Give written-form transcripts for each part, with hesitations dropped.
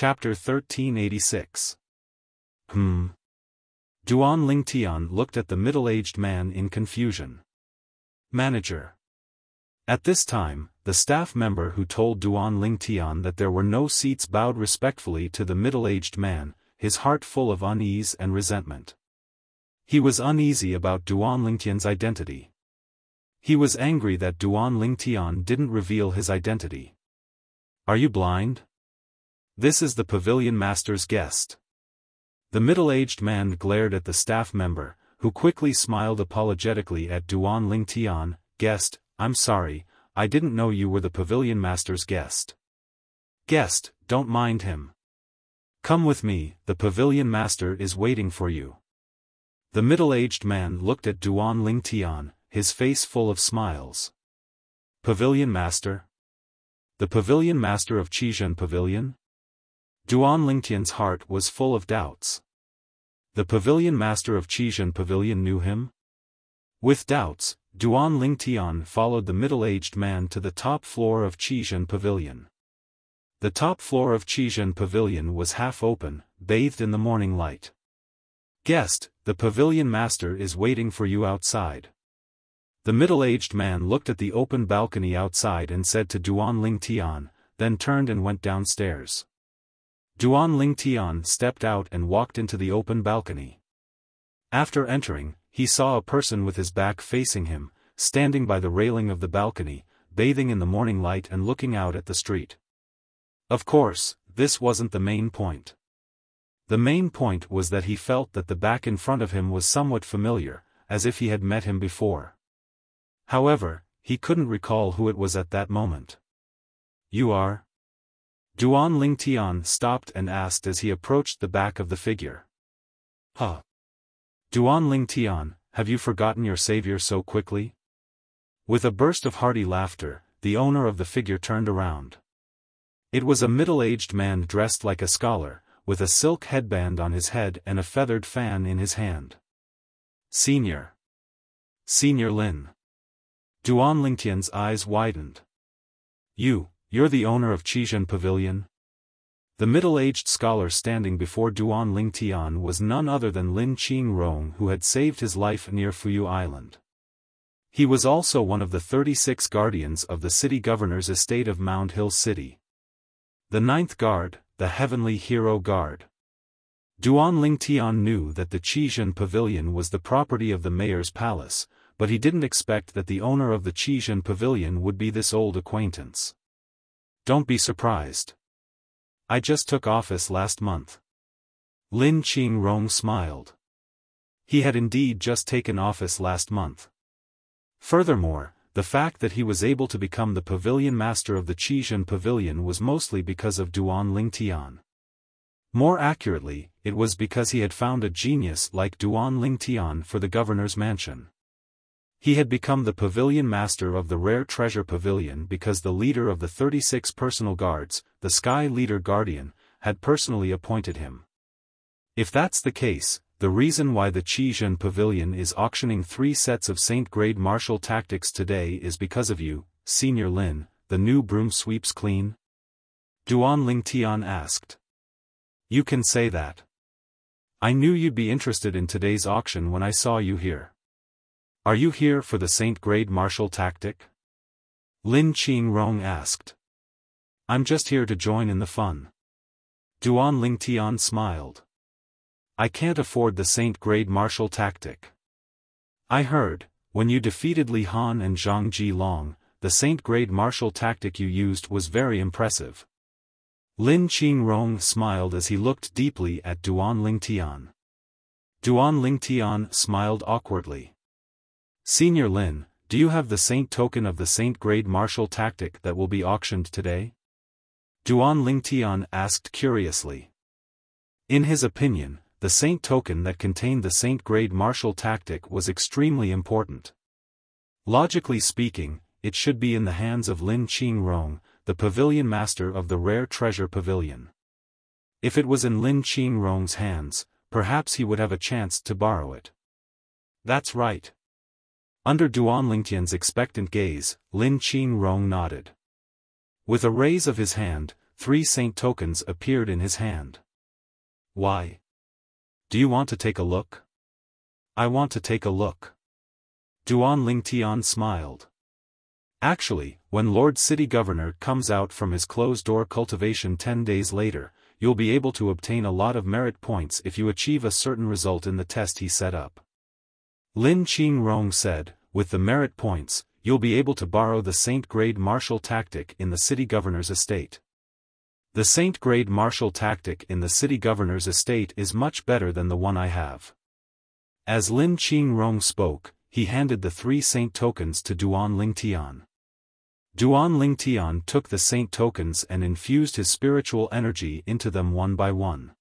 Chapter 1386. Duan Lingtian looked at the middle-aged man in confusion. Manager. At this time, the staff member who told Duan Lingtian that there were no seats bowed respectfully to the middle-aged man, his heart full of unease and resentment. He was uneasy about Duan Lingtian's identity. He was angry that Duan Lingtian didn't reveal his identity. Are you blind? This is the pavilion master's guest. The middle-aged man glared at the staff member, who quickly smiled apologetically at Duan Lingtian. Guest, I'm sorry, I didn't know you were the pavilion master's guest. Guest, don't mind him. Come with me, the pavilion master is waiting for you. The middle-aged man looked at Duan Lingtian, his face full of smiles. Pavilion master? The pavilion master of Qijian Pavilion? Duan Lingtian's heart was full of doubts. The pavilion master of Qijian Pavilion knew him? With doubts, Duan Lingtian followed the middle-aged man to the top floor of Qijian Pavilion. The top floor of Qijian Pavilion was half open, bathed in the morning light. Guest, the pavilion master is waiting for you outside. The middle-aged man looked at the open balcony outside and said to Duan Lingtian, then turned and went downstairs. Duan Lingtian stepped out and walked into the open balcony. After entering, he saw a person with his back facing him, standing by the railing of the balcony, bathing in the morning light and looking out at the street. Of course, this wasn't the main point. The main point was that he felt that the back in front of him was somewhat familiar, as if he had met him before. However, he couldn't recall who it was at that moment. You are? Duan Lingtian stopped and asked as he approached the back of the figure. Huh. Duan Lingtian, have you forgotten your savior so quickly? With a burst of hearty laughter, the owner of the figure turned around. It was a middle-aged man dressed like a scholar, with a silk headband on his head and a feathered fan in his hand. Senior Lin. Duan Lingtian's eyes widened. You're the owner of Qijian Pavilion? The middle-aged scholar standing before Duan Lingtian was none other than Lin Qingrong, who had saved his life near Fuyu Island. He was also one of the 36 guardians of the city governor's estate of Mound Hill City. The 9th Guard, the Heavenly Hero Guard. Duan Lingtian knew that the Qijian Pavilion was the property of the mayor's palace, but he didn't expect that the owner of the Qijian Pavilion would be this old acquaintance. Don't be surprised. I just took office last month. Lin Qingrong smiled. He had indeed just taken office last month. Furthermore, the fact that he was able to become the pavilion master of the Qijian Pavilion was mostly because of Duan Lingtian. More accurately, it was because he had found a genius like Duan Lingtian for the governor's mansion. He had become the pavilion master of the Rare Treasure Pavilion because the leader of the 36 personal guards, the Sky Leader Guardian, had personally appointed him. If that's the case, the reason why the Qijian Pavilion is auctioning 3 sets of Saint-grade martial tactics today is because of you, Senior Lin. The new broom sweeps clean? Duan Lingtian asked. You can say that. I knew you'd be interested in today's auction when I saw you here. Are you here for the Saint-grade martial tactic? Lin Qingrong asked. I'm just here to join in the fun. Duan Lingtian smiled. I can't afford the Saint-grade martial tactic. I heard, when you defeated Li Han and Zhang Jilong, the Saint-grade martial tactic you used was very impressive. Lin Qingrong smiled as he looked deeply at Duan Lingtian. Duan Lingtian smiled awkwardly. Senior Lin, do you have the Saint token of the Saint-grade martial tactic that will be auctioned today? Duan Lingtian asked curiously. In his opinion, the Saint token that contained the Saint-grade martial tactic was extremely important. Logically speaking, it should be in the hands of Lin Qingrong, the pavilion master of the Rare Treasure Pavilion. If it was in Lin Qingrong's hands, perhaps he would have a chance to borrow it. That's right. Under Duan Lingtian's expectant gaze, Lin Qingrong nodded. With a raise of his hand, 3 saint tokens appeared in his hand. Why? Do you want to take a look? I want to take a look. Duan Lingtian smiled. Actually, when Lord City Governor comes out from his closed-door cultivation 10 days later, you'll be able to obtain a lot of merit points if you achieve a certain result in the test he set up. Lin Qingrong said, with the merit points, you'll be able to borrow the Saint-grade martial tactic in the city governor's estate. The Saint-grade martial tactic in the city governor's estate is much better than the one I have. As Lin Qingrong spoke, he handed the 3 saint tokens to Duan Lingtian. Duan Lingtian took the saint tokens and infused his spiritual energy into them one by one.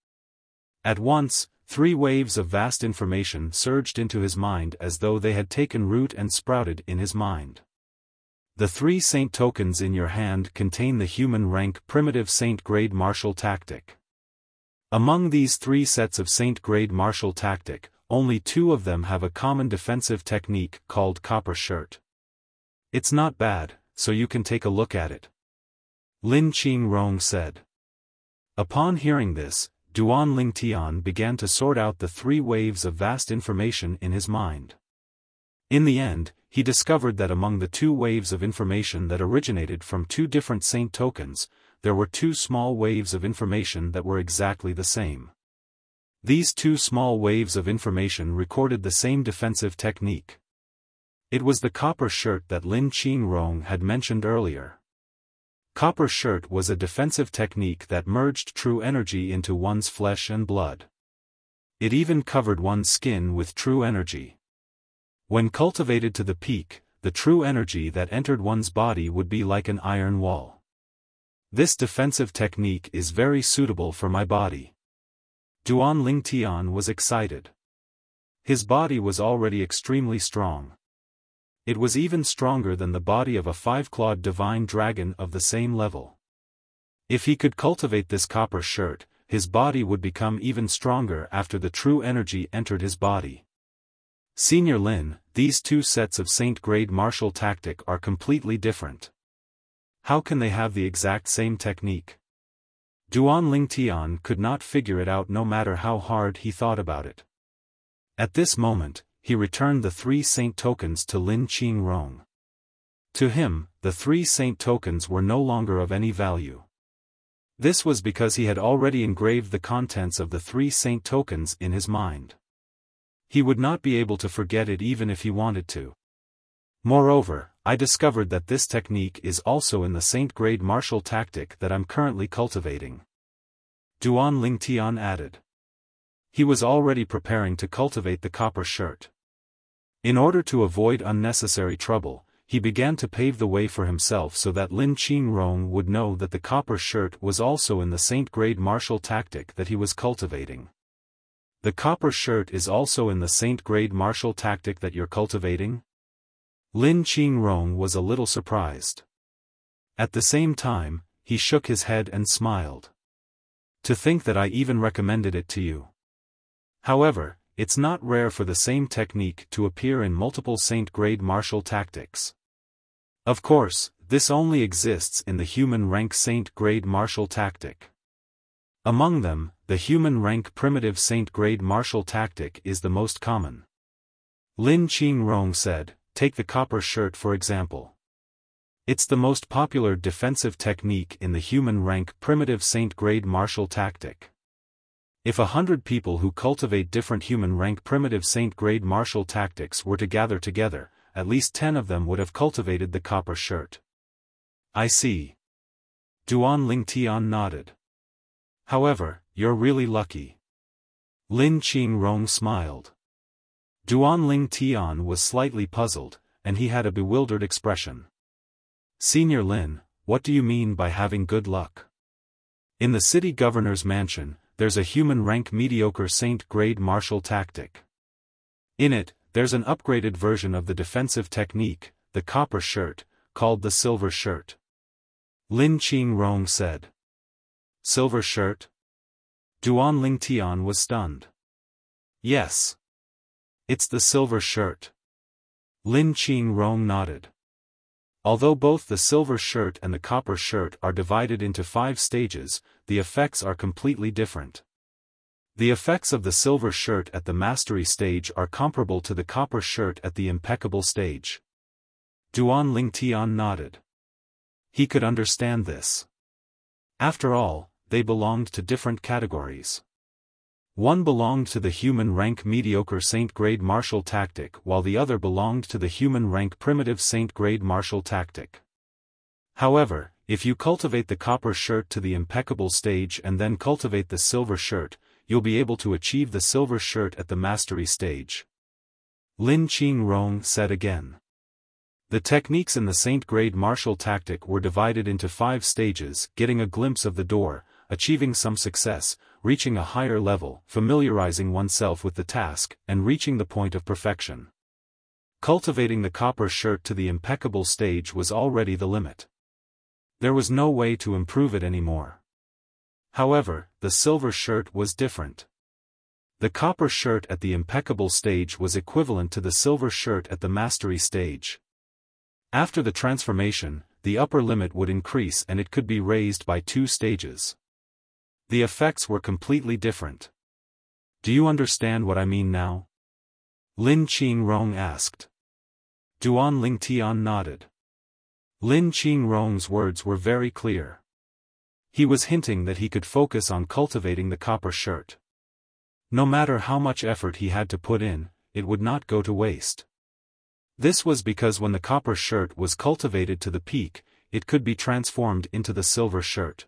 At once, 3 waves of vast information surged into his mind as though they had taken root and sprouted in his mind. The 3 saint tokens in your hand contain the human rank primitive saint-grade martial tactic. Among these 3 sets of saint-grade martial tactic, only 2 of them have a common defensive technique called copper shirt. It's not bad, so you can take a look at it. Lin Qingrong said. Upon hearing this, Duan Lingtian began to sort out the 3 waves of vast information in his mind. In the end, he discovered that among the 2 waves of information that originated from 2 different saint tokens, there were 2 small waves of information that were exactly the same. These 2 small waves of information recorded the same defensive technique. It was the copper shirt that Lin Qingrong had mentioned earlier. Copper shirt was a defensive technique that merged true energy into one's flesh and blood. It even covered one's skin with true energy. When cultivated to the peak, the true energy that entered one's body would be like an iron wall. This defensive technique is very suitable for my body. Duan Lingtian was excited. His body was already extremely strong. It was even stronger than the body of a 5-clawed divine dragon of the same level. If he could cultivate this copper shirt, his body would become even stronger after the true energy entered his body. Senior Lin, these 2 sets of saint-grade martial tactic are completely different. How can they have the exact same technique? Duan Lingtian could not figure it out no matter how hard he thought about it. At this moment, he returned the 3 saint tokens to Lin Qingrong. To him, the 3 saint tokens were no longer of any value. This was because he had already engraved the contents of the 3 saint tokens in his mind. He would not be able to forget it even if he wanted to. Moreover, I discovered that this technique is also in the saint-grade martial tactic that I'm currently cultivating. Duan Lingtian added. He was already preparing to cultivate the copper shirt. In order to avoid unnecessary trouble, he began to pave the way for himself so that Lin Qingrong would know that the copper shirt was also in the saint-grade martial tactic that he was cultivating. The copper shirt is also in the saint-grade martial tactic that you're cultivating? Lin Qingrong was a little surprised. At the same time, he shook his head and smiled. To think that I even recommended it to you. However, it's not rare for the same technique to appear in multiple saint-grade martial tactics. Of course, this only exists in the human rank saint-grade martial tactic. Among them, the human rank primitive saint-grade martial tactic is the most common. Lin Qingrong said, take the copper shirt for example. It's the most popular defensive technique in the human rank primitive saint-grade martial tactic. If 100 people who cultivate different human rank primitive saint-grade martial tactics were to gather together, at least 10 of them would have cultivated the copper shirt. I see. Duan Lingtian nodded. However, you're really lucky. Lin Qingrong smiled. Duan Lingtian was slightly puzzled, and he had a bewildered expression. Senior Lin, what do you mean by having good luck? In the city governor's mansion, there's a human rank mediocre saint-grade martial tactic. In it, there's an upgraded version of the defensive technique, the copper shirt, called the silver shirt. Lin Qingrong said. Silver shirt? Duan Lingtian was stunned. Yes. It's the silver shirt. Lin Qingrong nodded. Although both the silver shirt and the copper shirt are divided into 5 stages, the effects are completely different. The effects of the silver shirt at the mastery stage are comparable to the copper shirt at the impeccable stage. Duan Lingtian nodded. He could understand this. After all, they belonged to different categories. One belonged to the human rank mediocre saint grade martial tactic while the other belonged to the human rank primitive saint grade martial tactic. However, if you cultivate the copper shirt to the impeccable stage and then cultivate the silver shirt, you'll be able to achieve the silver shirt at the mastery stage. Lin Qingrong said again. The techniques in the saint grade martial tactic were divided into 5 stages: getting a glimpse of the door, achieving some success, reaching a higher level, familiarizing oneself with the task, and reaching the point of perfection. Cultivating the copper shirt to the impeccable stage was already the limit. There was no way to improve it anymore. However, the silver shirt was different. The copper shirt at the impeccable stage was equivalent to the silver shirt at the mastery stage. After the transformation, the upper limit would increase and it could be raised by 2 stages. The effects were completely different. Do you understand what I mean now? Lin Qingrong asked. Duan Lingtian nodded. Lin Qingrong's words were very clear. He was hinting that he could focus on cultivating the copper shirt. No matter how much effort he had to put in, it would not go to waste. This was because when the copper shirt was cultivated to the peak, it could be transformed into the silver shirt.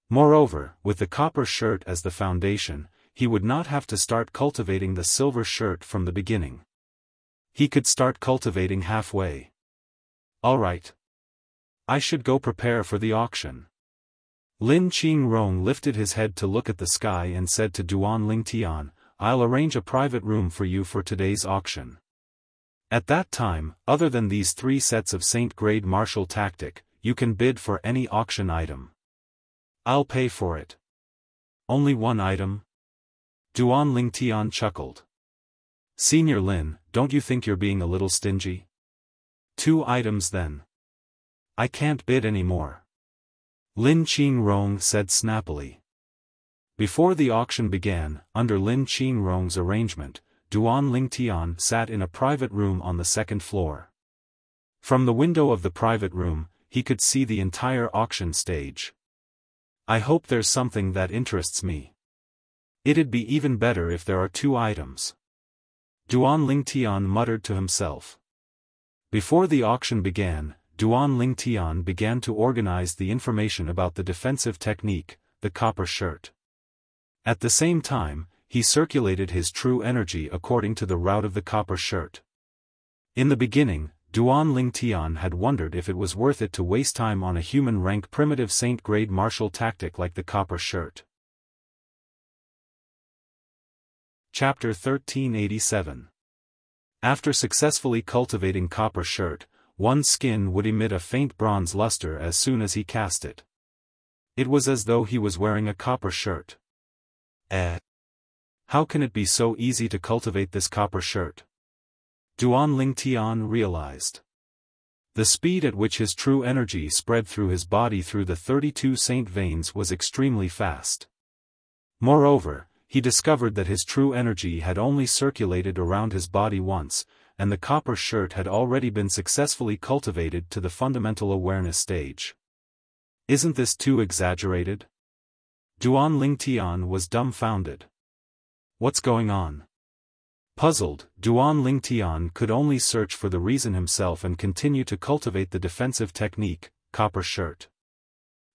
Moreover, with the copper shirt as the foundation, he would not have to start cultivating the silver shirt from the beginning. He could start cultivating halfway. All right. I should go prepare for the auction. Lin Qingrong lifted his head to look at the sky and said to Duan Lingtian, I'll arrange a private room for you for today's auction. At that time, other than these 3 sets of saint-grade martial tactic, you can bid for any auction item. I'll pay for it. Only 1 item? Duan Lingtian chuckled. Senior Lin, don't you think you're being a little stingy? 2 items then. I can't bid any more. Lin Qingrong said snappily. Before the auction began, under Lin Qingrong's arrangement, Duan Lingtian sat in a private room on the 2nd floor. From the window of the private room, he could see the entire auction stage. I hope there's something that interests me. It'd be even better if there are 2 items. Duan Lingtian muttered to himself. Before the auction began, Duan Lingtian began to organize the information about the defensive technique, the copper shirt. At the same time, he circulated his true energy according to the route of the copper shirt. In the beginning, Duan Lingtian had wondered if it was worth it to waste time on a human rank primitive saint grade martial tactic like the copper shirt. Chapter 1387. After successfully cultivating copper shirt, one's skin would emit a faint bronze luster as soon as he cast it. It was as though he was wearing a copper shirt. How can it be so easy to cultivate this copper shirt? Duan Lingtian realized. The speed at which his true energy spread through his body through the 32 saint veins was extremely fast. Moreover, he discovered that his true energy had only circulated around his body once, and the copper shirt had already been successfully cultivated to the fundamental awareness stage. Isn't this too exaggerated? Duan Lingtian was dumbfounded. What's going on? Puzzled, Duan Lingtian could only search for the reason himself and continue to cultivate the defensive technique, copper shirt.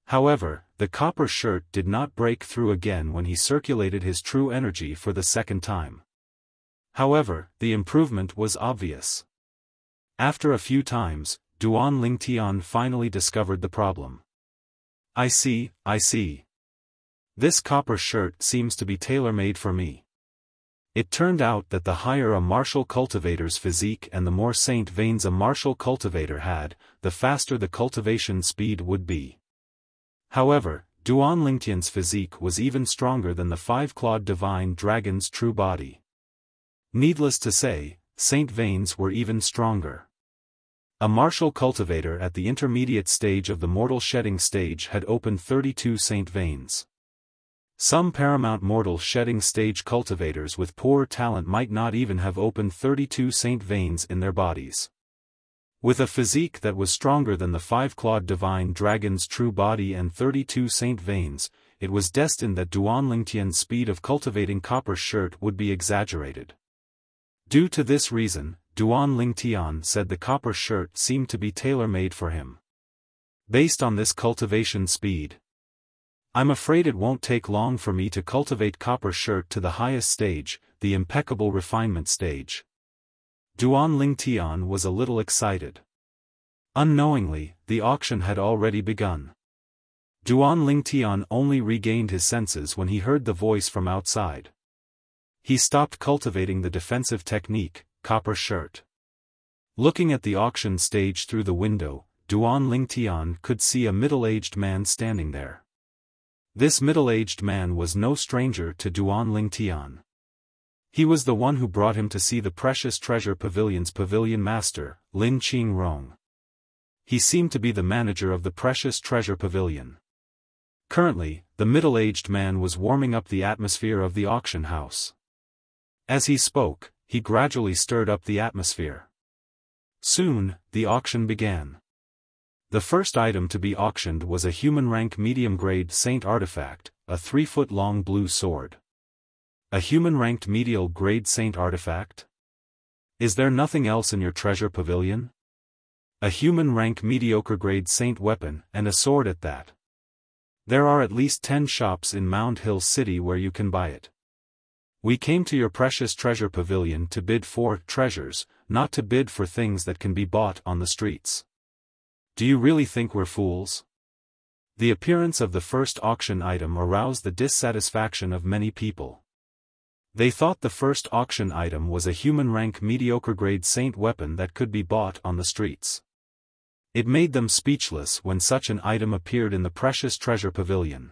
However, the copper shirt did not break through again when he circulated his true energy for the 2nd time. However, the improvement was obvious. After a few times, Duan Lingtian finally discovered the problem. I see. This copper shirt seems to be tailor-made for me. It turned out that the higher a martial cultivator's physique and the more saint veins a martial cultivator had, the faster the cultivation speed would be. However, Duan Lingtian's physique was even stronger than the 5-clawed divine dragon's true body. Needless to say, saint veins were even stronger. A martial cultivator at the intermediate stage of the mortal shedding stage had opened 32 saint veins. Some paramount mortal shedding stage cultivators with poor talent might not even have opened 32 saint veins in their bodies. With a physique that was stronger than the five-clawed divine dragon's true body and 32 saint veins, it was destined that Duan Lingtian's speed of cultivating copper shirt would be exaggerated. Due to this reason, Duan Lingtian said the copper shirt seemed to be tailor-made for him. Based on this cultivation speed, I'm afraid it won't take long for me to cultivate copper shirt to the highest stage, the impeccable refinement stage. Duan Lingtian was a little excited. Unknowingly, the auction had already begun. Duan Lingtian only regained his senses when he heard the voice from outside. He stopped cultivating the defensive technique, copper shirt. Looking at the auction stage through the window, Duan Lingtian could see a middle-aged man standing there. This middle-aged man was no stranger to Duan Lingtian. He was the one who brought him to see the Precious Treasure Pavilion's pavilion master, Lin Qingrong. He seemed to be the manager of the Precious Treasure Pavilion. Currently, the middle-aged man was warming up the atmosphere of the auction house. As he spoke, he gradually stirred up the atmosphere. Soon, the auction began. The first item to be auctioned was a human-rank medium-grade saint artifact, a 3-foot-long blue sword. A human-ranked medial-grade saint artifact? Is there nothing else in your treasure pavilion? A human-rank mediocre-grade saint weapon, and a sword at that. There are at least 10 shops in Mound Hill City where you can buy it. We came to your Precious Treasure Pavilion to bid for treasures, not to bid for things that can be bought on the streets. Do you really think we're fools? The appearance of the first auction item aroused the dissatisfaction of many people. They thought the first auction item was a human-rank mediocre-grade saint weapon that could be bought on the streets. It made them speechless when such an item appeared in the Precious Treasure Pavilion.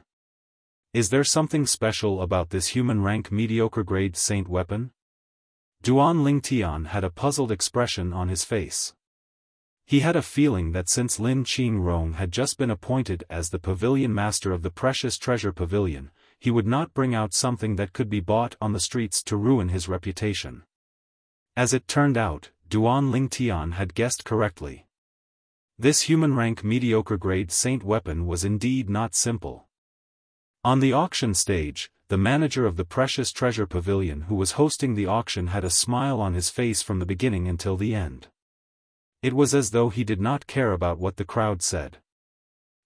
Is there something special about this human-rank mediocre-grade saint weapon? Duan Lingtian had a puzzled expression on his face. He had a feeling that since Lin Qingrong had just been appointed as the pavilion master of the Precious Treasure Pavilion, he would not bring out something that could be bought on the streets to ruin his reputation. As it turned out, Duan Lingtian had guessed correctly. This human-rank mediocre-grade saint weapon was indeed not simple. On the auction stage, the manager of the Precious Treasure Pavilion who was hosting the auction had a smile on his face from the beginning until the end. It was as though he did not care about what the crowd said.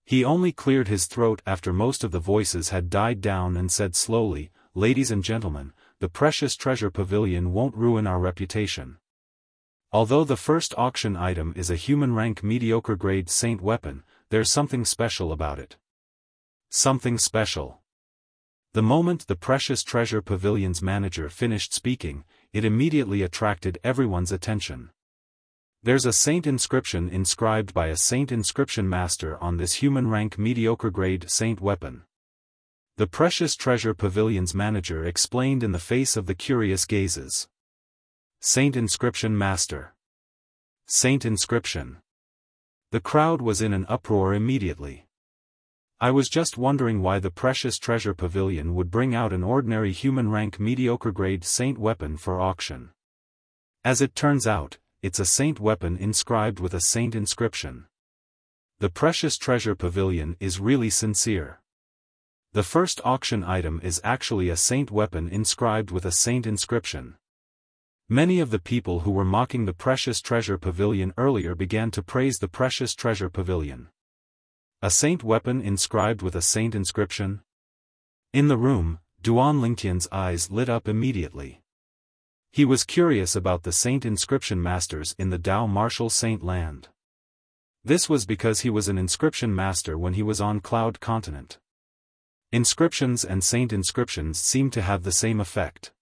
He only cleared his throat after most of the voices had died down and said slowly, "Ladies and gentlemen, the Precious Treasure Pavilion won't ruin our reputation. Although the first auction item is a human-rank mediocre-grade saint weapon, there's something special about it. Something special." The moment the Precious Treasure Pavilion's manager finished speaking, it immediately attracted everyone's attention. There's a saint inscription inscribed by a saint inscription master on this human-rank mediocre-grade saint weapon. The Precious Treasure Pavilion's manager explained in the face of the curious gazes. Saint inscription master. Saint inscription. The crowd was in an uproar immediately. I was just wondering why the Precious Treasure Pavilion would bring out an ordinary human-rank mediocre-grade saint weapon for auction. As it turns out, it's a saint weapon inscribed with a saint inscription. The Precious Treasure Pavilion is really sincere. The first auction item is actually a saint weapon inscribed with a saint inscription. Many of the people who were mocking the Precious Treasure Pavilion earlier began to praise the Precious Treasure Pavilion. A saint weapon inscribed with a saint inscription? In the room, Duan Lingtian's eyes lit up immediately. He was curious about the saint inscription masters in the Dao Martial Saint Land. This was because he was an inscription master when he was on Cloud Continent. Inscriptions and saint inscriptions seemed to have the same effect.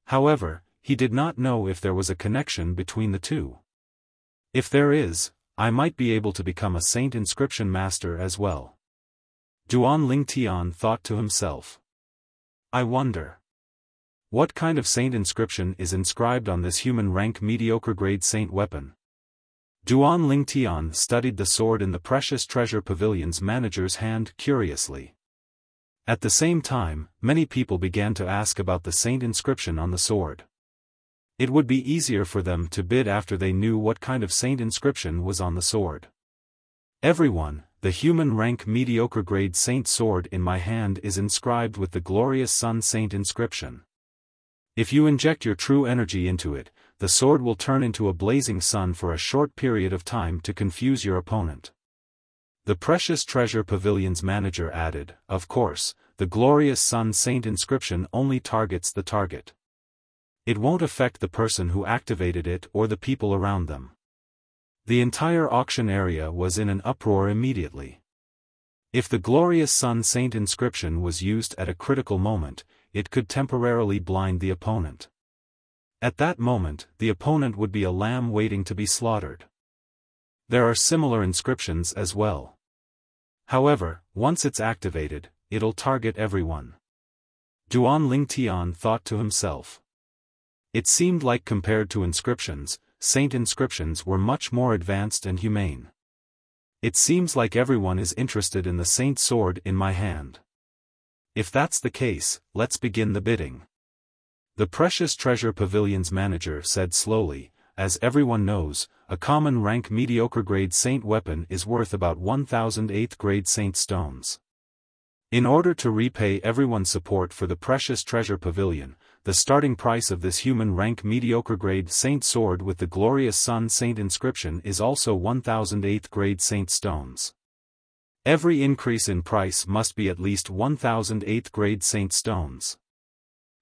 However, he did not know if there was a connection between the two. If there is, I might be able to become a saint inscription master as well. Duan Lingtian thought to himself. I wonder. What kind of saint inscription is inscribed on this human-rank mediocre-grade saint weapon? Duan Lingtian studied the sword in the Precious Treasure Pavilion's manager's hand curiously. At the same time, many people began to ask about the saint inscription on the sword. It would be easier for them to bid after they knew what kind of saint inscription was on the sword. Everyone, the human rank mediocre grade saint sword in my hand is inscribed with the glorious sun saint inscription. If you inject your true energy into it, the sword will turn into a blazing sun for a short period of time to confuse your opponent. The Precious Treasure Pavilion's manager added, of course, the glorious sun saint inscription only targets the target. It won't affect the person who activated it or the people around them. The entire auction area was in an uproar immediately. If the glorious sun saint inscription was used at a critical moment, it could temporarily blind the opponent. At that moment, the opponent would be a lamb waiting to be slaughtered. There are similar inscriptions as well. However, once it's activated, it'll target everyone. Duan Lingtian thought to himself. It seemed like compared to inscriptions, saint inscriptions were much more advanced and humane. It seems like everyone is interested in the saint sword in my hand. If that's the case, let's begin the bidding. The Precious Treasure Pavilion's manager said slowly, as everyone knows, a common rank mediocre grade saint weapon is worth about 1,000 8th grade saint stones. In order to repay everyone's support for the Precious Treasure Pavilion, the starting price of this human rank mediocre grade saint sword with the glorious sun saint inscription is also 1,000 8th grade saint stones. Every increase in price must be at least 1,000 8th grade saint stones.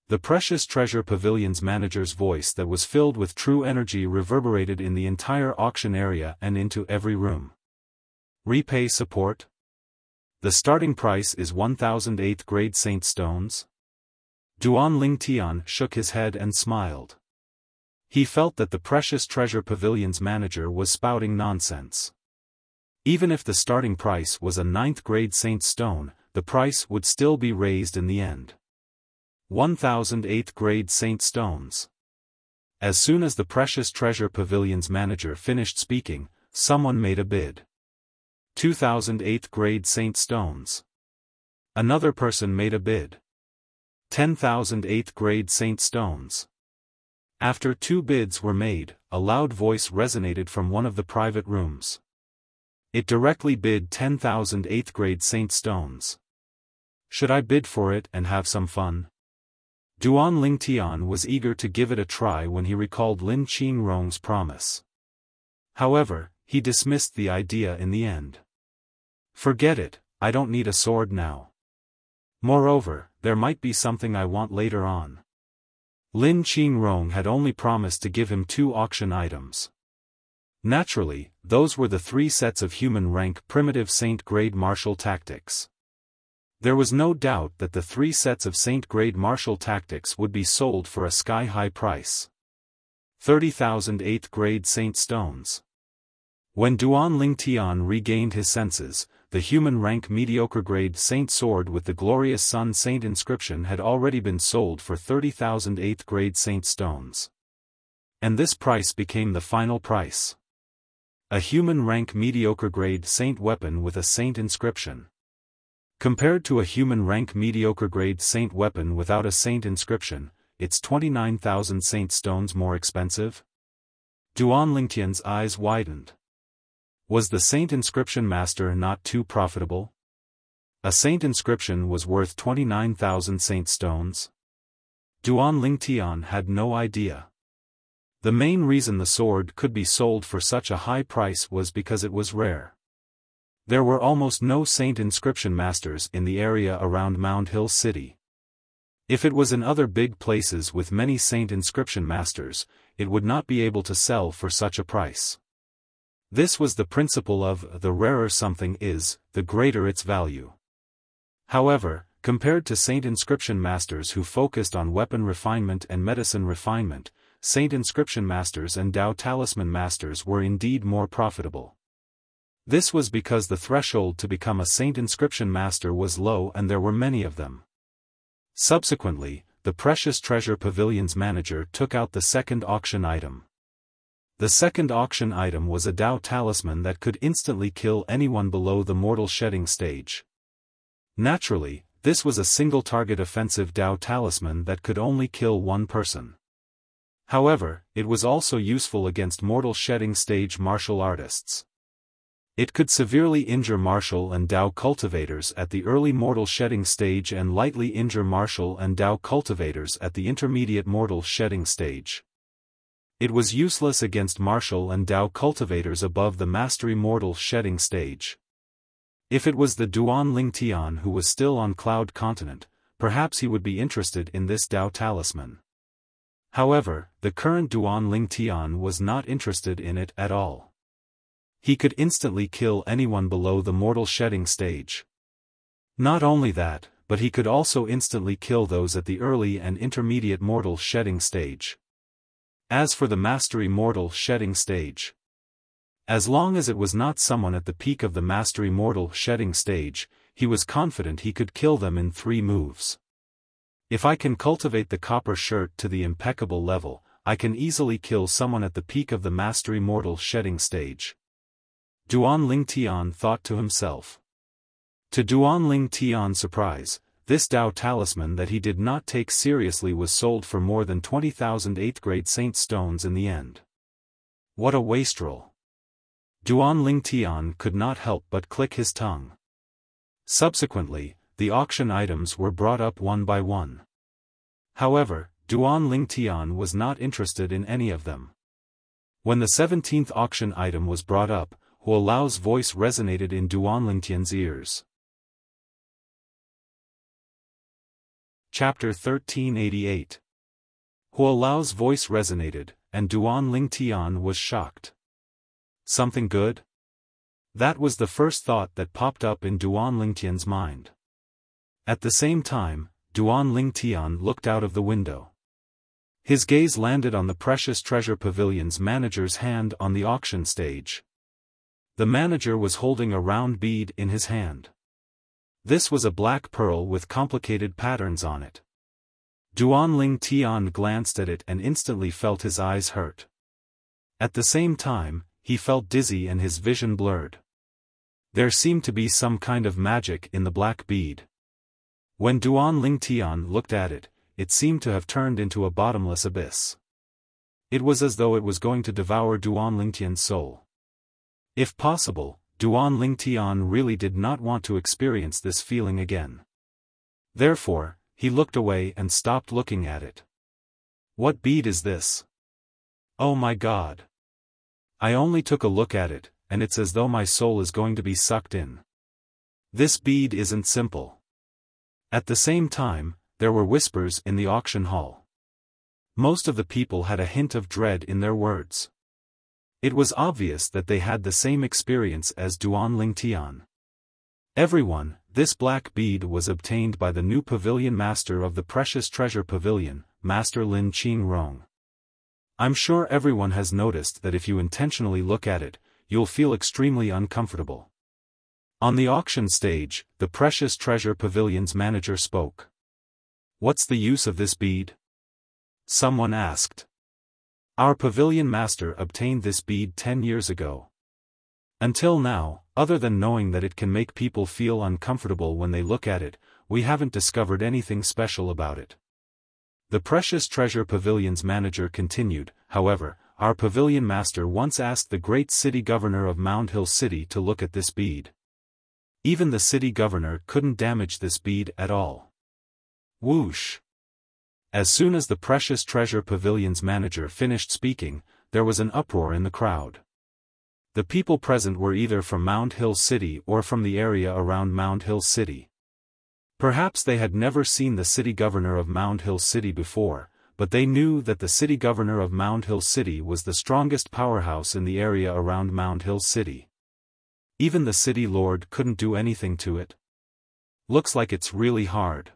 The Precious Treasure Pavilion's manager's voice that was filled with true energy reverberated in the entire auction area and into every room. Repay support? The starting price is 1,000 8th grade saint stones? Duan Lingtian shook his head and smiled. He felt that the Precious Treasure Pavilion's manager was spouting nonsense. Even if the starting price was a 9th grade saint stone, the price would still be raised in the end. 1,000 8th grade saint stones. As soon as the Precious Treasure Pavilion's manager finished speaking, someone made a bid. 2,000 8th grade saint stones. Another person made a bid. 10,000 8th grade saint stones. After 2 bids were made, a loud voice resonated from one of the private rooms. It directly bid 10,000 8th grade saint stones. Should I bid for it and have some fun? Duan Lingtian was eager to give it a try when he recalled Lin Qingrong's promise. However, he dismissed the idea in the end. Forget it, I don't need a sword now. Moreover, there might be something I want later on. Lin Qingrong had only promised to give him 2 auction items. Naturally, those were the 3 sets of human rank primitive saint grade martial tactics. There was no doubt that the 3 sets of saint-grade martial tactics would be sold for a sky-high price. 30,000 8th grade saint stones. When Duan Lingtian regained his senses, the human rank mediocre grade saint sword with the glorious sun saint inscription had already been sold for 30,000 8th grade saint stones. And this price became the final price. A human rank mediocre grade saint weapon with a saint inscription. Compared to a human rank mediocre grade saint weapon without a saint inscription, it's 29,000 saint stones more expensive? Duan Lingtian's eyes widened. Was the saint inscription master not too profitable? A saint inscription was worth 29,000 saint stones? Duan Lingtian had no idea. The main reason the sword could be sold for such a high price was because it was rare. There were almost no saint inscription masters in the area around Mound Hill City. If it was in other big places with many saint inscription masters, it would not be able to sell for such a price. This was the principle of the rarer something is, the greater its value. However, compared to saint inscription masters who focused on weapon refinement and medicine refinement, saint inscription masters and Dao talisman masters were indeed more profitable. This was because the threshold to become a saint inscription master was low and there were many of them. Subsequently, the Precious Treasure Pavilion's manager took out the second auction item. The second auction item was a Dao talisman that could instantly kill anyone below the mortal shedding stage. Naturally, this was a single-target offensive Dao talisman that could only kill one person. However, it was also useful against mortal shedding stage martial artists. It could severely injure martial and Dao cultivators at the early mortal shedding stage and lightly injure martial and Dao cultivators at the intermediate mortal shedding stage. It was useless against martial and Dao cultivators above the mastery mortal shedding stage. If it was the Duan Ling Tian who was still on Cloud Continent, perhaps he would be interested in this Dao talisman. However, the current Duan Ling Tian was not interested in it at all. He could instantly kill anyone below the mortal shedding stage. Not only that, but he could also instantly kill those at the early and intermediate mortal shedding stage. As for the mastery mortal shedding stage, as long as it was not someone at the peak of the mastery mortal shedding stage, he was confident he could kill them in 3 moves. If I can cultivate the copper shirt to the impeccable level, I can easily kill someone at the peak of the mastery mortal shedding stage. Duan Ling Tian thought to himself. To Duan Ling Tian's surprise, this Dao talisman that he did not take seriously was sold for more than 20,000 8th-grade saint stones in the end. What a wastrel! Duan Ling Tian could not help but click his tongue. Subsequently, the auction items were brought up one by one. However, Duan Ling Tian was not interested in any of them. When the 17th auction item was brought up, Huo Lao's voice resonated in Duan Ling Tian's ears. Chapter 1388. Huo Lao's voice resonated, and Duan Ling Tian was shocked. Something good? That was the first thought that popped up in Duan Ling Tian's mind. At the same time, Duan Ling Tian looked out of the window. His gaze landed on the Precious Treasure Pavilion's manager's hand on the auction stage. The manager was holding a round bead in his hand. This was a black pearl with complicated patterns on it. Duan Ling Tian glanced at it and instantly felt his eyes hurt. At the same time, he felt dizzy and his vision blurred. There seemed to be some kind of magic in the black bead. When Duan Ling Tian looked at it, it seemed to have turned into a bottomless abyss. It was as though it was going to devour Duan Ling Tian's soul. If possible, Duan Ling Tian really did not want to experience this feeling again. Therefore, he looked away and stopped looking at it. What bead is this? Oh my God! I only took a look at it, and it's as though my soul is going to be sucked in. This bead isn't simple. At the same time, there were whispers in the auction hall. Most of the people had a hint of dread in their words. It was obvious that they had the same experience as Duan Ling Tian. Everyone, this black bead was obtained by the new pavilion master of the Precious Treasure Pavilion, Master Lin Qing Rong. I'm sure everyone has noticed that if you intentionally look at it, you'll feel extremely uncomfortable. On the auction stage, the Precious Treasure Pavilion's manager spoke. What's the use of this bead? Someone asked. Our pavilion master obtained this bead 10 years ago. Until now, other than knowing that it can make people feel uncomfortable when they look at it, we haven't discovered anything special about it. The Precious Treasure Pavilion's manager continued. However, our pavilion master once asked the great city governor of Mound Hill City to look at this bead. Even the city governor couldn't damage this bead at all. Whoosh! As soon as the Precious Treasure Pavilion's manager finished speaking, there was an uproar in the crowd. The people present were either from Mound Hill City or from the area around Mound Hill City. Perhaps they had never seen the city governor of Mound Hill City before, but they knew that the city governor of Mound Hill City was the strongest powerhouse in the area around Mound Hill City. Even the city lord couldn't do anything to it. Looks like it's really hard.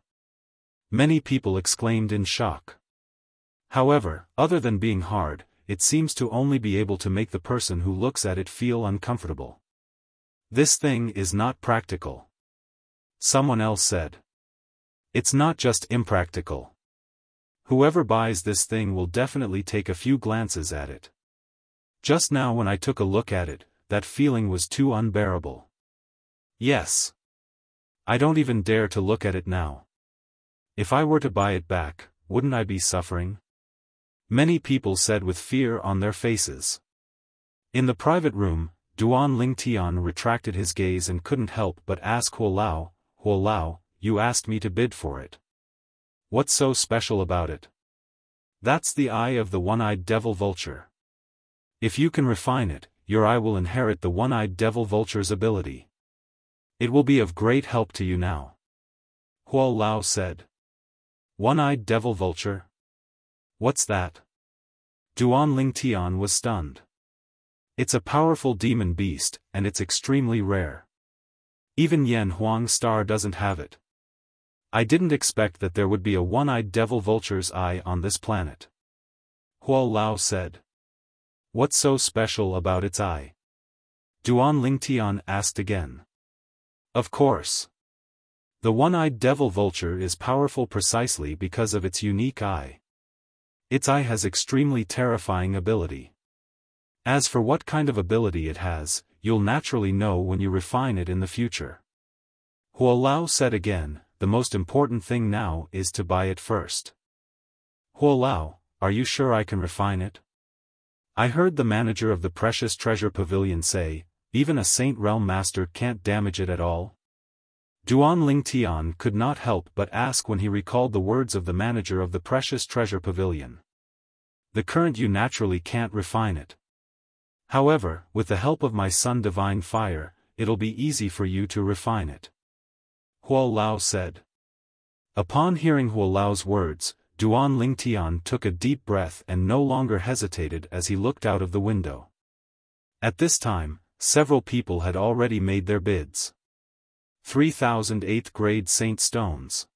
Many people exclaimed in shock. However, other than being hard, it seems to only be able to make the person who looks at it feel uncomfortable. This thing is not practical. Someone else said. It's not just impractical. Whoever buys this thing will definitely take a few glances at it. Just now when I took a look at it, that feeling was too unbearable. Yes. I don't even dare to look at it now. If I were to buy it back, wouldn't I be suffering? Many people said with fear on their faces. In the private room, Duan Lingtian retracted his gaze and couldn't help but ask Huo Lao, you asked me to bid for it. What's so special about it? That's the eye of the one-eyed devil vulture. If you can refine it, your eye will inherit the one-eyed devil vulture's ability. It will be of great help to you now. Huo Lao said. One-eyed devil vulture? What's that? Duan Lingtian was stunned. It's a powerful demon beast, and it's extremely rare. Even Yan Huang Star doesn't have it. I didn't expect that there would be a one-eyed devil vulture's eye on this planet. Huo Lao said. What's so special about its eye? Duan Lingtian asked again. Of course. The one-eyed devil vulture is powerful precisely because of its unique eye. Its eye has extremely terrifying ability. As for what kind of ability it has, you'll naturally know when you refine it in the future. Huo Lao said again, the most important thing now is to buy it first. Huo Lao, are you sure I can refine it? I heard the manager of the Precious Treasure Pavilion say, even a Saint Realm Master can't damage it at all. Duan Lingtian could not help but ask when he recalled the words of the manager of the Precious Treasure Pavilion. The current you naturally can't refine it. However, with the help of my son Divine Fire, it'll be easy for you to refine it. Huo Lao said. Upon hearing Huo Lao's words, Duan Lingtian took a deep breath and no longer hesitated as he looked out of the window. At this time, several people had already made their bids. 3,000 8th grade Saint Stones.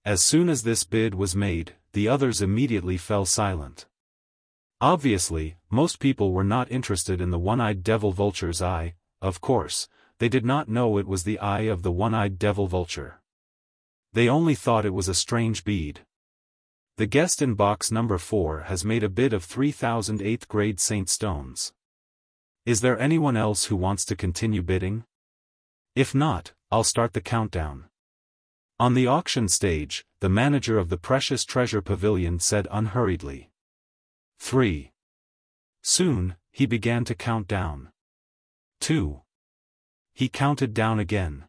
As soon as this bid was made, the others immediately fell silent. Obviously, most people were not interested in the one-eyed devil vulture's eye. Of course, they did not know it was the eye of the one-eyed devil vulture. They only thought it was a strange bead. The guest in box number 4 has made a bid of 3,000 8th grade Saint Stones. Is there anyone else who wants to continue bidding? If not, I'll start the countdown. On the auction stage, the manager of the Precious Treasure Pavilion said unhurriedly. 3. Soon, he began to count down. 2. He counted down again.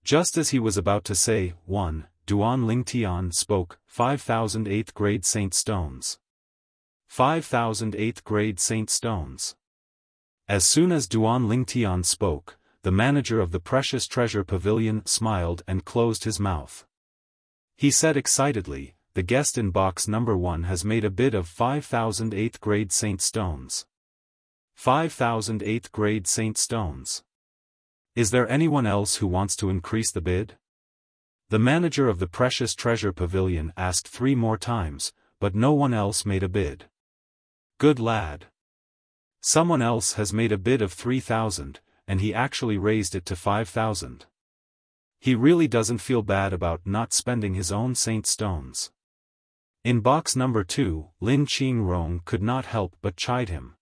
Just as he was about to say 1, Duan Lingtian spoke, 5,000 8th grade Saint Stones. 5,000 8th grade Saint Stones. As soon as Duan Lingtian spoke, the manager of the Precious Treasure Pavilion smiled and closed his mouth. He said excitedly, the guest in box number 1 has made a bid of 5,000 8th grade Saint Stones. 5,000 8th grade Saint Stones. Is there anyone else who wants to increase the bid? The manager of the Precious Treasure Pavilion asked 3 more times, but no one else made a bid. Good lad. Someone else has made a bid of 3,000, and he actually raised it to 5,000. He really doesn't feel bad about not spending his own Saint Stones. In box number 2, Lin Qingrong could not help but chide him.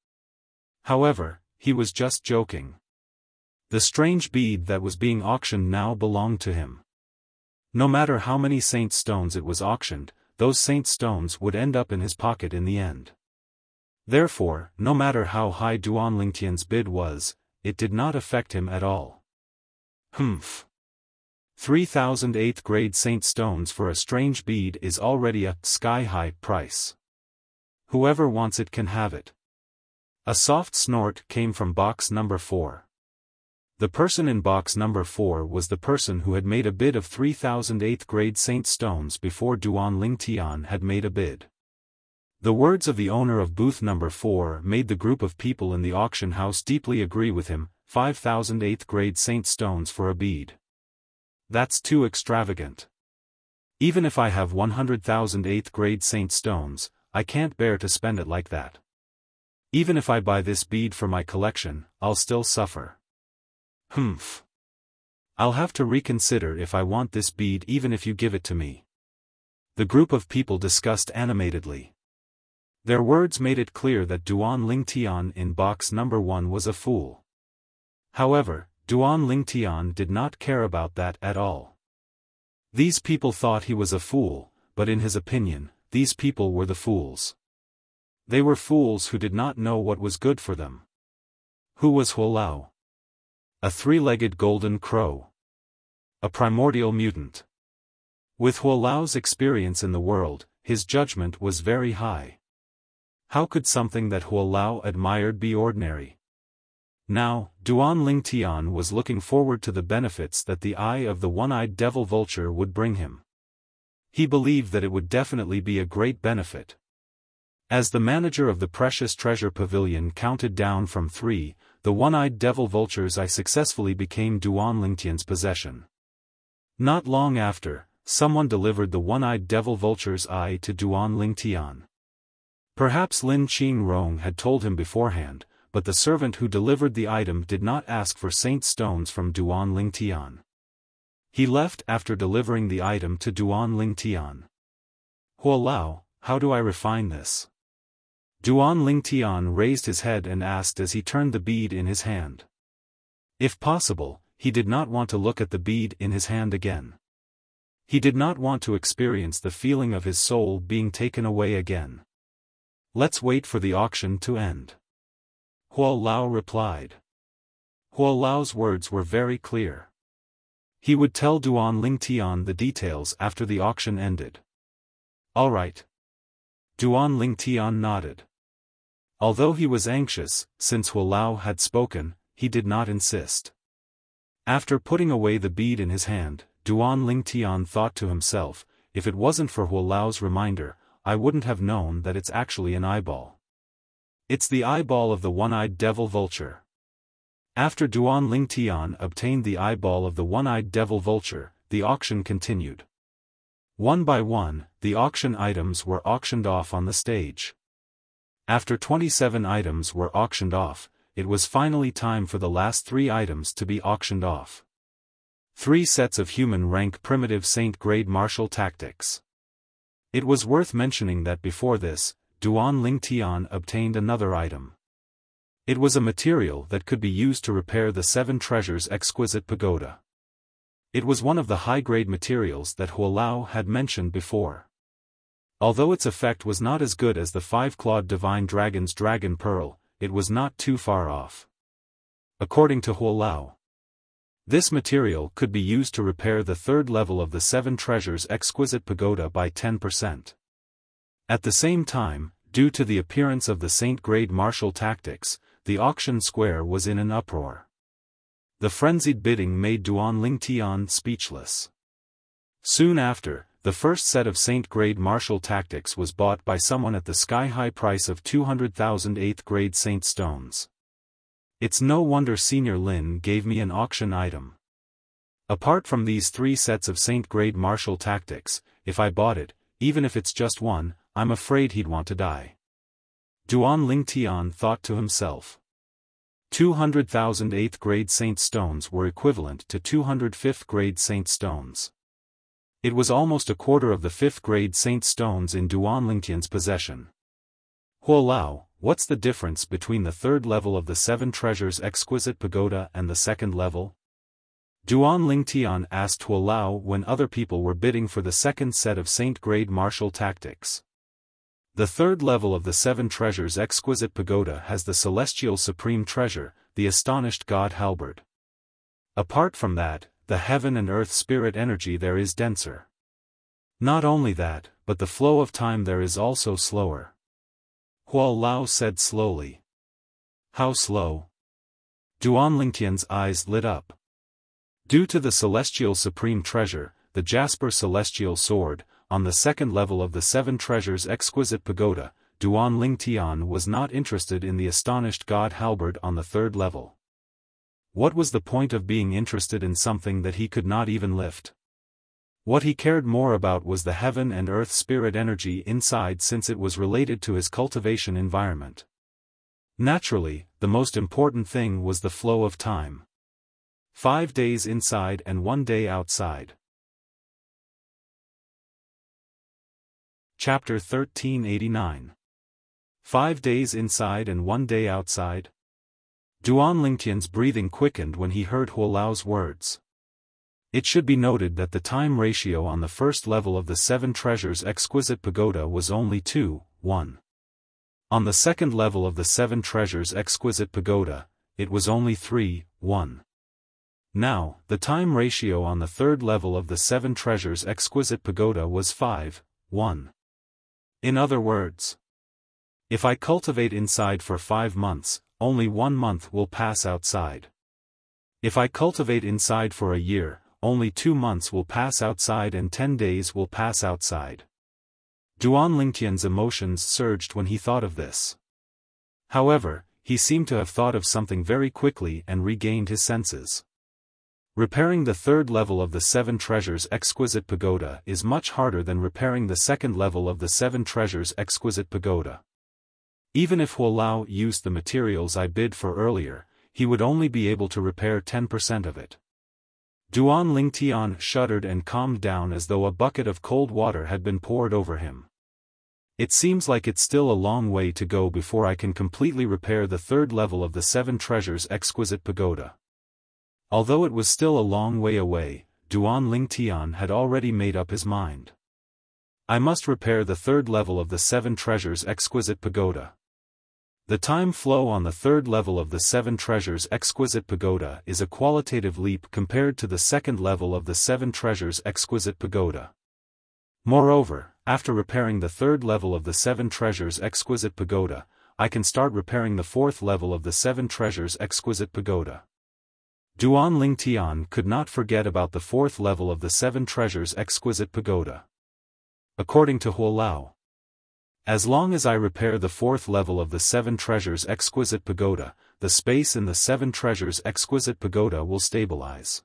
However, he was just joking. The strange bead that was being auctioned now belonged to him. No matter how many Saint Stones it was auctioned, those Saint Stones would end up in his pocket in the end. Therefore, no matter how high Duan Lingtian's bid was, it did not affect him at all. Humph. 3,000 8th grade Saint Stones for a strange bead is already a sky-high price. Whoever wants it can have it. A soft snort came from box number 4. The person in box number 4 was the person who had made a bid of 3,000 8th grade Saint Stones before Duan Lingtian had made a bid. The words of the owner of booth number 4 made the group of people in the auction house deeply agree with him, 5,000 8th grade Saint Stones for a bead. That's too extravagant. Even if I have 100,000 8th grade Saint Stones, I can't bear to spend it like that. Even if I buy this bead for my collection, I'll still suffer. Humph. I'll have to reconsider if I want this bead even if you give it to me. The group of people discussed animatedly. Their words made it clear that Duan Lingtian in box number 1 was a fool. However, Duan Lingtian did not care about that at all. These people thought he was a fool, but in his opinion, these people were the fools. They were fools who did not know what was good for them. Who was Huolao? A three-legged golden crow. A primordial mutant. With Huolao's experience in the world, his judgment was very high. How could something that Huolao admired be ordinary? Now, Duan Lingtian was looking forward to the benefits that the eye of the one-eyed devil vulture would bring him. He believed that it would definitely be a great benefit. As the manager of the Precious Treasure Pavilion counted down from 3, the one-eyed devil vulture's eye successfully became Duan Lingtian's possession. Not long after, someone delivered the one-eyed devil vulture's eye to Duan Lingtian. Perhaps Lin Qingrong had told him beforehand, but the servant who delivered the item did not ask for saint stones from Duan Lingtian. He left after delivering the item to Duan Lingtian. Huolao, how do I refine this? Duan Lingtian raised his head and asked as he turned the bead in his hand. If possible, he did not want to look at the bead in his hand again. He did not want to experience the feeling of his soul being taken away again. Let's wait for the auction to end. Huolao replied. Huolao's words were very clear. He would tell Duan Lingtian the details after the auction ended. All right. Duan Lingtian nodded. Although he was anxious, since Huolao had spoken, he did not insist. After putting away the bead in his hand, Duan Lingtian thought to himself, if it wasn't for Huolao's reminder, I wouldn't have known that it's actually an eyeball. It's the eyeball of the one-eyed devil vulture. After Duan Lingtian obtained the eyeball of the one-eyed devil vulture, the auction continued. One by one, the auction items were auctioned off on the stage. After 27 items were auctioned off, it was finally time for the last 3 items to be auctioned off. 3 sets of human-rank primitive saint-grade martial tactics. It was worth mentioning that before this, Duan Lingtian obtained another item. It was a material that could be used to repair the 7 treasures exquisite pagoda. It was one of the high-grade materials that Huolao had mentioned before. Although its effect was not as good as the 5-clawed divine dragon's dragon pearl, it was not too far off. According to Huolao, this material could be used to repair the 3rd level of the 7 treasures exquisite pagoda by 10%. At the same time, due to the appearance of the saint-grade martial tactics, the auction square was in an uproar. The frenzied bidding made Duan Lingtian speechless. Soon after, the first set of saint-grade martial tactics was bought by someone at the sky-high price of 200,000 8th-grade saint stones. It's no wonder Senior Lin gave me an auction item. Apart from these 3 sets of saint-grade martial tactics, if I bought it, even if it's just one, I'm afraid he'd want to die. Duan Lingtian thought to himself. 200,000 8th-grade saint stones were equivalent to 200 5th-grade saint stones. It was almost a quarter of the 5th-grade saint stones in Duan Lingtian's possession. Huolao, what's the difference between the 3rd level of the 7 treasures exquisite pagoda and the 2nd level? Duan Lingtian asked Huolao when other people were bidding for the 2nd set of saint-grade martial tactics. The 3rd level of the 7 treasures exquisite pagoda has the celestial supreme treasure, the astonished god halberd. Apart from that, the heaven and earth spirit energy there is denser. Not only that, but the flow of time there is also slower. Huolao said slowly. How slow? Duan Lingtian's eyes lit up. Due to the celestial supreme treasure, the Jasper celestial sword, on the 2nd level of the 7 treasures exquisite pagoda, Duan Lingtian was not interested in the astonished god halberd on the 3rd level. What was the point of being interested in something that he could not even lift? What he cared more about was the heaven and earth spirit energy inside, since it was related to his cultivation environment. Naturally, the most important thing was the flow of time. 5 days inside and 1 day outside. Chapter 1389. 5 days inside and 1 day outside? Duan Lingtian's breathing quickened when he heard Huolao's words. It should be noted that the time ratio on the first level of the Seven Treasures Exquisite Pagoda was only 2:1. On the second level of the Seven Treasures Exquisite Pagoda, it was only 3:1. Now, the time ratio on the third level of the Seven Treasures Exquisite Pagoda was 5:1. In other words, if I cultivate inside for 5 months, only 1 month will pass outside. If I cultivate inside for a year, only 2 months will pass outside and 10 days will pass outside. Duan Lingtian's emotions surged when he thought of this. However, he seemed to have thought of something very quickly and regained his senses. Repairing the third level of the Seven Treasures Exquisite Pagoda is much harder than repairing the second level of the Seven Treasures Exquisite Pagoda. Even if Huolao used the materials I bid for earlier, he would only be able to repair 10% of it. Duan Lingtian shuddered and calmed down as though a bucket of cold water had been poured over him. It seems like it's still a long way to go before I can completely repair the third level of the Seven Treasures Exquisite Pagoda. Although it was still a long way away, Duan Lingtian had already made up his mind. I must repair the third level of the Seven Treasures Exquisite Pagoda. The time flow on the third level of the Seven Treasures Exquisite Pagoda is a qualitative leap compared to the second level of the Seven Treasures Exquisite Pagoda. Moreover, after repairing the third level of the Seven Treasures Exquisite Pagoda, I can start repairing the fourth level of the Seven Treasures Exquisite Pagoda. Duan Lingtian could not forget about the fourth level of the Seven Treasures Exquisite Pagoda. According to Huolao, as long as I repair the fourth level of the Seven Treasures Exquisite Pagoda, the space in the Seven Treasures Exquisite Pagoda will stabilize.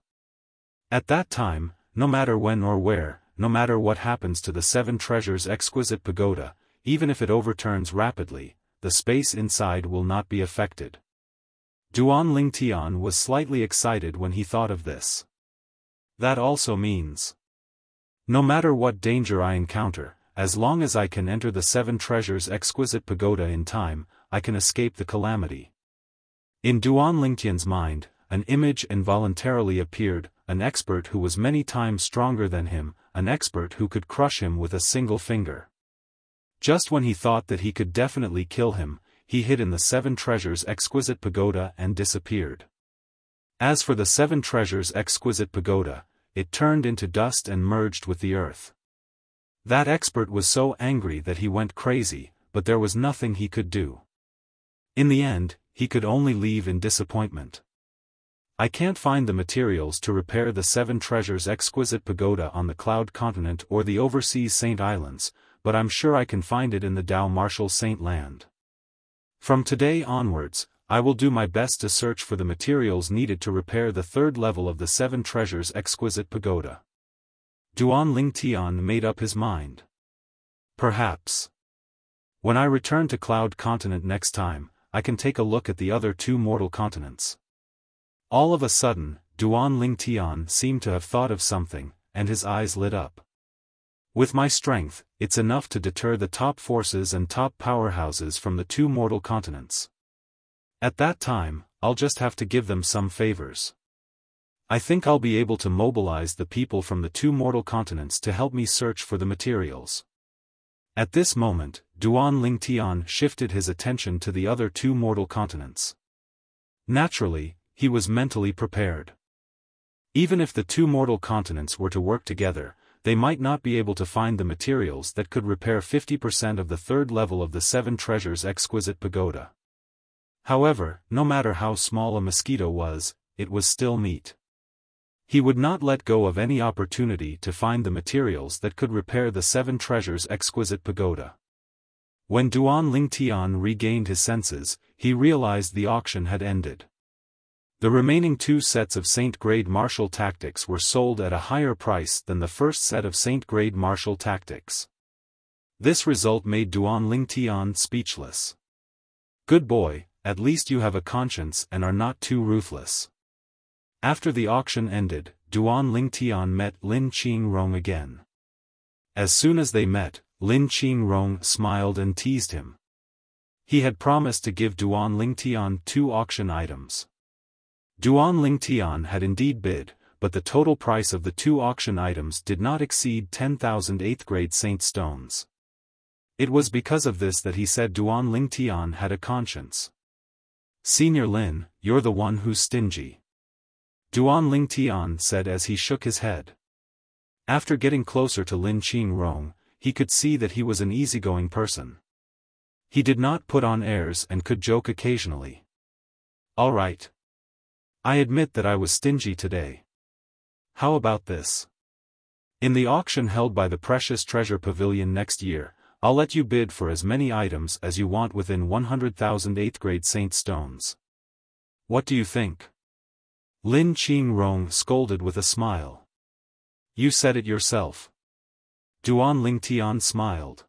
At that time, no matter when or where, no matter what happens to the Seven Treasures Exquisite Pagoda, even if it overturns rapidly, the space inside will not be affected. Duan Lingtian was slightly excited when he thought of this. That also means, no matter what danger I encounter, as long as I can enter the Seven Treasures Exquisite Pagoda in time, I can escape the calamity. In Duan Lingtian's mind, an image involuntarily appeared, an expert who was many times stronger than him, an expert who could crush him with a single finger. Just when he thought that he could definitely kill him, he hid in the Seven Treasures Exquisite Pagoda and disappeared. As for the Seven Treasures Exquisite Pagoda, it turned into dust and merged with the earth. That expert was so angry that he went crazy, but there was nothing he could do. In the end, he could only leave in disappointment. I can't find the materials to repair the Seven Treasures Exquisite Pagoda on the Cloud Continent or the overseas Saint Islands, but I'm sure I can find it in the Dao Martial Saint Land. From today onwards, I will do my best to search for the materials needed to repair the third level of the Seven Treasures Exquisite Pagoda. Duan Lingtian made up his mind. Perhaps, when I return to Cloud Continent next time, I can take a look at the other 2 mortal continents. All of a sudden, Duan Lingtian seemed to have thought of something, and his eyes lit up. With my strength, it's enough to deter the top forces and top powerhouses from the 2 mortal continents. At that time, I'll just have to give them some favors. I think I'll be able to mobilize the people from the 2 mortal continents to help me search for the materials. At this moment, Duan Lingtian shifted his attention to the other 2 mortal continents. Naturally, he was mentally prepared. Even if the 2 mortal continents were to work together, they might not be able to find the materials that could repair 50% of the third level of the Seven Treasures Exquisite Pagoda. However, no matter how small a mosquito was, it was still meat. He would not let go of any opportunity to find the materials that could repair the Seven Treasures Exquisite Pagoda. When Duan Lingtian regained his senses, he realized the auction had ended. The remaining 2 sets of Saint-grade martial tactics were sold at a higher price than the first set of Saint-grade martial tactics. This result made Duan Lingtian speechless. Good boy, at least you have a conscience and are not too ruthless. After the auction ended, Duan Lingtian met Lin Qingrong again. As soon as they met, Lin Qingrong smiled and teased him. He had promised to give Duan Lingtian 2 auction items. Duan Lingtian had indeed bid, but the total price of the 2 auction items did not exceed 10,000 8th-grade saint stones. It was because of this that he said Duan Lingtian had a conscience. "Senior Lin, you're the one who's stingy," Duan Lingtian said as he shook his head. After getting closer to Lin Qingrong, he could see that he was an easygoing person. He did not put on airs and could joke occasionally. "All right. I admit that I was stingy today. How about this? In the auction held by the Precious Treasure Pavilion next year, I'll let you bid for as many items as you want within 100,000 8th-grade saint stones. What do you think?" Lin Qingrong scolded with a smile. "You said it yourself." Duan Lingtian smiled.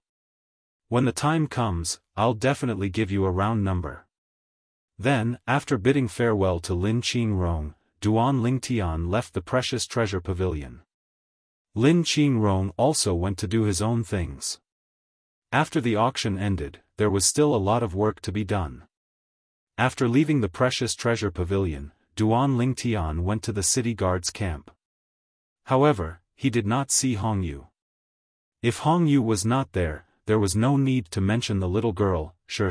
"When the time comes, I'll definitely give you a round number." Then, after bidding farewell to Lin Qingrong, Duan Lingtian left the Precious Treasure Pavilion. Lin Qingrong also went to do his own things. After the auction ended, there was still a lot of work to be done. After leaving the Precious Treasure Pavilion, Duan Lingtian went to the city guard's camp. However, he did not see Hongyu. If Hongyu was not there, there was no need to mention the little girl, Shi.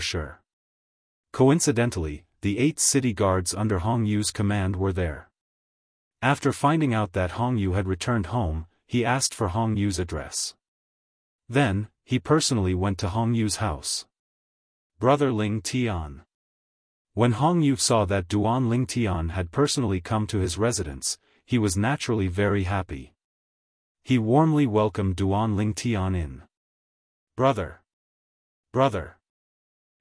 Coincidentally, the 8 city guards under Hongyu's command were there. After finding out that Hongyu had returned home, he asked for Hongyu's address. Then, he personally went to Hongyu's house. Brother Lingtian. When Hongyu saw that Duan Lingtian had personally come to his residence, he was naturally very happy. He warmly welcomed Duan Lingtian in. "Brother! Brother!"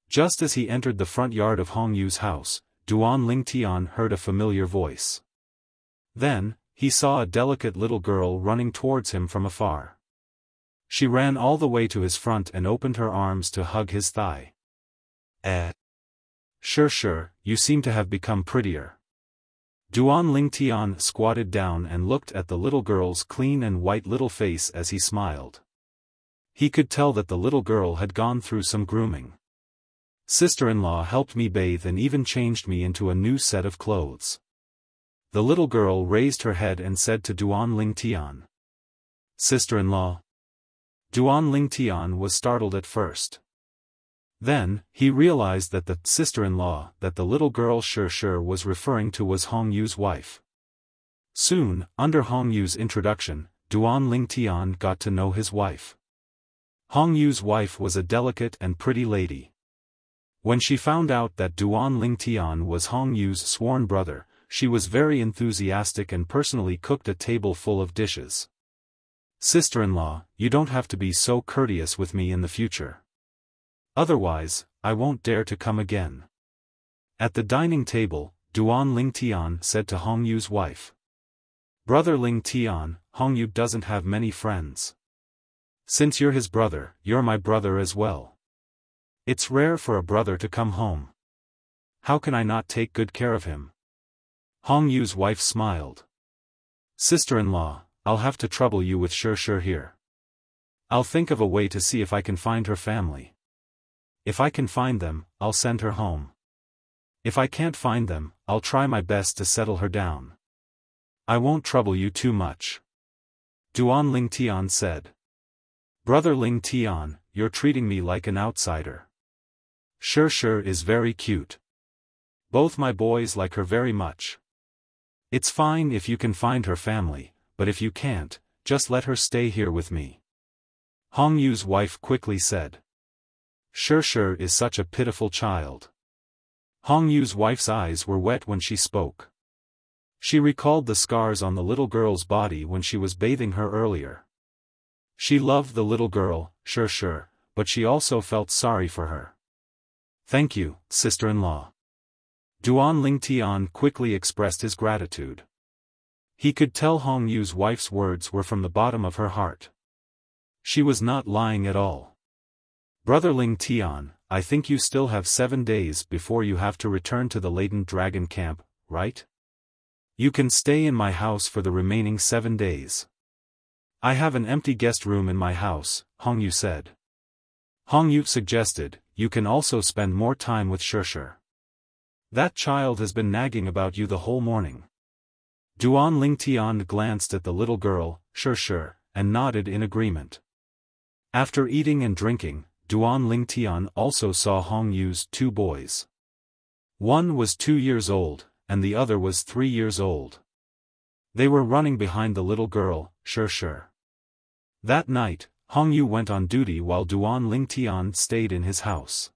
Just as he entered the front yard of Hongyu's house, Duan Lingtian heard a familiar voice. Then, he saw a delicate little girl running towards him from afar. She ran all the way to his front and opened her arms to hug his thigh. Sure, you seem to have become prettier." Duan Lingtian squatted down and looked at the little girl's clean and white little face as he smiled. He could tell that the little girl had gone through some grooming. "Sister-in-law helped me bathe and even changed me into a new set of clothes." The little girl raised her head and said to Duan Lingtian. "Sister-in-law?" Duan Lingtian was startled at first. Then, he realized that the sister-in-law that the little girl Shi was referring to was Hongyu's wife. Soon, under Hongyu's introduction, Duan Lingtian got to know his wife. Hongyu's wife was a delicate and pretty lady. When she found out that Duan Lingtian was Hongyu's sworn brother, she was very enthusiastic and personally cooked a table full of dishes. "Sister-in-law, you don't have to be so courteous with me in the future. Otherwise, I won't dare to come again." At the dining table, Duan Lingtian said to Hongyu's wife. "Brother Lingtian, Hongyu doesn't have many friends. Since you're his brother, you're my brother as well. It's rare for a brother to come home. How can I not take good care of him?" Hongyu's wife smiled. "Sister-in-law, I'll have to trouble you with Shi here. I'll think of a way to see if I can find her family. If I can find them, I'll send her home. If I can't find them, I'll try my best to settle her down. I won't trouble you too much." Duan Lingtian said. "Brother Lingtian, you're treating me like an outsider. Shi is very cute. Both my boys like her very much. It's fine if you can find her family, but if you can't, just let her stay here with me." Hongyu's wife quickly said. Shi is such a pitiful child." Hongyu's wife's eyes were wet when she spoke. She recalled the scars on the little girl's body when she was bathing her earlier. She loved the little girl, Shi, but she also felt sorry for her. "Thank you, sister-in-law." Duan Lingtian quickly expressed his gratitude. He could tell Hongyu's wife's words were from the bottom of her heart. She was not lying at all. "Brother Lingtian, I think you still have 7 days before you have to return to the laden dragon camp, right? You can stay in my house for the remaining 7 days. I have an empty guest room in my house," Hongyu said. Hongyu suggested, you can also spend more time with Shirshir. That child has been nagging about you the whole morning. Duan Lingtian glanced at the little girl, Shirshir, and nodded in agreement. After eating and drinking, Duan Lingtian also saw Hong Yu's 2 boys. One was 2 years old, and the other was 3 years old. They were running behind the little girl, Shirshir. That night, Hong Yu went on duty while Duan Lingtian stayed in his house.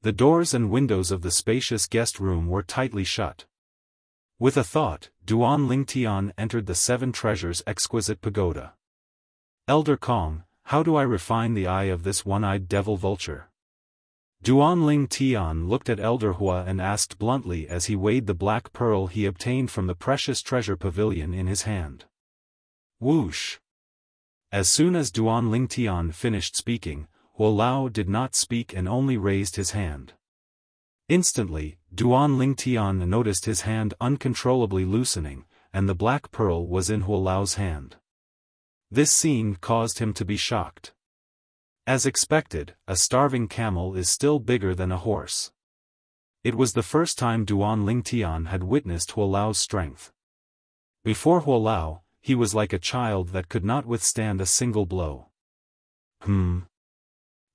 The doors and windows of the spacious guest room were tightly shut. With a thought, Duan Lingtian entered the 7 Treasures exquisite pagoda. Elder Kong, how do I refine the eye of this one-eyed devil vulture? Duan Lingtian looked at Elder Hua and asked bluntly as he weighed the black pearl he obtained from the precious treasure pavilion in his hand. Whoosh! As soon as Duan Lingtian finished speaking, Huo Lao did not speak and only raised his hand. Instantly, Duan Lingtian noticed his hand uncontrollably loosening, and the black pearl was in Huo Lao's hand. This scene caused him to be shocked. As expected, a starving camel is still bigger than a horse. It was the first time Duan Lingtian had witnessed Huo Lao's strength. Before Huo Lao, he was like a child that could not withstand a single blow.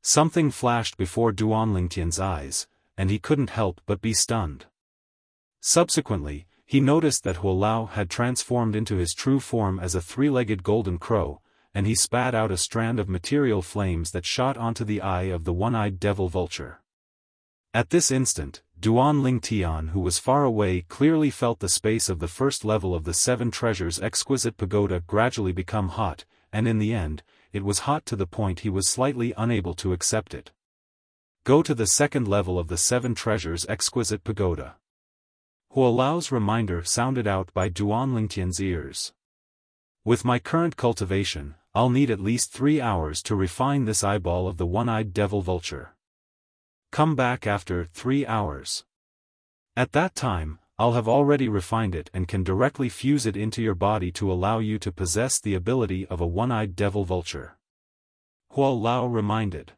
Something flashed before Duan Lingtian's eyes, and he couldn't help but be stunned. Subsequently, he noticed that Huo Lao had transformed into his true form as a 3-legged golden crow, and he spat out a strand of material flames that shot onto the eye of the one-eyed devil vulture. At this instant, Duan Lingtian, who was far away, clearly felt the space of the first level of the 7 Treasures exquisite pagoda gradually become hot, and in the end, it was hot to the point he was slightly unable to accept it. Go to the 2nd level of the 7 Treasures exquisite pagoda. Huo Lao's reminder sounded out by Duan Lingtian's ears. With my current cultivation, I'll need at least 3 hours to refine this eyeball of the one-eyed devil vulture. Come back after 3 hours. At that time, I'll have already refined it and can directly fuse it into your body to allow you to possess the ability of a one-eyed devil vulture. Huo Lao reminded.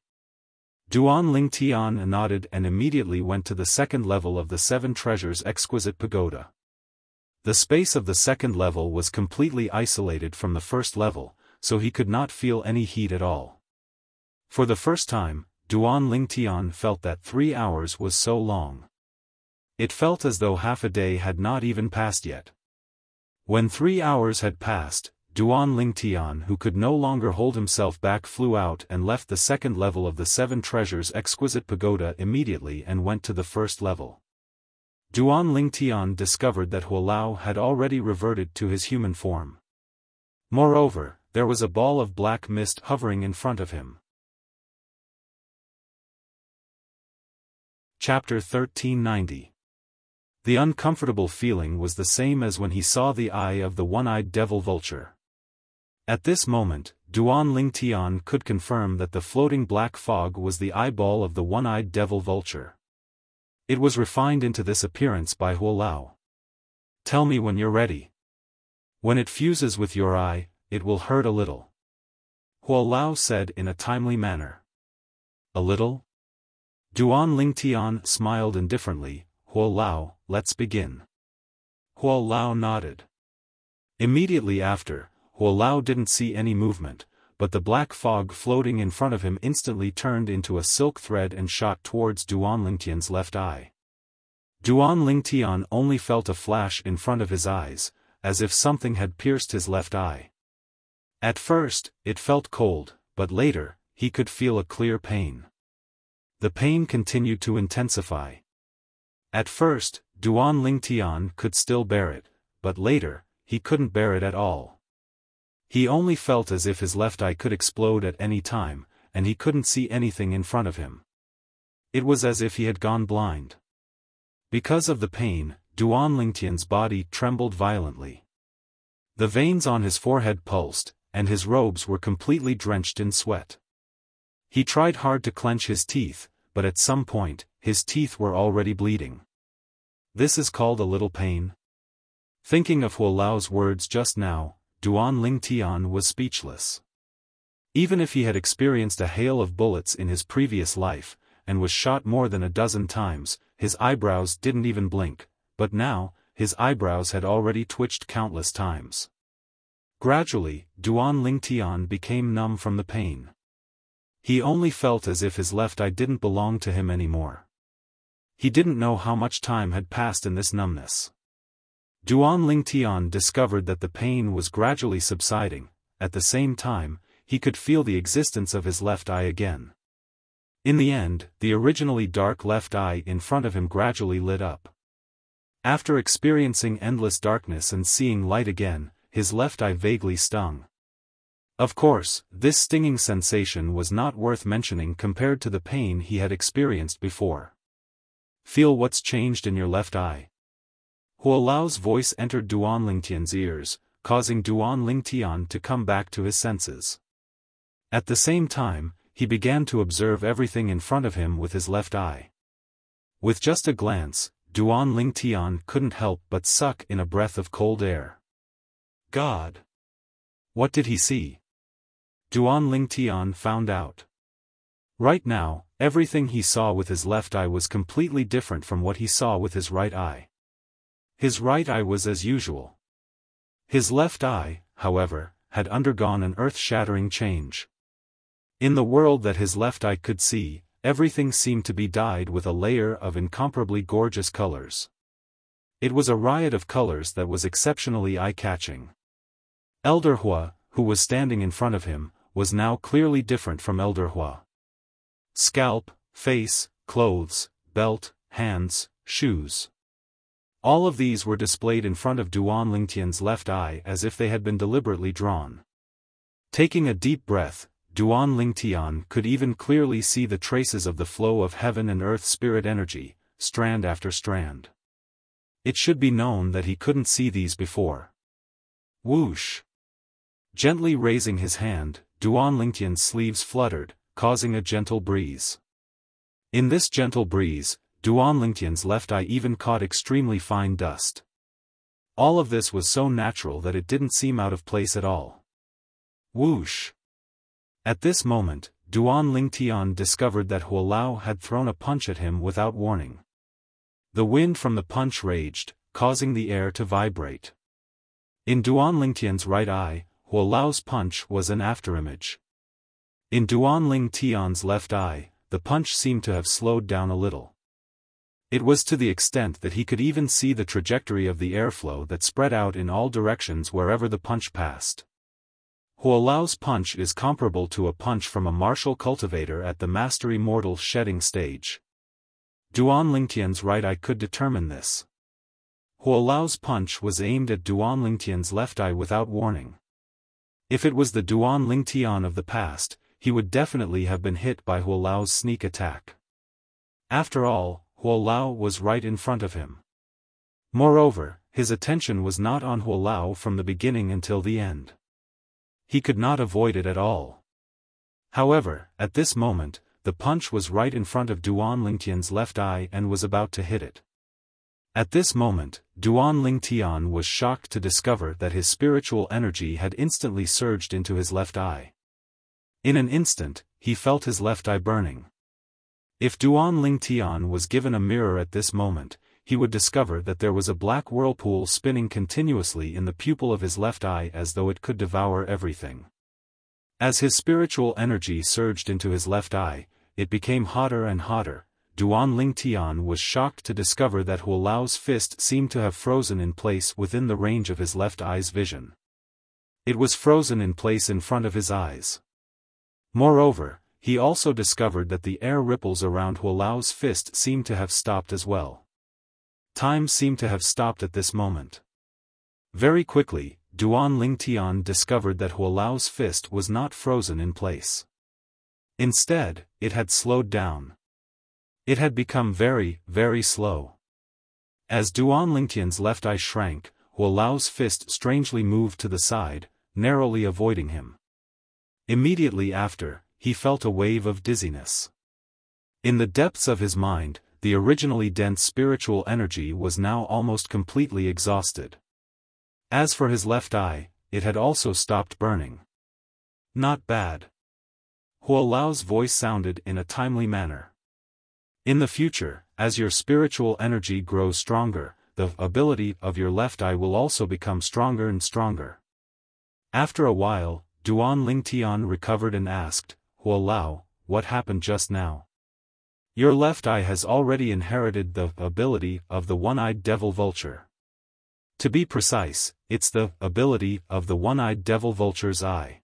Duan Lingtian nodded and immediately went to the 2nd level of the 7 Treasures exquisite pagoda. The space of the 2nd level was completely isolated from the 1st level, so he could not feel any heat at all. For the first time, Duan Lingtian felt that 3 hours was so long. It felt as though half a day had not even passed yet. When 3 hours had passed, Duan Lingtian, who could no longer hold himself back, flew out and left the 2nd level of the 7 Treasures exquisite pagoda immediately and went to the 1st level. Duan Lingtian discovered that Huo Lao had already reverted to his human form. Moreover, there was a ball of black mist hovering in front of him. Chapter 1390. The uncomfortable feeling was the same as when he saw the eye of the one-eyed devil vulture. At this moment, Duan Lingtian could confirm that the floating black fog was the eyeball of the one-eyed devil vulture. It was refined into this appearance by Huo Lao. Tell me when you're ready. When it fuses with your eye, it will hurt a little. Huo Lao said in a timely manner. A little? Duan Lingtian smiled indifferently. Huo Lao, let's begin. Huo Lao nodded. Immediately after, Huo Lao didn't see any movement, but the black fog floating in front of him instantly turned into a silk thread and shot towards Duan Lingtian's left eye. Duan Lingtian only felt a flash in front of his eyes, as if something had pierced his left eye. At first, it felt cold, but later, he could feel a clear pain. The pain continued to intensify. At first, Duan Lingtian could still bear it, but later, he couldn't bear it at all. He only felt as if his left eye could explode at any time, and he couldn't see anything in front of him. It was as if he had gone blind. Because of the pain, Duan Lingtian's body trembled violently. The veins on his forehead pulsed, and his robes were completely drenched in sweat. He tried hard to clench his teeth, but at some point, his teeth were already bleeding. This is called a little pain? Thinking of Huo Lao's words just now, Duan Lingtian was speechless. Even if he had experienced a hail of bullets in his previous life, and was shot more than a dozen times. His eyebrows didn't even blink, but now, his eyebrows had already twitched countless times. Gradually, Duan Lingtian became numb from the pain. He only felt as if his left eye didn't belong to him anymore. He didn't know how much time had passed in this numbness. Duan Lingtian discovered that the pain was gradually subsiding. At the same time, he could feel the existence of his left eye again. In the end, the originally dark left eye in front of him gradually lit up. After experiencing endless darkness and seeing light again, his left eye vaguely stung. Of course, this stinging sensation was not worth mentioning compared to the pain he had experienced before. Feel what's changed in your left eye. Huo Lao's voice entered Duan Lingtian's ears, causing Duan Lingtian to come back to his senses. At the same time, he began to observe everything in front of him with his left eye. With just a glance, Duan Lingtian couldn't help but suck in a breath of cold air. God! What did he see? Duan Lingtian found out. Right now, everything he saw with his left eye was completely different from what he saw with his right eye. His right eye was as usual. His left eye, however, had undergone an earth-shattering change. In the world that his left eye could see, everything seemed to be dyed with a layer of incomparably gorgeous colors. It was a riot of colors that was exceptionally eye-catching. Elder Hua, who was standing in front of him, was now clearly different from Elder Hua. Scalp, face, clothes, belt, hands, shoes. All of these were displayed in front of Duan Lingtian's left eye as if they had been deliberately drawn. Taking a deep breath, Duan Lingtian could even clearly see the traces of the flow of heaven and earth spirit energy, strand after strand. It should be known that he couldn't see these before. Whoosh! Gently raising his hand, Duan Lingtian's sleeves fluttered, causing a gentle breeze. In this gentle breeze, Duan Lingtian's left eye even caught extremely fine dust. All of this was so natural that it didn't seem out of place at all. Whoosh! At this moment, Duan Lingtian discovered that Huo Lao had thrown a punch at him without warning. The wind from the punch raged, causing the air to vibrate. In Duan Lingtian's right eye, Huo Lao's punch was an afterimage. In Duan Lingtian's left eye, the punch seemed to have slowed down a little. It was to the extent that he could even see the trajectory of the airflow that spread out in all directions wherever the punch passed. Huo Lao's punch is comparable to a punch from a martial cultivator at the mastery mortal shedding stage. Duan Lingtian's right eye could determine this. Huo Lao's punch was aimed at Duan Lingtian's left eye without warning. If it was the Duan Lingtian of the past, he would definitely have been hit by Huo Lao's sneak attack. After all, Huo Lao was right in front of him. Moreover, his attention was not on Huo Lao from the beginning until the end. He could not avoid it at all. However, at this moment, the punch was right in front of Duan Lingtian's left eye and was about to hit it. At this moment, Duan Lingtian was shocked to discover that his spiritual energy had instantly surged into his left eye. In an instant, he felt his left eye burning. If Duan Lingtian was given a mirror at this moment, he would discover that there was a black whirlpool spinning continuously in the pupil of his left eye as though it could devour everything. As his spiritual energy surged into his left eye, it became hotter and hotter. Duan Lingtian was shocked to discover that Huo Lao's fist seemed to have frozen in place within the range of his left eye's vision. It was frozen in place in front of his eyes. Moreover, he also discovered that the air ripples around Huo Lao's fist seemed to have stopped as well. Time seemed to have stopped at this moment. Very quickly, Duan Lingtian discovered that Huo Lao's fist was not frozen in place. Instead, it had slowed down. It had become very, very slow. As Duan Lingtian's left eye shrank, Huo Lao's fist strangely moved to the side, narrowly avoiding him. Immediately after, he felt a wave of dizziness. In the depths of his mind, the originally dense spiritual energy was now almost completely exhausted. As for his left eye, it had also stopped burning. Not bad. Huo Lao's voice sounded in a timely manner. In the future, as your spiritual energy grows stronger, the ability of your left eye will also become stronger and stronger. After a while, Duan Lingtian recovered and asked, Huo Lao, what happened just now? Your left eye has already inherited the ability of the one-eyed devil vulture. To be precise, it's the ability of the one-eyed devil vulture's eye.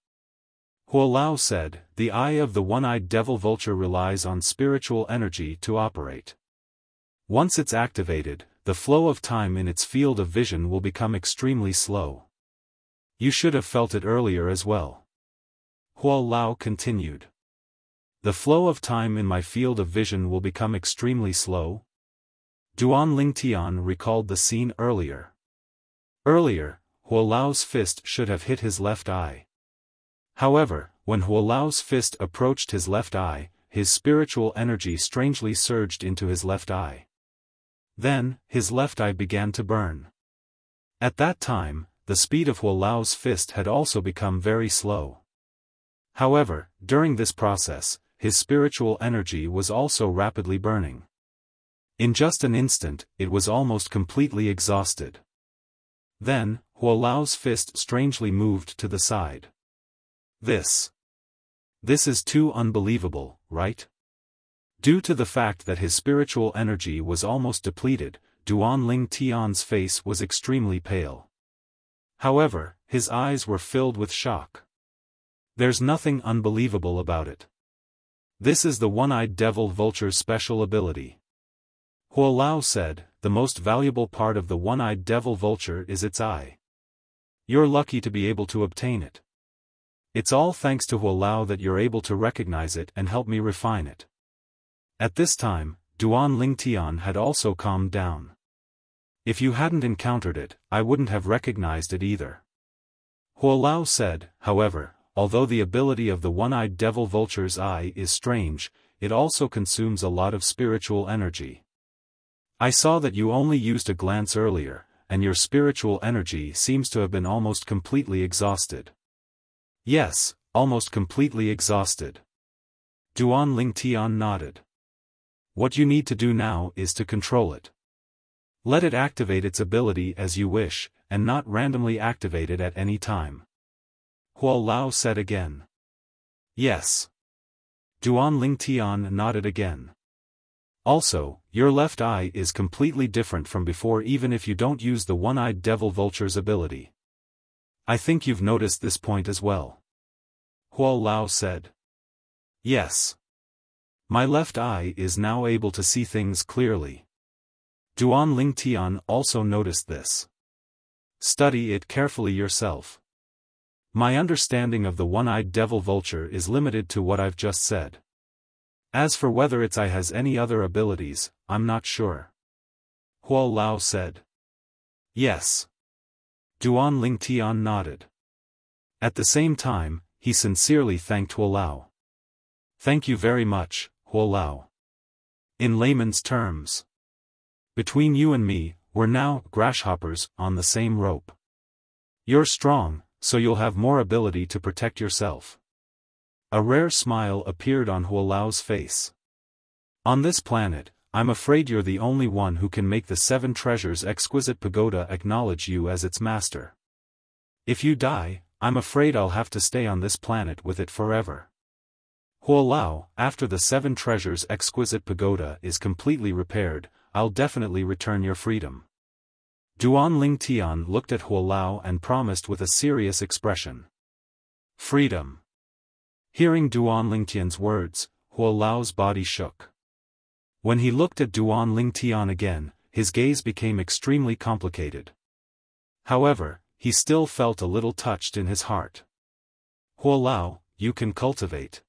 Huo Lao said, the eye of the one-eyed devil vulture relies on spiritual energy to operate. Once it's activated, the flow of time in its field of vision will become extremely slow. You should have felt it earlier as well. Huo Lao continued. The flow of time in my field of vision will become extremely slow? Duan Lingtian recalled the scene earlier. Earlier, Huo Lao's fist should have hit his left eye. However, when Huo Lao's fist approached his left eye, his spiritual energy strangely surged into his left eye. Then, his left eye began to burn. At that time, the speed of Huo Lao's fist had also become very slow. However, during this process, his spiritual energy was also rapidly burning. In just an instant, it was almost completely exhausted. Then, Huo Lao's fist strangely moved to the side. This is too unbelievable, right? Due to the fact that his spiritual energy was almost depleted, Duan Lingtian's face was extremely pale. However, his eyes were filled with shock. There's nothing unbelievable about it. This is the one-eyed devil vulture's special ability. Huo Lao said, the most valuable part of the one-eyed devil vulture is its eye. You're lucky to be able to obtain it. It's all thanks to Huo Lao that you're able to recognize it and help me refine it. At this time, Duan Lingtian had also calmed down. If you hadn't encountered it, I wouldn't have recognized it either. Huo Lao said, however, although the ability of the one-eyed devil vulture's eye is strange, it also consumes a lot of spiritual energy. I saw that you only used a glance earlier, and your spiritual energy seems to have been almost completely exhausted. Yes, almost completely exhausted. Duan Lingtian nodded. What you need to do now is to control it. Let it activate its ability as you wish, and not randomly activate it at any time. Huo Lao said again. Yes. Duan Lingtian nodded again. Also, your left eye is completely different from before even if you don't use the one-eyed devil vulture's ability. I think you've noticed this point as well. Huo Lao said. Yes. My left eye is now able to see things clearly. Duan Lingtian also noticed this. Study it carefully yourself. My understanding of the one-eyed devil vulture is limited to what I've just said. As for whether its eye has any other abilities, I'm not sure. Huo Lao said. Yes. Duan Lingtian nodded. At the same time, he sincerely thanked Huo Lao. Thank you very much, Huo Lao. In layman's terms. Between you and me, we're now grasshoppers on the same rope. You're strong, so you'll have more ability to protect yourself. A rare smile appeared on Huo Lao's face. On this planet, I'm afraid you're the only one who can make the Seven Treasures Exquisite Pagoda acknowledge you as its master. If you die, I'm afraid I'll have to stay on this planet with it forever. Huo Lao, after the Seven Treasures Exquisite Pagoda is completely repaired, I'll definitely return your freedom. Duan Lingtian looked at Huo Lao and promised with a serious expression. Freedom. Hearing Duan Lingtian's words, Huo Lao's body shook. When he looked at Duan Lingtian again, his gaze became extremely complicated. However, he still felt a little touched in his heart. Huo Lao, you can cultivate.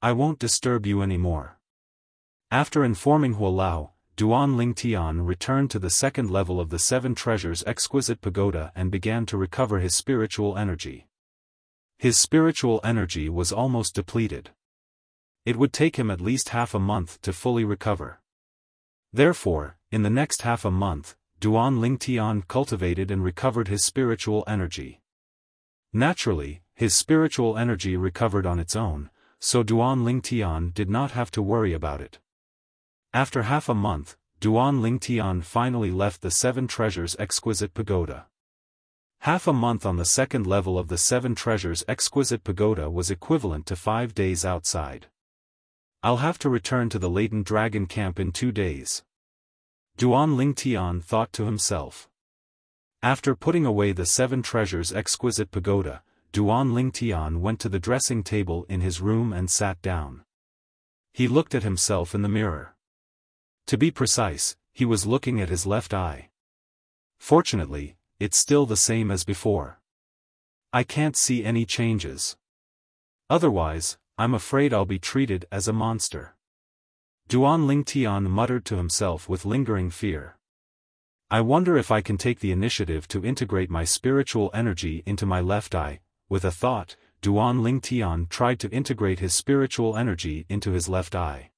I won't disturb you anymore. After informing Huo Lao, Duan Lingtian returned to the second level of the Seven Treasures Exquisite Pagoda and began to recover his spiritual energy. His spiritual energy was almost depleted. It would take him at least half a month to fully recover. Therefore, in the next half a month, Duan Lingtian cultivated and recovered his spiritual energy. Naturally, his spiritual energy recovered on its own, so Duan Lingtian did not have to worry about it. After half a month, Duan Lingtian finally left the Seven Treasures Exquisite Pagoda. Half a month on the second level of the Seven Treasures Exquisite Pagoda was equivalent to 5 days outside. I'll have to return to the Latent Dragon Camp in 2 days. Duan Lingtian thought to himself. After putting away the Seven Treasures Exquisite Pagoda, Duan Lingtian went to the dressing table in his room and sat down. He looked at himself in the mirror. To be precise, he was looking at his left eye. Fortunately, it's still the same as before. I can't see any changes. Otherwise, I'm afraid I'll be treated as a monster. Duan Lingtian muttered to himself with lingering fear. I wonder if I can take the initiative to integrate my spiritual energy into my left eye. With a thought, Duan Lingtian tried to integrate his spiritual energy into his left eye.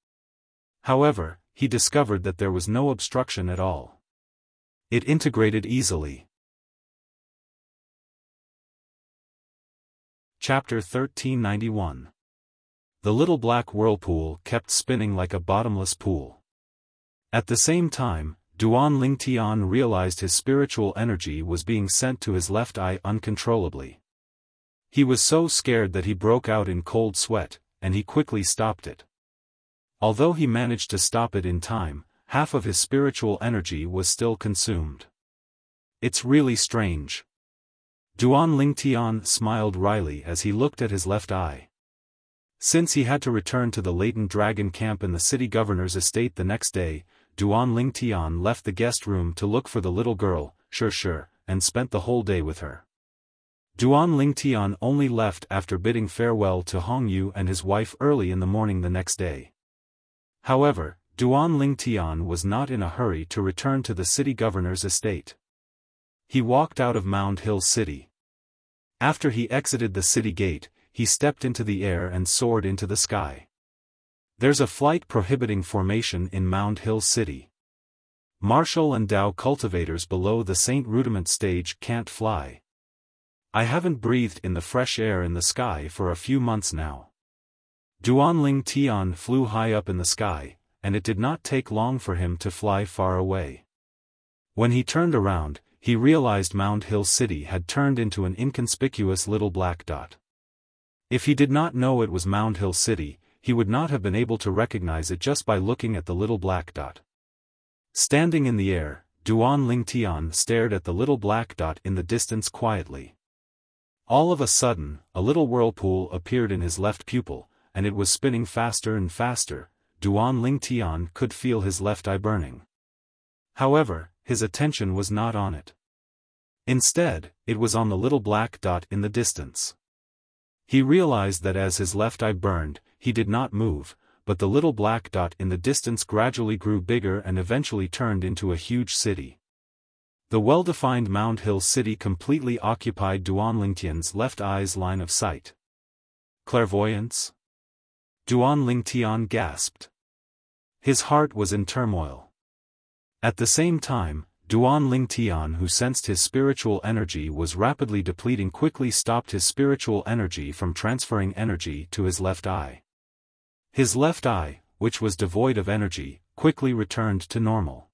However, he discovered that there was no obstruction at all. It integrated easily. Chapter 1391. The little black whirlpool kept spinning like a bottomless pool. At the same time, Duan Lingtian realized his spiritual energy was being sent to his left eye uncontrollably. He was so scared that he broke out in cold sweat, and he quickly stopped it. Although he managed to stop it in time, half of his spiritual energy was still consumed. It's really strange. Duan Lingtian smiled wryly as he looked at his left eye. Since he had to return to the Latent Dragon Camp in the city governor's estate the next day, Duan Lingtian left the guest room to look for the little girl, Sure, and spent the whole day with her. Duan Lingtian only left after bidding farewell to Hongyu and his wife early in the morning the next day. However, Duan Lingtian was not in a hurry to return to the city governor's estate. He walked out of Mound Hill City. After he exited the city gate, he stepped into the air and soared into the sky. There's a flight prohibiting formation in Mound Hill City. Martial and Dao cultivators below the Saint Rudiment stage can't fly. I haven't breathed in the fresh air in the sky for a few months now. Duan Lingtian flew high up in the sky, and it did not take long for him to fly far away. When he turned around, he realized Mound Hill City had turned into an inconspicuous little black dot. If he did not know it was Mound Hill City, he would not have been able to recognize it just by looking at the little black dot. Standing in the air, Duan Lingtian stared at the little black dot in the distance quietly. All of a sudden, a little whirlpool appeared in his left pupil, and it was spinning faster and faster. Duan Lingtian could feel his left eye burning. However, his attention was not on it. Instead, it was on the little black dot in the distance. He realized that as his left eye burned, he did not move, but the little black dot in the distance gradually grew bigger and eventually turned into a huge city. The well-defined Mound Hill City completely occupied Duan Lingtian's left eye's line of sight. Clairvoyance? Duan Lingtian gasped. His heart was in turmoil. At the same time, Duan Lingtian, who sensed his spiritual energy was rapidly depleting, quickly stopped his spiritual energy from transferring energy to his left eye. His left eye, which was devoid of energy, quickly returned to normal.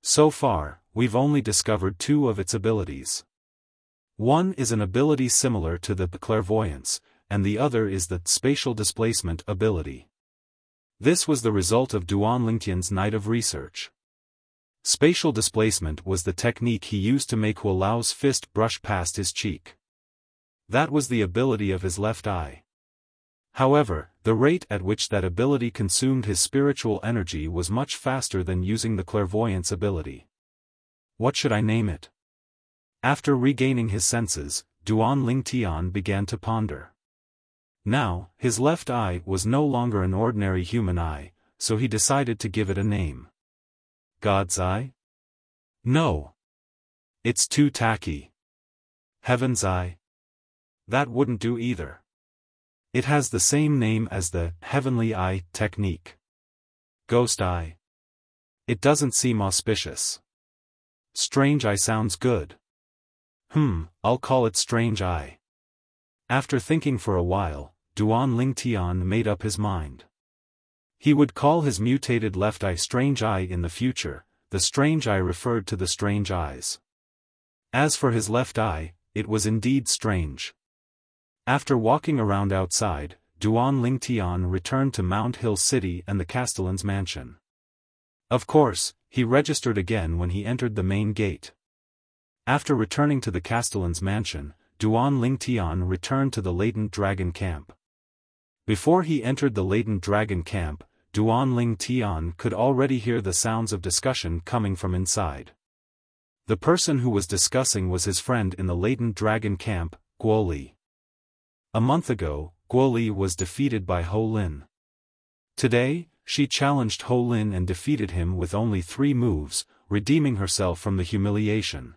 So far, we've only discovered 2 of its abilities. One is an ability similar to the clairvoyance, and the other is the spatial displacement ability. This was the result of Duan Lingtian's night of research. Spatial displacement was the technique he used to make Hualao's fist brush past his cheek. That was the ability of his left eye. However, the rate at which that ability consumed his spiritual energy was much faster than using the clairvoyance ability. What should I name it? After regaining his senses, Duan Lingtian began to ponder. Now, his left eye was no longer an ordinary human eye, so he decided to give it a name. God's eye? No. It's too tacky. Heaven's eye? That wouldn't do either. It has the same name as the heavenly eye technique. Ghost eye? It doesn't seem auspicious. Strange eye sounds good. I'll call it strange eye. After thinking for a while, Duan Lingtian made up his mind. He would call his mutated left eye Strange Eye in the future. The strange eye referred to the strange eyes. As for his left eye, it was indeed strange. After walking around outside, Duan Lingtian returned to Mount Hill City and the Castellan's mansion. Of course, he registered again when he entered the main gate. After returning to the Castellan's mansion, Duan Lingtian returned to the latent dragon camp. Before he entered the latent dragon camp, Duan Lingtian could already hear the sounds of discussion coming from inside. The person who was discussing was his friend in the latent dragon camp, Guo Li. A month ago, Guo Li was defeated by Ho Lin. Today, she challenged Ho Lin and defeated him with only 3 moves, redeeming herself from the humiliation.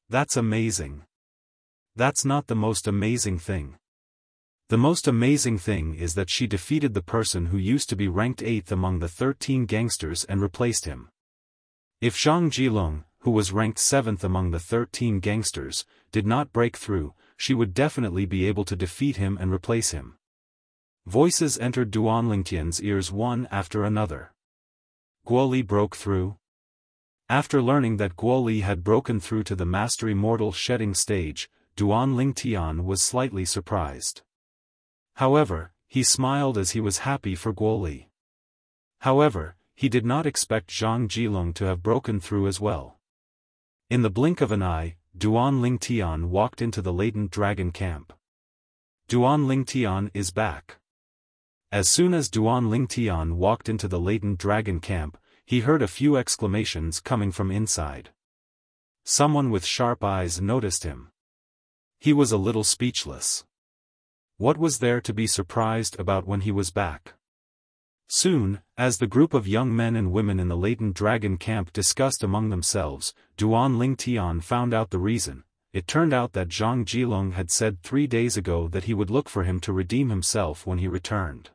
That's amazing. That's not the most amazing thing. The most amazing thing is that she defeated the person who used to be ranked 8th among the 13 gangsters and replaced him. If Zhang Jilong, who was ranked 7th among the 13 gangsters, did not break through, she would definitely be able to defeat him and replace him. Voices entered Duan Lingtian's ears one after another. Guo Li broke through? After learning that Guo Li had broken through to the Mastery Mortal Shedding stage, Duan Lingtian was slightly surprised. However, he smiled as he was happy for Guo Li. However, he did not expect Zhang Jilong to have broken through as well. In the blink of an eye, Duan Lingtian walked into the latent dragon camp. Duan Lingtian is back. As soon as Duan Lingtian walked into the latent dragon camp, he heard a few exclamations coming from inside. Someone with sharp eyes noticed him. He was a little speechless. What was there to be surprised about when he was back? Soon, as the group of young men and women in the latent dragon camp discussed among themselves, Duan Lingtian found out the reason. It turned out that Zhang Jilong had said 3 days ago that he would look for him to redeem himself when he returned.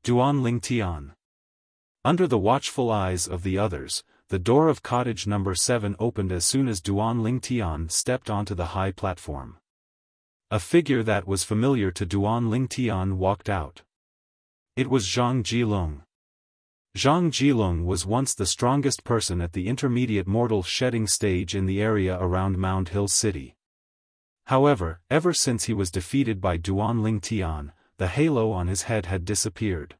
Duan Lingtian. Under the watchful eyes of the others, the door of cottage number 7 opened as soon as Duan Lingtian stepped onto the high platform. A figure that was familiar to Duan Lingtian walked out. It was Zhang Jilong. Zhang Jilong was once the strongest person at the intermediate mortal shedding stage in the area around Mount Hill City. However, ever since he was defeated by Duan Lingtian, the halo on his head had disappeared.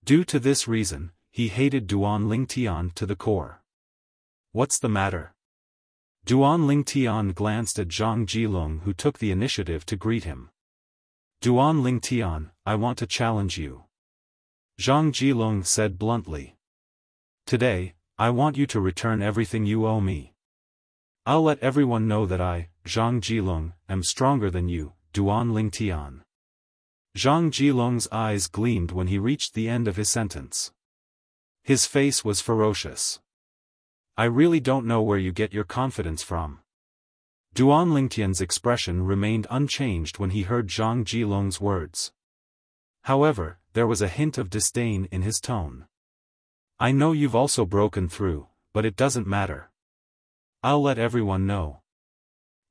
Due to this reason, he hated Duan Lingtian to the core. What's the matter? Duan Lingtian glanced at Zhang Jilong, who took the initiative to greet him. Duan Lingtian, I want to challenge you. Zhang Jilong said bluntly. Today, I want you to return everything you owe me. I'll let everyone know that I, Zhang Jilong, am stronger than you, Duan Lingtian. Zhang Jilong's eyes gleamed when he reached the end of his sentence. His face was ferocious. I really don't know where you get your confidence from. Duan Lingtian's expression remained unchanged when he heard Zhang Jilong's words. However, there was a hint of disdain in his tone. I know you've also broken through, but it doesn't matter. I'll let everyone know.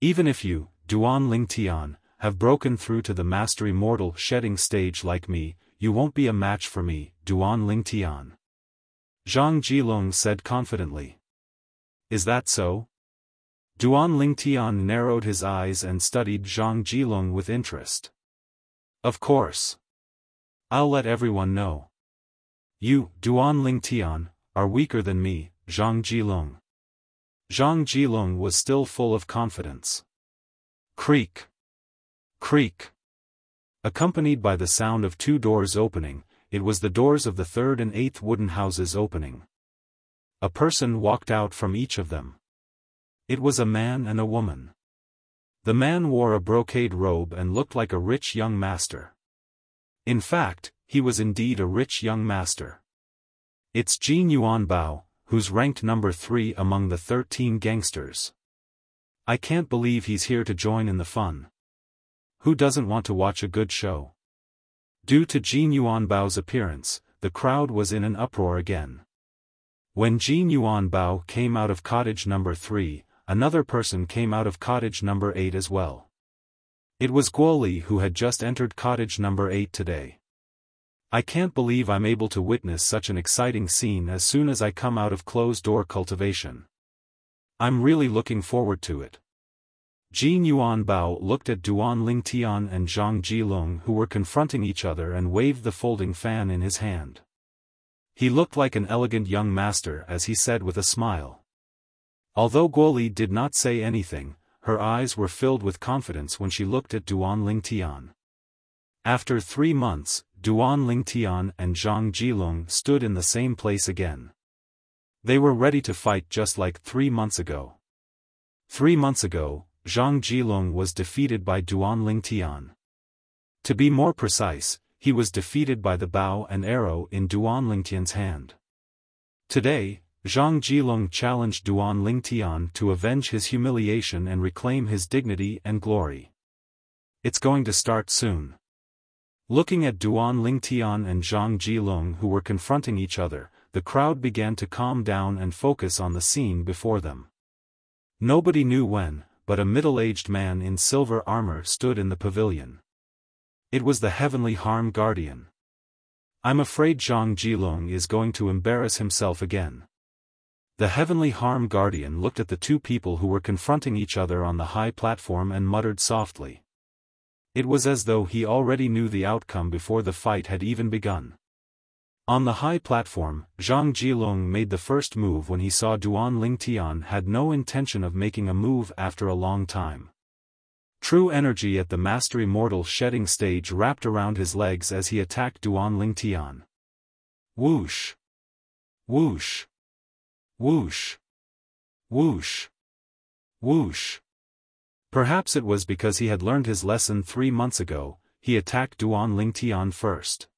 Even if you, Duan Lingtian, have broken through to the Mastery Mortal Shedding stage like me, you won't be a match for me, Duan Lingtian. Zhang Jilong said confidently. Is that so? Duan Lingtian narrowed his eyes and studied Zhang Jilong with interest. Of course. I'll let everyone know. You, Duan Lingtian, are weaker than me, Zhang Jilong. Zhang Jilong was still full of confidence. Creak. Creak. Accompanied by the sound of 2 doors opening, it was the doors of the 3rd and 8th wooden houses opening. A person walked out from each of them. It was a man and a woman. The man wore a brocade robe and looked like a rich young master. In fact, he was indeed a rich young master. It's Jin Yuan Bao, who's ranked number 3 among the 13 gangsters. I can't believe he's here to join in the fun. Who doesn't want to watch a good show? Due to Jin Yuan Bao's appearance, the crowd was in an uproar again. When Jin Yuan Bao came out of cottage number 3, another person came out of cottage number 8 as well. It was Guo Li who had just entered cottage number 8 today. I can't believe I'm able to witness such an exciting scene as soon as I come out of closed-door cultivation. I'm really looking forward to it. Jin Yuan Bao looked at Duan Lingtian and Zhang Jilong, who were confronting each other, and waved the folding fan in his hand. He looked like an elegant young master as he said with a smile. Although Guoli did not say anything, her eyes were filled with confidence when she looked at Duan Lingtian. After 3 months, Duan Lingtian and Zhang Jilong stood in the same place again. They were ready to fight just like 3 months ago. 3 months ago, Zhang Jilong was defeated by Duan Lingtian. To be more precise, he was defeated by the bow and arrow in Duan Lingtian's hand. Today, Zhang Jilong challenged Duan Lingtian to avenge his humiliation and reclaim his dignity and glory. It's going to start soon. Looking at Duan Lingtian and Zhang Jilong, who were confronting each other, the crowd began to calm down and focus on the scene before them. Nobody knew when, but a middle-aged man in silver armor stood in the pavilion. It was the Heavenly Harm Guardian. I'm afraid Zhang Jilong is going to embarrass himself again. The Heavenly Harm Guardian looked at the two people who were confronting each other on the high platform and muttered softly. It was as though he already knew the outcome before the fight had even begun. On the high platform, Zhang Jilong made the first move when he saw Duan Lingtian had no intention of making a move after a long time. True energy at the Master Immortal shedding stage wrapped around his legs as he attacked Duan Lingtian. Whoosh! Whoosh! Whoosh! Whoosh! Whoosh! Perhaps it was because he had learned his lesson 3 months ago, he attacked Duan Lingtian first.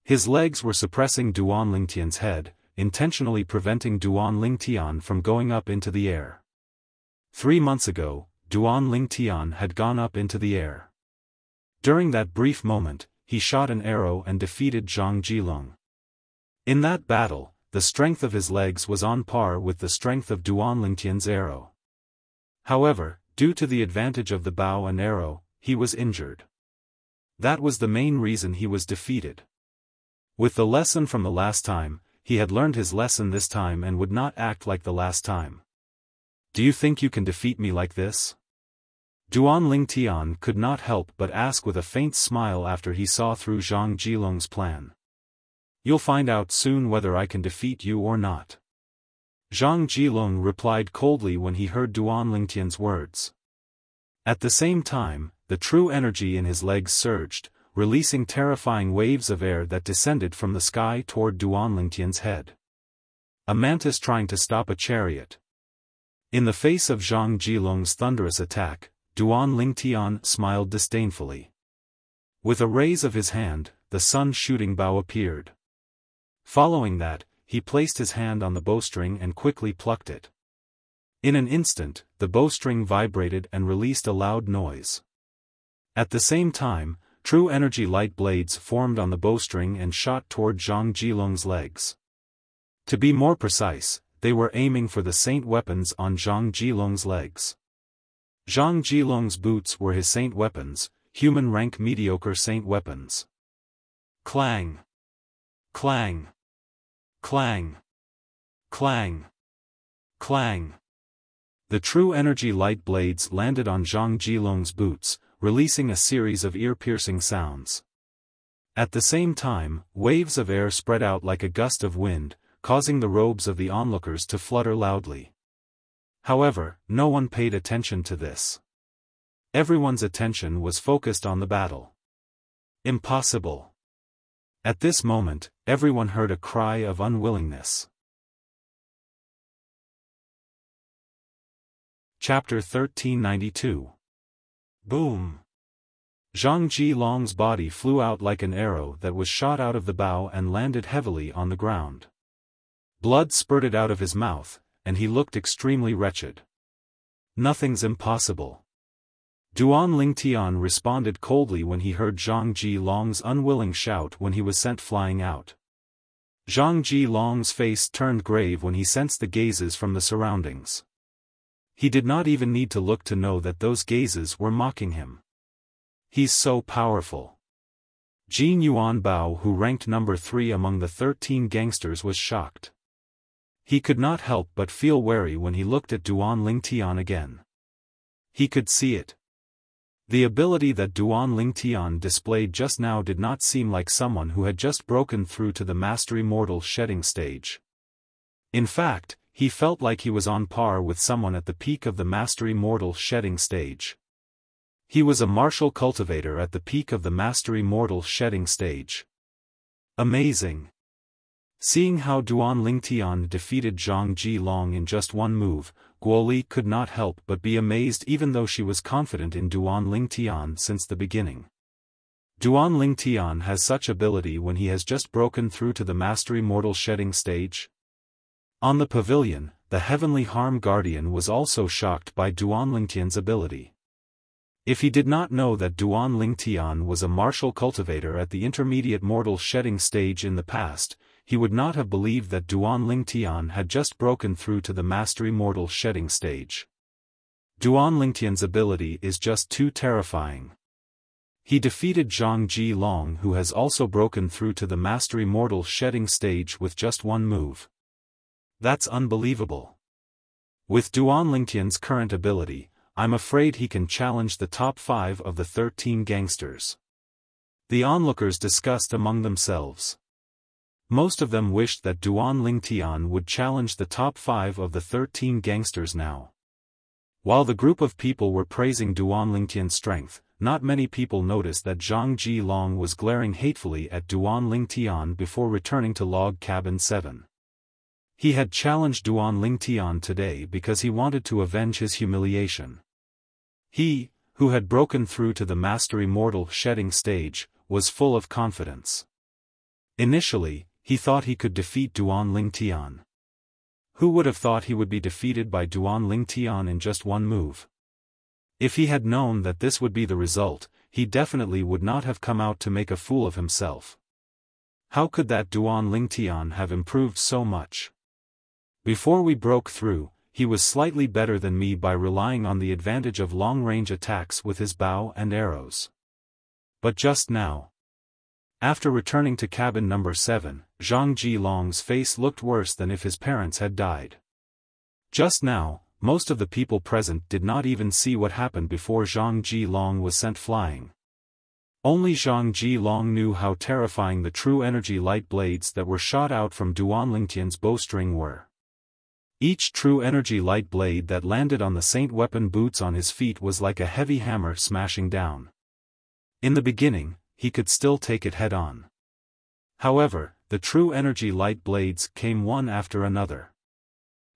His legs were suppressing Duan Lingtian's head, intentionally preventing Duan Lingtian from going up into the air. 3 months ago, Duan Lingtian had gone up into the air. During that brief moment, he shot an arrow and defeated Zhang Jilong. In that battle, the strength of his legs was on par with the strength of Duan Lingtian's arrow. However, due to the advantage of the bow and arrow, he was injured. That was the main reason he was defeated. With the lesson from the last time, he had learned his lesson this time and would not act like the last time. Do you think you can defeat me like this? Duan Lingtian could not help but ask with a faint smile after he saw through Zhang Jilong's plan. You'll find out soon whether I can defeat you or not. Zhang Jilong replied coldly when he heard Duan Lingtian's words. At the same time, the true energy in his legs surged, releasing terrifying waves of air that descended from the sky toward Duan Lingtian's head. A mantis trying to stop a chariot. In the face of Zhang Jilong's thunderous attack, Duan Lingtian smiled disdainfully. With a raise of his hand, the sun-shooting bow appeared. Following that, he placed his hand on the bowstring and quickly plucked it. In an instant, the bowstring vibrated and released a loud noise. At the same time, true energy light blades formed on the bowstring and shot toward Zhang Jilong's legs. To be more precise, they were aiming for the saint weapons on Zhang Jilong's legs. Zhang Jilong's boots were his saint weapons, human rank mediocre saint weapons. Clang! Clang! Clang! Clang! Clang! The true energy light blades landed on Zhang Jilong's boots, releasing a series of ear-piercing sounds. At the same time, waves of air spread out like a gust of wind, causing the robes of the onlookers to flutter loudly. However, no one paid attention to this. Everyone's attention was focused on the battle. Impossible! At this moment, everyone heard a cry of unwillingness. Chapter 1392. Boom! Zhang Jilong's body flew out like an arrow that was shot out of the bow and landed heavily on the ground. Blood spurted out of his mouth, and he looked extremely wretched. Nothing's impossible. Duan Lingtian responded coldly when he heard Zhang Jilong's unwilling shout when he was sent flying out. Zhang Jilong's face turned grave when he sensed the gazes from the surroundings. He did not even need to look to know that those gazes were mocking him. He's so powerful. Jin Yuan Bao, who ranked number 3 among the 13 gangsters, was shocked. He could not help but feel wary when he looked at Duan Lingtian again. He could see it. The ability that Duan Lingtian displayed just now did not seem like someone who had just broken through to the Mastery Mortal shedding stage. In fact, he felt like he was on par with someone at the peak of the Mastery Mortal shedding stage. He was a martial cultivator at the peak of the Mastery Mortal shedding stage. Amazing. Seeing how Duan Lingtian defeated Zhang Jilong in just one move, Guoli could not help but be amazed, even though she was confident in Duan Lingtian since the beginning. Duan Lingtian has such ability when he has just broken through to the Mastery Mortal shedding stage? On the pavilion, the Heavenly Harm Guardian was also shocked by Duan Lingtian's ability. If he did not know that Duan Lingtian was a martial cultivator at the intermediate mortal shedding stage in the past, he would not have believed that Duan Lingtian had just broken through to the Mastery Mortal shedding stage. Duan Lingtian's ability is just too terrifying. He defeated Zhang Jilong, who has also broken through to the Mastery Mortal shedding stage with just one move. That's unbelievable. With Duan Lingtian's current ability, I'm afraid he can challenge the top 5 of the 13 gangsters. The onlookers discussed among themselves. Most of them wished that Duan Lingtian would challenge the top 5 of the 13 gangsters now. While the group of people were praising Duan Lingtian's strength, not many people noticed that Zhang Jilong was glaring hatefully at Duan Lingtian before returning to log cabin 7. He had challenged Duan Lingtian today because he wanted to avenge his humiliation. He, who had broken through to the Mastery Mortal shedding stage, was full of confidence. Initially, he thought he could defeat Duan Lingtian. Who would have thought he would be defeated by Duan Lingtian in just one move? If he had known that this would be the result, he definitely would not have come out to make a fool of himself. How could that Duan Lingtian have improved so much? Before we broke through, he was slightly better than me by relying on the advantage of long-range attacks with his bow and arrows. But just now, after returning to cabin number 7, Zhang Jilong's face looked worse than if his parents had died. Just now, most of the people present did not even see what happened before Zhang Jilong was sent flying. Only Zhang Jilong knew how terrifying the true energy light blades that were shot out from Duan Lingtian's bowstring were. Each true energy light blade that landed on the saint weapon boots on his feet was like a heavy hammer smashing down. In the beginning, he could still take it head-on. However, the true energy light blades came one after another.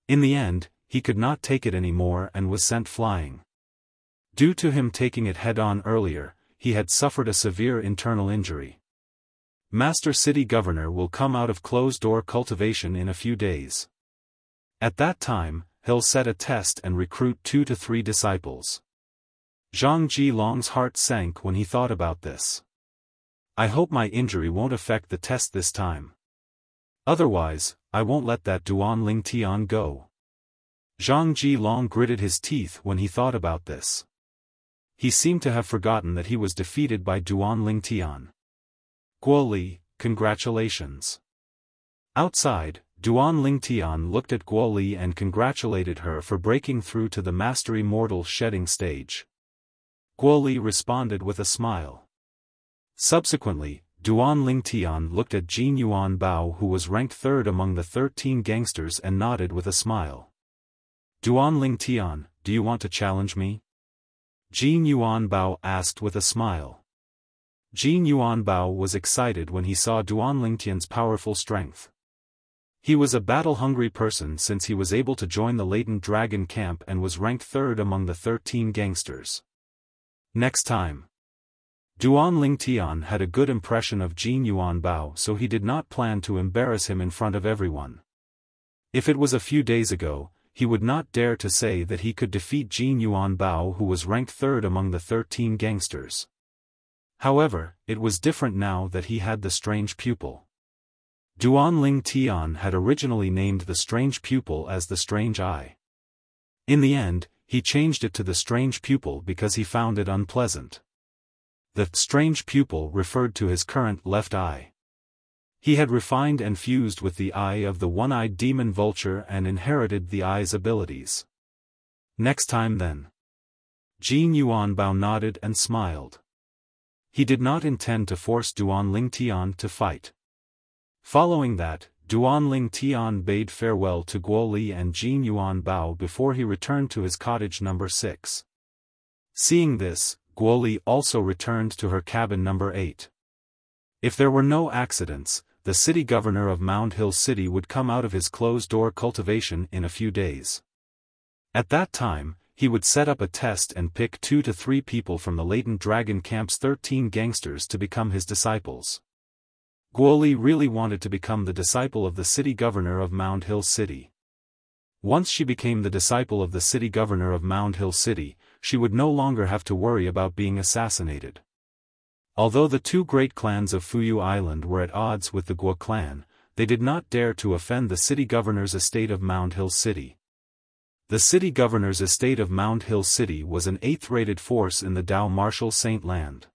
In the end, he could not take it anymore and was sent flying. Due to him taking it head-on earlier, he had suffered a severe internal injury. Master City Governor will come out of closed-door cultivation in a few days. At that time, he'll set a test and recruit 2 to 3 disciples. Zhang Jilong's heart sank when he thought about this. I hope my injury won't affect the test this time. Otherwise, I won't let that Duan Lingtian go. Zhang Jilong gritted his teeth when he thought about this. He seemed to have forgotten that he was defeated by Duan Lingtian. Guoli, congratulations. Outside, Duan Lingtian looked at Guoli and congratulated her for breaking through to the Mastery Mortal shedding stage. Guoli responded with a smile. Subsequently, Duan Lingtian looked at Jin Yuan Bao, who was ranked 3rd among the 13 gangsters, and nodded with a smile. Duan Lingtian, do you want to challenge me? Jin Yuan Bao asked with a smile. Jin Yuan Bao was excited when he saw Duan Lingtian's powerful strength. He was a battle-hungry person since he was able to join the latent dragon camp and was ranked 3rd among the 13 gangsters. Next time. Duan Lingtian had a good impression of Jin Yuan Bao, so he did not plan to embarrass him in front of everyone. If it was a few days ago, he would not dare to say that he could defeat Jin Yuan Bao, who was ranked 3rd among the 13 gangsters. However, it was different now that he had the strange pupil. Duan Lingtian had originally named the strange pupil as the strange eye. In the end, he changed it to the strange pupil because he found it unpleasant. The strange pupil referred to his current left eye. He had refined and fused with the eye of the one-eyed demon vulture and inherited the eye's abilities. Next time then. Jin Yuanbao nodded and smiled. He did not intend to force Duan Tian to fight. Following that, Duan Tian bade farewell to Guo Li and Jin Yuanbao before he returned to his cottage number 6. Seeing this, Guo Li also returned to her cabin number 8. If there were no accidents, the city governor of Mound Hill City would come out of his closed-door cultivation in a few days. At that time, he would set up a test and pick 2 to 3 people from the latent dragon camp's 13 gangsters to become his disciples. Guo Li really wanted to become the disciple of the city governor of Mound Hill City. Once she became the disciple of the city governor of Mound Hill City, she would no longer have to worry about being assassinated. Although the 2 great clans of Fuyu Island were at odds with the Guo clan, they did not dare to offend the city governor's estate of Mound Hill City. The city governor's estate of Mound Hill City was an 8th-rated force in the Dao Martial Saint Land.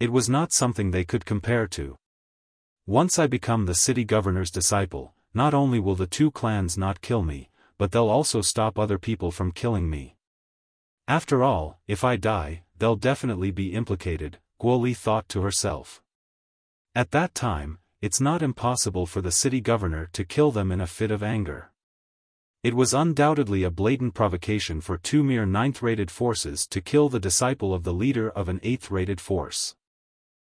It was not something they could compare to. Once I become the city governor's disciple, not only will the 2 clans not kill me, but they'll also stop other people from killing me. After all, if I die, they'll definitely be implicated, Guo Li thought to herself. At that time, it's not impossible for the city governor to kill them in a fit of anger. It was undoubtedly a blatant provocation for 2 mere 9th-rated forces to kill the disciple of the leader of an 8th-rated force.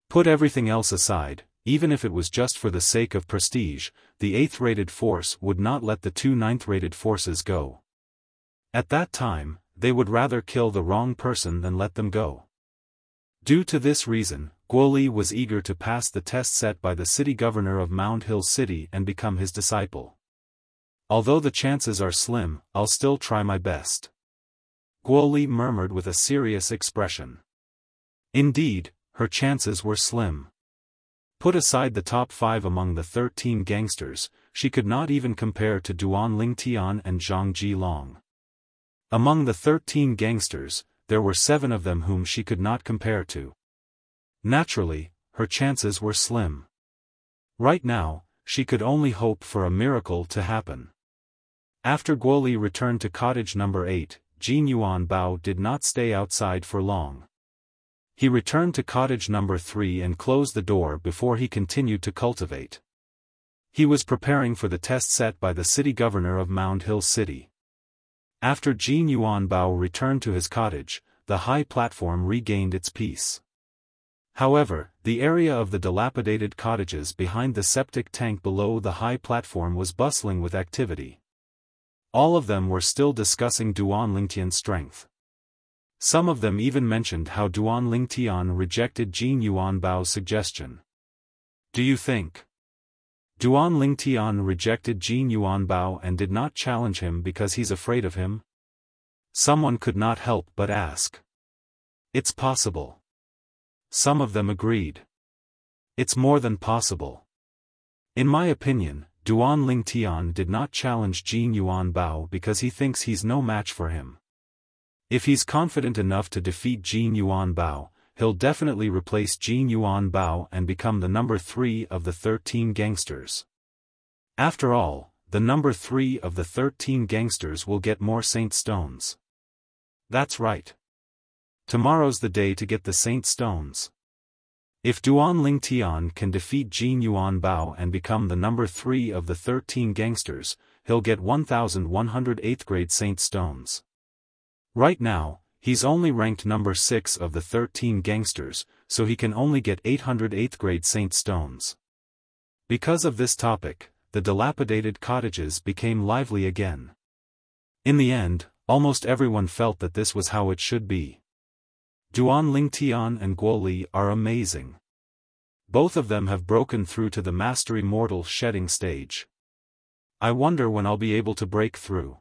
Put everything else aside, even if it was just for the sake of prestige, the 8th-rated force would not let the 2 9th-rated forces go. At that time, they would rather kill the wrong person than let them go. Due to this reason, Guo Li was eager to pass the test set by the city governor of Mound Hill City and become his disciple. Although the chances are slim, I'll still try my best. Guo Li murmured with a serious expression. Indeed, her chances were slim. Put aside the top 5 among the 13 gangsters, she could not even compare to Duan Tian and Zhang Jilong. Among the 13 gangsters, there were 7 of them whom she could not compare to. Naturally, her chances were slim. Right now, she could only hope for a miracle to happen. After Guo Li returned to cottage number 8, Jin Yuanbao did not stay outside for long. He returned to cottage number 3 and closed the door before he continued to cultivate. He was preparing for the test set by the city governor of Mound Hill City. After Jin Yuanbao returned to his cottage, the high platform regained its peace. However, the area of the dilapidated cottages behind the septic tank below the high platform was bustling with activity. All of them were still discussing Duan Lingtian's strength. Some of them even mentioned how Duan Lingtian rejected Jin Yuanbao's suggestion. Do you think Duan Lingtian rejected Jin Yuanbao and did not challenge him because he's afraid of him? Someone could not help but ask. It's possible. Some of them agreed. It's more than possible. In my opinion, Duan Lingtian did not challenge Jin Yuanbao because he thinks he's no match for him. If he's confident enough to defeat Jin Yuanbao, he'll definitely replace Jin Yuanbao and become the number 3 of the 13 gangsters. After all, the number 3 of the 13 gangsters will get more Saint Stones. That's right. Tomorrow's the day to get the Saint Stones. If Duan Lingtian can defeat Jin Yuanbao and become the number 3 of the 13 gangsters, he'll get 1,100 8th grade Saint Stones. Right now, he's only ranked number 6 of the 13 gangsters, so he can only get 800 8th grade Saint Stones. Because of this topic, the dilapidated cottages became lively again. In the end, almost everyone felt that this was how it should be. Duan Lingtian and Guo Li are amazing. Both of them have broken through to the mastery mortal shedding stage. I wonder when I'll be able to break through.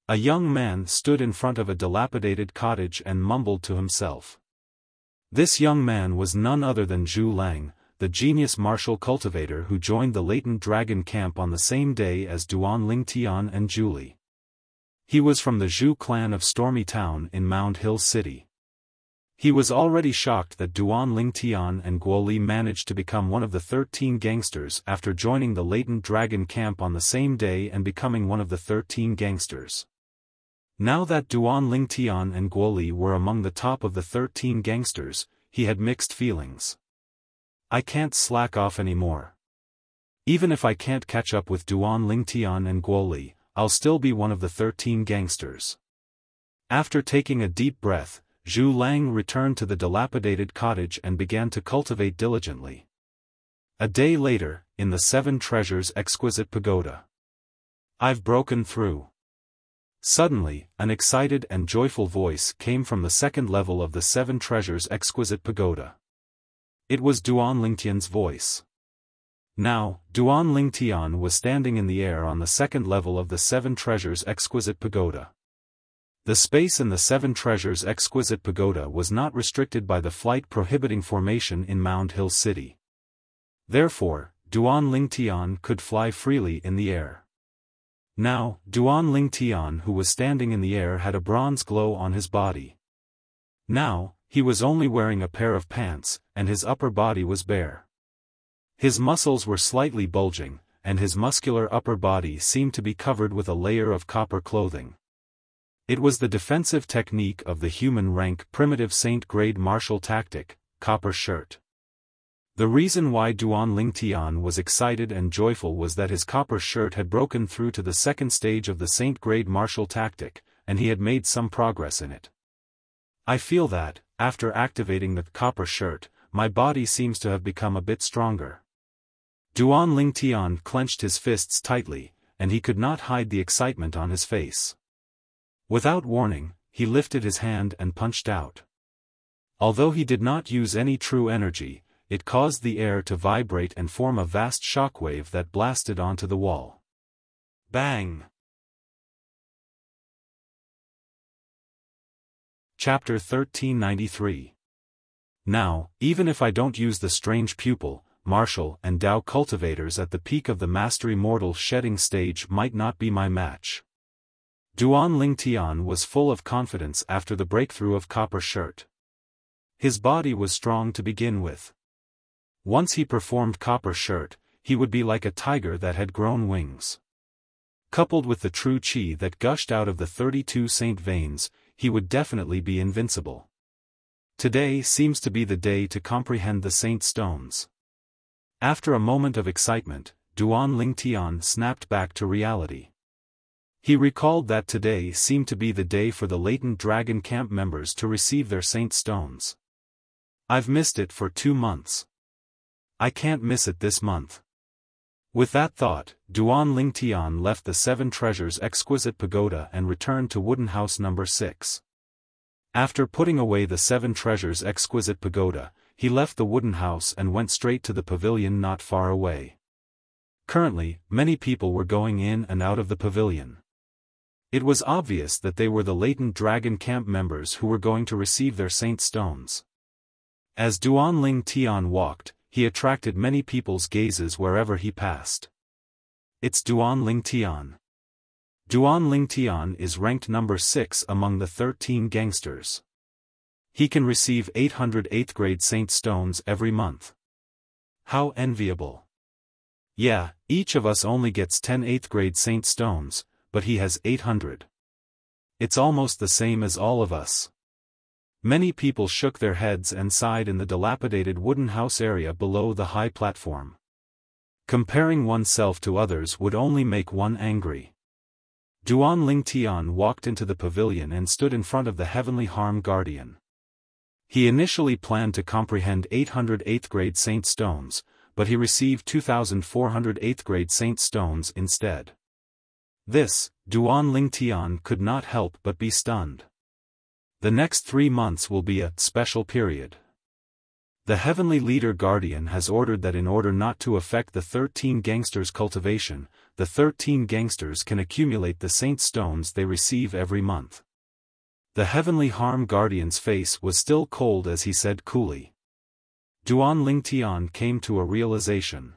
A young man stood in front of a dilapidated cottage and mumbled to himself. This young man was none other than Zhu Lang, the genius martial cultivator who joined the latent dragon camp on the same day as Duan Lingtian and Julie. He was from the Zhu clan of Stormy Town in Mound Hill City. He was already shocked that Duan Lingtian and Guo Li managed to become one of the 13 gangsters after joining the latent dragon camp on the same day and becoming one of the 13 gangsters. Now that Duan Lingtian and Guo Li were among the top of the 13 gangsters, he had mixed feelings. I can't slack off anymore. Even if I can't catch up with Duan Lingtian and Guo Li, I'll still be one of the 13 gangsters. After taking a deep breath, Zhu Lang returned to the dilapidated cottage and began to cultivate diligently. A day later, in the Seven Treasures exquisite pagoda. I've broken through. Suddenly, an excited and joyful voice came from the second level of the Seven Treasures exquisite pagoda. It was Duan Lingtian's voice. Now, Duan Lingtian was standing in the air on the second level of the Seven Treasures exquisite pagoda. The space in the Seven Treasures exquisite pagoda was not restricted by the flight-prohibiting formation in Mound Hill City. Therefore, Duan Lingtian could fly freely in the air. Now, Duan Lingtian who was standing in the air had a bronze glow on his body. Now, he was only wearing a pair of pants, and his upper body was bare. His muscles were slightly bulging, and his muscular upper body seemed to be covered with a layer of copper clothing. It was the defensive technique of the human rank primitive saint-grade martial tactic, copper shirt. The reason why Duan Lingtian was excited and joyful was that his copper shirt had broken through to the second stage of the saint-grade martial tactic, and he had made some progress in it. I feel that, after activating the copper shirt, my body seems to have become a bit stronger. Duan Lingtian clenched his fists tightly, and he could not hide the excitement on his face. Without warning, he lifted his hand and punched out. Although he did not use any true energy, it caused the air to vibrate and form a vast shockwave that blasted onto the wall. Bang! Chapter 1393. Now, even if I don't use the strange pupil, martial and Dao cultivators at the peak of the mastery mortal shedding stage might not be my match. Duan Lingtian was full of confidence after the breakthrough of copper shirt. His body was strong to begin with. Once he performed copper shirt, he would be like a tiger that had grown wings. Coupled with the true qi that gushed out of the 32 saint veins, he would definitely be invincible. Today seems to be the day to comprehend the saint stones. After a moment of excitement, Duan Lingtian snapped back to reality. He recalled that today seemed to be the day for the latent dragon camp members to receive their saint stones. I've missed it for 2 months. I can't miss it this month. With that thought, Duan Lingtian left the Seven Treasures exquisite pagoda and returned to wooden house number 6. After putting away the Seven Treasures exquisite pagoda, he left the wooden house and went straight to the pavilion not far away. Currently, many people were going in and out of the pavilion. It was obvious that they were the latent dragon camp members who were going to receive their saint stones. As Duan Lingtian walked, he attracted many people's gazes wherever he passed. It's Duan Lingtian. Duan Lingtian is ranked number 6 among the 13 gangsters. He can receive 800 8th grade saint stones every month. How enviable. Yeah, each of us only gets 10 8th grade saint stones, but he has 800. It's almost the same as all of us. Many people shook their heads and sighed in the dilapidated wooden house area below the high platform. Comparing oneself to others would only make one angry. Duan Lingtian walked into the pavilion and stood in front of the heavenly harm guardian. He initially planned to comprehend 800 8th grade saint stones, but he received 2,400 8th grade saint stones instead. This, Duan Lingtian could not help but be stunned. The next 3 months will be a special period. The Heavenly Leader Guardian has ordered that in order not to affect the 13 gangsters' cultivation, the 13 gangsters can accumulate the saint stones they receive every month. The Heavenly Harm Guardian's face was still cold as he said coolly. Duan Lingtian came to a realization.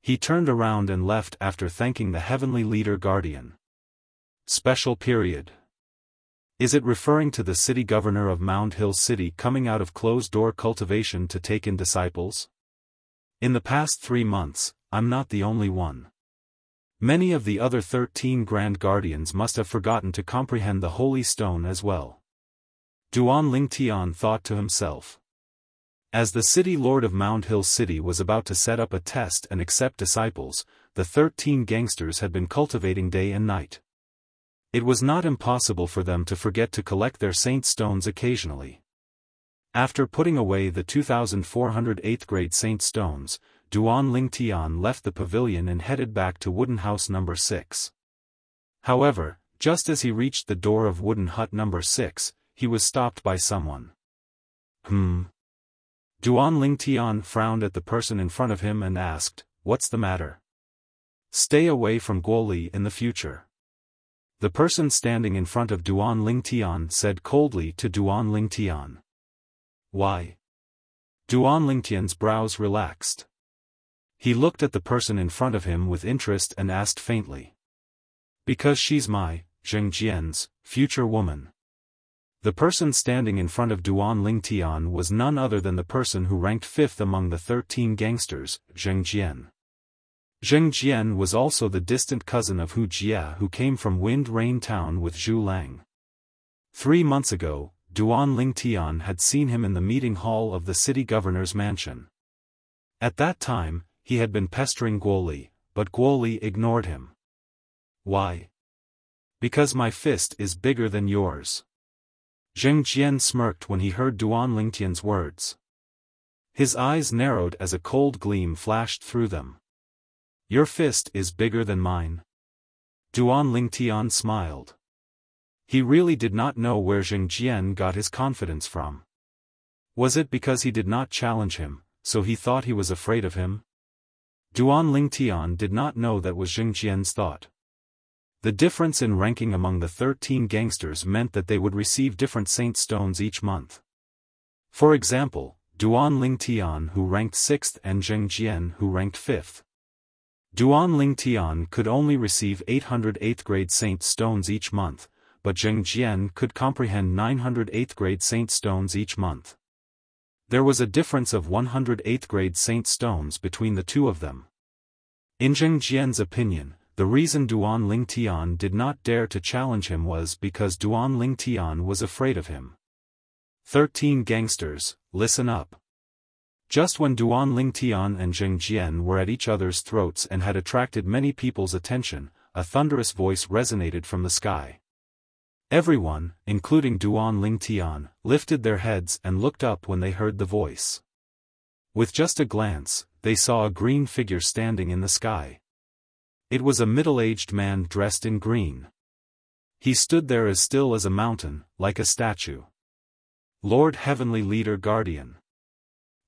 He turned around and left after thanking the Heavenly Leader Guardian. Special period. Is it referring to the city governor of Mound Hill City coming out of closed-door cultivation to take in disciples? In the past 3 months, I'm not the only one. Many of the other 13 Grand Guardians must have forgotten to comprehend the Holy Stone as well. Duan Lingtian thought to himself. As the city lord of Mound Hill City was about to set up a test and accept disciples, the 13 gangsters had been cultivating day and night. It was not impossible for them to forget to collect their saint stones occasionally. After putting away the 2,400 8th grade saint stones, Duan Lingtian left the pavilion and headed back to Wooden House number 6. However, just as he reached the door of Wooden Hut number 6, he was stopped by someone. Duan Lingtian frowned at the person in front of him and asked, "What's the matter?" "Stay away from Guoli in the future." The person standing in front of Duan Lingtian said coldly to Duan Lingtian. "Why?" Duan Lingtian's brows relaxed. He looked at the person in front of him with interest and asked faintly. "Because she's my, Zheng Jian's, future woman." The person standing in front of Duan Lingtian was none other than the person who ranked 5th among the 13 gangsters, Zheng Jian. Zheng Jian was also the distant cousin of Hu Jia who came from Wind Rain Town with Zhu Lang. 3 months ago, Duan Lingtian had seen him in the meeting hall of the city governor's mansion. At that time, he had been pestering Guoli, but Guoli ignored him. "Why?" "Because my fist is bigger than yours." Zheng Jian smirked when he heard Duan Lingtian's words. His eyes narrowed as a cold gleam flashed through them. "Your fist is bigger than mine." Duan Lingtian smiled. He really did not know where Zheng Jian got his confidence from. Was it because he did not challenge him, so he thought he was afraid of him? Duan Lingtian did not know that was Zheng Jian's thought. The difference in ranking among the 13 gangsters meant that they would receive different saint stones each month. For example, Duan Lingtian who ranked 6th and Zheng Jian who ranked 5th. Duan Lingtian could only receive 800 8th grade saint stones each month, but Zheng Jian could comprehend 900 8th grade saint stones each month. There was a difference of 100 8th grade saint stones between the two of them. In Zheng Jian's opinion, the reason Duan Lingtian did not dare to challenge him was because Duan Lingtian was afraid of him. 13 gangsters, listen up. Just when Duan Lingtian and Zheng Jian were at each other's throats and had attracted many people's attention, a thunderous voice resonated from the sky. Everyone, including Duan Lingtian, lifted their heads and looked up when they heard the voice. With just a glance, they saw a green figure standing in the sky. It was a middle-aged man dressed in green. He stood there as still as a mountain, like a statue. Lord Heavenly Leader Guardian.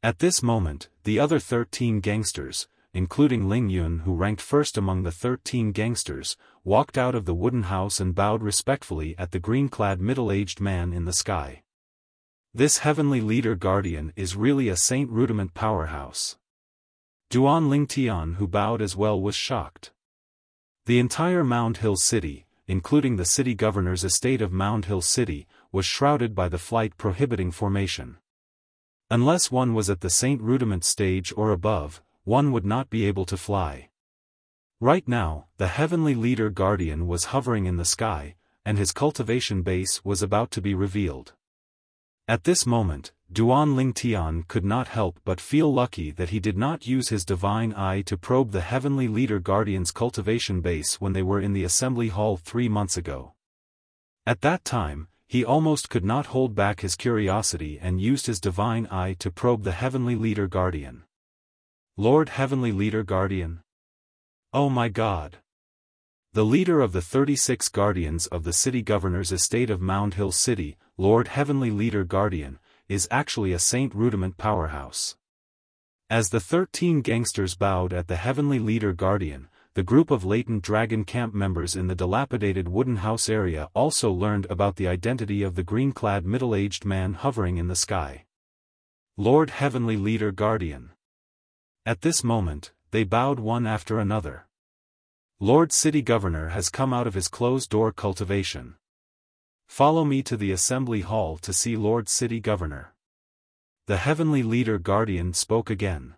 At this moment, the other 13 gangsters, including Ling Yun who ranked 1st among the 13 gangsters, walked out of the wooden house and bowed respectfully at the green-clad middle-aged man in the sky. This Heavenly Leader Guardian is really a Saint Rudiment powerhouse. Duan Lingtian who bowed as well was shocked. The entire Mound Hill City, including the city governor's estate of Mound Hill City, was shrouded by the flight prohibiting formation. Unless one was at the Saint Rudiment stage or above, one would not be able to fly. Right now, the Heavenly Leader Guardian was hovering in the sky, and his cultivation base was about to be revealed. At this moment, Duan Lingtian could not help but feel lucky that he did not use his divine eye to probe the Heavenly Leader Guardian's cultivation base when they were in the assembly hall 3 months ago. At that time, he almost could not hold back his curiosity and used his divine eye to probe the Heavenly Leader Guardian. Lord Heavenly Leader Guardian? Oh my God! The leader of the 36 guardians of the city governor's estate of Mound Hill City, Lord Heavenly Leader Guardian, is actually a Saint Rudiment powerhouse. As the 13 gangsters bowed at the Heavenly Leader Guardian, the group of latent Dragon Camp members in the dilapidated wooden house area also learned about the identity of the green-clad middle-aged man hovering in the sky. Lord Heavenly Leader Guardian. At this moment, they bowed one after another. Lord City Governor has come out of his closed-door cultivation. Follow me to the assembly hall to see Lord City Governor. The heavenly leader guardian spoke again.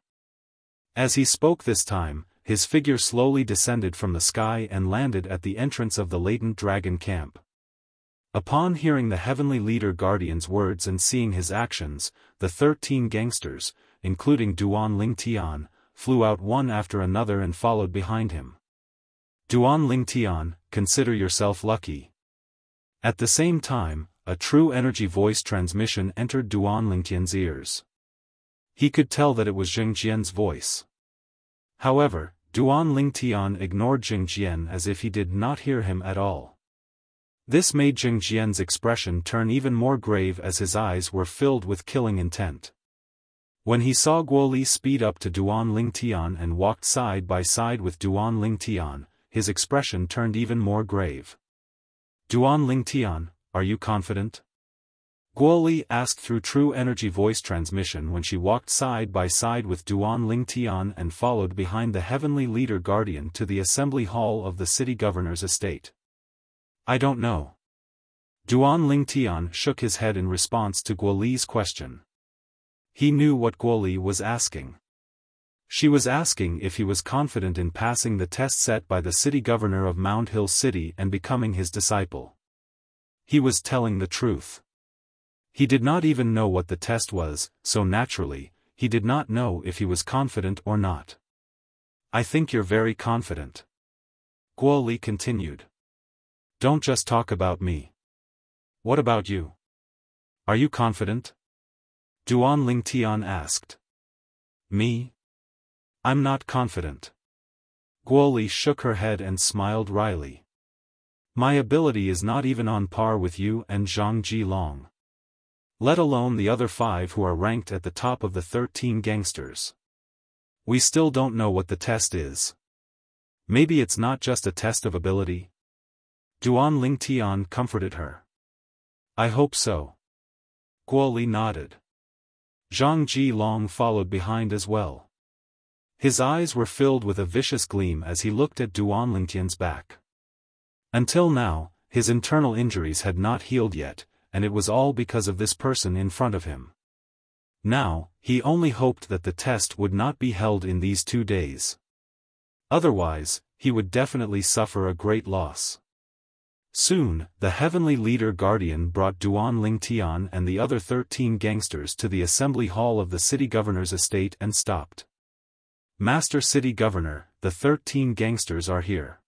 As he spoke this time, his figure slowly descended from the sky and landed at the entrance of the latent dragon camp. Upon hearing the heavenly leader guardian's words and seeing his actions, the 13 gangsters, including Duan Lingtian, flew out one after another and followed behind him. Duan Lingtian, consider yourself lucky. At the same time, a true energy voice transmission entered Duan Lingtian's ears. He could tell that it was Jing Jian's voice. However, Duan Lingtian ignored Jing Jian as if he did not hear him at all. This made Jing Jian's expression turn even more grave as his eyes were filled with killing intent. When he saw Guo Li speed up to Duan Lingtian and walked side by side with Duan Lingtian, his expression turned even more grave. Duan Lingtian, are you confident? Guo Li asked through true energy voice transmission when she walked side by side with Duan Lingtian and followed behind the heavenly leader guardian to the assembly hall of the city governor's estate. I don't know. Duan Lingtian shook his head in response to Guo Li's question. He knew what Guo Li was asking. She was asking if he was confident in passing the test set by the city governor of Mount Hill City and becoming his disciple. He was telling the truth. He did not even know what the test was, so naturally, he did not know if he was confident or not. I think you're very confident. Guo Li continued. Don't just talk about me. What about you? Are you confident? Duan Lingtian asked. Me? I'm not confident. Guo Li shook her head and smiled wryly. My ability is not even on par with you and Zhang Jilong. Let alone the other 5 who are ranked at the top of the 13 gangsters. We still don't know what the test is. Maybe it's not just a test of ability? Duan Lingtian comforted her. I hope so. Guo Li nodded. Zhang Jilong followed behind as well. His eyes were filled with a vicious gleam as he looked at Duan Lingtian's back. Until now, his internal injuries had not healed yet, and it was all because of this person in front of him. Now, he only hoped that the test would not be held in these 2 days. Otherwise, he would definitely suffer a great loss. Soon, the heavenly leader guardian brought Duan Lingtian and the other 13 gangsters to the assembly hall of the city governor's estate and stopped. Master City Governor, the 13 gangsters are here.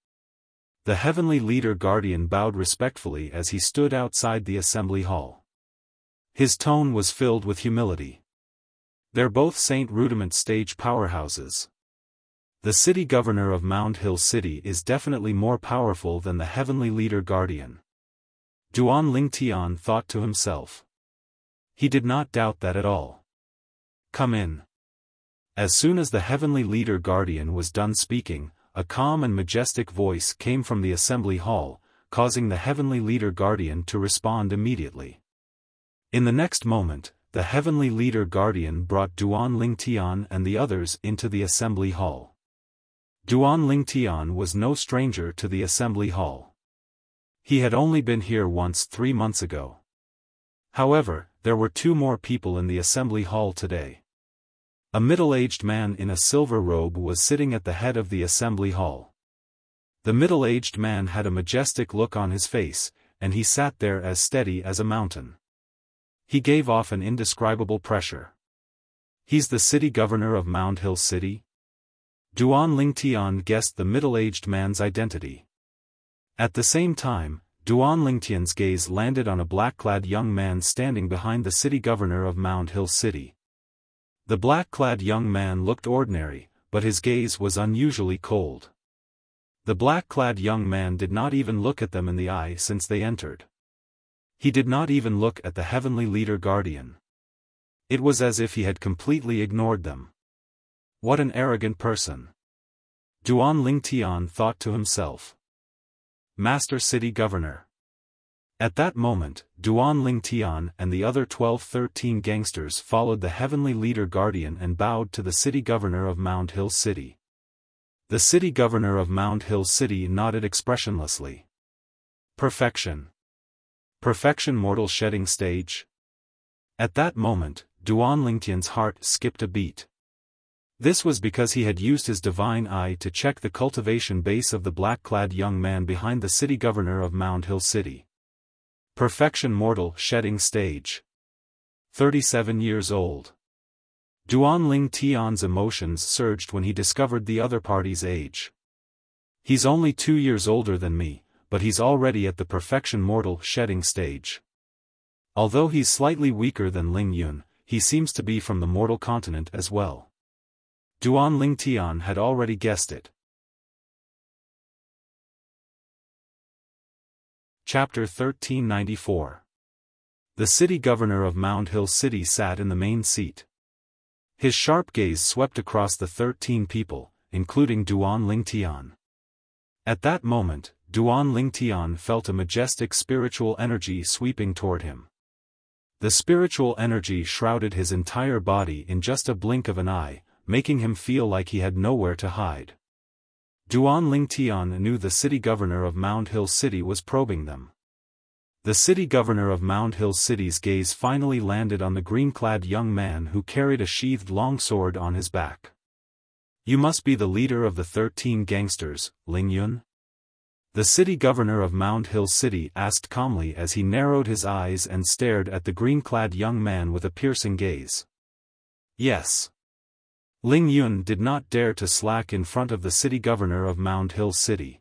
The heavenly leader guardian bowed respectfully as he stood outside the assembly hall. His tone was filled with humility. They're both Saint Rudiment stage powerhouses. The city governor of Mount Hill City is definitely more powerful than the heavenly leader guardian. Duan Lingtian thought to himself. He did not doubt that at all. Come in. As soon as the heavenly leader guardian was done speaking, a calm and majestic voice came from the assembly hall, causing the heavenly leader guardian to respond immediately. In the next moment, the heavenly leader guardian brought Duan Lingtian and the others into the assembly hall. Duan Lingtian was no stranger to the assembly hall. He had only been here once 3 months ago. However, there were 2 more people in the assembly hall today. A middle-aged man in a silver robe was sitting at the head of the assembly hall. The middle-aged man had a majestic look on his face, and he sat there as steady as a mountain. He gave off an indescribable pressure. He's the city governor of Mount Hill City? Duan Lingtian guessed the middle-aged man's identity. At the same time, Duan Lingtian's gaze landed on a black-clad young man standing behind the city governor of Mount Hill City. The black-clad young man looked ordinary, but his gaze was unusually cold. The black-clad young man did not even look at them in the eye since they entered. He did not even look at the heavenly leader guardian. It was as if he had completely ignored them. What an arrogant person. Duan Lingtian thought to himself. Master City Governor. At that moment, Duan Lingtian and the other 12-13 gangsters followed the heavenly leader guardian and bowed to the city governor of Mount Hill City. The city governor of Mount Hill City nodded expressionlessly. Perfection. Perfection mortal shedding stage? At that moment, Duan Lingtian's heart skipped a beat. This was because he had used his divine eye to check the cultivation base of the black-clad young man behind the city governor of Mound Hill City. Perfection mortal shedding stage. 37 years old. Duan Ling Tian's emotions surged when he discovered the other party's age. He's only 2 years older than me, but he's already at the perfection mortal shedding stage. Although he's slightly weaker than Ling Yun, he seems to be from the mortal continent as well. Duan Ling Tian had already guessed it. Chapter 1394. The city governor of Mound Hill City sat in the main seat. His sharp gaze swept across the 13 people, including Duan Ling Tian. At that moment, Duan Ling Tian felt a majestic spiritual energy sweeping toward him. The spiritual energy shrouded his entire body in just a blink of an eye, making him feel like he had nowhere to hide. Duan Ling Tian knew the city governor of Mound Hill City was probing them. The city governor of Mound Hill City's gaze finally landed on the green-clad young man who carried a sheathed longsword on his back. You must be the leader of the 13 gangsters, Ling Yun? The city governor of Mound Hill City asked calmly as he narrowed his eyes and stared at the green-clad young man with a piercing gaze. Yes. Ling Yun did not dare to slack in front of the city governor of Mound Hill City.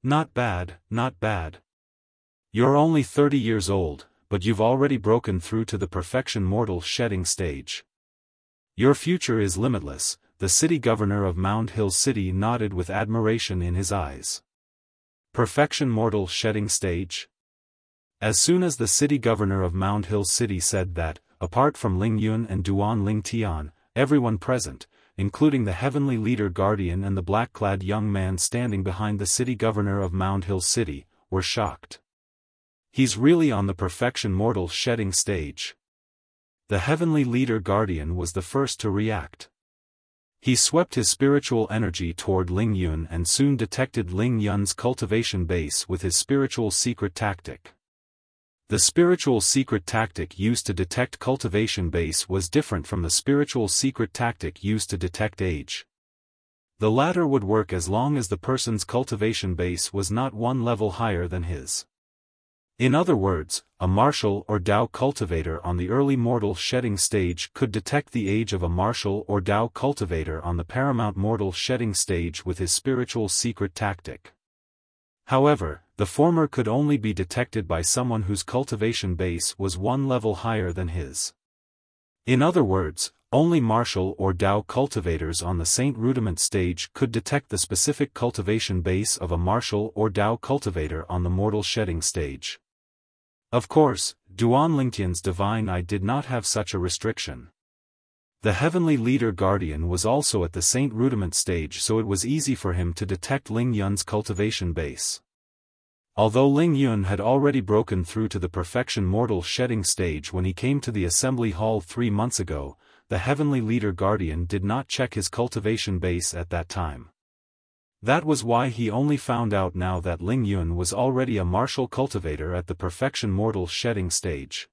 Not bad, not bad. You're only 30 years old, but you've already broken through to the perfection mortal shedding stage. Your future is limitless, the city governor of Mound Hill City nodded with admiration in his eyes. Perfection mortal shedding stage? As soon as the city governor of Mound Hill City said that, apart from Ling Yun and Duan Ling Tian, everyone present, including the heavenly leader guardian and the black-clad young man standing behind the city governor of Mound Hill City, were shocked. He's really on the perfection mortal shedding stage. The heavenly leader guardian was the first to react. He swept his spiritual energy toward Ling Yun and soon detected Ling Yun's cultivation base with his spiritual secret tactic. The spiritual secret tactic used to detect cultivation base was different from the spiritual secret tactic used to detect age. The latter would work as long as the person's cultivation base was not one level higher than his. In other words, a martial or Dao cultivator on the early mortal shedding stage could detect the age of a martial or Dao cultivator on the paramount mortal shedding stage with his spiritual secret tactic. However, the former could only be detected by someone whose cultivation base was one level higher than his. In other words, only martial or Dao cultivators on the Saint Rudiment stage could detect the specific cultivation base of a martial or Dao cultivator on the mortal shedding stage. Of course, Duan Lingtian's divine eye did not have such a restriction. The heavenly leader guardian was also at the Saint Rudiment stage, so it was easy for him to detect Ling Yun's cultivation base. Although Ling Yun had already broken through to the perfection mortal shedding stage when he came to the assembly hall 3 months ago, the heavenly leader guardian did not check his cultivation base at that time. That was why he only found out now that Ling Yun was already a martial cultivator at the perfection mortal shedding stage.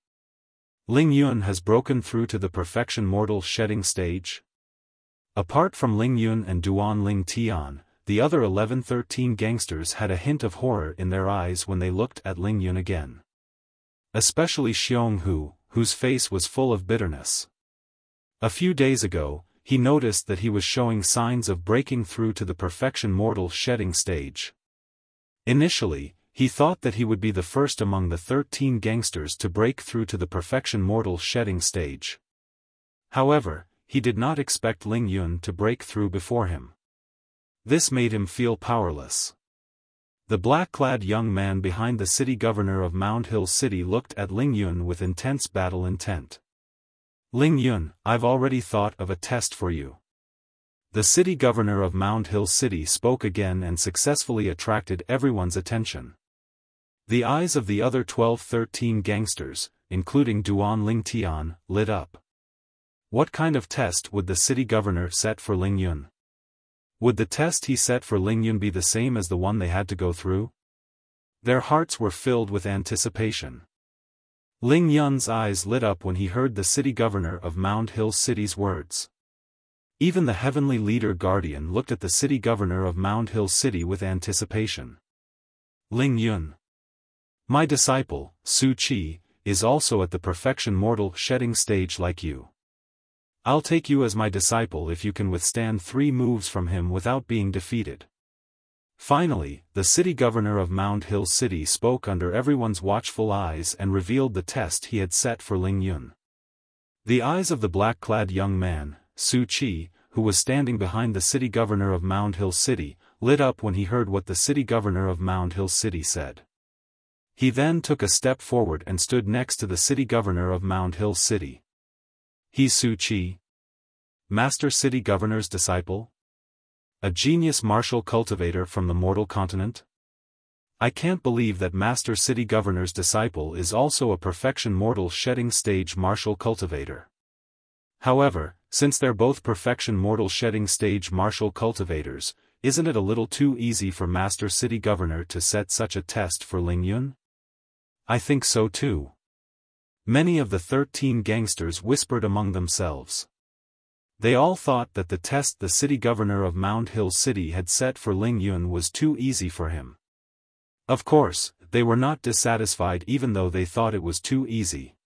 Ling Yun has broken through to the perfection mortal shedding stage? Apart from Ling Yun and Duan Ling Tian, the other 13 gangsters had a hint of horror in their eyes when they looked at Ling Yun again. Especially Xiong Hu, whose face was full of bitterness. A few days ago, he noticed that he was showing signs of breaking through to the perfection mortal shedding stage. Initially, he thought that he would be the first among the 13 gangsters to break through to the perfection mortal shedding stage. However, he did not expect Ling Yun to break through before him. This made him feel powerless. The black-clad young man behind the city governor of Mound Hill City looked at Ling Yun with intense battle intent. Ling Yun, I've already thought of a test for you. The city governor of Mound Hill City spoke again and successfully attracted everyone's attention. The eyes of the other 13 gangsters, including Duan Ling Tian, lit up. What kind of test would the city governor set for Ling Yun? Would the test he set for Ling Yun be the same as the one they had to go through? Their hearts were filled with anticipation. Ling Yun's eyes lit up when he heard the city governor of Mound Hill City's words. Even the heavenly leader guardian looked at the city governor of Mound Hill City with anticipation. Ling Yun. My disciple, Su Qi, is also at the perfection mortal shedding stage like you. I'll take you as my disciple if you can withstand 3 moves from him without being defeated. Finally, the city governor of Mound Hill City spoke under everyone's watchful eyes and revealed the test he had set for Ling Yun. The eyes of the black-clad young man, Su Qi, who was standing behind the city governor of Mound Hill City, lit up when he heard what the city governor of Mound Hill City said. He then took a step forward and stood next to the city governor of Mound Hill City. He's Su Qi? Master City Governor's disciple? A genius martial cultivator from the mortal continent? I can't believe that Master City Governor's disciple is also a perfection mortal shedding stage martial cultivator. However, since they're both perfection mortal shedding stage martial cultivators, isn't it a little too easy for Master City Governor to set such a test for Ling Yun? I think so too. Many of the 13 gangsters whispered among themselves. They all thought that the test the city governor of Mound Hill City had set for Ling Yun was too easy for him. Of course, they were not dissatisfied even though they thought it was too easy.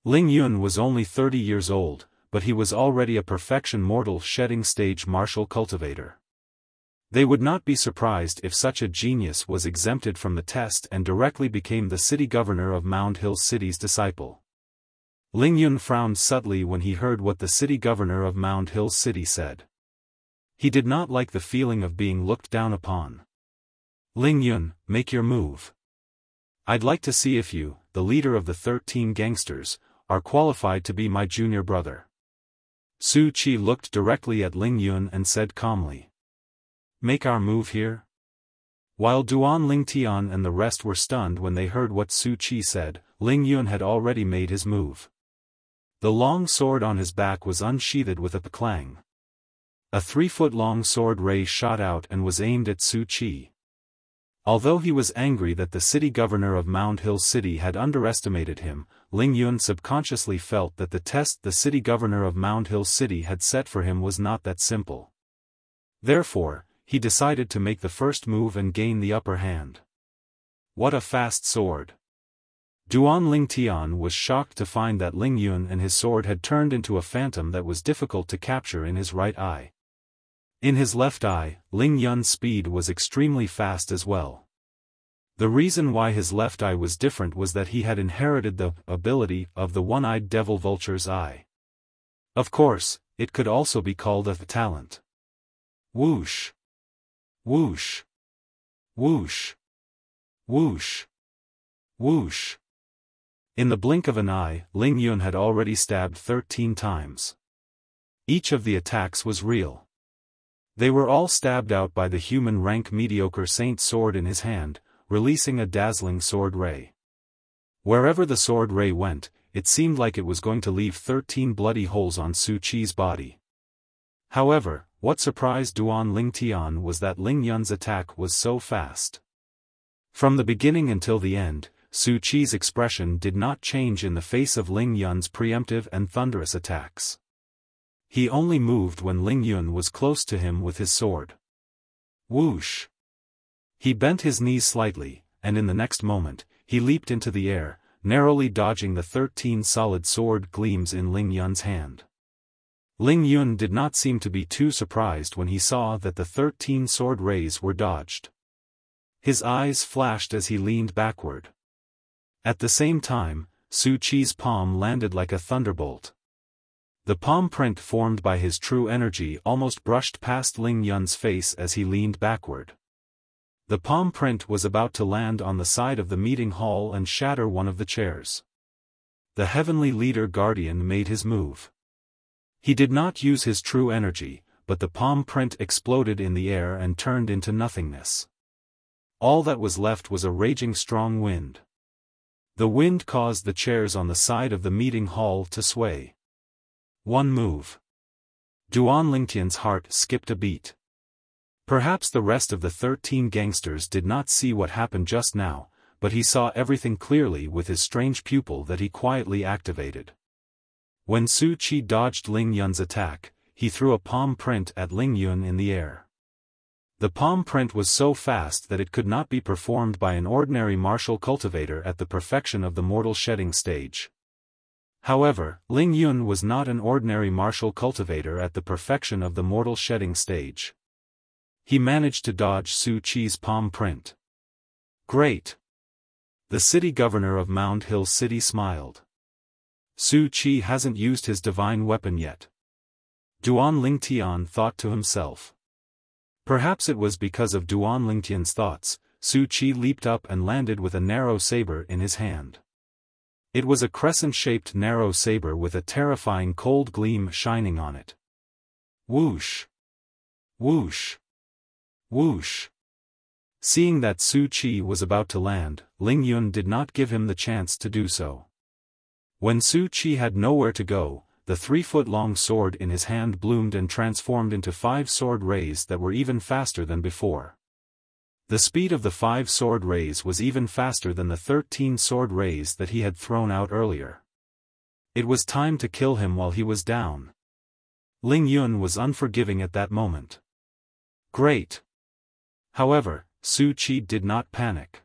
Ling Yun was only 30 years old, but he was already a perfection mortal shedding stage martial cultivator. They would not be surprised if such a genius was exempted from the test and directly became the city governor of Mound Hill City's disciple. Ling Yun frowned subtly when he heard what the city governor of Mound Hill City said. He did not like the feeling of being looked down upon. Ling Yun, make your move. I'd like to see if you, the leader of the 13 gangsters, are qualified to be my junior brother. Su Qi looked directly at Ling Yun and said calmly. Make our move here? While Duan Lingtian and the rest were stunned when they heard what Su Qi said, Ling Yun had already made his move. The long sword on his back was unsheathed with a clang. A 3-foot-long sword ray shot out and was aimed at Su Qi. Although he was angry that the city governor of Mound Hill City had underestimated him, Ling Yun subconsciously felt that the test the city governor of Mound Hill City had set for him was not that simple. Therefore, he decided to make the first move and gain the upper hand. What a fast sword! Duan Lingtian was shocked to find that Ling Yun and his sword had turned into a phantom that was difficult to capture in his right eye. In his left eye, Ling Yun's speed was extremely fast as well. The reason why his left eye was different was that he had inherited the ability of the one-eyed devil vulture's eye. Of course, it could also be called a talent. Whoosh! Whoosh! Whoosh! Whoosh! Whoosh! In the blink of an eye, Ling Yun had already stabbed 13 times. Each of the attacks was real. They were all stabbed out by the human rank mediocre saint sword in his hand, releasing a dazzling sword ray. Wherever the sword ray went, it seemed like it was going to leave 13 bloody holes on Su Qi's body. However, what surprised Duan Lingtian was that Ling Yun's attack was so fast. From the beginning until the end, Su Qi's expression did not change in the face of Ling Yun's preemptive and thunderous attacks. He only moved when Ling Yun was close to him with his sword. Whoosh! He bent his knees slightly, and in the next moment, he leaped into the air, narrowly dodging the 13 solid sword gleams in Ling Yun's hand. Ling Yun did not seem to be too surprised when he saw that the 13 sword rays were dodged. His eyes flashed as he leaned backward. At the same time, Su Qi's palm landed like a thunderbolt. The palm print formed by his true energy almost brushed past Ling Yun's face as he leaned backward. The palm print was about to land on the side of the meeting hall and shatter one of the chairs. The heavenly leader guardian made his move. He did not use his true energy, but the palm print exploded in the air and turned into nothingness. All that was left was a raging strong wind. The wind caused the chairs on the side of the meeting hall to sway. One move. Duan Lingtian's heart skipped a beat. Perhaps the rest of the 13 gangsters did not see what happened just now, but he saw everything clearly with his strange pupil that he quietly activated. When Su Qi dodged Ling Yun's attack, he threw a palm print at Ling Yun in the air. The palm print was so fast that it could not be performed by an ordinary martial cultivator at the perfection of the mortal shedding stage. However, Ling Yun was not an ordinary martial cultivator at the perfection of the mortal shedding stage. He managed to dodge Su Qi's palm print. Great! The city governor of Mound Hill City smiled. Su Qi hasn't used his divine weapon yet. Duan Lingtian thought to himself. Perhaps it was because of Duan Lingtian's thoughts, Su Qi leaped up and landed with a narrow saber in his hand. It was a crescent-shaped narrow saber with a terrifying cold gleam shining on it. Whoosh! Whoosh! Whoosh! Seeing that Su Qi was about to land, Ling Yun did not give him the chance to do so. When Su Qi had nowhere to go, the 3-foot-long sword in his hand bloomed and transformed into 5 sword rays that were even faster than before. The speed of the 5 sword rays was even faster than the 13 sword rays that he had thrown out earlier. It was time to kill him while he was down. Ling Yun was unforgiving at that moment. Great! However, Su Qi did not panic.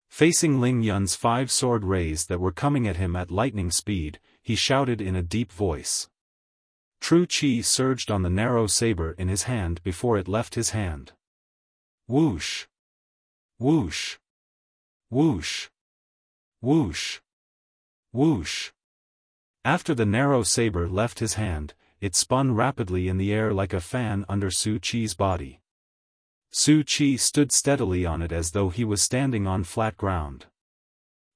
Facing Ling Yun's 5 sword rays that were coming at him at lightning speed, he shouted in a deep voice. True Qi surged on the narrow saber in his hand before it left his hand. Whoosh! Whoosh! Whoosh! Whoosh! Whoosh! After the narrow saber left his hand, it spun rapidly in the air like a fan under Su Qi's body. Su Qi stood steadily on it as though he was standing on flat ground.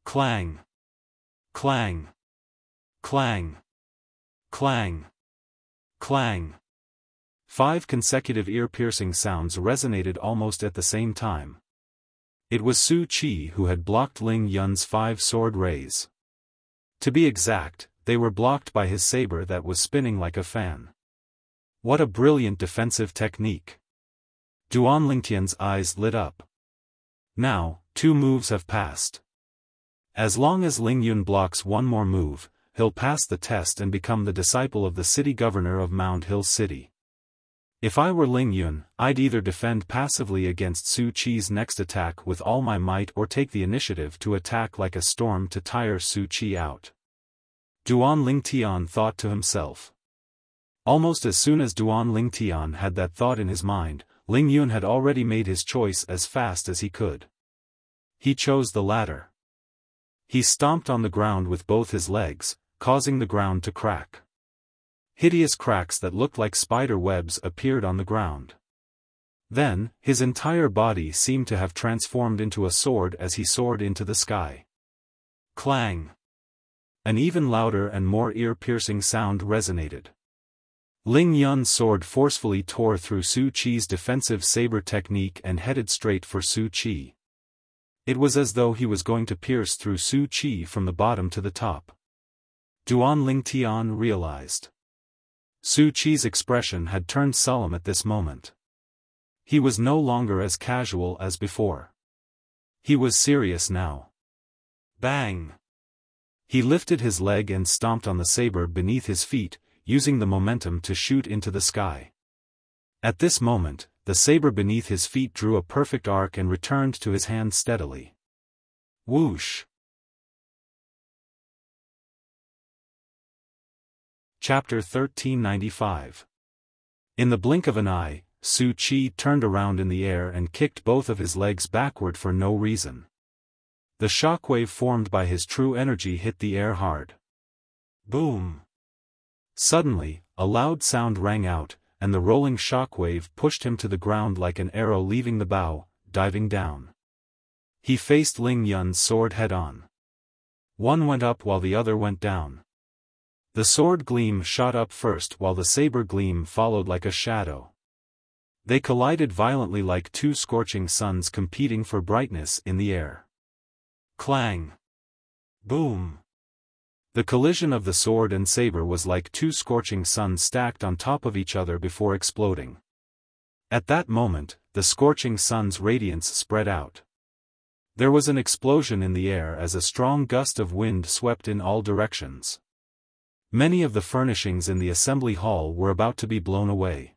Clang! Clang! Clang! Clang! Clang! 5 consecutive ear-piercing sounds resonated almost at the same time. It was Su Qi who had blocked Ling Yun's 5 sword rays. To be exact, they were blocked by his saber that was spinning like a fan. What a brilliant defensive technique! Duan Lingtian's eyes lit up. Now, 2 moves have passed. As long as Ling Yun blocks one more move, he'll pass the test and become the disciple of the city governor of Mound Hill City. If I were Ling Yun, I'd either defend passively against Su Qi's next attack with all my might or take the initiative to attack like a storm to tire Su Qi out. Duan Lingtian thought to himself. Almost as soon as Duan Lingtian had that thought in his mind, Ling Yun had already made his choice as fast as he could. He chose the latter. He stomped on the ground with both his legs, causing the ground to crack. Hideous cracks that looked like spider webs appeared on the ground. Then, his entire body seemed to have transformed into a sword as he soared into the sky. Clang! An even louder and more ear-piercing sound resonated. Ling Yun's sword forcefully tore through Su Qi's defensive saber technique and headed straight for Su Qi. It was as though he was going to pierce through Su Qi from the bottom to the top. Duan Lingtian realized. Su Qi's expression had turned solemn at this moment. He was no longer as casual as before. He was serious now. Bang! He lifted his leg and stomped on the saber beneath his feet, using the momentum to shoot into the sky. At this moment, the saber beneath his feet drew a perfect arc and returned to his hand steadily. Whoosh! Chapter 1395. In the blink of an eye, Su Qi turned around in the air and kicked both of his legs backward for no reason. The shockwave formed by his true energy hit the air hard. Boom! Suddenly, a loud sound rang out, and the rolling shockwave pushed him to the ground like an arrow leaving the bow, diving down. He faced Ling Yun's sword head-on. One went up while the other went down. The sword gleam shot up first while the saber gleam followed like a shadow. They collided violently like 2 scorching suns competing for brightness in the air. Clang! Boom! The collision of the sword and saber was like 2 scorching suns stacked on top of each other before exploding. At that moment, the scorching sun's radiance spread out. There was an explosion in the air as a strong gust of wind swept in all directions. Many of the furnishings in the assembly hall were about to be blown away.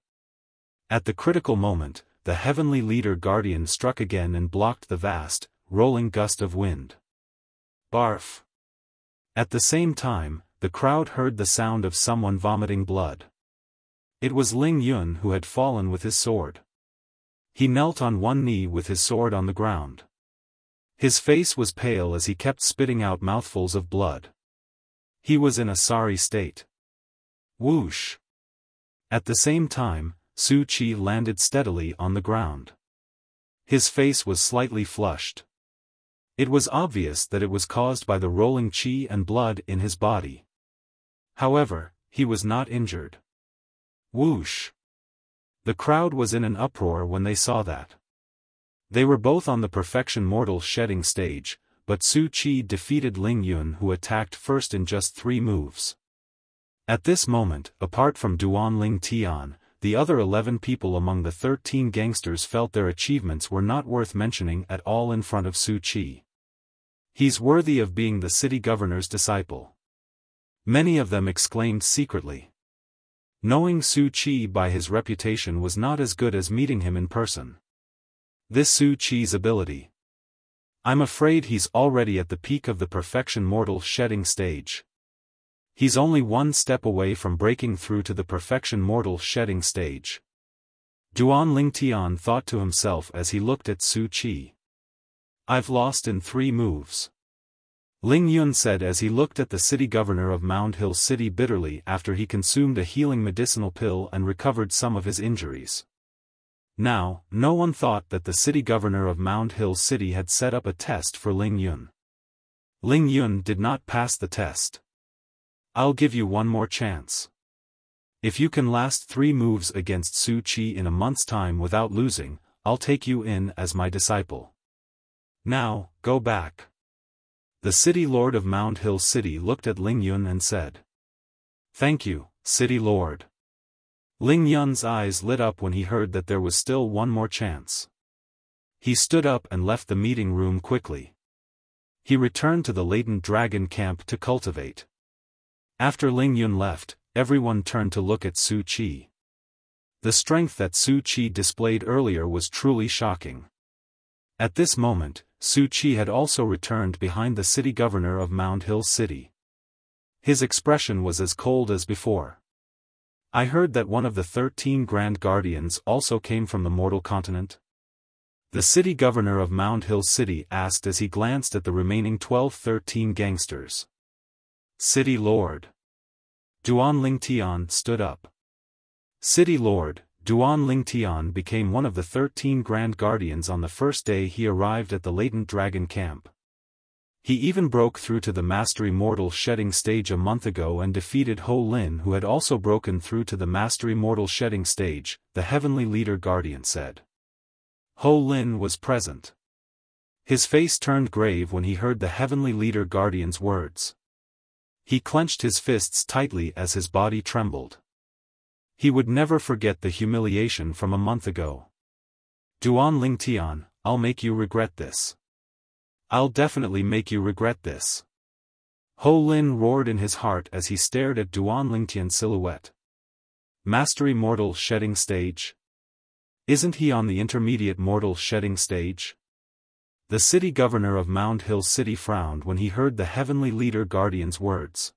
At the critical moment, the heavenly leader guardian struck again and blocked the vast, rolling gust of wind. Barf! At the same time, the crowd heard the sound of someone vomiting blood. It was Ling Yun who had fallen with his sword. He knelt on one knee with his sword on the ground. His face was pale as he kept spitting out mouthfuls of blood. He was in a sorry state. Whoosh! At the same time, Su Qi landed steadily on the ground. His face was slightly flushed. It was obvious that it was caused by the rolling qi and blood in his body. However, he was not injured. Whoosh! The crowd was in an uproar when they saw that. They were both on the perfection mortal shedding stage, but Su Qi defeated Ling Yun, who attacked first in just 3 moves. At this moment, apart from Duan Ling Tian, the other 11 people among the 13 gangsters felt their achievements were not worth mentioning at all in front of Su Qi. He's worthy of being the city governor's disciple. Many of them exclaimed secretly. Knowing Su Qi by his reputation was not as good as meeting him in person. This Su Qi's ability. I'm afraid he's already at the peak of the perfection mortal shedding stage. He's only one step away from breaking through to the perfection mortal shedding stage. Duan Lingtian thought to himself as he looked at Su Qi. I've lost in 3 moves. Ling Yun said as he looked at the city governor of Mound Hill City bitterly after he consumed a healing medicinal pill and recovered some of his injuries. Now, no one thought that the city governor of Mound Hill City had set up a test for Ling Yun. Ling Yun did not pass the test. I'll give you one more chance. If you can last 3 moves against Su Qi in a month's time without losing, I'll take you in as my disciple. Now, go back. The city lord of Mound Hill City looked at Ling Yun and said. Thank you, city lord. Ling Yun's eyes lit up when he heard that there was still one more chance. He stood up and left the meeting room quickly. He returned to the latent dragon camp to cultivate. After Ling Yun left, everyone turned to look at Su Qi. The strength that Su Qi displayed earlier was truly shocking. At this moment, Su Qi had also returned behind the city governor of Mound Hill City. His expression was as cold as before. I heard that one of the 13 Grand Guardians also came from the mortal continent. The city governor of Mound Hill City asked as he glanced at the remaining 13 gangsters. City Lord. Duan Lingtian stood up. City Lord, Duan Lingtian became one of the 13 Grand Guardians on the first day he arrived at the latent dragon camp. He even broke through to the Mastery Mortal Shedding stage a month ago and defeated Ho Lin, who had also broken through to the Mastery Mortal Shedding stage, the Heavenly Leader Guardian said. Ho Lin was present. His face turned grave when he heard the Heavenly Leader Guardian's words. He clenched his fists tightly as his body trembled. He would never forget the humiliation from a month ago. Duan Lingtian, I'll make you regret this. I'll definitely make you regret this. Ho Lin roared in his heart as he stared at Duan Lingtian's silhouette. Mastery Mortal Shedding stage? Isn't he on the Intermediate Mortal Shedding stage? The city governor of Mound Hill City frowned when he heard the Heavenly Leader Guardian's words.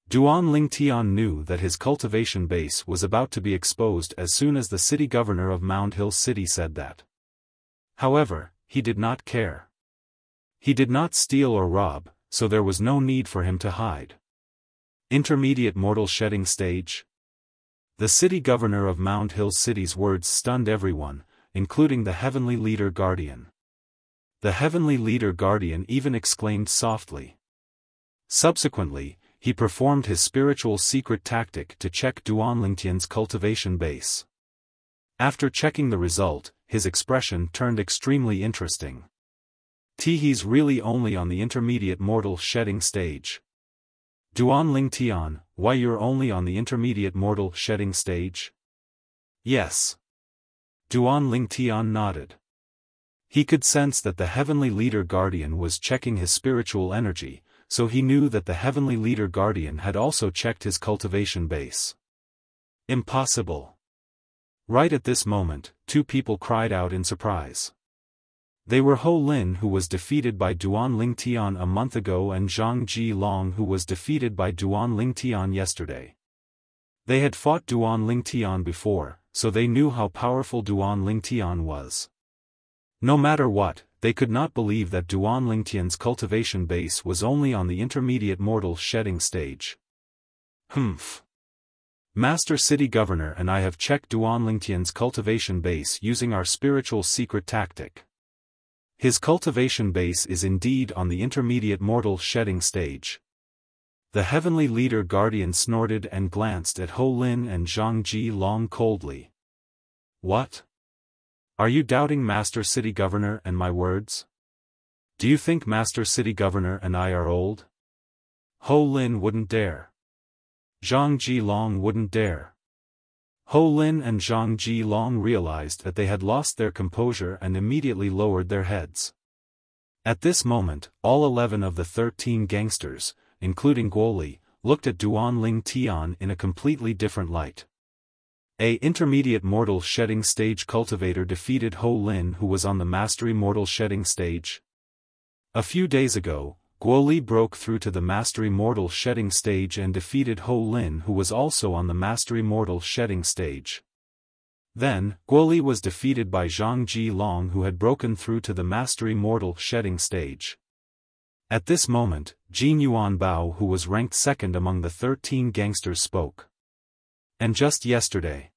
Duan Lingtian knew that his cultivation base was about to be exposed as soon as the city governor of Mound Hill City said that. However, he did not care. He did not steal or rob, so there was no need for him to hide. Intermediate Mortal Shedding stage? The city governor of Mound Hill City's words stunned everyone, including the Heavenly Leader Guardian. The Heavenly Leader Guardian even exclaimed softly. Subsequently, he performed his spiritual secret tactic to check Duan Lingtian's cultivation base. After checking the result, his expression turned extremely interesting. He's really only on the Intermediate Mortal Shedding stage. Duan Lingtian, why you're only on the Intermediate Mortal Shedding stage? Yes. Duan Lingtian nodded. He could sense that the Heavenly Leader Guardian was checking his spiritual energy, so he knew that the Heavenly Leader Guardian had also checked his cultivation base. Impossible. Right at this moment, two people cried out in surprise. They were Ho Lin, who was defeated by Duan Lingtian a month ago, and Zhang Ji Long, who was defeated by Duan Lingtian yesterday. They had fought Duan Lingtian before, so they knew how powerful Duan Lingtian was. No matter what, they could not believe that Duan Lingtian's cultivation base was only on the intermediate mortal shedding stage. Humph. Master City Governor and I have checked Duan Lingtian's cultivation base using our spiritual secret tactic. His cultivation base is indeed on the intermediate mortal shedding stage. The Heavenly Leader Guardian snorted and glanced at Ho Lin and Zhang Ji Long coldly. What? Are you doubting Master City Governor and my words? Do you think Master City Governor and I are old? Ho Lin wouldn't dare. Zhang Ji Long wouldn't dare. Ho Lin and Zhang Ji Long realized that they had lost their composure and immediately lowered their heads. At this moment, all 11 of the 13 gangsters, including Guoli, looked at Duan Lingtian in a completely different light. A intermediate mortal shedding stage cultivator defeated Ho Lin, who was on the mastery mortal shedding stage. A few days ago, Guoli broke through to the mastery mortal shedding stage and defeated Ho Lin, who was also on the mastery mortal shedding stage. Then, Guoli was defeated by Zhang Ji Long, who had broken through to the mastery mortal shedding stage. At this moment, Jin Yuan Bao, who was ranked second among the 13 gangsters, spoke. And just yesterday,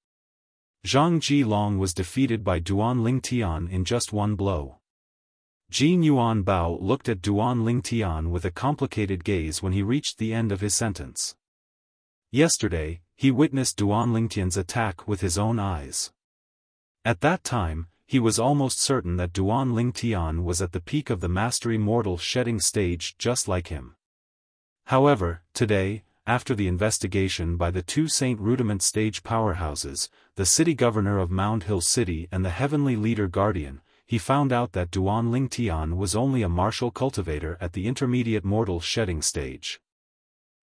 Zhang Ji Long was defeated by Duan Lingtian in just one blow. Jin Yuan Bao looked at Duan Lingtian with a complicated gaze when he reached the end of his sentence. Yesterday, he witnessed Duan Lingtian's attack with his own eyes. At that time, he was almost certain that Duan Lingtian was at the peak of the mastery mortal shedding stage just like him. However, today, after the investigation by the two Saint Rudiment stage powerhouses, the city governor of Mound Hill City and the Heavenly Leader Guardian, he found out that Duan Lingtian was only a martial cultivator at the intermediate mortal shedding stage.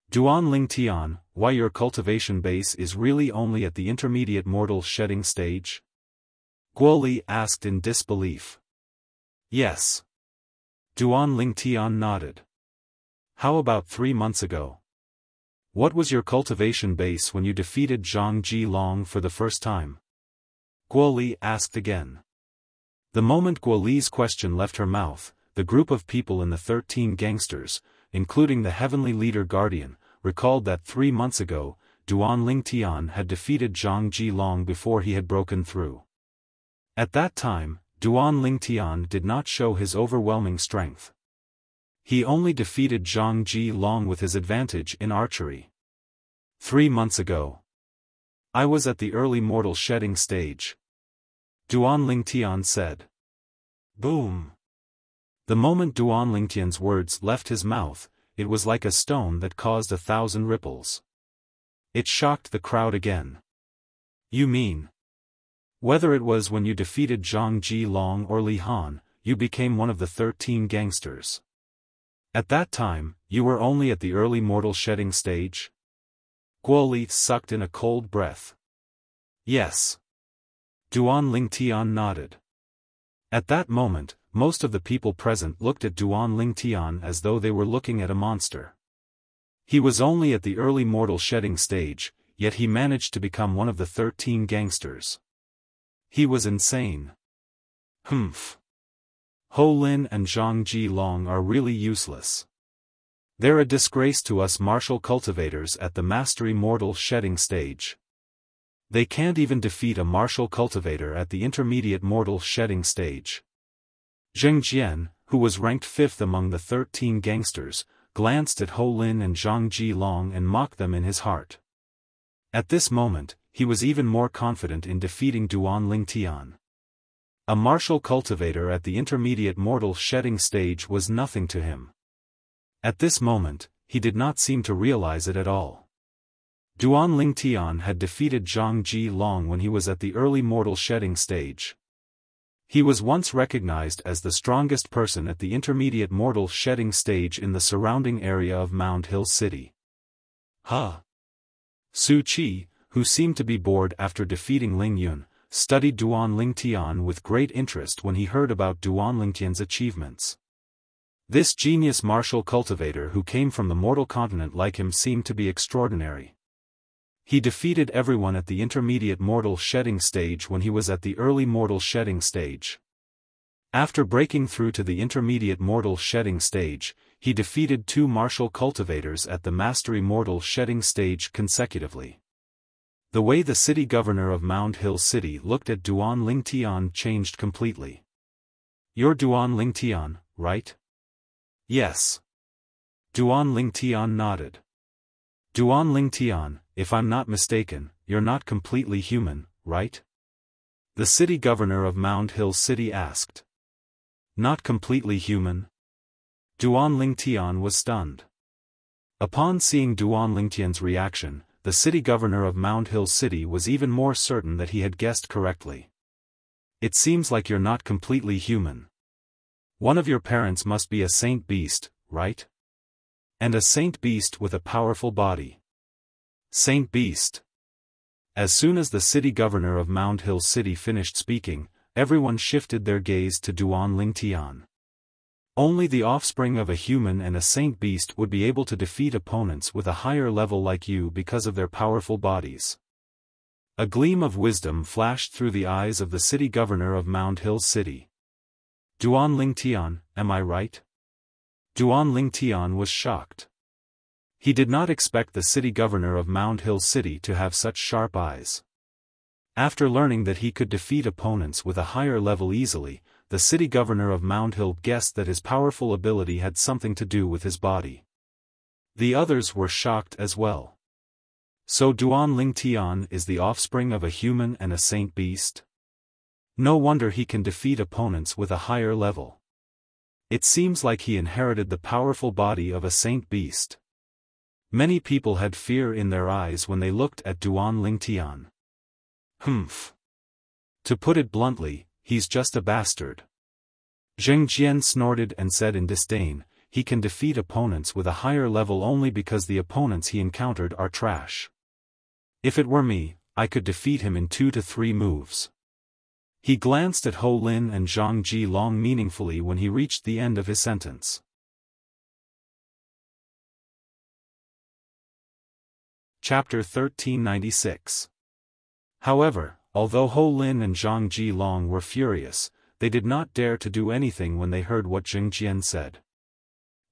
Duan Lingtian, why your cultivation base is really only at the intermediate mortal shedding stage? Guoli asked in disbelief. Yes. Duan Lingtian nodded. How about 3 months ago? What was your cultivation base when you defeated Zhang Ji Long for the first time? Guoli asked again. The moment Guoli's question left her mouth, the group of people in the 13 gangsters, including the Heavenly Leader Guardian, recalled that 3 months ago, Duan Lingtian had defeated Zhang Ji Long before he had broken through. At that time, Duan Lingtian did not show his overwhelming strength. He only defeated Zhang Ji Long with his advantage in archery. 3 months ago, I was at the early mortal shedding stage. Duan Lingtian said. Boom. The moment Duan Lingtian's words left his mouth, it was like a stone that caused 1,000 ripples. It shocked the crowd again. You mean? Whether it was when you defeated Zhang Ji Long or Li Han, you became one of the 13 gangsters. At that time, you were only at the early mortal shedding stage? Guoli sucked in a cold breath. Yes. Duan Lingtian nodded. At that moment, most of the people present looked at Duan Lingtian as though they were looking at a monster. He was only at the early mortal shedding stage, yet he managed to become one of the 13 gangsters. He was insane. Humph. Ho Lin and Zhang Ji Long are really useless. They're a disgrace to us martial cultivators at the mastery mortal shedding stage. They can't even defeat a martial cultivator at the intermediate mortal shedding stage. Zheng Jian, who was ranked 5th among the 13 gangsters, glanced at Ho Lin and Zhang Ji Long and mocked them in his heart. At this moment, he was even more confident in defeating Duan Lingtian. A martial cultivator at the intermediate mortal shedding stage was nothing to him. At this moment, he did not seem to realize it at all. Duan Lingtian had defeated Zhang Ji Long when he was at the early mortal shedding stage. He was once recognized as the strongest person at the intermediate mortal shedding stage in the surrounding area of Mound Hill City. Su Qi, who seemed to be bored after defeating Ling Yun, studied Duan Lingtian with great interest when he heard about Duan Lingtian's achievements. This genius martial cultivator who came from the mortal continent like him seemed to be extraordinary. He defeated everyone at the intermediate mortal shedding stage when he was at the early mortal shedding stage. After breaking through to the intermediate mortal shedding stage, he defeated 2 martial cultivators at the mastery mortal shedding stage consecutively. The way the city governor of Mound Hill City looked at Duan Lingtian changed completely. "You're Duan Lingtian, right?" "Yes." Duan Lingtian nodded. "Duan Lingtian, if I'm not mistaken, you're not completely human, right?" The city governor of Mound Hill City asked. "Not completely human?" Duan Lingtian was stunned. Upon seeing Duan Lingtian's reaction, the city governor of Mound Hill City was even more certain that he had guessed correctly. "It seems like you're not completely human. One of your parents must be a saint beast, right? And a saint beast with a powerful body." Saint beast. As soon as the city governor of Mound Hill City finished speaking, everyone shifted their gaze to Duan Lingtian. Only the offspring of a human and a saint beast would be able to defeat opponents with a higher level like you because of their powerful bodies. A gleam of wisdom flashed through the eyes of the city governor of Mound Hill City. "Duan Lingtian, am I right?" Duan Lingtian was shocked. He did not expect the city governor of Mound Hill City to have such sharp eyes. After learning that he could defeat opponents with a higher level easily, the city governor of Mound Hill guessed that his powerful ability had something to do with his body. The others were shocked as well. So Duan Lingtian is the offspring of a human and a saint beast? No wonder he can defeat opponents with a higher level. It seems like he inherited the powerful body of a saint beast. Many people had fear in their eyes when they looked at Duan Lingtian. Humph. To put it bluntly, he's just a bastard. Zheng Jian snorted and said in disdain, "He can defeat opponents with a higher level only because the opponents he encountered are trash. If it were me, I could defeat him in 2 to 3 moves." He glanced at Ho Lin and Zhang Ji Long meaningfully when he reached the end of his sentence. Chapter 1396. However, although Ho Lin and Zhang Ji Long were furious, they did not dare to do anything when they heard what Zheng Jian said.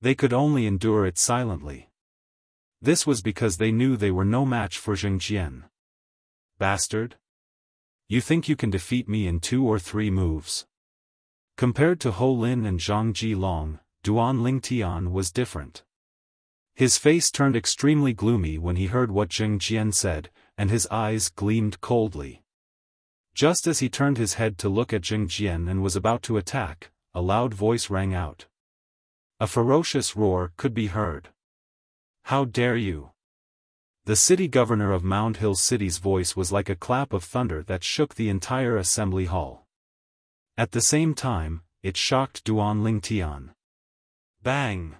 They could only endure it silently. This was because they knew they were no match for Zheng Jian. "Bastard? You think you can defeat me in 2 or 3 moves?" Compared to Ho Lin and Zhang Ji Long, Duan Lingtian was different. His face turned extremely gloomy when he heard what Zheng Jian said, and his eyes gleamed coldly. Just as he turned his head to look at Zheng Jian and was about to attack, a loud voice rang out. A ferocious roar could be heard. "How dare you!" The city governor of Mound Hill City's voice was like a clap of thunder that shook the entire assembly hall. At the same time, it shocked Duan Lingtian. Bang!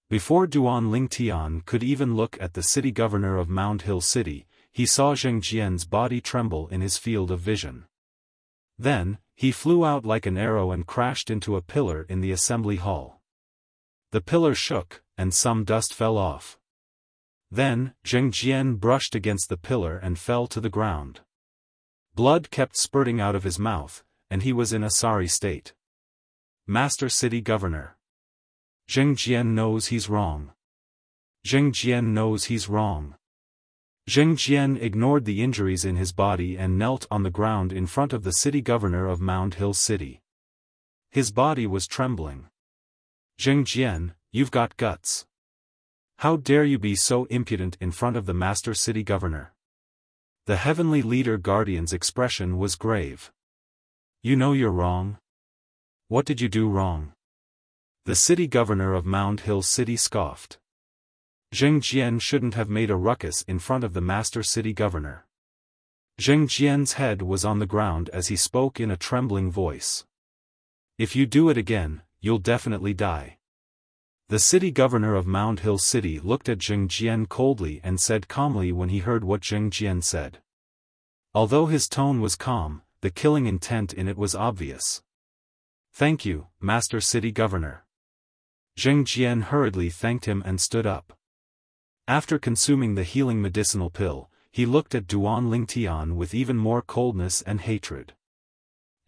Before Duan Lingtian could even look at the city governor of Mound Hill City, he saw Zheng Jian's body tremble in his field of vision. Then, he flew out like an arrow and crashed into a pillar in the assembly hall. The pillar shook, and some dust fell off. Then, Zheng Jian brushed against the pillar and fell to the ground. Blood kept spurting out of his mouth, and he was in a sorry state. Master City Governor. Zheng Jian knows he's wrong. Zheng Jian knows he's wrong. Zheng Jian ignored the injuries in his body and knelt on the ground in front of the city governor of Mound Hill City. His body was trembling. "Zheng Jian, you've got guts. How dare you be so impudent in front of the master city governor?" The heavenly leader guardian's expression was grave. "You know you're wrong. What did you do wrong?" The city governor of Mound Hill City scoffed. Zheng Jian shouldn't have made a ruckus in front of the master city governor. Zheng Jian's head was on the ground as he spoke in a trembling voice. If you do it again, you'll definitely die. The city governor of Mound Hill City looked at Zheng Jian coldly and said calmly when he heard what Zheng Jian said. Although his tone was calm, the killing intent in it was obvious. Thank you, Master City Governor. Zheng Jian hurriedly thanked him and stood up. After consuming the healing medicinal pill, he looked at Duan Lingtian with even more coldness and hatred.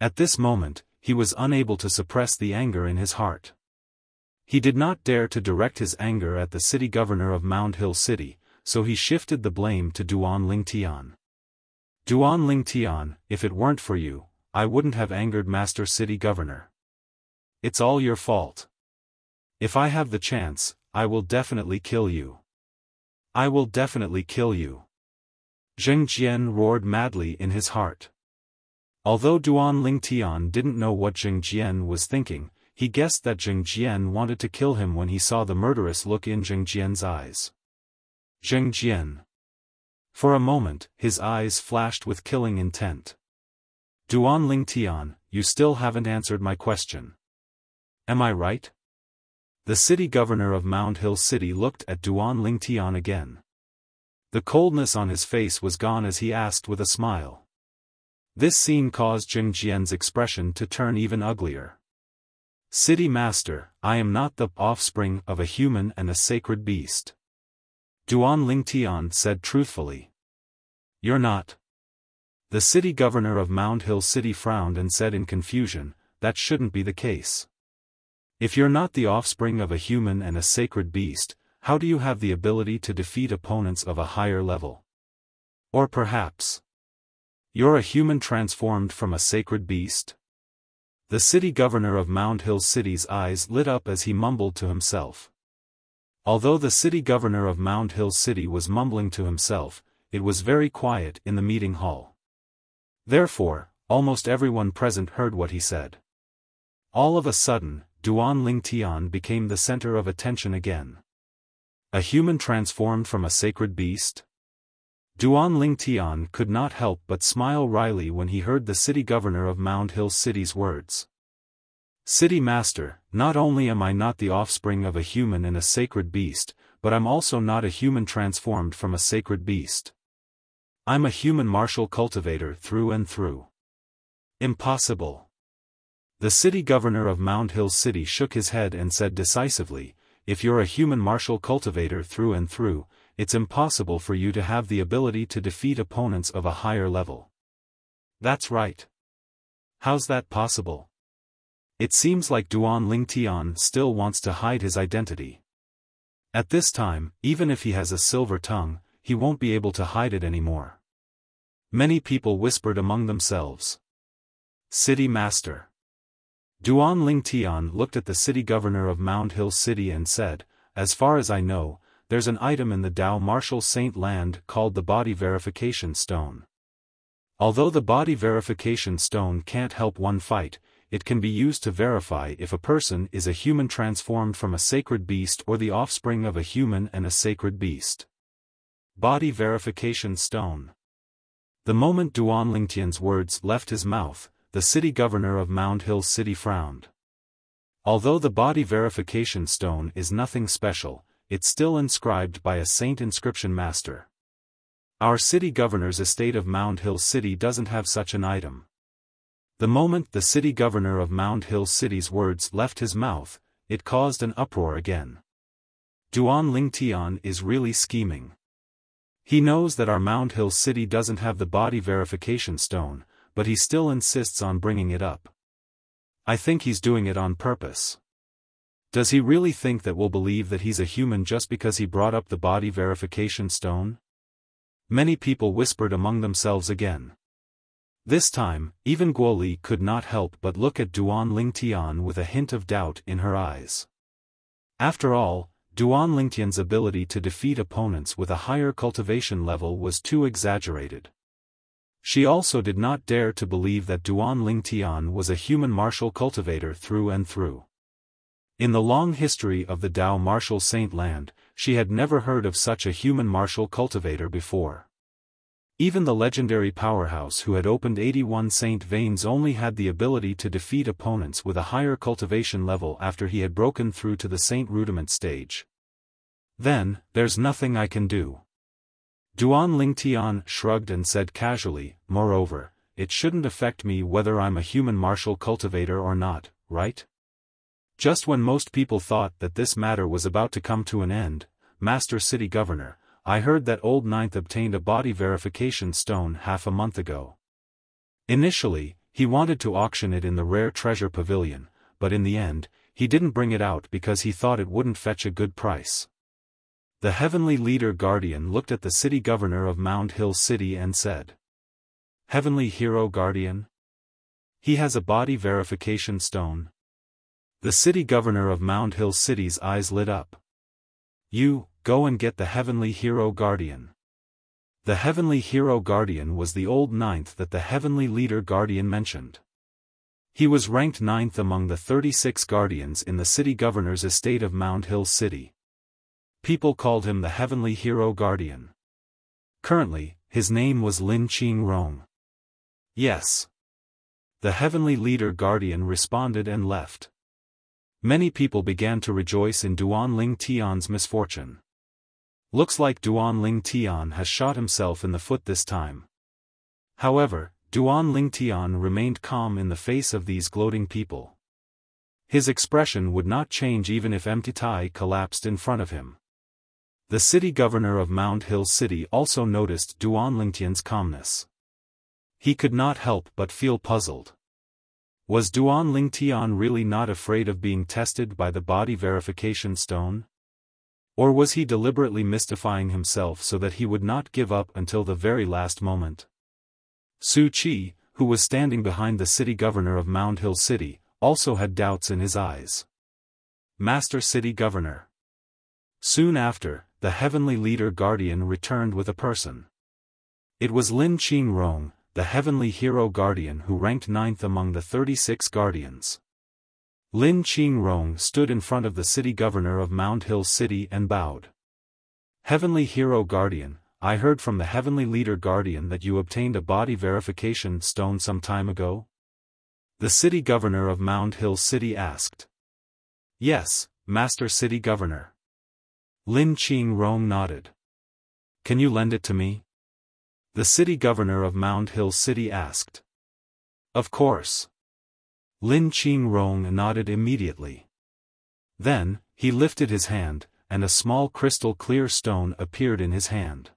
At this moment, he was unable to suppress the anger in his heart. He did not dare to direct his anger at the city governor of Mound Hill City, so he shifted the blame to Duan Lingtian. Duan Lingtian, if it weren't for you, I wouldn't have angered Master City Governor. It's all your fault. If I have the chance, I will definitely kill you. I will definitely kill you. Zheng Jian roared madly in his heart. Although Duan Lingtian didn't know what Zheng Jian was thinking, he guessed that Zheng Jian wanted to kill him when he saw the murderous look in Zheng Jian's eyes. Zheng Jian. For a moment, his eyes flashed with killing intent. Duan Lingtian, you still haven't answered my question. Am I right? The city governor of Mound Hill City looked at Duan Lingtian again. The coldness on his face was gone as he asked with a smile. This scene caused Zheng Jian's expression to turn even uglier. City Master, I am not the offspring of a human and a sacred beast. Duan Lingtian said truthfully. You're not. The city governor of Mound Hill City frowned and said in confusion, that shouldn't be the case. If you're not the offspring of a human and a sacred beast, how do you have the ability to defeat opponents of a higher level? Or perhaps, you're a human transformed from a sacred beast? The city governor of Mound Hill City's eyes lit up as he mumbled to himself. Although the city governor of Mound Hill City was mumbling to himself, it was very quiet in the meeting hall. Therefore, almost everyone present heard what he said. All of a sudden, Duan Lingtian became the center of attention again. A human transformed from a sacred beast? Duan Lingtian could not help but smile wryly when he heard the city governor of Mound Hill City's words. City Master, not only am I not the offspring of a human and a sacred beast, but I'm also not a human transformed from a sacred beast. I'm a human martial cultivator through and through. Impossible. The city governor of Mound Hill City shook his head and said decisively, if you're a human martial cultivator through and through, it's impossible for you to have the ability to defeat opponents of a higher level. That's right. How's that possible? It seems like Duan Lingtian still wants to hide his identity. At this time, even if he has a silver tongue, he won't be able to hide it anymore. Many people whispered among themselves. City Master. Duan Lingtian looked at the city governor of Mound Hill City and said, as far as I know, there's an item in the Dao Martial Saint Land called the Body Verification Stone. Although the Body Verification Stone can't help one fight, it can be used to verify if a person is a human transformed from a sacred beast or the offspring of a human and a sacred beast. Body Verification Stone. The moment Duan Lingtian's words left his mouth, the city governor of Mound Hill City frowned. Although the Body Verification Stone is nothing special, it's still inscribed by a saint inscription master. Our city governor's estate of Mound Hill City doesn't have such an item. The moment the city governor of Mound Hill City's words left his mouth, it caused an uproar again. Duan Lingtian is really scheming. He knows that our Mound Hill City doesn't have the Body Verification Stone, but he still insists on bringing it up. I think he's doing it on purpose. Does he really think that we'll believe that he's a human just because he brought up the Body Verification Stone? Many people whispered among themselves again. This time, even Guoli could not help but look at Duan Lingtian with a hint of doubt in her eyes. After all, Duan Lingtian's ability to defeat opponents with a higher cultivation level was too exaggerated. She also did not dare to believe that Duan Lingtian was a human martial cultivator through and through. In the long history of the Dao martial saint land, she had never heard of such a human martial cultivator before. Even the legendary powerhouse who had opened 81 saint veins only had the ability to defeat opponents with a higher cultivation level after he had broken through to the saint rudiment stage. Then, there's nothing I can do. Duan Lingtian shrugged and said casually, moreover, it shouldn't affect me whether I'm a human martial cultivator or not, right? Just when most people thought that this matter was about to come to an end, Master City Governor, I heard that Old Ninth obtained a body verification stone half a month ago. Initially, he wanted to auction it in the rare treasure pavilion, but in the end, he didn't bring it out because he thought it wouldn't fetch a good price. The Heavenly Leader Guardian looked at the City Governor of Mound Hill City and said, Heavenly Hero Guardian? He has a body verification stone? The City Governor of Mound Hill City's eyes lit up. You, go and get the Heavenly Hero Guardian. The Heavenly Hero Guardian was the Old Ninth that the Heavenly Leader Guardian mentioned. He was ranked 9th among the 36 guardians in the City Governor's estate of Mound Hill City. People called him the Heavenly Hero Guardian. Currently, his name was Lin Qing Rong. Yes. The Heavenly Leader Guardian responded and left. Many people began to rejoice in Duan Ling Tian's misfortune. Looks like Duan Ling Tian has shot himself in the foot this time. However, Duan Ling Tian remained calm in the face of these gloating people. His expression would not change even if Mtitai collapsed in front of him. The City Governor of Mound Hill City also noticed Duan Ling Tian's calmness. He could not help but feel puzzled. Was Duan Ling Tian really not afraid of being tested by the body verification stone? Or was he deliberately mystifying himself so that he would not give up until the very last moment? Su Qi, who was standing behind the City Governor of Mound Hill City, also had doubts in his eyes. Master City Governor. Soon after, the Heavenly Leader Guardian returned with a person. It was Lin Qing Rong, the Heavenly Hero Guardian who ranked 9th among the 36 guardians. Lin Qing Rong stood in front of the City Governor of Mound Hill City and bowed. Heavenly Hero Guardian, I heard from the Heavenly Leader Guardian that you obtained a body verification stone some time ago? The City Governor of Mound Hill City asked. Yes, Master City Governor. Lin Qing Rong nodded. Can you lend it to me? The City Governor of Mound Hill City asked. Of course. Lin Qing Rong nodded immediately. Then, he lifted his hand, and a small crystal clear stone appeared in his hand.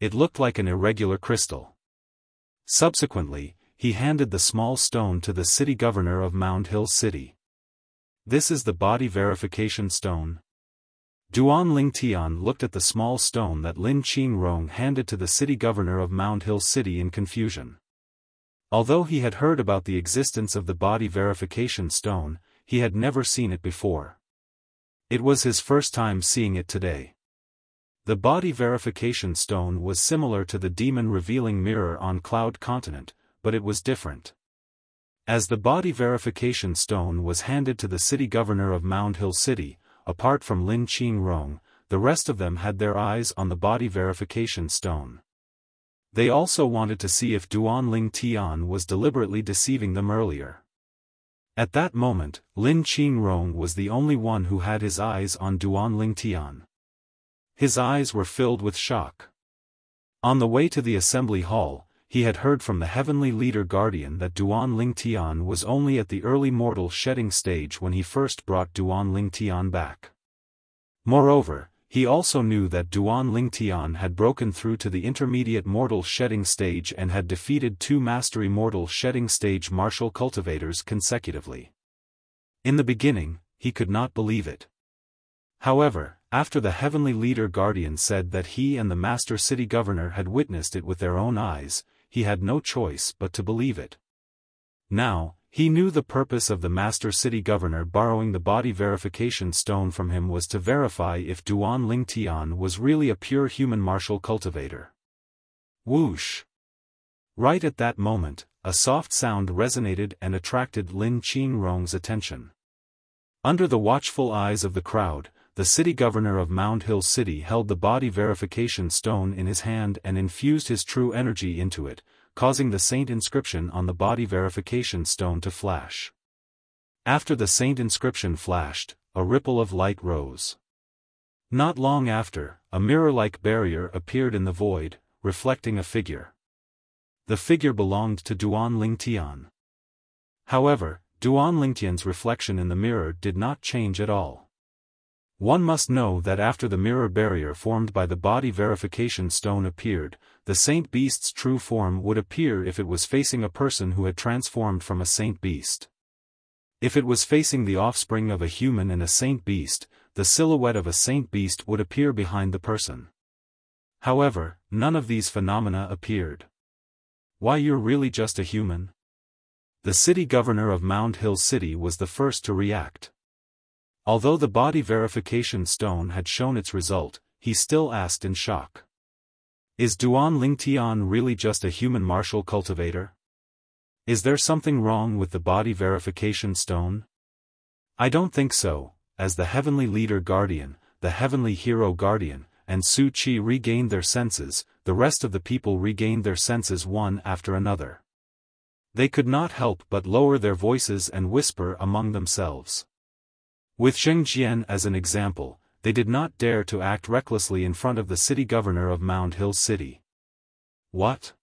It looked like an irregular crystal. Subsequently, he handed the small stone to the City Governor of Mound Hill City. This is the body verification stone. Duan Ling Tian looked at the small stone that Lin Qing Rong handed to the City Governor of Mound Hill City in confusion. Although he had heard about the existence of the body verification stone, he had never seen it before. It was his first time seeing it today. The body verification stone was similar to the demon revealing mirror on Cloud Continent, but it was different. As the body verification stone was handed to the City Governor of Mound Hill City, apart from Lin Qing Rong, the rest of them had their eyes on the body verification stone. They also wanted to see if Duan Ling Tian was deliberately deceiving them earlier. At that moment, Lin Qing Rong was the only one who had his eyes on Duan Ling Tian. His eyes were filled with shock. On the way to the assembly hall, he had heard from the Heavenly Leader Guardian that Duan Ling Tian was only at the early mortal shedding stage when he first brought Duan Ling Tian back. Moreover, he also knew that Duan Ling Tian had broken through to the intermediate mortal shedding stage and had defeated 2 mastery mortal shedding stage martial cultivators consecutively. In the beginning, he could not believe it. However, after the Heavenly Leader Guardian said that he and the Master City Governor had witnessed it with their own eyes, he had no choice but to believe it. Now, he knew the purpose of the Master City Governor borrowing the body verification stone from him was to verify if Duan Ling Tian was really a pure human martial cultivator. Whoosh! Right at that moment, a soft sound resonated and attracted Lin Qing Rong's attention. Under the watchful eyes of the crowd, the city governor of Mound Hill City held the body verification stone in his hand and infused his true energy into it, causing the saint inscription on the body verification stone to flash. After the saint inscription flashed, a ripple of light rose. Not long after, a mirror-like barrier appeared in the void, reflecting a figure. The figure belonged to Duan Lingtian. However, Duan Lingtian's reflection in the mirror did not change at all. One must know that after the mirror barrier formed by the body verification stone appeared, the saint beast's true form would appear if it was facing a person who had transformed from a saint beast. If it was facing the offspring of a human and a saint beast, the silhouette of a saint beast would appear behind the person. However, none of these phenomena appeared. Why, you're really just a human? The city governor of Mound Hill City was the first to react. Although the body verification stone had shown its result, he still asked in shock. Is Duan Lingtian really just a human martial cultivator? Is there something wrong with the body verification stone? I don't think so. As the heavenly leader guardian, the heavenly hero guardian, and Su Qi regained their senses, the rest of the people regained their senses one after another. They could not help but lower their voices and whisper among themselves. With Zheng Jian as an example, they did not dare to act recklessly in front of the city governor of Mound Hill City. What?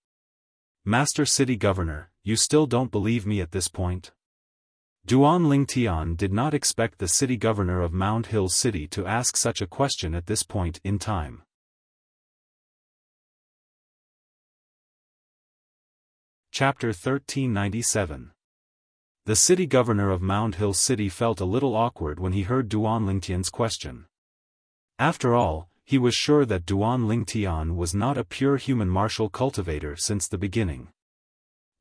Master City Governor, you still don't believe me at this point? Duan Lingtian did not expect the city governor of Mound Hill City to ask such a question at this point in time. Chapter 1397. The city governor of Mound Hill City felt a little awkward when he heard Duan Lingtian's question. After all, he was sure that Duan Lingtian was not a pure human martial cultivator since the beginning.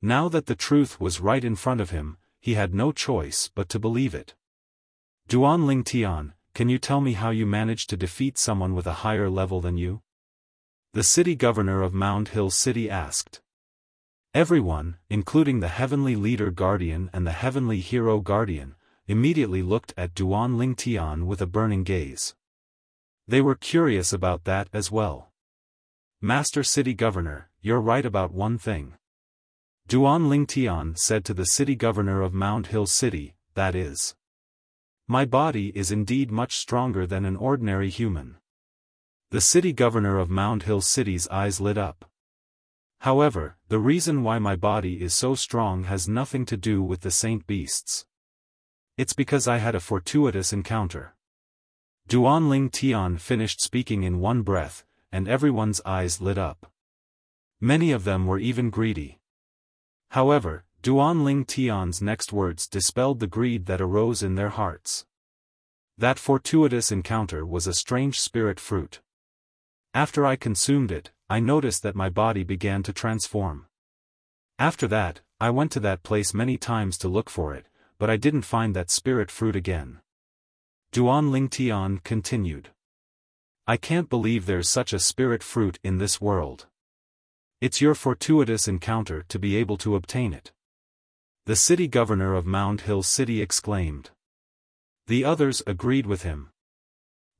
Now that the truth was right in front of him, he had no choice but to believe it. Duan Lingtian, can you tell me how you managed to defeat someone with a higher level than you? The city governor of Mound Hill City asked. Everyone, including the heavenly leader guardian and the heavenly hero guardian, immediately looked at Duan Lingtian with a burning gaze. They were curious about that as well. Master City Governor, you're right about one thing. Duan Lingtian said to the city governor of Mound Hill City, that is. My body is indeed much stronger than an ordinary human. The city governor of Mound Hill City's eyes lit up. However, the reason why my body is so strong has nothing to do with the saint beasts. It's because I had a fortuitous encounter. Duan Lingtian finished speaking in one breath, and everyone's eyes lit up. Many of them were even greedy. However, Duan Lingtian's next words dispelled the greed that arose in their hearts. That fortuitous encounter was a strange spirit fruit. After I consumed it, I noticed that my body began to transform. After that, I went to that place many times to look for it, but I didn't find that spirit fruit again. Duan Lingtian continued. I can't believe there's such a spirit fruit in this world. It's your fortuitous encounter to be able to obtain it. The city governor of Mound Hill City exclaimed. The others agreed with him.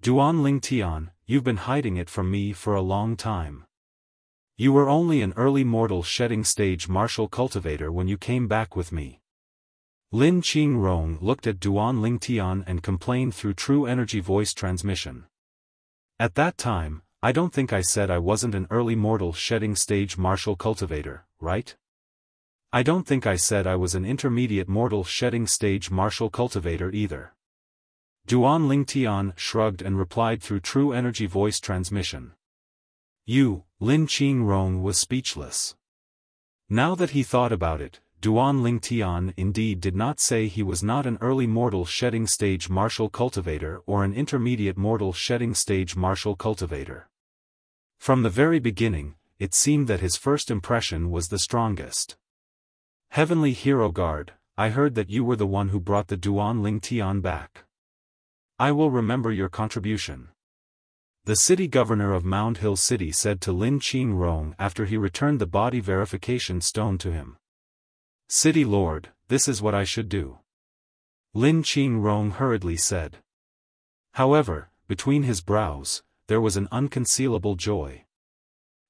Duan Lingtian, you've been hiding it from me for a long time. You were only an early mortal shedding stage martial cultivator when you came back with me. Lin Qingrong looked at Duan Lingtian and complained through true energy voice transmission. At that time, I don't think I said I wasn't an early mortal shedding stage martial cultivator, right? I don't think I said I was an intermediate mortal shedding stage martial cultivator either. Duan Lingtian shrugged and replied through true energy voice transmission. Lin Qingrong was speechless. Now that he thought about it, Duan Lingtian indeed did not say he was not an early mortal shedding stage martial cultivator or an intermediate mortal shedding stage martial cultivator. From the very beginning, it seemed that his first impression was the strongest. Heavenly Hero Guard, I heard that you were the one who brought the Duan Lingtian back. I will remember your contribution. The city governor of Mound Hill City said to Lin Qingrong after he returned the body verification stone to him. City Lord, this is what I should do. Lin Qingrong hurriedly said. However, between his brows, there was an unconcealable joy.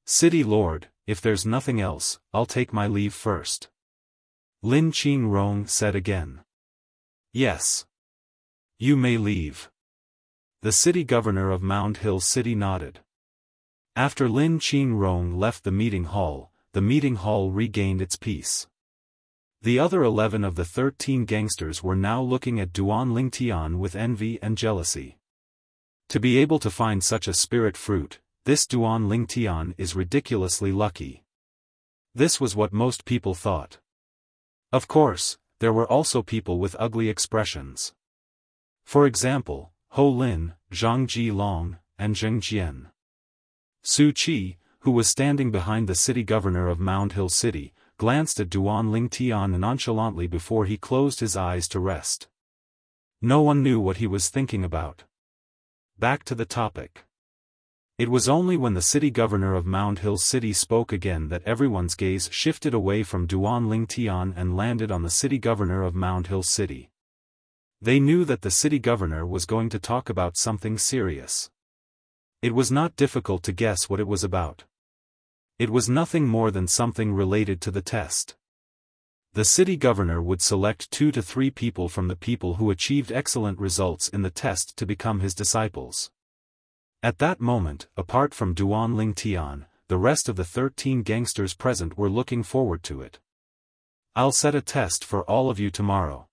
City Lord, if there's nothing else, I'll take my leave first. Lin Qingrong said again. Yes. You may leave. The city governor of Mound Hill City nodded. After Lin Qingrong left the meeting hall regained its peace. The other 11 of the 13 gangsters were now looking at Duan Lingtian with envy and jealousy. To be able to find such a spirit fruit, this Duan Lingtian is ridiculously lucky. This was what most people thought. Of course, there were also people with ugly expressions. For example, Ho Lin, Zhang Jilong, and Zheng Jian. Su Qi, who was standing behind the city governor of Mound Hill City, glanced at Duan Lingtian nonchalantly before he closed his eyes to rest. No one knew what he was thinking about. Back to the topic. It was only when the city governor of Mound Hill City spoke again that everyone's gaze shifted away from Duan Lingtian and landed on the city governor of Mound Hill City. They knew that the city governor was going to talk about something serious. It was not difficult to guess what it was about. It was nothing more than something related to the test. The city governor would select 2 to 3 people from the people who achieved excellent results in the test to become his disciples. At that moment, apart from Duan Lingtian, the rest of the 13 gangsters present were looking forward to it. I'll set a test for all of you tomorrow.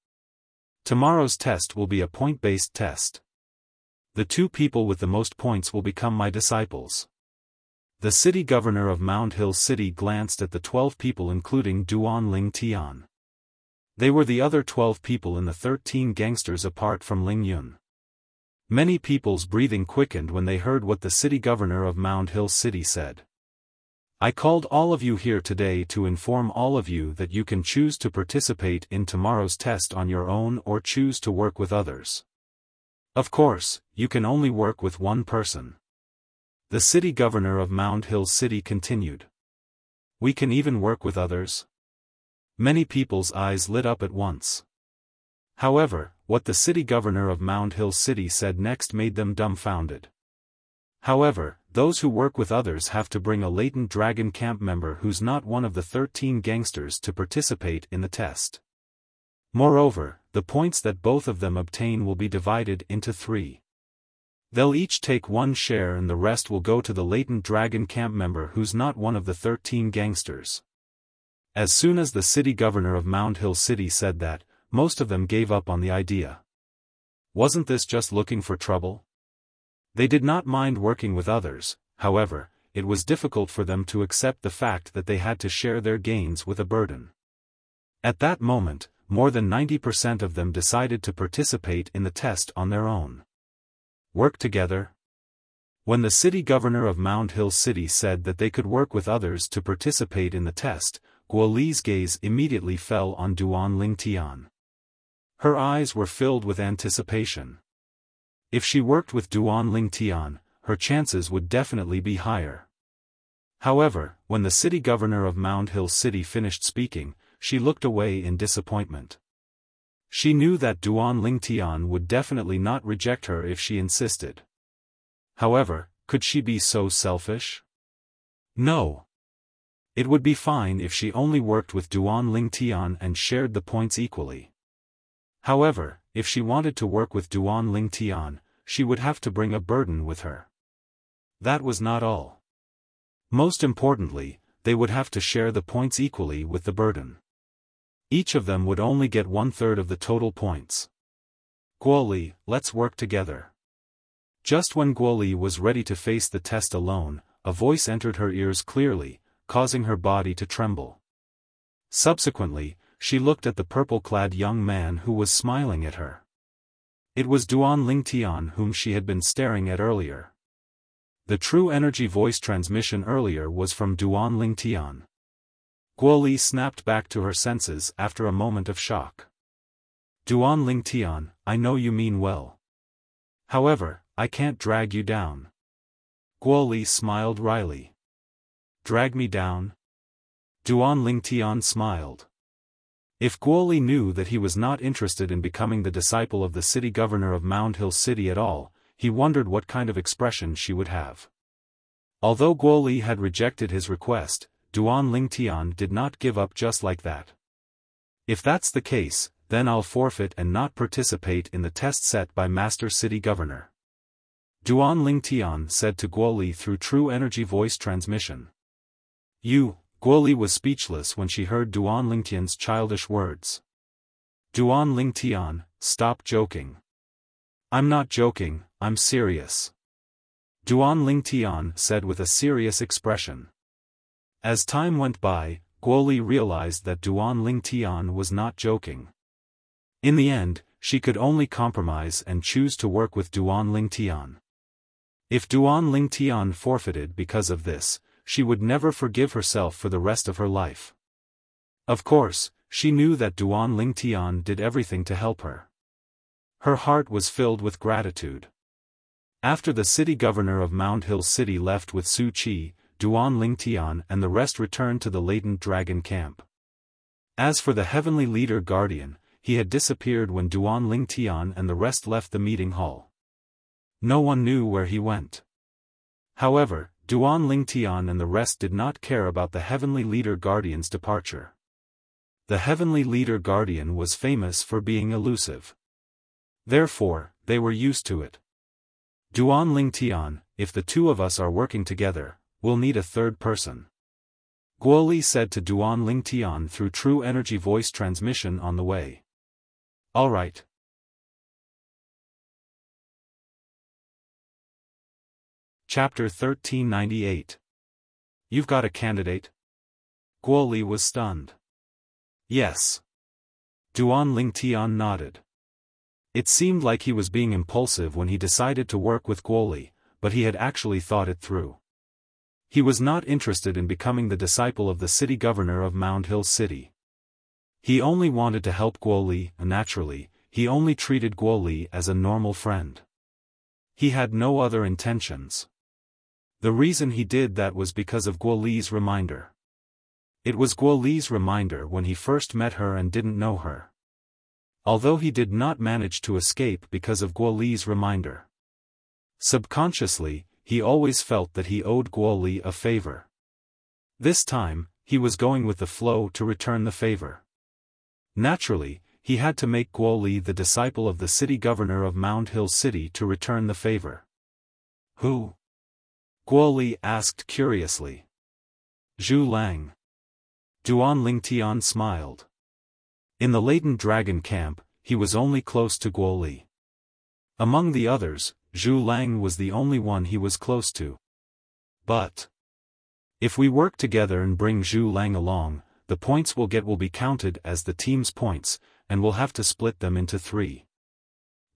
Tomorrow's test will be a point-based test. The 2 people with the most points will become my disciples. The city governor of Mound Hill City glanced at the 12 people including Duan Lingtian. They were the other 12 people in the 13 gangsters apart from Ling Yun. Many people's breathing quickened when they heard what the city governor of Mound Hill City said. I called all of you here today to inform all of you that you can choose to participate in tomorrow's test on your own or choose to work with others. Of course, you can only work with one person. The city governor of Mound Hill City continued. We can even work with others? Many people's eyes lit up at once. However, what the city governor of Mound Hill City said next made them dumbfounded. However, those who work with others have to bring a latent dragon camp member who's not one of the 13 gangsters to participate in the test. Moreover, the points that both of them obtain will be divided into 3. They'll each take 1 share and the rest will go to the latent dragon camp member who's not one of the 13 gangsters. As soon as the city governor of Mound Hill City said that, most of them gave up on the idea. Wasn't this just looking for trouble? They did not mind working with others, however, it was difficult for them to accept the fact that they had to share their gains with a burden. At that moment, more than 90% of them decided to participate in the test on their own. Work together? When the city governor of Mound Hill City said that they could work with others to participate in the test, Guo Li's gaze immediately fell on Duan Lingtian. Her eyes were filled with anticipation. If she worked with Duan Lingtian, her chances would definitely be higher. However, when the city governor of Mound Hill City finished speaking, she looked away in disappointment. She knew that Duan Lingtian would definitely not reject her if she insisted. However, could she be so selfish? No. It would be fine if she only worked with Duan Lingtian and shared the points equally. However, if she wanted to work with Duan Lingtian, she would have to bring a burden with her. That was not all. Most importantly, they would have to share the points equally with the burden. Each of them would only get 1/3 of the total points. Guo Li, let's work together. Just when Guo Li was ready to face the test alone, a voice entered her ears clearly, causing her body to tremble. Subsequently, she looked at the purple-clad young man who was smiling at her. It was Duan Lingtian whom she had been staring at earlier. The true energy voice transmission earlier was from Duan Lingtian. Guo Li snapped back to her senses after a moment of shock. Duan Lingtian, I know you mean well. However, I can't drag you down. Guo Li smiled wryly. Drag me down? Duan Lingtian smiled. If Guoli knew that he was not interested in becoming the disciple of the city governor of Mound Hill City at all, he wondered what kind of expression she would have. Although Guoli had rejected his request, Duan Lingtian did not give up just like that. If that's the case, then I'll forfeit and not participate in the test set by Master City Governor. Duan Lingtian said to Guoli through true energy voice transmission. Guoli was speechless when she heard Duan Lingtian's childish words. Duan Lingtian, stop joking. I'm not joking, I'm serious. Duan Lingtian said with a serious expression. As time went by, Guoli realized that Duan Lingtian was not joking. In the end, she could only compromise and choose to work with Duan Lingtian. If Duan Lingtian forfeited because of this, she would never forgive herself for the rest of her life. Of course, she knew that Duan Lingtian did everything to help her. Her heart was filled with gratitude. After the city governor of Mound Hill City left with Su Qi, Duan Lingtian and the rest returned to the latent dragon camp. As for the heavenly leader guardian, he had disappeared when Duan Lingtian and the rest left the meeting hall. No one knew where he went. However, Duan Lingtian and the rest did not care about the heavenly leader guardian's departure. The heavenly leader guardian was famous for being elusive. Therefore, they were used to it. Duan Lingtian, if the two of us are working together, we'll need a third person. Guoli said to Duan Lingtian through true energy voice transmission on the way. All right. Chapter 1398. You've got a candidate? Guoli was stunned. Yes. Duan Lingtian nodded. It seemed like he was being impulsive when he decided to work with Guoli, but he had actually thought it through. He was not interested in becoming the disciple of the city governor of Mound Hill City. He only wanted to help Guoli, and naturally, he only treated Guoli as a normal friend. He had no other intentions. The reason he did that was because of Guoli's reminder. It was Guoli's reminder when he first met her and didn't know her. Although he did not manage to escape because of Guoli's reminder. Subconsciously, he always felt that he owed Guoli a favor. This time, he was going with the flow to return the favor. Naturally, he had to make Guoli the disciple of the city governor of Mound Hill City to return the favor. Who? Guoli asked curiously. Zhu Lang. Duan Lingtian smiled. In the latent dragon camp, he was only close to Guoli. Among the others, Zhu Lang was the only one he was close to. But if we work together and bring Zhu Lang along, the points we'll get will be counted as the team's points, and we'll have to split them into 3.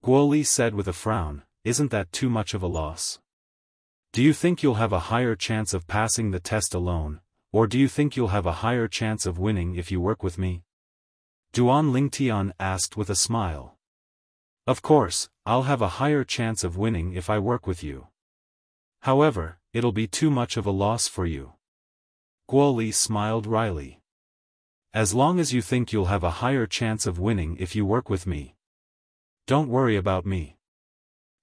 Guoli said with a frown, isn't that too much of a loss? Do you think you'll have a higher chance of passing the test alone, or do you think you'll have a higher chance of winning if you work with me? Duan Lingtian asked with a smile. Of course, I'll have a higher chance of winning if I work with you. However, it'll be too much of a loss for you. Guoli smiled wryly. As long as you think you'll have a higher chance of winning if you work with me. Don't worry about me.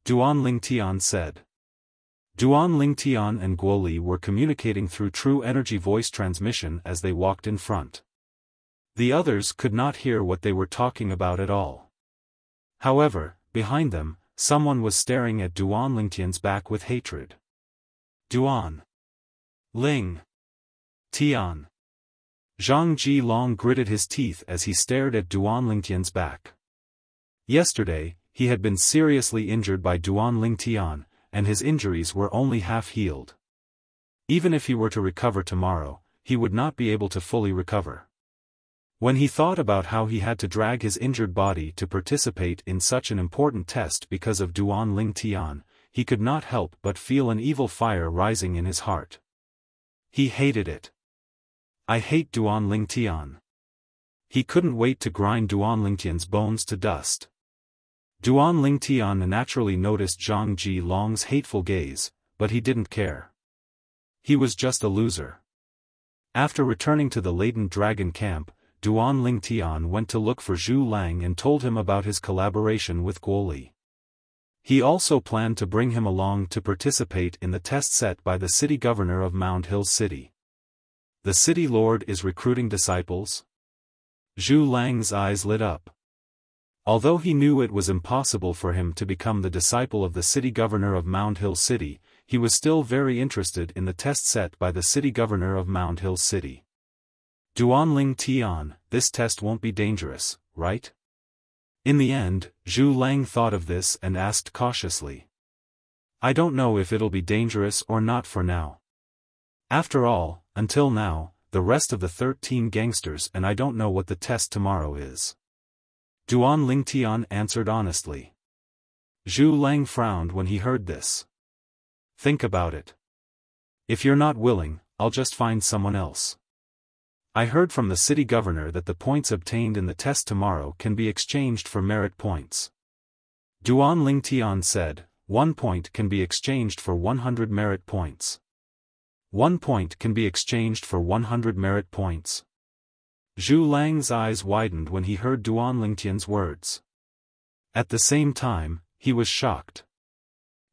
Duan Lingtian said. Duan Lingtian and Guoli were communicating through true energy voice transmission as they walked in front. The others could not hear what they were talking about at all. However, behind them, someone was staring at Duan Lingtian's back with hatred. Duan Ling Tian. Zhang Ji-long gritted his teeth as he stared at Duan Lingtian's back. Yesterday, he had been seriously injured by Duan Lingtian, and his injuries were only half healed. Even if he were to recover tomorrow, he would not be able to fully recover. When he thought about how he had to drag his injured body to participate in such an important test because of Duan Lingtian, he could not help but feel an evil fire rising in his heart. He hated it. I hate Duan Lingtian. He couldn't wait to grind Duan Lingtian's bones to dust. Duan Lingtian naturally noticed Zhang Ji-long's hateful gaze, but he didn't care. He was just a loser. After returning to the latent dragon camp, Duan Lingtian went to look for Zhu Lang and told him about his collaboration with Guoli. He also planned to bring him along to participate in the test set by the city governor of Mount Hill City. The city lord is recruiting disciples? Zhu Lang's eyes lit up. Although he knew it was impossible for him to become the disciple of the city governor of Mount Hill City, he was still very interested in the test set by the city governor of Mount Hill City. Duan Lingtian, this test won't be dangerous, right? In the end, Zhu Lang thought of this and asked cautiously. I don't know if it'll be dangerous or not for now. After all, until now, the rest of the 13 gangsters and I don't know what the test tomorrow is. Duan Lingtian answered honestly. Zhu Lang frowned when he heard this. Think about it. If you're not willing, I'll just find someone else. I heard from the city governor that the points obtained in the test tomorrow can be exchanged for merit points. Duan Lingtian said, 1 point can be exchanged for 100 merit points. 1 point can be exchanged for 100 merit points. Zhu Lang's eyes widened when he heard Duan Lingtian's words. At the same time, he was shocked.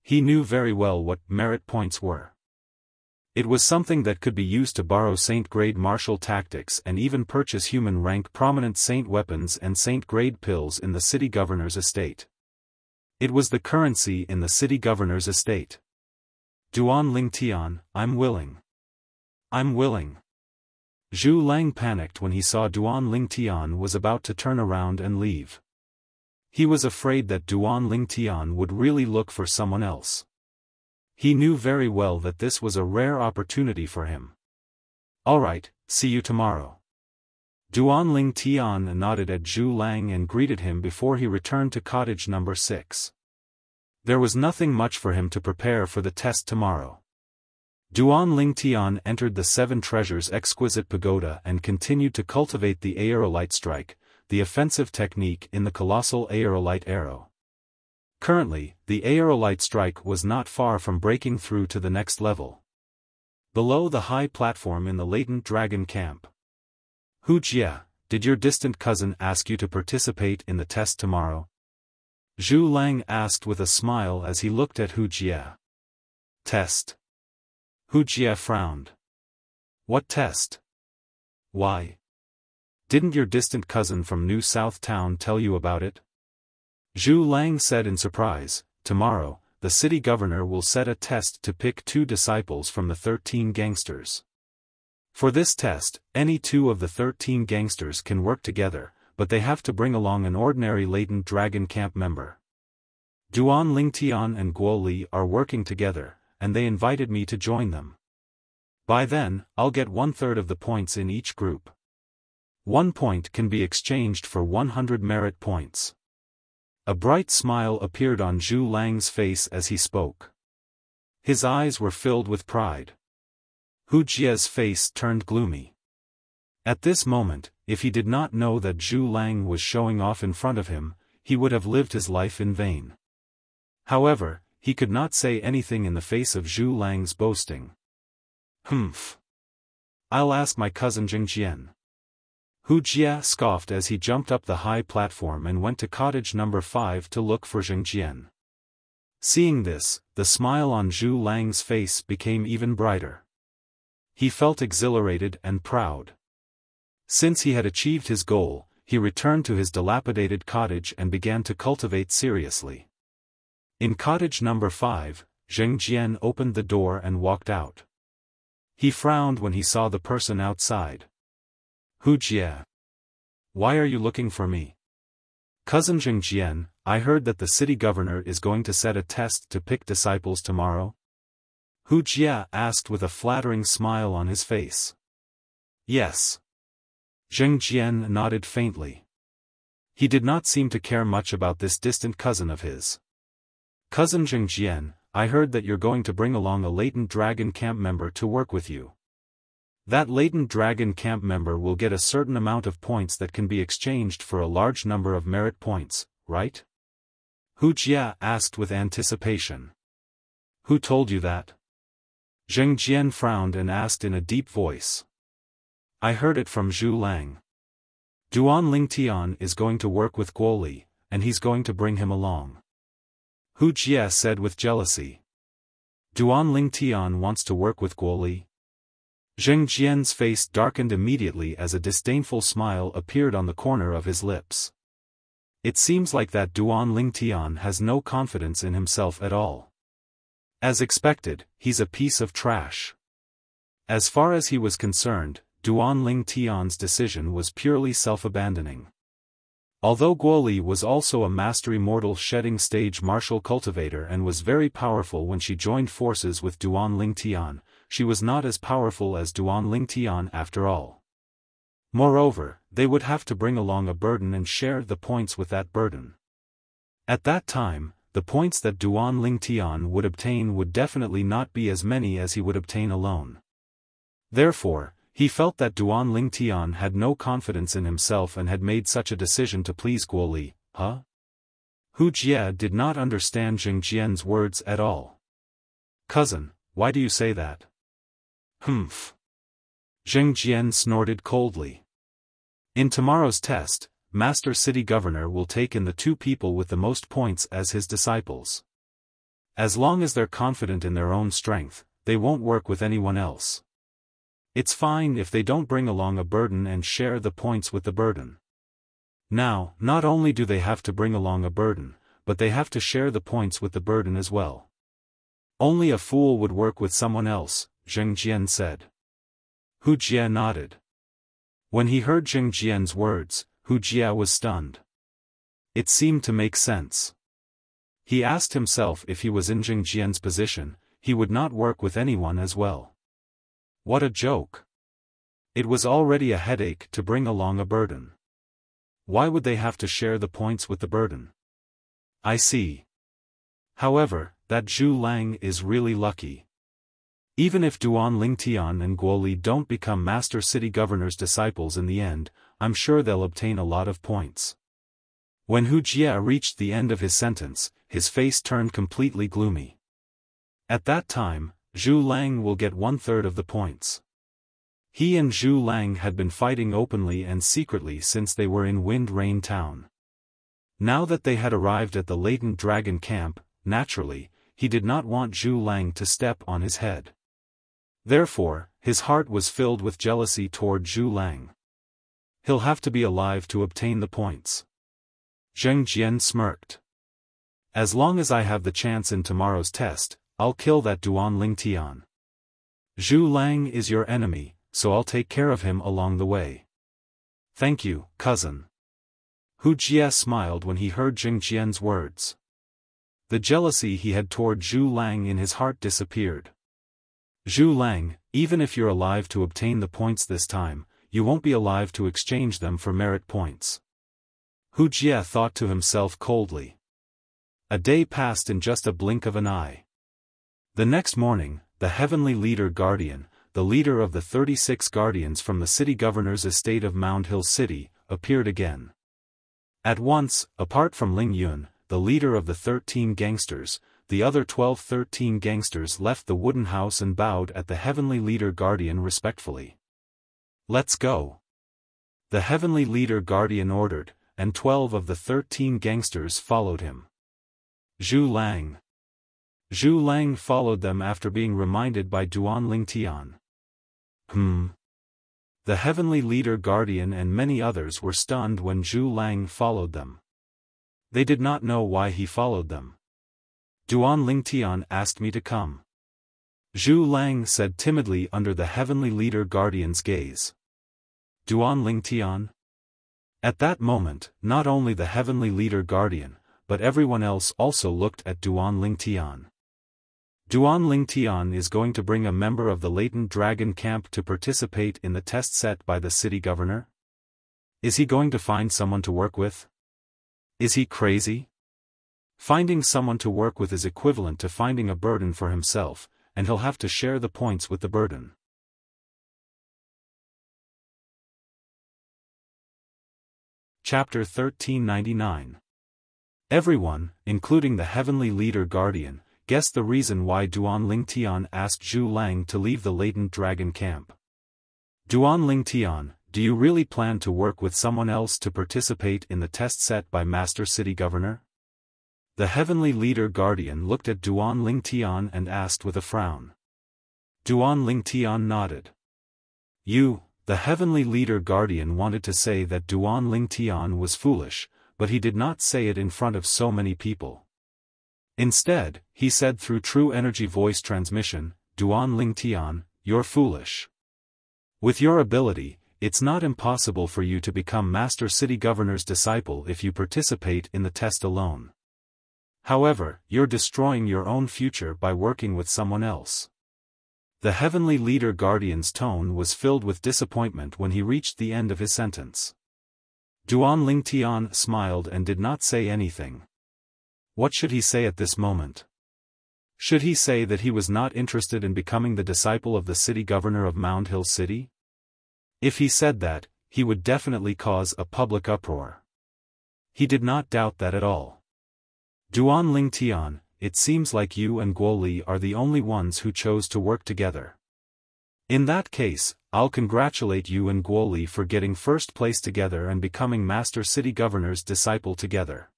He knew very well what merit points were. It was something that could be used to borrow Saint-grade martial tactics and even purchase human-rank prominent Saint weapons and Saint-grade pills in the city governor's estate. It was the currency in the city governor's estate. Duan Lingtian, I'm willing. I'm willing. Zhu Lang panicked when he saw Duan Lingtian was about to turn around and leave. He was afraid that Duan Lingtian would really look for someone else. He knew very well that this was a rare opportunity for him. All right, see you tomorrow. Duan Lingtian nodded at Zhu Lang and greeted him before he returned to cottage number 6. There was nothing much for him to prepare for the test tomorrow. Duan Lingtian entered the 7 Treasures exquisite pagoda and continued to cultivate the aerolite strike, the offensive technique in the colossal aerolite arrow. Currently, the aerolite strike was not far from breaking through to the next level. Below the high platform in the latent dragon camp. Wuxia, did your distant cousin ask you to participate in the test tomorrow? Zhu Lang asked with a smile as he looked at Wuxia. Test. Wuxia frowned. What test? Why? Didn't your distant cousin from New South Town tell you about it? Zhu Lang said in surprise, tomorrow, the city governor will set a test to pick 2 disciples from the 13 gangsters. For this test, any 2 of the 13 gangsters can work together, but they have to bring along an ordinary latent dragon camp member. Duan Lingtian and Guoli are working together, and they invited me to join them. By then, I'll get 1/3 of the points in each group. 1 point can be exchanged for 100 merit points. A bright smile appeared on Zhu Lang's face as he spoke. His eyes were filled with pride. Wuxia's face turned gloomy. At this moment, if he did not know that Zhu Lang was showing off in front of him, he would have lived his life in vain. However, he could not say anything in the face of Zhu Lang's boasting. Humph. I'll ask my cousin Jingjian. Wuxia scoffed as he jumped up the high platform and went to cottage number 5 to look for Jingjian. Seeing this, the smile on Zhu Lang's face became even brighter. He felt exhilarated and proud. Since he had achieved his goal, he returned to his dilapidated cottage and began to cultivate seriously. In cottage number 5, Jingjian opened the door and walked out. He frowned when he saw the person outside. Wuxia. Why are you looking for me? Cousin Jingjian, I heard that the city governor is going to set a test to pick disciples tomorrow. Wuxia asked with a flattering smile on his face. Yes. Jingjian nodded faintly. He did not seem to care much about this distant cousin of his. Cousin Jingjian, I heard that you're going to bring along a latent dragon camp member to work with you. That latent dragon camp member will get a certain amount of points that can be exchanged for a large number of merit points, right? Wuxia asked with anticipation. Who told you that? Jingjian frowned and asked in a deep voice. I heard it from Zhu Lang. Duan Lingtian is going to work with Guoli, and he's going to bring him along. Hu Jie said with jealousy. Duan Lingtian wants to work with Guoli? Zheng Jian's face darkened immediately as a disdainful smile appeared on the corner of his lips. It seems like that Duan Lingtian has no confidence in himself at all. As expected, he's a piece of trash. As far as he was concerned, Duan Lingtian's decision was purely self-abandoning. Although Guoli was also a mastery mortal shedding stage martial cultivator and was very powerful when she joined forces with Duan Lingtian, she was not as powerful as Duan Lingtian after all. Moreover, they would have to bring along a burden and share the points with that burden. At that time, the points that Duan Lingtian would obtain would definitely not be as many as he would obtain alone. Therefore, he felt that Duan Lingtian had no confidence in himself and had made such a decision to please Guoli. Huh? Hu Jie did not understand Zheng Jian's words at all. Cousin, why do you say that? Humph. Zheng Jian snorted coldly. In tomorrow's test, Master City Governor will take in the 2 people with the most points as his disciples. As long as they're confident in their own strength, they won't work with anyone else. It's fine if they don't bring along a burden and share the points with the burden. Now, not only do they have to bring along a burden, but they have to share the points with the burden as well. Only a fool would work with someone else, Zheng Jian said. Hu Jie nodded. When he heard Zheng Jian's words, Hu Jie was stunned. It seemed to make sense. He asked himself if he was in Zheng Jian's position, he would not work with anyone as well. What a joke. It was already a headache to bring along a burden. Why would they have to share the points with the burden? I see. However, that Zhu Lang is really lucky. Even if Duan Lingtian and Guoli don't become Master City Governor's disciples in the end, I'm sure they'll obtain a lot of points. When Hu Jie reached the end of his sentence, his face turned completely gloomy. At that time, Zhu Lang will get 1/3 of the points. He and Zhu Lang had been fighting openly and secretly since they were in Wind Rain Town. Now that they had arrived at the latent dragon camp, naturally, he did not want Zhu Lang to step on his head. Therefore, his heart was filled with jealousy toward Zhu Lang. He'll have to be alive to obtain the points. Zheng Jian smirked. As long as I have the chance in tomorrow's test, I'll kill that Duan Lingtian. Zhu Lang is your enemy, so I'll take care of him along the way. Thank you, cousin. Hu Jie smiled when he heard Zheng Jian's words. The jealousy he had toward Zhu Lang in his heart disappeared. Zhu Lang, even if you're alive to obtain the points this time, you won't be alive to exchange them for merit points. Hu Jie thought to himself coldly. A day passed in just a blink of an eye. The next morning, the Heavenly Leader Guardian, the leader of the 36 guardians from the city governor's estate of Mound Hill City, appeared again. At once, apart from Ling Yun, the leader of the 13 gangsters, the other 13 gangsters left the wooden house and bowed at the Heavenly Leader Guardian respectfully. Let's go. The Heavenly Leader Guardian ordered, and 12 of the 13 gangsters followed him. Zhu Lang. Zhu Lang followed them after being reminded by Duan Lingtian. The Heavenly Leader Guardian and many others were stunned when Zhu Lang followed them. They did not know why he followed them. Duan Lingtian asked me to come. Zhu Lang said timidly under the Heavenly Leader Guardian's gaze. Duan Lingtian? At that moment, not only the Heavenly Leader Guardian, but everyone else also looked at Duan Lingtian. Duan Lingtian is going to bring a member of the latent dragon camp to participate in the test set by the city governor? Is he going to find someone to work with? Is he crazy? Finding someone to work with is equivalent to finding a burden for himself, and he'll have to share the points with the burden. Chapter 1399. Everyone, including the Heavenly Leader Guardian, guessed the reason why Duan Lingtian asked Zhu Lang to leave the latent dragon camp. Duan Lingtian, do you really plan to work with someone else to participate in the test set by Master City Governor? The Heavenly Leader Guardian looked at Duan Lingtian and asked with a frown. Duan Lingtian nodded. The Heavenly Leader Guardian wanted to say that Duan Lingtian was foolish, but he did not say it in front of so many people. Instead, he said through true energy voice transmission, Duan Lingtian, you're foolish. With your ability, it's not impossible for you to become Master City Governor's disciple if you participate in the test alone. However, you're destroying your own future by working with someone else. The Heavenly Leader Guardian's tone was filled with disappointment when he reached the end of his sentence. Duan Lingtian smiled and did not say anything. What should he say at this moment? Should he say that he was not interested in becoming the disciple of the city governor of Mound Hill City? If he said that, he would definitely cause a public uproar. He did not doubt that at all. Duan Lingtian, it seems like you and Guo Li are the only ones who chose to work together. In that case, I'll congratulate you and Guo Li for getting first place together and becoming Master City Governor's disciple together.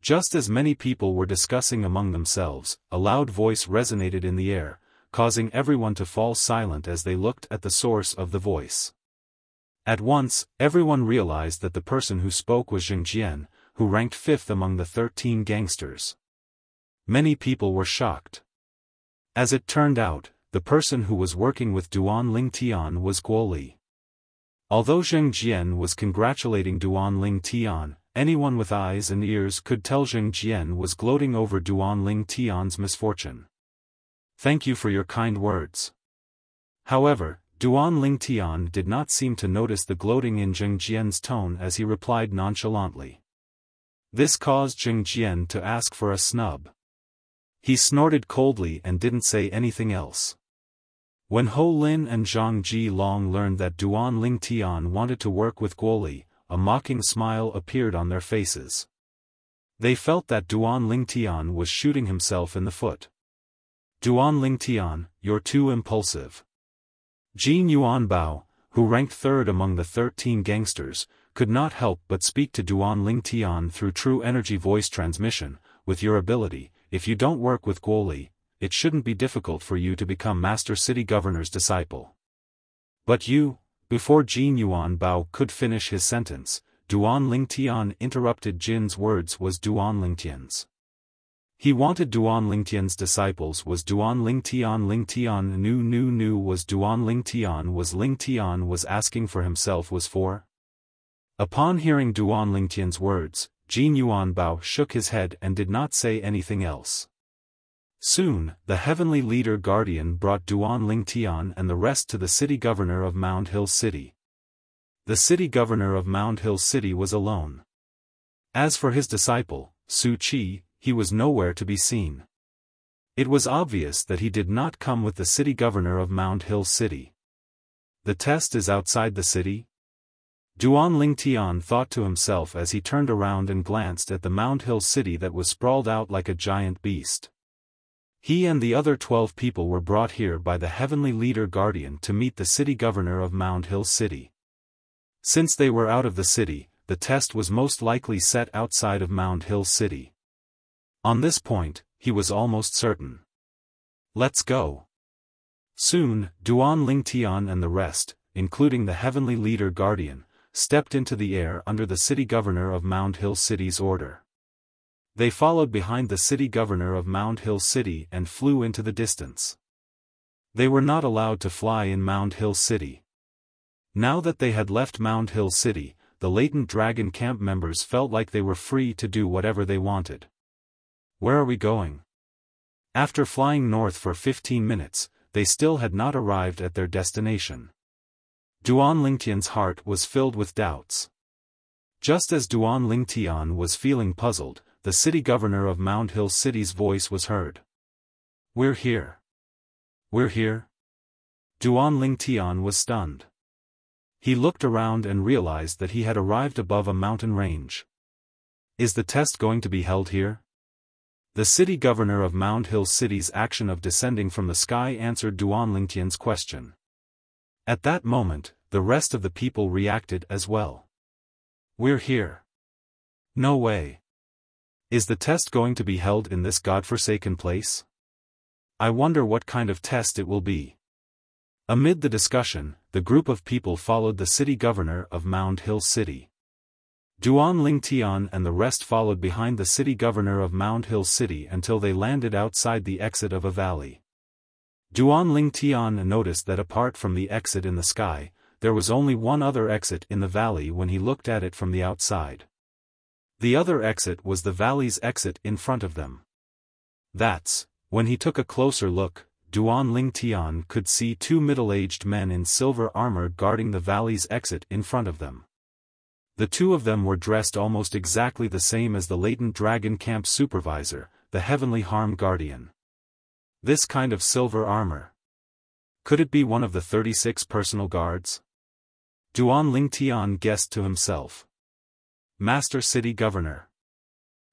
Just as many people were discussing among themselves, a loud voice resonated in the air, causing everyone to fall silent as they looked at the source of the voice. At once, everyone realized that the person who spoke was Zheng Jian, who ranked 5th among the 13 gangsters. Many people were shocked. As it turned out, the person who was working with Duan Lingtian was Guo Li. Although Zheng Jian was congratulating Duan Lingtian, anyone with eyes and ears could tell Zheng Jian was gloating over Duan Lingtian's misfortune. Thank you for your kind words. However, Duan Lingtian did not seem to notice the gloating in Zheng Jian's tone as he replied nonchalantly. This caused Zheng Jian to ask for a snub. He snorted coldly and didn't say anything else. When Ho Lin and Zhang Ji-long learned that Duan Lingtian wanted to work with Guo Li, a mocking smile appeared on their faces. They felt that Duan Lingtian was shooting himself in the foot. Duan Lingtian, you're too impulsive. Jin Yuanbao, who ranked 3rd among the 13 gangsters, could not help but speak to Duan Lingtian through true energy voice transmission. With your ability, if you don't work with Guo Li, it shouldn't be difficult for you to become Master City Governor's disciple. But before Jin Yuanbao could finish his sentence, Duan Lingtian interrupted. Jin's words was Duan Lingtian's. He wanted Duan Lingtian's disciples was Duan Lingtian. Lingtian knew was Duan Lingtian was asking for himself was for. Upon hearing Duan Lingtian's words, Jin Yuanbao shook his head and did not say anything else. Soon, the Heavenly Leader Guardian brought Duan Lingtian and the rest to the city governor of Mound Hill City. The city governor of Mound Hill City was alone. As for his disciple, Su Qi, he was nowhere to be seen. It was obvious that he did not come with the city governor of Mound Hill City. The test is outside the city? Duan Lingtian thought to himself as he turned around and glanced at the Mound Hill City that was sprawled out like a giant beast. He and the other 12 people were brought here by the Heavenly Leader Guardian to meet the city governor of Mound Hill City. Since they were out of the city, the test was most likely set outside of Mound Hill City. On this point, he was almost certain. Let's go. Soon, Duan Lingtian and the rest, including the Heavenly Leader Guardian, stepped into the air under the city governor of Mound Hill City's order. They followed behind the city governor of Mound Hill City and flew into the distance. They were not allowed to fly in Mound Hill City. Now that they had left Mound Hill City, the Latent Dragon Camp members felt like they were free to do whatever they wanted. Where are we going? After flying north for 15 minutes, they still had not arrived at their destination. Duan Lingtian's heart was filled with doubts. Just as Duan Lingtian was feeling puzzled, the city governor of Mound Hill City's voice was heard. We're here. We're here? Duan Lingtian was stunned. He looked around and realized that he had arrived above a mountain range. Is the test going to be held here? The city governor of Mound Hill City's action of descending from the sky answered Duan Lingtian's question. At that moment, the rest of the people reacted as well. We're here. No way. Is the test going to be held in this godforsaken place? I wonder what kind of test it will be. Amid the discussion, the group of people followed the city governor of Mound Hill City. Duan Lingtian and the rest followed behind the city governor of Mound Hill City until they landed outside the exit of a valley. Duan Lingtian noticed that apart from the exit in the sky, there was only one other exit in the valley when he looked at it from the outside. The other exit was the valley's exit in front of them. When he took a closer look, Duan Lingtian could see two middle-aged men in silver armor guarding the valley's exit in front of them. The two of them were dressed almost exactly the same as the latent dragon camp supervisor, the Heavenly Harm Guardian. This kind of silver armor. Could it be one of the 36 personal guards? Duan Lingtian guessed to himself. Master City Governor.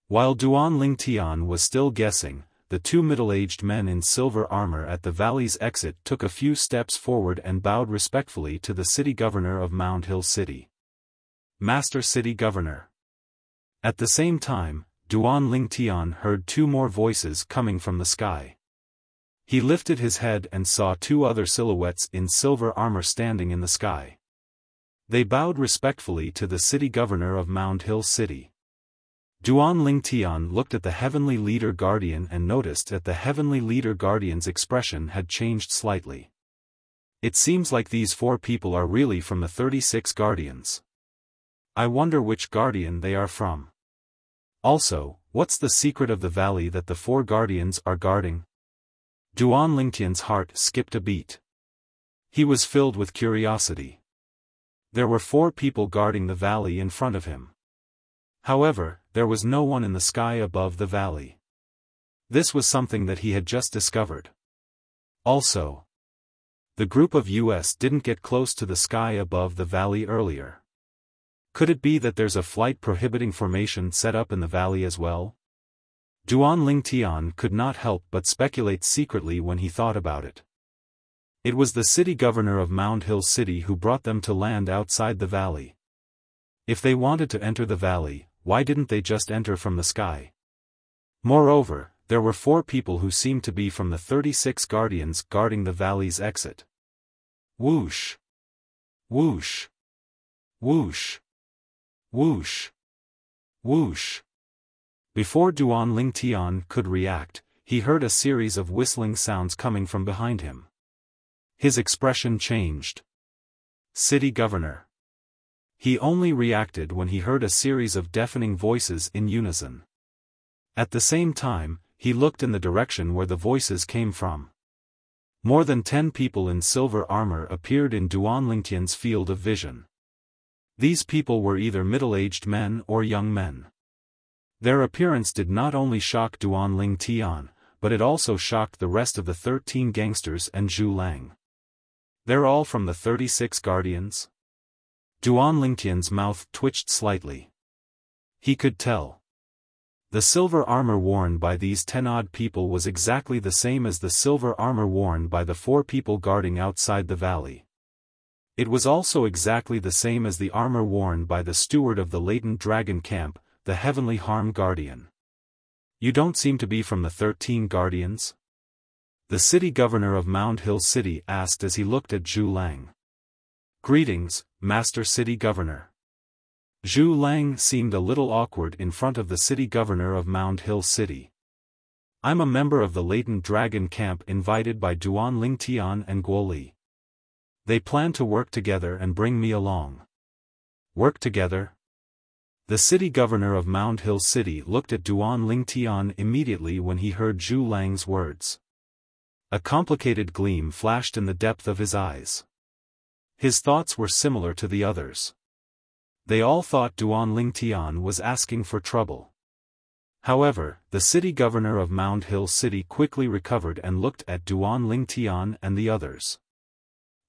While Duan Lingtian was still guessing, the two middle-aged men in silver armor at the valley's exit took a few steps forward and bowed respectfully to the city governor of Mound Hill City. Master City Governor. At the same time, Duan Lingtian heard two more voices coming from the sky. He lifted his head and saw two other silhouettes in silver armor standing in the sky. They bowed respectfully to the city governor of Mound Hill City. Duan Lingtian looked at the Heavenly Leader Guardian and noticed that the Heavenly Leader Guardian's expression had changed slightly. It seems like these four people are really from the 36 Guardians. I wonder which Guardian they are from. Also, what's the secret of the valley that the four Guardians are guarding? Duan Lingtian's heart skipped a beat. He was filled with curiosity. There were four people guarding the valley in front of him. However, there was no one in the sky above the valley. This was something that he had just discovered. Also, the group of US didn't get close to the sky above the valley earlier. Could it be that there's a flight prohibiting formation set up in the valley as well? Duan Lingtian could not help but speculate secretly when he thought about it. It was the city governor of Mound Hill City who brought them to land outside the valley. If they wanted to enter the valley, why didn't they just enter from the sky? Moreover, there were four people who seemed to be from the 36 Guardians guarding the valley's exit. Whoosh! Whoosh! Whoosh! Whoosh! Whoosh! Before Duan Lingtian could react, he heard a series of whistling sounds coming from behind him. His expression changed. City Governor. He only reacted when he heard a series of deafening voices in unison. At the same time, he looked in the direction where the voices came from. More than 10 people in silver armor appeared in Duan Lingtian's field of vision. These people were either middle-aged men or young men. Their appearance did not only shock Duan Lingtian, but it also shocked the rest of the 13 gangsters and Zhu Lang. They're all from the 36 Guardians? Duan Lingtian's mouth twitched slightly. He could tell. The silver armor worn by these 10-odd people was exactly the same as the silver armor worn by the 4 people guarding outside the valley. It was also exactly the same as the armor worn by the steward of the latent dragon camp, the Heavenly Harm Guardian. You don't seem to be from the 13 Guardians? The city governor of Mound Hill City asked as he looked at Zhu Lang. Greetings, Master City Governor. Zhu Lang seemed a little awkward in front of the city governor of Mound Hill City. I'm a member of the latent dragon camp invited by Duan Lingtian and Guo Li. They plan to work together and bring me along. Work together? The city governor of Mound Hill City looked at Duan Lingtian immediately when he heard Zhu Lang's words. A complicated gleam flashed in the depth of his eyes. His thoughts were similar to the others. They all thought Duan Lingtian was asking for trouble. However, the city governor of Mound Hill City quickly recovered and looked at Duan Lingtian and the others.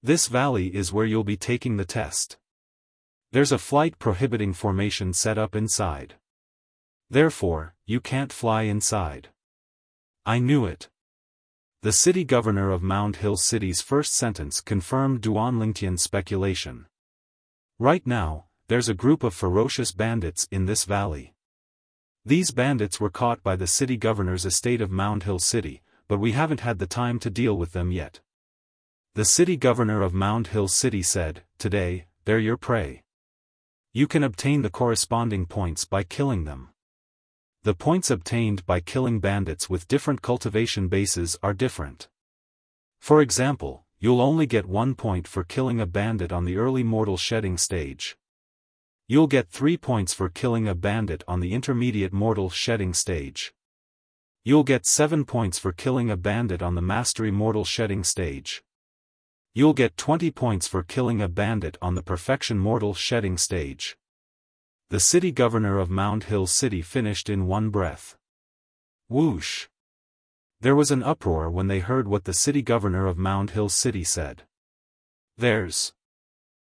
This valley is where you'll be taking the test. There's a flight prohibiting formation set up inside. Therefore, you can't fly inside. I knew it. The city governor of Mound Hill City's first sentence confirmed Duan Lingtian's speculation. Right now, there's a group of ferocious bandits in this valley. These bandits were caught by the city governor's estate of Mound Hill City, but we haven't had the time to deal with them yet. The city governor of Mound Hill City said, "Today, they're your prey. You can obtain the corresponding points by killing them. The points obtained by killing bandits with different cultivation bases are different. For example, you'll only get 1 point for killing a bandit on the early mortal shedding stage. You'll get 3 points for killing a bandit on the intermediate mortal shedding stage. You'll get 7 points for killing a bandit on the mastery mortal shedding stage. You'll get 20 points for killing a bandit on the perfection mortal shedding stage." The city governor of Mound Hill City finished in one breath. Whoosh! There was an uproar when they heard what the city governor of Mound Hill City said. There's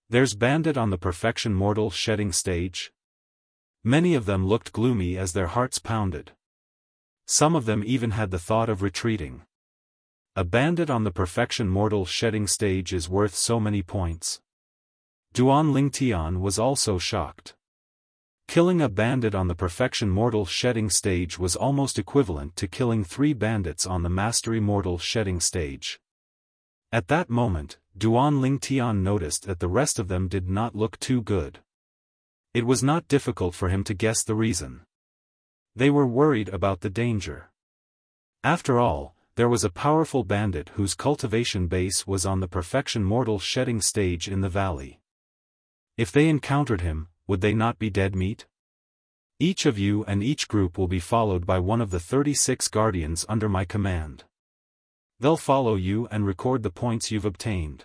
bandit on the perfection mortal shedding stage? Many of them looked gloomy as their hearts pounded. Some of them even had the thought of retreating. A bandit on the perfection mortal shedding stage is worth so many points. Duan Lingtian was also shocked. Killing a bandit on the perfection mortal shedding stage was almost equivalent to killing 3 bandits on the mastery mortal shedding stage. At that moment, Duan Lingtian noticed that the rest of them did not look too good. It was not difficult for him to guess the reason. They were worried about the danger. After all, there was a powerful bandit whose cultivation base was on the perfection mortal shedding stage in the valley. If they encountered him, would they not be dead meat? Each of you and each group will be followed by one of the 36 guardians under my command. They'll follow you and record the points you've obtained.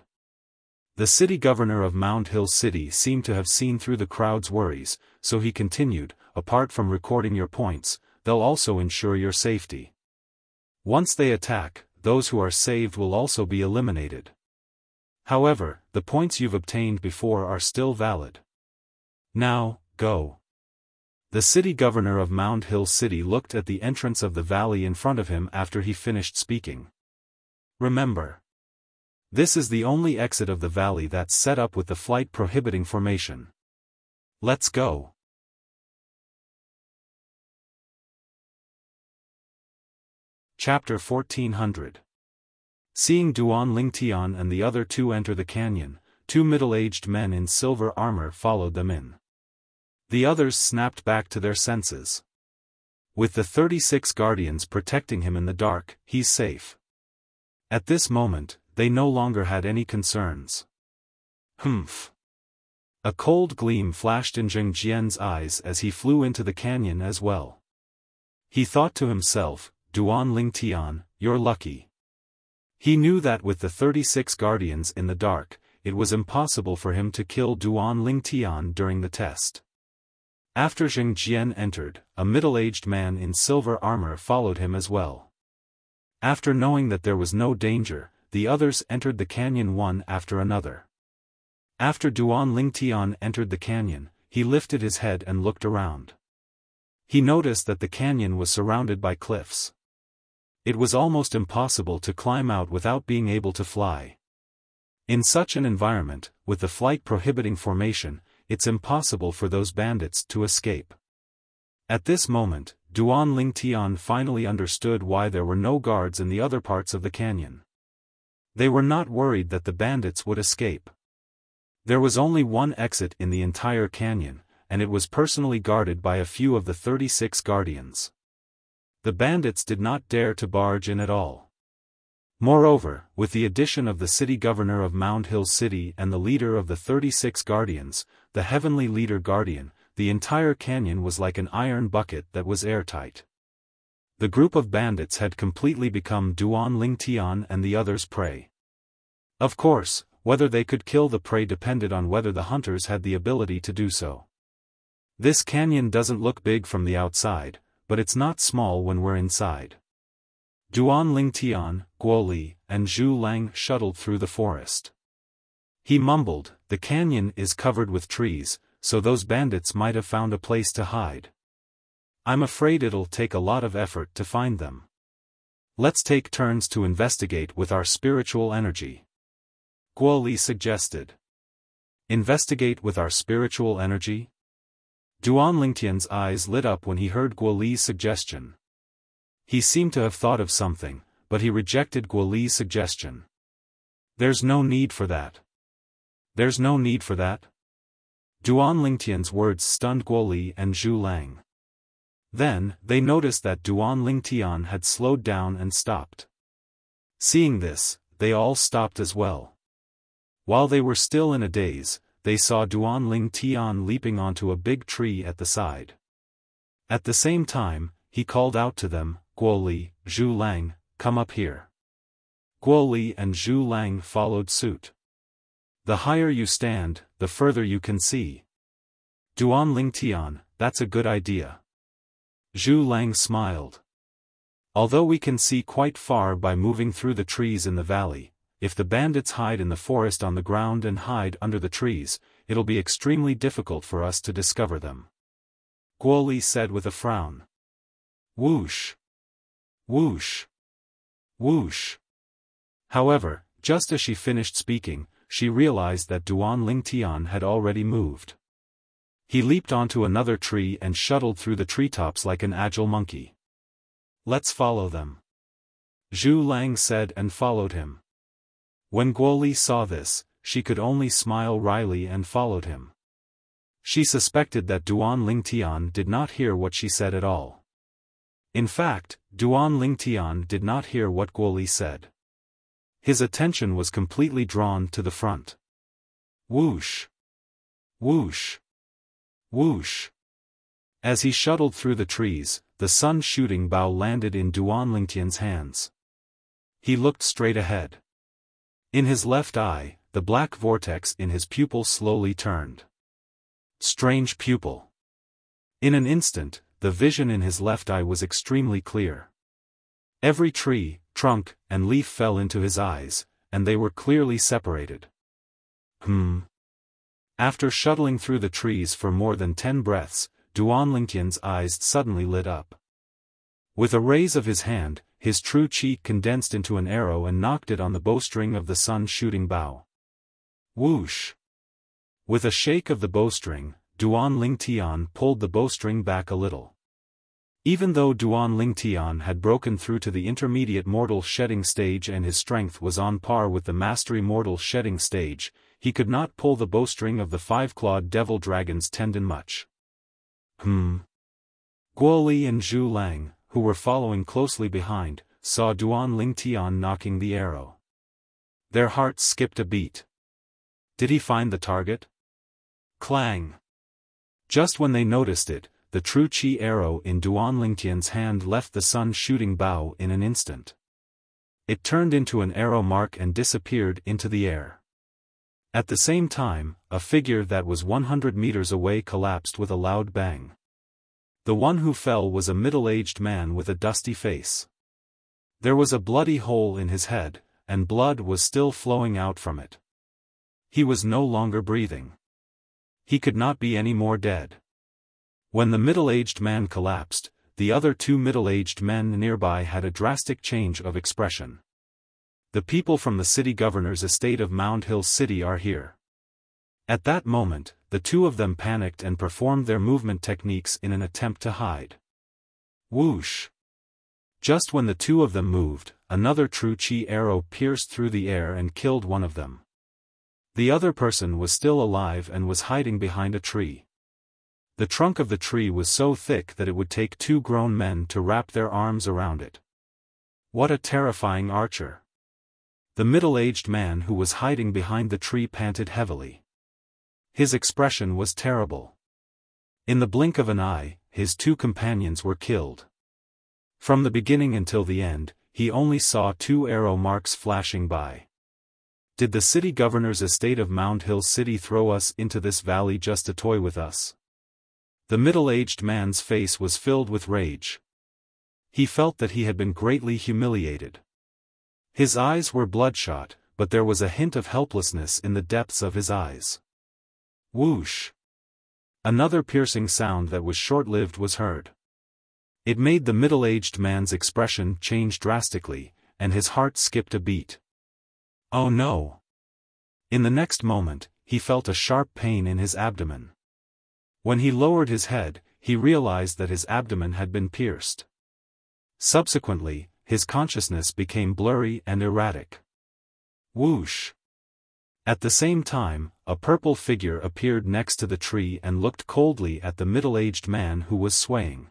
The city governor of Mound Hill City seemed to have seen through the crowd's worries, so he continued, "Apart from recording your points, they'll also ensure your safety. Once they attack, those who are saved will also be eliminated. However, the points you've obtained before are still valid. Now, go." The city governor of Mound Hill City looked at the entrance of the valley in front of him after he finished speaking. "Remember, this is the only exit of the valley that's set up with the flight prohibiting formation. Let's go." Chapter 1400. Seeing Duan Lingtian and the other 2 enter the canyon, 2 middle-aged men in silver armor followed them in. The others snapped back to their senses. With the 36 guardians protecting him in the dark, he's safe. At this moment, they no longer had any concerns. Humph! A cold gleam flashed in Zheng Jian's eyes as he flew into the canyon as well. He thought to himself, "Duan Lingtian, you're lucky." He knew that with the 36 guardians in the dark, it was impossible for him to kill Duan Lingtian during the test. After Zheng Jian entered, a middle-aged man in silver armor followed him as well. After knowing that there was no danger, the others entered the canyon one after another. After Duan Lingtian entered the canyon, he lifted his head and looked around. He noticed that the canyon was surrounded by cliffs. It was almost impossible to climb out without being able to fly. In such an environment, with the flight prohibiting formation, it's impossible for those bandits to escape. At this moment, Duan Lingtian finally understood why there were no guards in the other parts of the canyon. They were not worried that the bandits would escape. There was only one exit in the entire canyon, and it was personally guarded by a few of the 36 guardians. The bandits did not dare to barge in at all. Moreover, with the addition of the city governor of Mound Hill City and the leader of the 36 guardians, the heavenly leader guardian, the entire canyon was like an iron bucket that was airtight. The group of bandits had completely become Duan Lingtian and the others' prey. Of course, whether they could kill the prey depended on whether the hunters had the ability to do so. This canyon doesn't look big from the outside, but it's not small when we're inside. Duan Lingtian, Guo Li, and Zhu Lang shuttled through the forest. He mumbled, "The canyon is covered with trees, so those bandits might have found a place to hide. I'm afraid it'll take a lot of effort to find them." Let's take turns to investigate with our spiritual energy. Guo Li suggested. Investigate with our spiritual energy? Duan Lingtian's eyes lit up when he heard Guo Li's suggestion. He seemed to have thought of something, but he rejected Guo Li's suggestion. There's no need for that. There's no need for that? Duan Lingtian's words stunned Guo Li and Zhu Lang. Then, they noticed that Duan Lingtian had slowed down and stopped. Seeing this, they all stopped as well. While they were still in a daze, they saw Duan Lingtian leaping onto a big tree at the side. At the same time, he called out to them, Guo Li, Zhu Lang, come up here. Guo Li and Zhu Lang followed suit. The higher you stand, the further you can see. Duan Lingtian, that's a good idea. Zhu Lang smiled. Although we can see quite far by moving through the trees in the valley, if the bandits hide in the forest on the ground and hide under the trees, it'll be extremely difficult for us to discover them. Guo Li said with a frown. Whoosh! Whoosh! Whoosh! However, just as she finished speaking, she realized that Duan Lingtian had already moved. He leaped onto another tree and shuttled through the treetops like an agile monkey. Let's follow them. Zhu Lang said and followed him. When Guo Li saw this, she could only smile wryly and followed him. She suspected that Duan Lingtian did not hear what she said at all. In fact, Duan Lingtian did not hear what Guo Li said. His attention was completely drawn to the front. Whoosh! Whoosh! Whoosh! As he shuttled through the trees, the sun-shooting bow landed in Duan Lingtian's hands. He looked straight ahead. In his left eye, the black vortex in his pupil slowly turned. Strange pupil. In an instant, the vision in his left eye was extremely clear. Every tree, trunk, and leaf fell into his eyes, and they were clearly separated. After shuttling through the trees for more than 10 breaths, Duan Lingtian's eyes suddenly lit up. With a raise of his hand, his true chi condensed into an arrow and knocked it on the bowstring of the sun-shooting bow. Whoosh! With a shake of the bowstring, Duan Lingtian pulled the bowstring back a little. Even though Duan Lingtian had broken through to the intermediate mortal shedding stage and his strength was on par with the mastery mortal shedding stage, he could not pull the bowstring of the 5-clawed devil dragon's tendon much. Guo Li and Zhu Lang, who were following closely behind, saw Duan Lingtian knocking the arrow. Their hearts skipped a beat. Did he find the target? Clang! Just when they noticed it, the true chi arrow in Duan Lingtian's hand left the sun-shooting bow in an instant. It turned into an arrow mark and disappeared into the air. At the same time, a figure that was 100 meters away collapsed with a loud bang. The one who fell was a middle-aged man with a dusty face. There was a bloody hole in his head, and blood was still flowing out from it. He was no longer breathing. He could not be any more dead. When the middle-aged man collapsed, the other 2 middle-aged men nearby had a drastic change of expression. The people from the city governor's estate of Mound Hill City are here. At that moment, the 2 of them panicked and performed their movement techniques in an attempt to hide. Whoosh! Just when the 2 of them moved, another true chi arrow pierced through the air and killed one of them. The other person was still alive and was hiding behind a tree. The trunk of the tree was so thick that it would take 2 grown men to wrap their arms around it. What a terrifying archer! The middle-aged man who was hiding behind the tree panted heavily. His expression was terrible. In the blink of an eye, his 2 companions were killed. From the beginning until the end, he only saw 2 arrow marks flashing by. Did the city governor's estate of Mound Hill City throw us into this valley just to toy with us? The middle-aged man's face was filled with rage. He felt that he had been greatly humiliated. His eyes were bloodshot, but there was a hint of helplessness in the depths of his eyes. Whoosh! Another piercing sound that was short-lived was heard. It made the middle-aged man's expression change drastically, and his heart skipped a beat. Oh no! In the next moment, he felt a sharp pain in his abdomen. When he lowered his head, he realized that his abdomen had been pierced. Subsequently, his consciousness became blurry and erratic. Whoosh! At the same time, a purple figure appeared next to the tree and looked coldly at the middle-aged man who was swaying.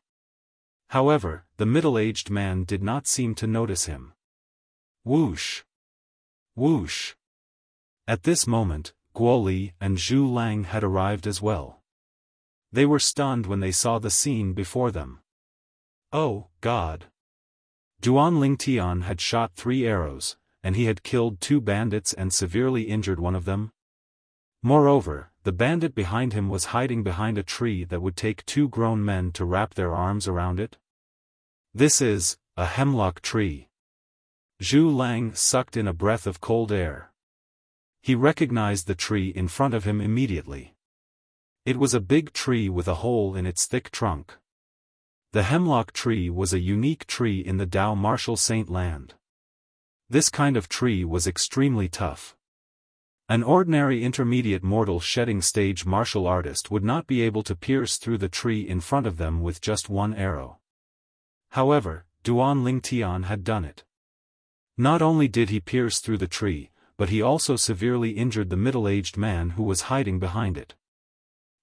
However, the middle-aged man did not seem to notice him. Whoosh! Whoosh! At this moment, Guo Li and Zhu Lang had arrived as well. They were stunned when they saw the scene before them. Oh, God! Duan Lingtian had shot 3 arrows, and he had killed 2 bandits and severely injured one of them. Moreover, the bandit behind him was hiding behind a tree that would take 2 grown men to wrap their arms around it. This is a hemlock tree. Zhu Lang sucked in a breath of cold air. He recognized the tree in front of him immediately. It was a big tree with a hole in its thick trunk. The hemlock tree was a unique tree in the Dao Martial Saint land. This kind of tree was extremely tough. An ordinary intermediate mortal shedding stage martial artist would not be able to pierce through the tree in front of them with just 1 arrow. However, Duan Lingtian had done it. Not only did he pierce through the tree, but he also severely injured the middle-aged man who was hiding behind it.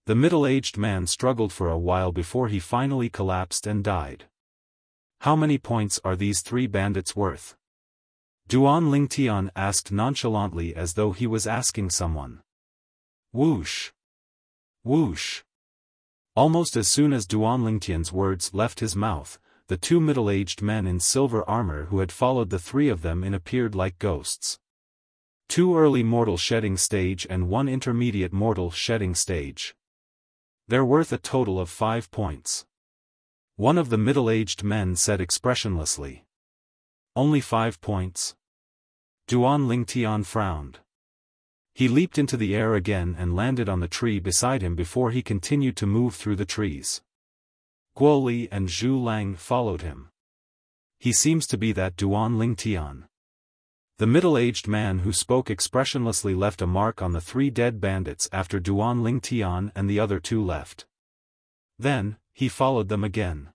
The middle-aged man struggled for a while before he finally collapsed and died. How many points are these 3 bandits worth? Duan Lingtian asked nonchalantly as though he was asking someone. Whoosh! Whoosh! Almost as soon as Duan Lingtian's words left his mouth, the 2 middle-aged men in silver armor who had followed the 3 of them in appeared like ghosts. 2 early mortal shedding stage and 1 intermediate mortal shedding stage. They're worth a total of 5 points. One of the middle-aged men said expressionlessly. Only 5 points? Duan Lingtian frowned. He leaped into the air again and landed on the tree beside him before he continued to move through the trees. Guo Li and Zhu Lang followed him. He seems to be that Duan Lingtian. The middle-aged man who spoke expressionlessly left a mark on the 3 dead bandits after Duan Lingtian and the other 2 left. Then, he followed them again.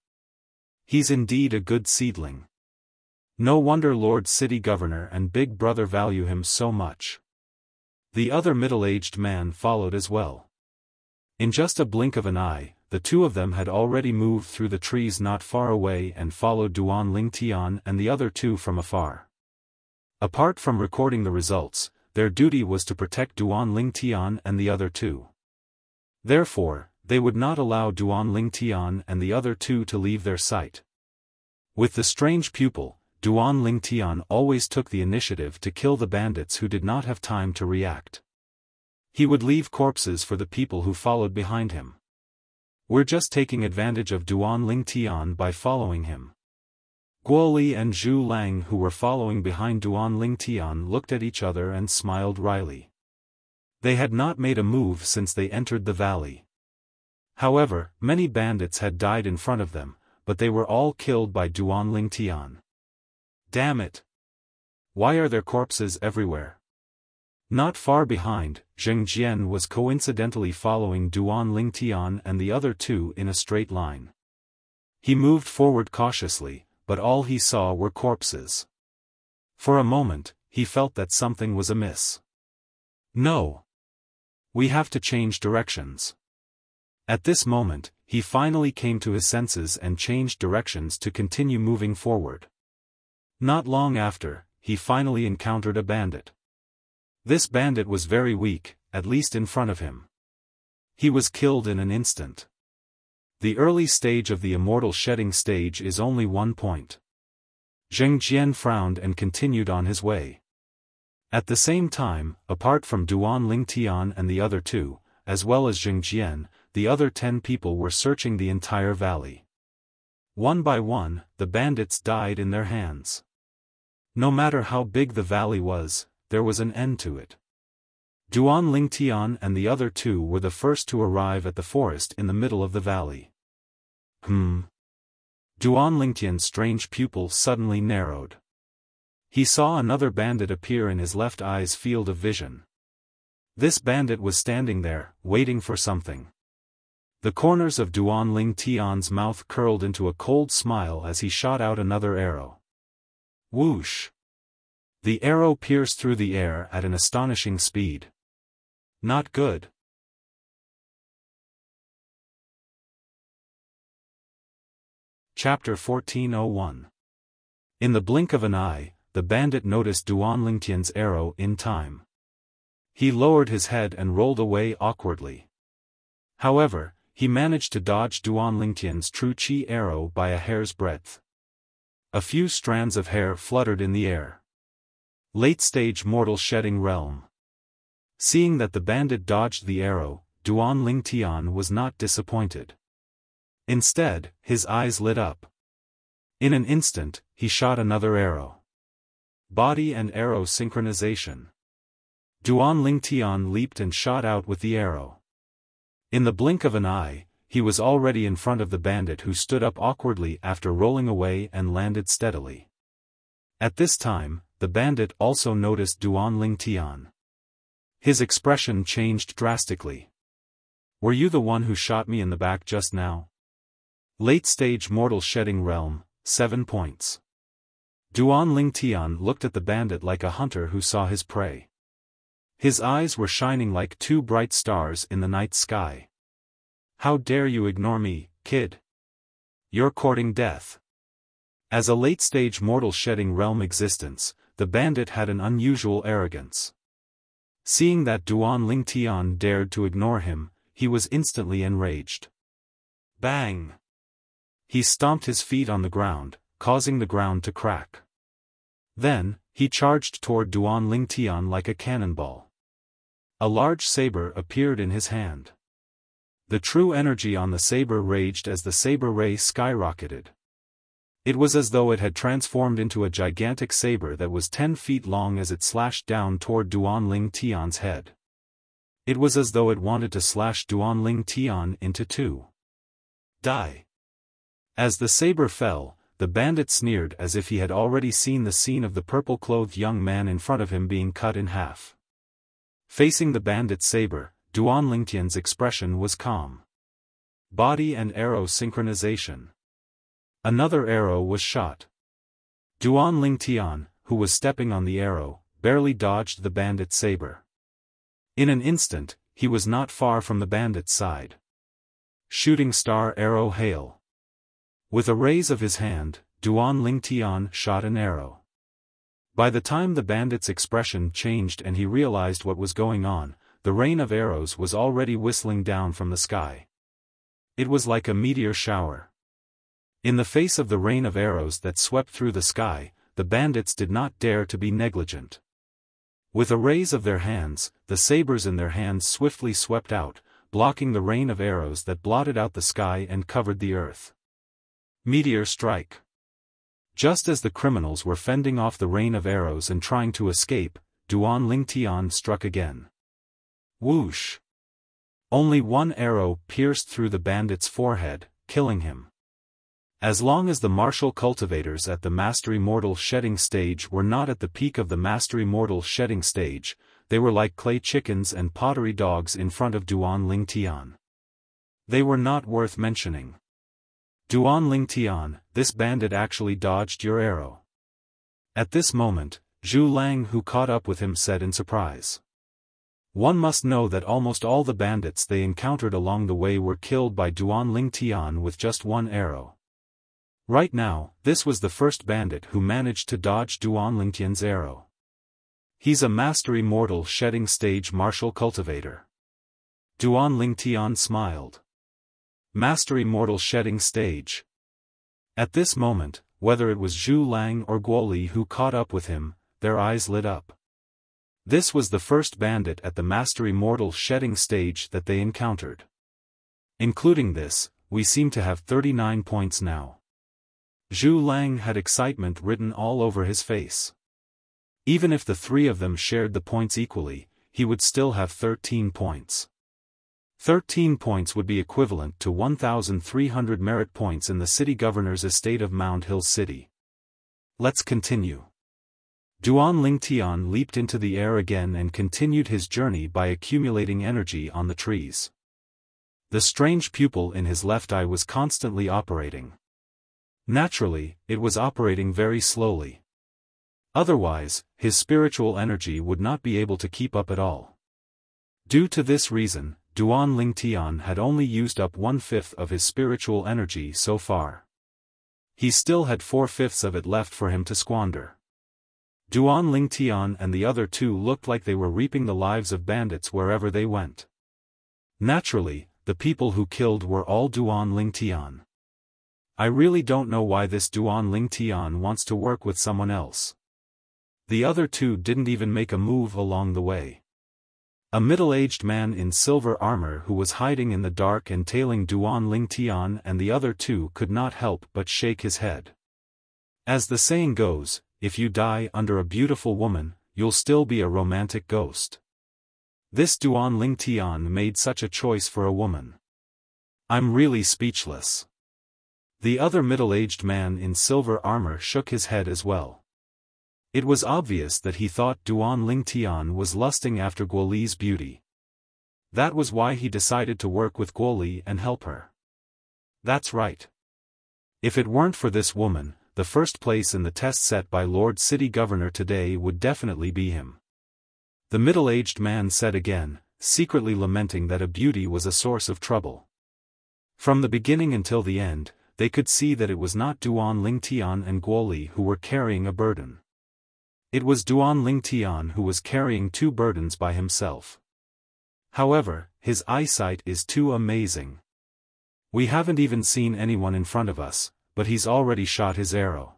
He's indeed a good seedling. No wonder Lord City Governor and Big Brother value him so much. The other middle-aged man followed as well. In just a blink of an eye, the 2 of them had already moved through the trees not far away and followed Duan Lingtian and the other 2 from afar. Apart from recording the results, their duty was to protect Duan Lingtian and the other 2. Therefore, they would not allow Duan Lingtian and the other 2 to leave their sight. With the strange pupil, Duan Lingtian always took the initiative to kill the bandits who did not have time to react. He would leave corpses for the people who followed behind him. We're just taking advantage of Duan Lingtian by following him. Guo Li and Zhu Lang who were following behind Duan Lingtian looked at each other and smiled wryly. They had not made a move since they entered the valley. However, many bandits had died in front of them, but they were all killed by Duan Lingtian. Damn it! Why are there corpses everywhere? Not far behind, Zheng Jian was coincidentally following Duan Lingtian and the other 2 in a straight line. He moved forward cautiously, but all he saw were corpses. For a moment, he felt that something was amiss. No! We have to change directions. At this moment, he finally came to his senses and changed directions to continue moving forward. Not long after, he finally encountered a bandit. This bandit was very weak, at least in front of him. He was killed in an instant. The early stage of the immortal shedding stage is only 1 point. Zheng Jian frowned and continued on his way. At the same time, apart from Duan Lingtian and the other 2, as well as Zheng Jian, the other 10 people were searching the entire valley. One by one, the bandits died in their hands. No matter how big the valley was, there was an end to it. Duan Lingtian and the other 2 were the first to arrive at the forest in the middle of the valley. Duan Lingtian's strange pupil suddenly narrowed. He saw another bandit appear in his left eye's field of vision. This bandit was standing there, waiting for something. The corners of Duan Lingtian's mouth curled into a cold smile as he shot out another arrow. Whoosh! The arrow pierced through the air at an astonishing speed. Not good. Chapter 1401. In the blink of an eye, the bandit noticed Duan Lingtian's arrow in time. He lowered his head and rolled away awkwardly. However, he managed to dodge Duan Lingtian's true chi arrow by a hair's breadth. A few strands of hair fluttered in the air. Late-stage mortal shedding realm. Seeing that the bandit dodged the arrow, Duan Lingtian was not disappointed. Instead, his eyes lit up. In an instant, he shot another arrow. Body and arrow synchronization. Duan Lingtian leaped and shot out with the arrow. In the blink of an eye, he was already in front of the bandit, who stood up awkwardly after rolling away and landed steadily. At this time, the bandit also noticed Duan Lingtian. His expression changed drastically. "Were you the one who shot me in the back just now?" Late-stage mortal shedding realm, 7 points. Duan Lingtian looked at the bandit like a hunter who saw his prey. His eyes were shining like two bright stars in the night sky. "How dare you ignore me, kid? You're courting death." As a late-stage mortal shedding realm existence, the bandit had an unusual arrogance. Seeing that Duan Lingtian dared to ignore him, he was instantly enraged. Bang! He stomped his feet on the ground, causing the ground to crack. Then, he charged toward Duan Lingtian like a cannonball. A large saber appeared in his hand. The true energy on the saber raged as the saber ray skyrocketed. It was as though it had transformed into a gigantic saber that was 10 feet long as it slashed down toward Duan Lingtian's head. It was as though it wanted to slash Duan Lingtian into two. Die! As the saber fell, the bandit sneered as if he had already seen the scene of the purple-clothed young man in front of him being cut in half. Facing the bandit's saber, Duan Lingtian's expression was calm. Body and arrow synchronization. Another arrow was shot. Duan Lingtian, who was stepping on the arrow, barely dodged the bandit's saber. In an instant, he was not far from the bandit's side. Shooting star arrow hail. With a raise of his hand, Duan Lingtian shot an arrow. By the time the bandit's expression changed and he realized what was going on, the rain of arrows was already whistling down from the sky. It was like a meteor shower. In the face of the rain of arrows that swept through the sky, the bandits did not dare to be negligent. With a raise of their hands, the sabers in their hands swiftly swept out, blocking the rain of arrows that blotted out the sky and covered the earth. Meteor strike. Just as the criminals were fending off the rain of arrows and trying to escape, Duan Lingtian struck again. Whoosh! Only one arrow pierced through the bandit's forehead, killing him. As long as the martial cultivators at the Mastery Mortal Shedding stage were not at the peak of the Mastery Mortal Shedding stage, they were like clay chickens and pottery dogs in front of Duan Lingtian. They were not worth mentioning. Duan Lingtian, this bandit actually dodged your arrow. At this moment, Zhu Lang, who caught up with him, said in surprise. One must know that almost all the bandits they encountered along the way were killed by Duan Lingtian with just one arrow. Right now, this was the first bandit who managed to dodge Duan Lingtian's arrow. He's a Mastery Mortal Shedding stage martial cultivator. Duan Lingtian smiled. Mastery Mortal Shedding stage. At this moment, whether it was Zhu Lang or Guoli who caught up with him, their eyes lit up. This was the first bandit at the Mastery Mortal Shedding stage that they encountered. Including this, we seem to have 39 points now. Zhu Lang had excitement written all over his face. Even if the three of them shared the points equally, he would still have 13 points. 13 points would be equivalent to 1,300 merit points in the city governor's estate of Mound Hill City. Let's continue. Duan Lingtian leaped into the air again and continued his journey by accumulating energy on the trees. The strange pupil in his left eye was constantly operating. Naturally, it was operating very slowly. Otherwise, his spiritual energy would not be able to keep up at all. Due to this reason, Duan Lingtian had only used up 1/5 of his spiritual energy so far. He still had 4/5 of it left for him to squander. Duan Lingtian and the other two looked like they were reaping the lives of bandits wherever they went. Naturally, the people who killed were all Duan Lingtian. I really don't know why this Duan Lingtian wants to work with someone else. The other two didn't even make a move along the way. A middle-aged man in silver armor who was hiding in the dark and tailing Duan Lingtian and the other two could not help but shake his head. As the saying goes, if you die under a beautiful woman, you'll still be a romantic ghost. This Duan Lingtian made such a choice for a woman. I'm really speechless. The other middle-aged man in silver armor shook his head as well. It was obvious that he thought Duan Lingtian was lusting after Guoli's beauty. That was why he decided to work with Guoli and help her. That's right. If it weren't for this woman, the first place in the test set by Lord City Governor today would definitely be him. The middle-aged man said again, secretly lamenting that a beauty was a source of trouble. From the beginning until the end, they could see that it was not Duan Lingtian and Guoli who were carrying a burden. It was Duan Lingtian who was carrying two burdens by himself. However, his eyesight is too amazing. We haven't even seen anyone in front of us, but he's already shot his arrow.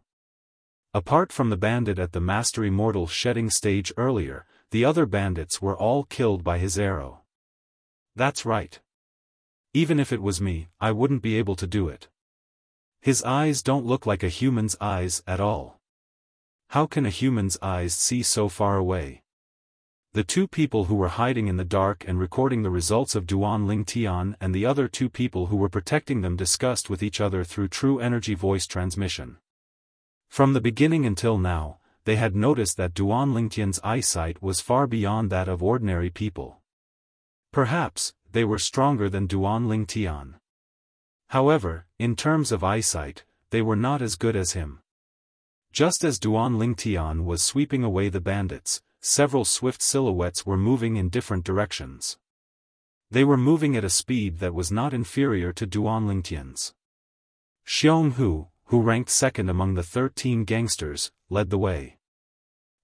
Apart from the bandit at the Mastery Mortal shedding stage earlier, the other bandits were all killed by his arrow. That's right. Even if it was me, I wouldn't be able to do it. His eyes don't look like a human's eyes at all. How can a human's eyes see so far away? The two people who were hiding in the dark and recording the results of Duan Lingtian and the other two people who were protecting them discussed with each other through true energy voice transmission. From the beginning until now, they had noticed that Duan Lingtian's eyesight was far beyond that of ordinary people. Perhaps, they were stronger than Duan Lingtian. However, in terms of eyesight, they were not as good as him. Just as Duan Lingtian was sweeping away the bandits, several swift silhouettes were moving in different directions. They were moving at a speed that was not inferior to Duan Lingtian's. Xiong Hu, who ranked second among the 13 gangsters, led the way.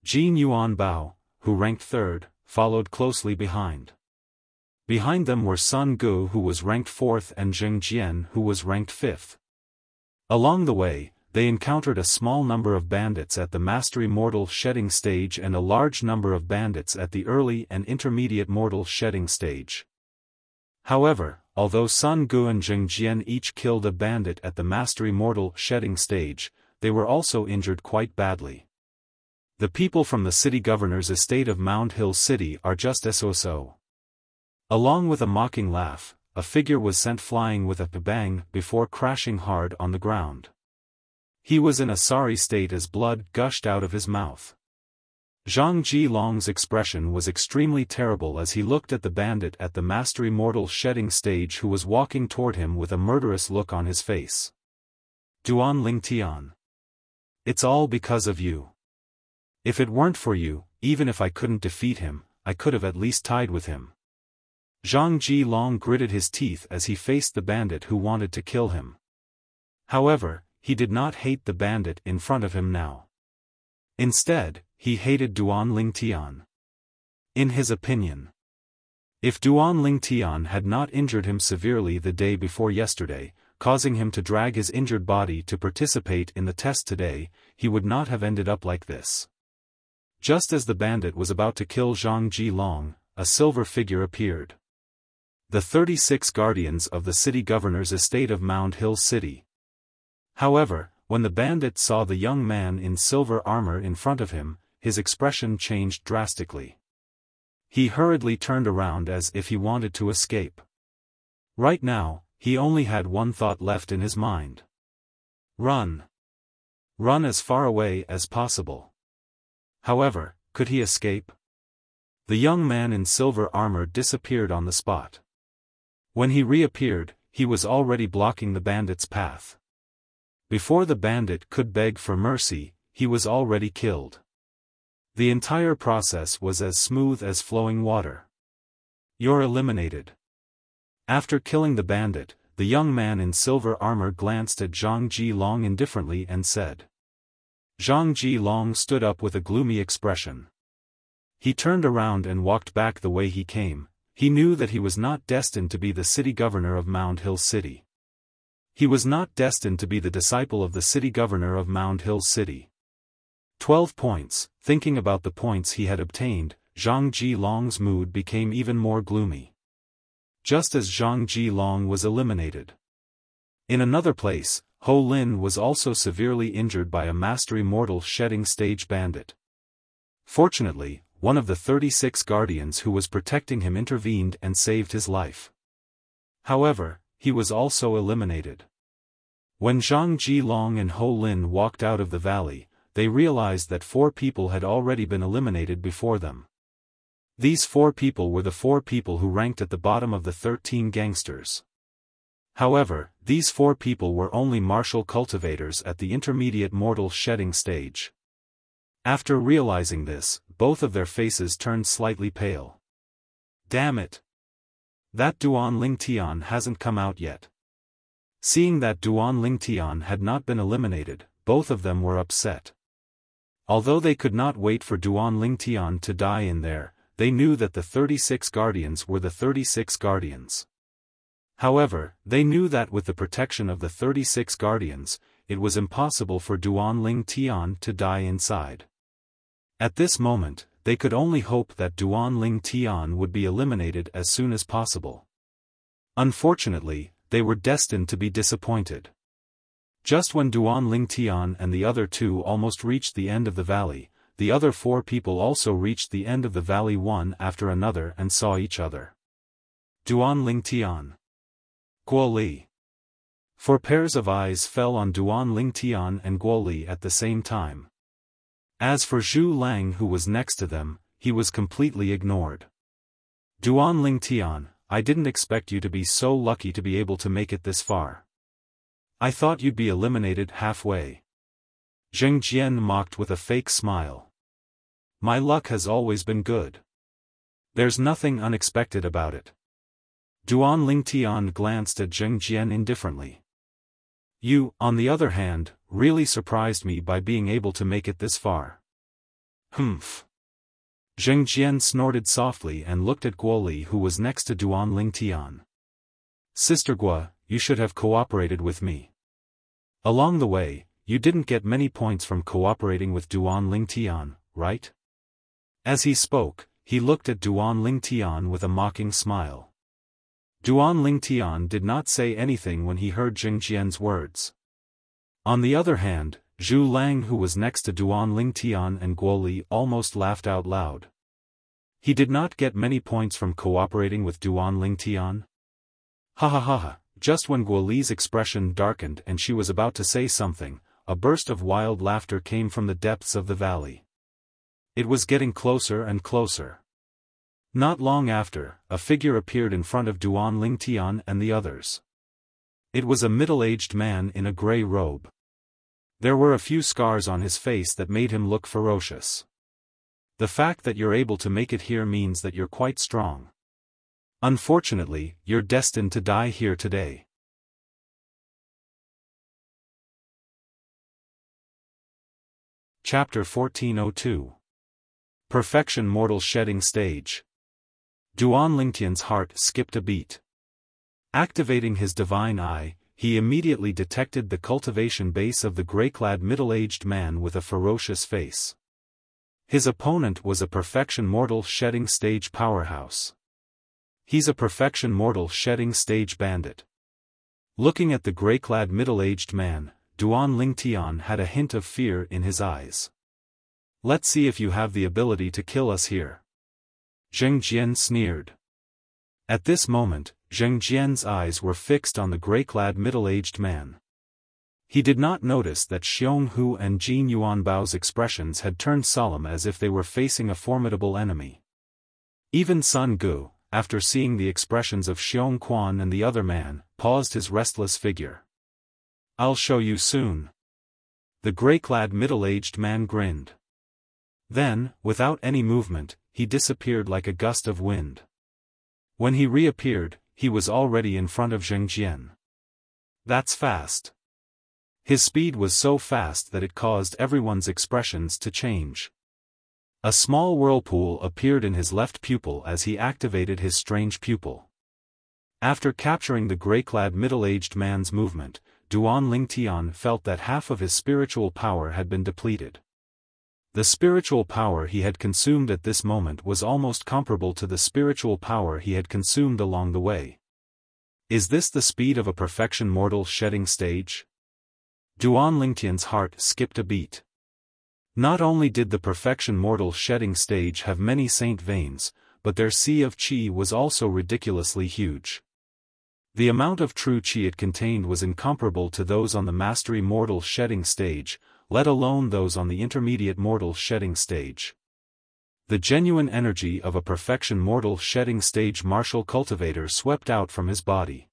Jin Yuan Bao, who ranked third, followed closely behind. Behind them were Sun Gu, who was ranked fourth, and Zheng Jian, who was ranked fifth. Along the way, they encountered a small number of bandits at the Mastery Mortal shedding stage and a large number of bandits at the early and intermediate mortal shedding stage. However, although Sun Gu and Zheng Jian each killed a bandit at the Mastery Mortal shedding stage, they were also injured quite badly. The people from the city governor's estate of Mound Hill City are just so. Along with a mocking laugh, a figure was sent flying with a bang before crashing hard on the ground. He was in a sorry state as blood gushed out of his mouth. Zhang Jilong's expression was extremely terrible as he looked at the bandit at the Mastery Mortal shedding stage who was walking toward him with a murderous look on his face. Duan Lingtian. It's all because of you. If it weren't for you, even if I couldn't defeat him, I could have at least tied with him. Zhang Jilong gritted his teeth as he faced the bandit who wanted to kill him. However, he did not hate the bandit in front of him now. Instead, he hated Duan Lingtian. In his opinion, if Duan Lingtian had not injured him severely the day before yesterday, causing him to drag his injured body to participate in the test today, he would not have ended up like this. Just as the bandit was about to kill Zhang Jilong, a silver figure appeared. The 36 guardians of the city governor's estate of Mound Hill City. However, when the bandit saw the young man in silver armor in front of him, his expression changed drastically. He hurriedly turned around as if he wanted to escape. Right now, he only had one thought left in his mind. Run. Run as far away as possible. However, could he escape? The young man in silver armor disappeared on the spot. When he reappeared, he was already blocking the bandit's path. Before the bandit could beg for mercy, he was already killed. The entire process was as smooth as flowing water. You're eliminated. After killing the bandit, the young man in silver armor glanced at Zhang Jilong indifferently and said. Zhang Jilong stood up with a gloomy expression. He turned around and walked back the way he came. He knew that he was not destined to be the city governor of Mound Hill City. He was not destined to be the disciple of the city governor of Mound Hill City. 12 points. Thinking about the points he had obtained, Zhang Jilong's mood became even more gloomy. Just as Zhang Jilong was eliminated. In another place, Ho Lin was also severely injured by a mastery mortal shedding stage bandit. Fortunately, one of the 36 guardians who was protecting him intervened and saved his life. However, he was also eliminated. When Zhang Jilong and Ho Lin walked out of the valley, they realized that 4 people had already been eliminated before them. These 4 people were the 4 people who ranked at the bottom of the 13 gangsters. However, these 4 people were only martial cultivators at the intermediate mortal shedding stage. After realizing this, both of their faces turned slightly pale. Damn it! That Duan Ling Tian hasn't come out yet. Seeing that Duan Ling Tian had not been eliminated, both of them were upset. Although they could not wait for Duan Ling Tian to die in there, they knew that the 36 guardians were the 36 guardians. However, they knew that with the protection of the 36 guardians, it was impossible for Duan Ling Tian to die inside. At this moment, they could only hope that Duan Ling Tian would be eliminated as soon as possible. Unfortunately, they were destined to be disappointed. Just when Duan Ling Tian and the other 2 almost reached the end of the valley, the other 4 people also reached the end of the valley one after another and saw each other. Duan Ling Tian. Guo Li. 4 pairs of eyes fell on Duan Ling Tian and Guo Li at the same time. As for Zhu Lang who was next to them, he was completely ignored. Duan Ling Tian, I didn't expect you to be so lucky to be able to make it this far. I thought you'd be eliminated halfway. Zheng Jian mocked with a fake smile. My luck has always been good. There's nothing unexpected about it. Duan Ling Tian glanced at Zheng Jian indifferently. You, on the other hand, really surprised me by being able to make it this far. Humph. Zheng Jian snorted softly and looked at Guo Li who was next to Duan Ling Tian. Sister Guo, you should have cooperated with me. Along the way, you didn't get many points from cooperating with Duan Ling Tian, right? As he spoke, he looked at Duan Ling Tian with a mocking smile. Duan Ling Tian did not say anything when he heard Zheng Jian's words. On the other hand, Zhu Lang who was next to Duan Ling Tian and Guo Li almost laughed out loud. He did not get many points from cooperating with Duan Ling Tian. Ha ha ha ha, just when Guo Li's expression darkened and she was about to say something, a burst of wild laughter came from the depths of the valley. It was getting closer and closer. Not long after, a figure appeared in front of Duan Ling Tian and the others. It was a middle-aged man in a gray robe. There were a few scars on his face that made him look ferocious. The fact that you're able to make it here means that you're quite strong. Unfortunately, you're destined to die here today. Chapter 1402. Perfection Mortal Shedding Stage. Duan Lingtian's heart skipped a beat. Activating his divine eye, he immediately detected the cultivation base of the grey-clad middle-aged man with a ferocious face. His opponent was a Perfection Mortal Shedding Stage powerhouse. He's a Perfection Mortal Shedding Stage bandit. Looking at the grey-clad middle-aged man, Duan Lingtian had a hint of fear in his eyes. Let's see if you have the ability to kill us here. Zheng Jian sneered. At this moment, Zheng Jian's eyes were fixed on the gray-clad middle-aged man. He did not notice that Xiong Hu and Jin Yuanbao's expressions had turned solemn as if they were facing a formidable enemy. Even Sun Gu, after seeing the expressions of Xiong Quan and the other man, paused his restless figure. "I'll show you soon." The gray-clad middle-aged man grinned. Then, without any movement, he disappeared like a gust of wind. When he reappeared, he was already in front of Zheng Jian. "That's fast." His speed was so fast that it caused everyone's expressions to change. A small whirlpool appeared in his left pupil as he activated his strange pupil. After capturing the gray-clad middle-aged man's movement, Duan Lingtian felt that half of his spiritual power had been depleted. The spiritual power he had consumed at this moment was almost comparable to the spiritual power he had consumed along the way. Is this the speed of a perfection mortal shedding stage? Duan Lingtian's heart skipped a beat. Not only did the perfection mortal shedding stage have many saint veins, but their sea of qi was also ridiculously huge. The amount of true qi it contained was incomparable to those on the mastery mortal shedding stage, let alone those on the intermediate mortal shedding stage. The genuine energy of a perfection mortal shedding stage martial cultivator swept out from his body.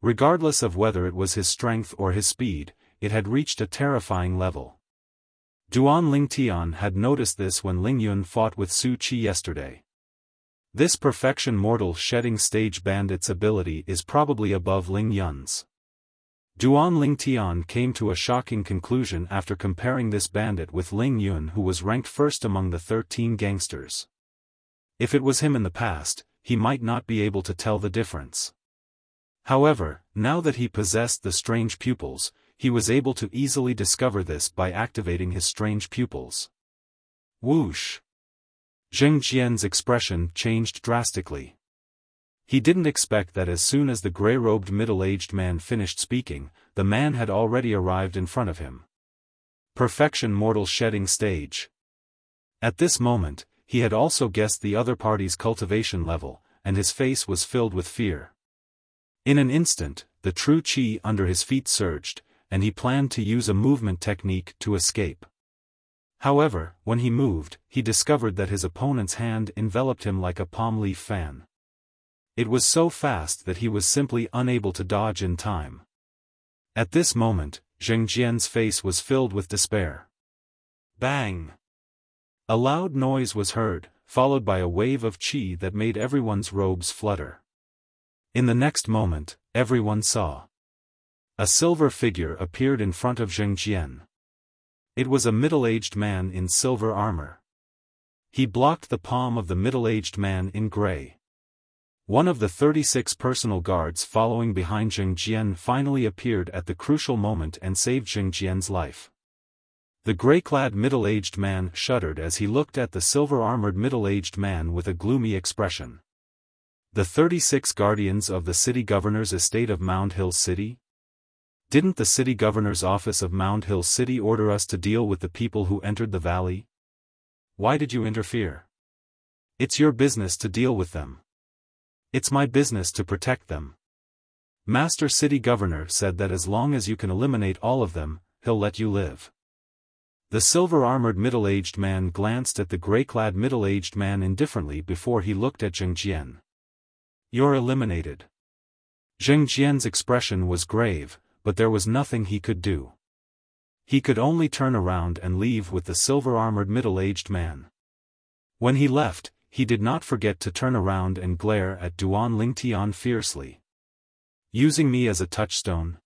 Regardless of whether it was his strength or his speed, it had reached a terrifying level. Duan Lingtian had noticed this when Lingyun fought with Su Qi yesterday. This perfection mortal shedding stage bandit's ability is probably above Lingyun's. Duan Lingtian came to a shocking conclusion after comparing this bandit with Lingyun, who was ranked first among the 13 gangsters. If it was him in the past, he might not be able to tell the difference. However, now that he possessed the strange pupils, he was able to easily discover this by activating his strange pupils. Whoosh! Zheng Jian's expression changed drastically. He didn't expect that as soon as the gray-robed middle-aged man finished speaking, the man had already arrived in front of him. Perfection mortal shedding stage. At this moment, he had also guessed the other party's cultivation level, and his face was filled with fear. In an instant, the true qi under his feet surged, and he planned to use a movement technique to escape. However, when he moved, he discovered that his opponent's hand enveloped him like a palm leaf fan. It was so fast that he was simply unable to dodge in time. At this moment, Zheng Jian's face was filled with despair. Bang! A loud noise was heard, followed by a wave of qi that made everyone's robes flutter. In the next moment, everyone saw. A silver figure appeared in front of Zheng Jian. It was a middle-aged man in silver armor. He blocked the palm of the middle-aged man in gray. One of the 36 personal guards following behind Zheng Jian finally appeared at the crucial moment and saved Zheng Jian's life. The gray-clad middle-aged man shuddered as he looked at the silver-armored middle-aged man with a gloomy expression. The 36 guardians of the city governor's estate of Mound Hill City? Didn't the city governor's office of Mound Hill City order us to deal with the people who entered the valley? Why did you interfere? It's your business to deal with them. It's my business to protect them. Master City Governor said that as long as you can eliminate all of them, he'll let you live. The silver-armored middle-aged man glanced at the gray-clad middle-aged man indifferently before he looked at Zheng Jian. You're eliminated. Zheng Jian's expression was grave, but there was nothing he could do. He could only turn around and leave with the silver-armored middle-aged man. When he left, he did not forget to turn around and glare at Duan Lingtian fiercely. Using me as a touchstone?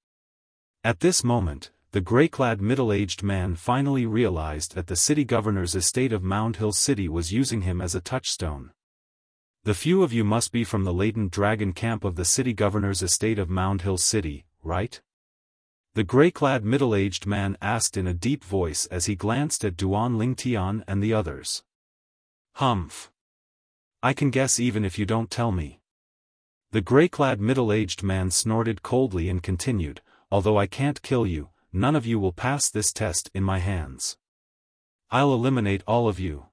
At this moment, the gray-clad middle-aged man finally realized that the city governor's estate of Mound Hill City was using him as a touchstone. The few of you must be from the latent dragon camp of the city governor's estate of Mound Hill City, right? The gray-clad middle-aged man asked in a deep voice as he glanced at Duan Lingtian and the others. Humph. I can guess even if you don't tell me. The gray-clad middle-aged man snorted coldly and continued, although I can't kill you, none of you will pass this test in my hands. I'll eliminate all of you.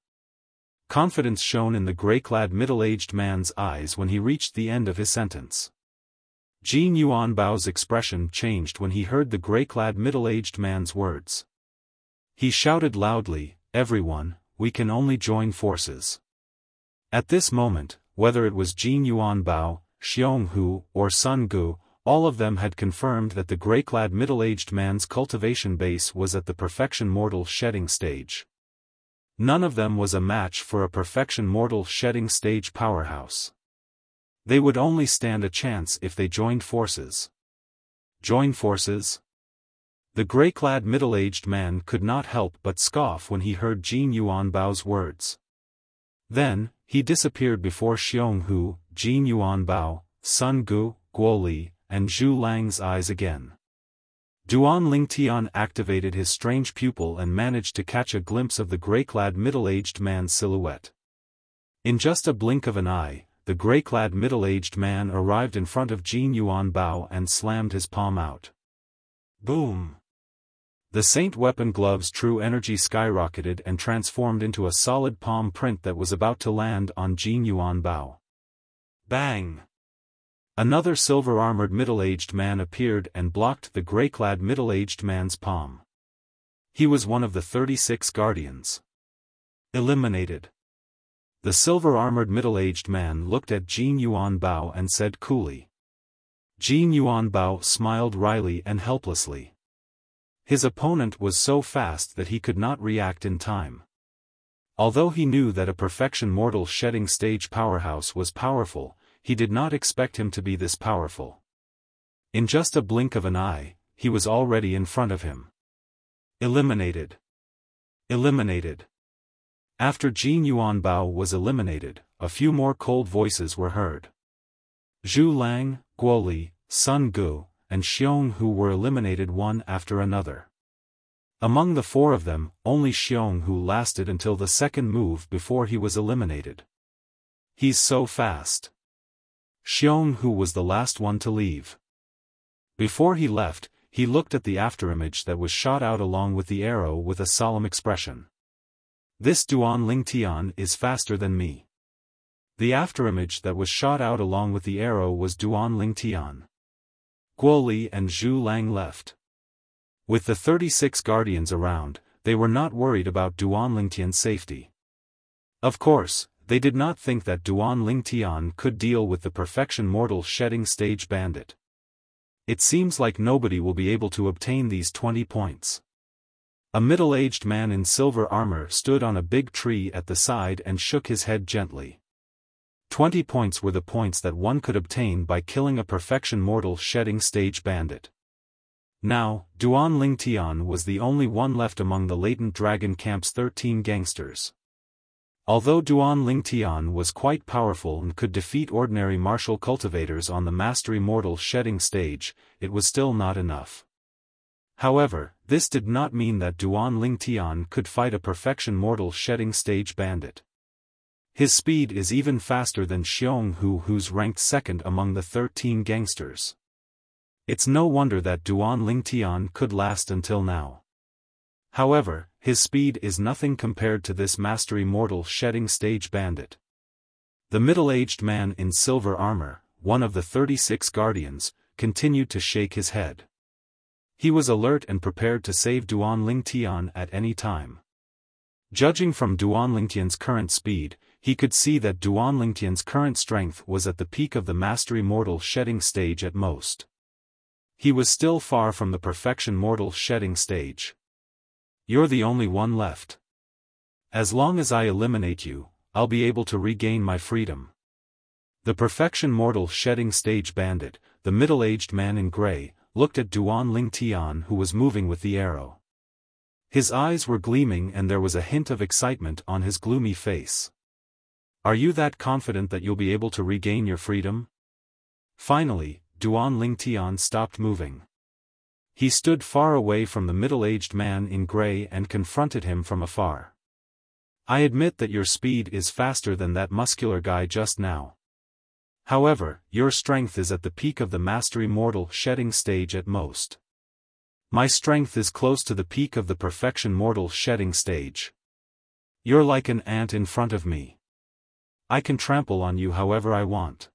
Confidence shone in the gray-clad middle-aged man's eyes when he reached the end of his sentence. Jin Yuanbao's expression changed when he heard the gray-clad middle-aged man's words. He shouted loudly, "Everyone, we can only join forces." At this moment, whether it was Jin Yuanbao, Xionghu, or Sun Gu, all of them had confirmed that the gray-clad middle-aged man's cultivation base was at the perfection mortal shedding stage. None of them was a match for a perfection mortal shedding stage powerhouse. They would only stand a chance if they joined forces. Join forces? The gray-clad middle-aged man could not help but scoff when he heard Jin Yuanbao's words. Then, he disappeared before Xionghu, Jin Yuanbao, Sun Gu, Guoli, and Zhu Lang's eyes again. Duan Lingtian activated his strange pupil and managed to catch a glimpse of the gray-clad middle-aged man's silhouette. In just a blink of an eye, the gray-clad middle-aged man arrived in front of Jin Yuanbao and slammed his palm out. Boom! The Saint weapon glove's true energy skyrocketed and transformed into a solid palm print that was about to land on Jin Yuanbao. Bang! Another silver-armored middle-aged man appeared and blocked the gray-clad middle-aged man's palm. He was one of the 36 guardians. Eliminated. The silver-armored middle-aged man looked at Jin Yuanbao and said coolly. Jin Yuanbao smiled wryly and helplessly. His opponent was so fast that he could not react in time. Although he knew that a perfection mortal shedding stage powerhouse was powerful, he did not expect him to be this powerful. In just a blink of an eye, he was already in front of him. Eliminated. Eliminated. After Jin Yuanbao was eliminated, a few more cold voices were heard. Zhu Lang, Guoli, Sun Gu, and Xionghu were eliminated one after another. Among the four of them, only Xionghu lasted until the second move before he was eliminated. He's so fast. Xionghu was the last one to leave. Before he left, he looked at the afterimage that was shot out along with the arrow with a solemn expression. This Duan Lingtian is faster than me. The afterimage that was shot out along with the arrow was Duan Lingtian. Guoli and Zhu Lang left. With the 36 guardians around, they were not worried about Duan Lingtian's safety. Of course, they did not think that Duan Lingtian could deal with the perfection mortal shedding stage bandit. It seems like nobody will be able to obtain these 20 points. A middle-aged man in silver armor stood on a big tree at the side and shook his head gently. 20 points were the points that one could obtain by killing a perfection mortal shedding stage bandit. Now, Duan Lingtian was the only one left among the latent dragon camp's 13 gangsters. Although Duan Lingtian was quite powerful and could defeat ordinary martial cultivators on the mastery mortal shedding stage, it was still not enough. However, this did not mean that Duan Lingtian could fight a perfection mortal shedding stage bandit. His speed is even faster than Xionghu, who's ranked second among the 13 gangsters. It's no wonder that Duan Lingtian could last until now. However, his speed is nothing compared to this mastery mortal shedding stage bandit. The middle-aged man in silver armor, one of the 36 guardians, continued to shake his head. He was alert and prepared to save Duan Lingtian at any time. Judging from Duan Lingtian's current speed, he could see that Duan Lingtian's current strength was at the peak of the mastery mortal shedding stage at most. He was still far from the perfection mortal shedding stage. You're the only one left. As long as I eliminate you, I'll be able to regain my freedom. The perfection mortal shedding stage bandit, the middle-aged man in gray, looked at Duan Lingtian, who was moving with the arrow. His eyes were gleaming and there was a hint of excitement on his gloomy face. Are you that confident that you'll be able to regain your freedom? Finally, Duan Lingtian stopped moving. He stood far away from the middle-aged man in gray and confronted him from afar. I admit that your speed is faster than that muscular guy just now. However, your strength is at the peak of the mastery mortal shedding stage at most. My strength is close to the peak of the perfection mortal shedding stage. You're like an ant in front of me. I can trample on you however I want.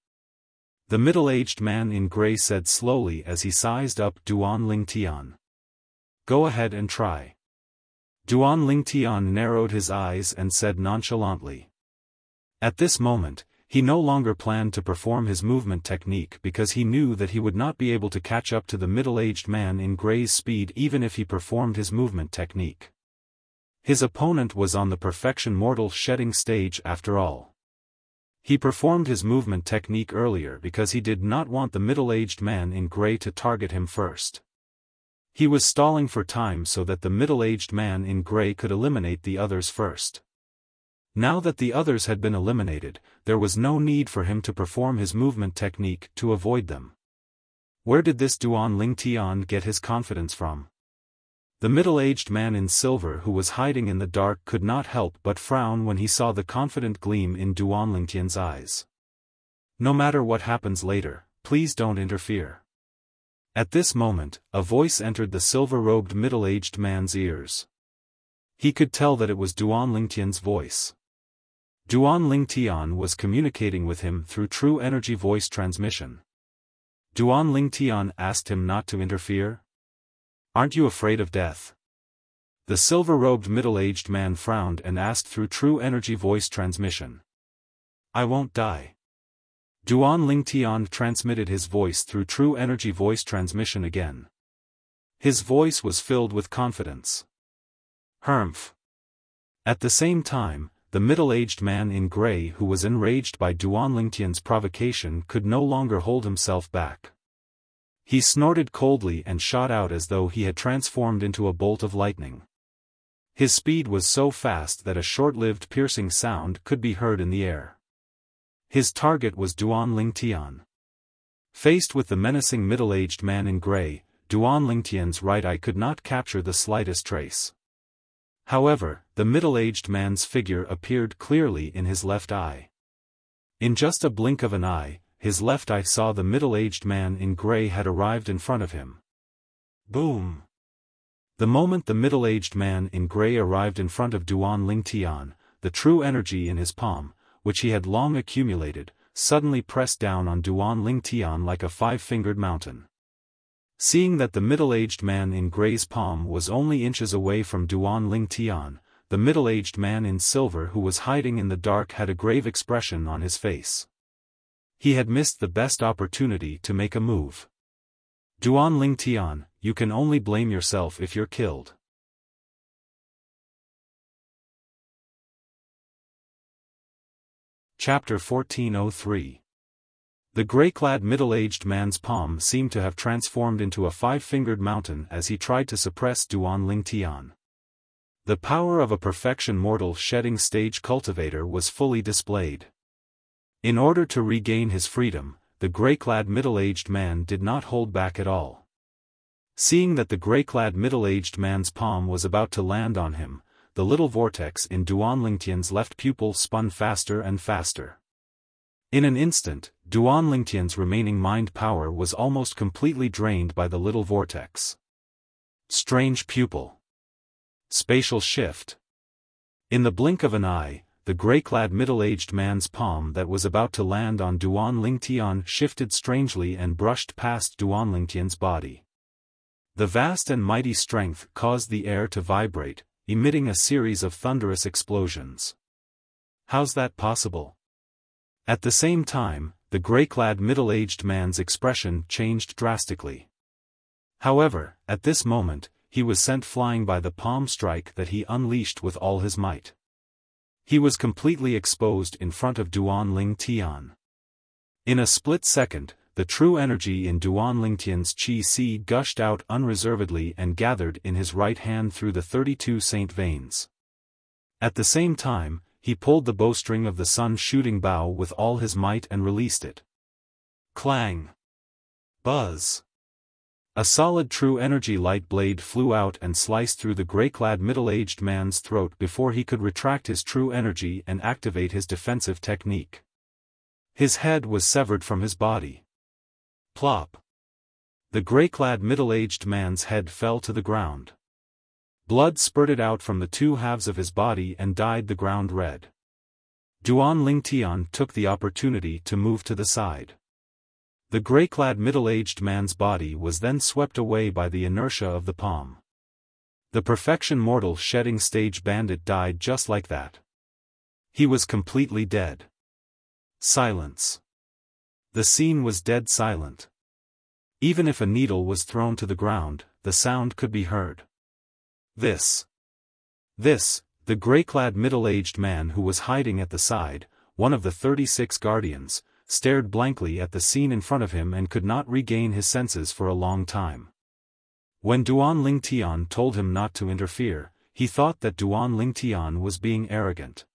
The middle-aged man in gray said slowly as he sized up Duan Lingtian. Go ahead and try. Duan Lingtian narrowed his eyes and said nonchalantly. At this moment, he no longer planned to perform his movement technique because he knew that he would not be able to catch up to the middle-aged man in gray's speed even if he performed his movement technique. His opponent was on the perfection mortal shedding stage after all. He performed his movement technique earlier because he did not want the middle-aged man in gray to target him first. He was stalling for time so that the middle-aged man in gray could eliminate the others first. Now that the others had been eliminated, there was no need for him to perform his movement technique to avoid them. Where did this Duan Lingtian get his confidence from? The middle-aged man in silver who was hiding in the dark could not help but frown when he saw the confident gleam in Duan Lingtian's eyes. No matter what happens later, please don't interfere. At this moment, a voice entered the silver-robed middle-aged man's ears. He could tell that it was Duan Lingtian's voice. Duan Lingtian was communicating with him through true energy voice transmission. Duan Lingtian asked him not to interfere. Aren't you afraid of death? The silver-robed middle-aged man frowned and asked through true energy voice transmission. I won't die. Duan Lingtian transmitted his voice through true energy voice transmission again. His voice was filled with confidence. Humph. At the same time, the middle-aged man in gray who was enraged by Duan Lingtian's provocation could no longer hold himself back. He snorted coldly and shot out as though he had transformed into a bolt of lightning. His speed was so fast that a short-lived piercing sound could be heard in the air. His target was Duan Lingtian. Faced with the menacing middle-aged man in gray, Duan Lingtian's right eye could not capture the slightest trace. However, the middle-aged man's figure appeared clearly in his left eye. In just a blink of an eye, his left eye saw the middle-aged man in gray had arrived in front of him. Boom! The moment the middle-aged man in gray arrived in front of Duan Lingtian, the true energy in his palm, which he had long accumulated, suddenly pressed down on Duan Lingtian like a five-fingered mountain. Seeing that the middle-aged man in gray's palm was only inches away from Duan Lingtian, the middle-aged man in silver who was hiding in the dark had a grave expression on his face. He had missed the best opportunity to make a move. Duan Lingtian, you can only blame yourself if you're killed. Chapter 1403. The gray-clad middle-aged man's palm seemed to have transformed into a five-fingered mountain as he tried to suppress Duan Lingtian. The power of a perfection mortal shedding stage cultivator was fully displayed. In order to regain his freedom, the gray-clad middle-aged man did not hold back at all. Seeing that the gray-clad middle-aged man's palm was about to land on him, the little vortex in Duan Lingtian's left pupil spun faster and faster. In an instant, Duan Lingtian's remaining mind power was almost completely drained by the little vortex. Strange pupil. Spatial shift. In the blink of an eye, the gray-clad middle-aged man's palm that was about to land on Duan Lingtian shifted strangely and brushed past Duan Lingtian's body. The vast and mighty strength caused the air to vibrate, emitting a series of thunderous explosions. How's that possible? At the same time, the gray-clad middle-aged man's expression changed drastically. However, at this moment, he was sent flying by the palm strike that he unleashed with all his might. He was completely exposed in front of Duan Lingtian. In a split second, the true energy in Duan Lingtian's chi-si gushed out unreservedly and gathered in his right hand through the 32 saint veins. At the same time, he pulled the bowstring of the sun-shooting bow with all his might and released it. Clang! Buzz! A solid true energy light blade flew out and sliced through the gray-clad middle-aged man's throat before he could retract his true energy and activate his defensive technique. His head was severed from his body. Plop! The gray-clad middle-aged man's head fell to the ground. Blood spurted out from the two halves of his body and dyed the ground red. Duan Lingtian took the opportunity to move to the side. The grey-clad middle-aged man's body was then swept away by the inertia of the palm. The perfection mortal shedding stage bandit died just like that. He was completely dead. Silence. The scene was dead silent. Even if a needle was thrown to the ground, the sound could be heard. This, the grey-clad middle-aged man who was hiding at the side, one of the 36 guardians, stared blankly at the scene in front of him and could not regain his senses for a long time. When Duan Lingtian told him not to interfere, he thought that Duan Lingtian was being arrogant.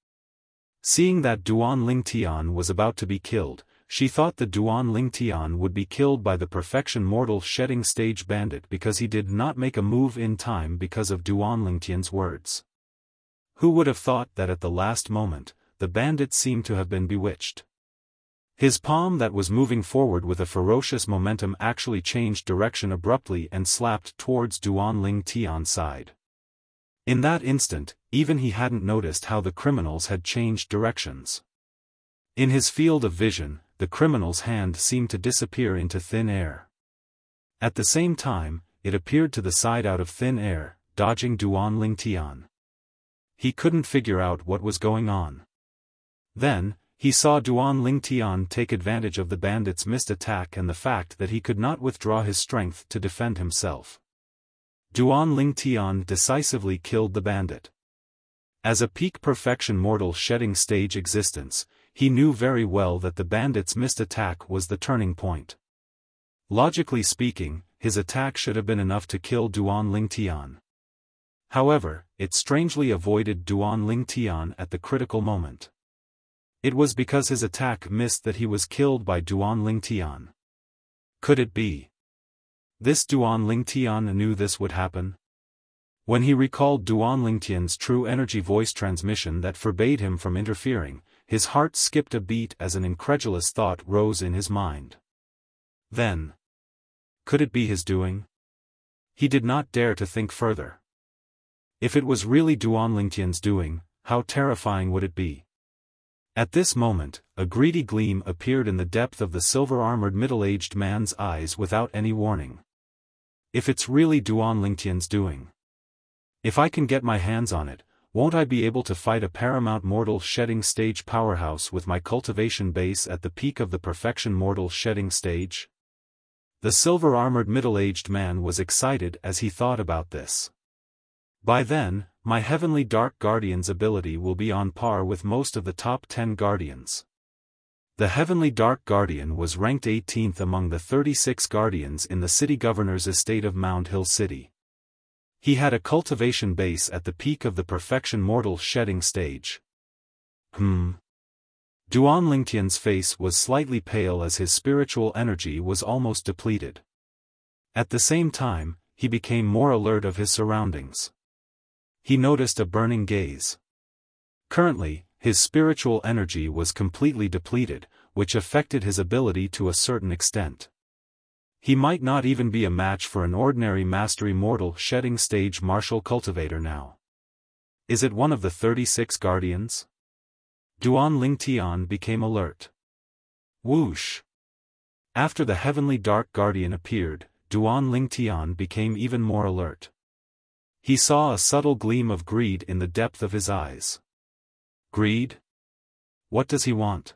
Seeing that Duan Lingtian was about to be killed, she thought that Duan Lingtian would be killed by the perfection mortal shedding stage bandit because he did not make a move in time because of Duan Lingtian's words. Who would have thought that at the last moment, the bandit seemed to have been bewitched? His palm that was moving forward with a ferocious momentum actually changed direction abruptly and slapped towards Duan Lingtian's side. In that instant, even he hadn't noticed how the criminals had changed directions. In his field of vision, the criminal's hand seemed to disappear into thin air. At the same time, it appeared to the side out of thin air, dodging Duan Lingtian. He couldn't figure out what was going on. Then, he saw Duan Lingtian take advantage of the bandit's missed attack and the fact that he could not withdraw his strength to defend himself. Duan Lingtian decisively killed the bandit. As a peak perfection mortal shedding stage existence, he knew very well that the bandit's missed attack was the turning point. Logically speaking, his attack should have been enough to kill Duan Lingtian. However, it strangely avoided Duan Lingtian at the critical moment. It was because his attack missed that he was killed by Duan Lingtian. Could it be? This Duan Lingtian knew this would happen? When he recalled Duan Lingtian's true energy voice transmission that forbade him from interfering, his heart skipped a beat as an incredulous thought rose in his mind. Then, could it be his doing? He did not dare to think further. If it was really Duan Lingtian's doing, how terrifying would it be? At this moment, a greedy gleam appeared in the depth of the silver-armored middle-aged man's eyes without any warning. If it's really Duan Lingtian's doing. If I can get my hands on it, won't I be able to fight a paramount mortal shedding stage powerhouse with my cultivation base at the peak of the perfection mortal shedding stage? The silver-armored middle-aged man was excited as he thought about this. By then, my heavenly dark guardian's ability will be on par with most of the top 10 guardians. The heavenly dark guardian was ranked 18th among the 36 guardians in the city governor's estate of Mound Hill City. He had a cultivation base at the peak of the perfection mortal shedding stage. Duan Lingtian's face was slightly pale as his spiritual energy was almost depleted. At the same time, he became more alert of his surroundings. He noticed a burning gaze. Currently, his spiritual energy was completely depleted, which affected his ability to a certain extent. He might not even be a match for an ordinary mastery mortal shedding stage martial cultivator now. Is it one of the 36 guardians? Duan Lingtian became alert. Whoosh! After the heavenly dark guardian appeared, Duan Lingtian became even more alert. He saw a subtle gleam of greed in the depth of his eyes. Greed? What does he want?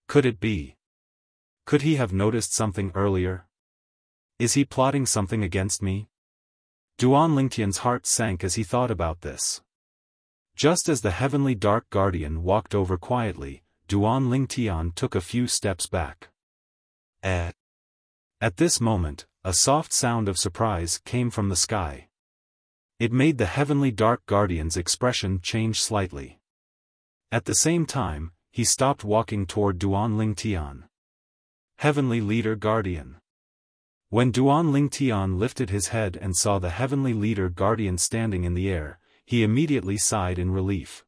Could it be? Could he have noticed something earlier? Is he plotting something against me? Duan Lingtian's heart sank as he thought about this. Just as the heavenly dark guardian walked over quietly, Duan Lingtian took a few steps back. At this moment, a soft sound of surprise came from the sky. It made the heavenly dark guardian's expression change slightly. At the same time, he stopped walking toward Duan Lingtian. Heavenly Leader Guardian. When Duan Lingtian lifted his head and saw the Heavenly Leader Guardian standing in the air, he immediately sighed in relief.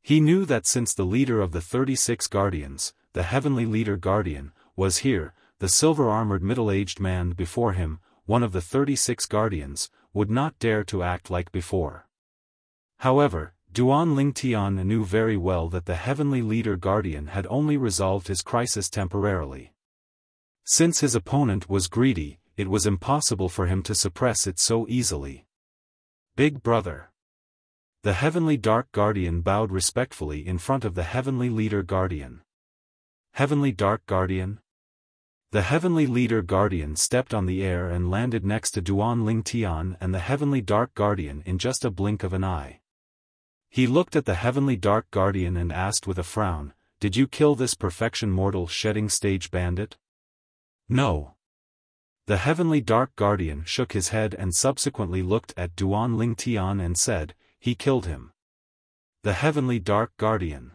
He knew that since the leader of the 36 guardians, the Heavenly Leader Guardian, was here, the silver-armored middle-aged man before him, one of the 36 guardians, would not dare to act like before. However, Duan Lingtian knew very well that the heavenly leader guardian had only resolved his crisis temporarily. Since his opponent was greedy, it was impossible for him to suppress it so easily. Big brother. The heavenly dark guardian bowed respectfully in front of the heavenly leader guardian. Heavenly dark guardian? The heavenly leader guardian stepped on the air and landed next to Duan Lingtian and the heavenly dark guardian in just a blink of an eye. He looked at the heavenly dark guardian and asked with a frown, "Did you kill this perfection mortal shedding stage bandit?" "No." The heavenly dark guardian shook his head and subsequently looked at Duan Lingtian and said, "He killed him." The heavenly dark guardian.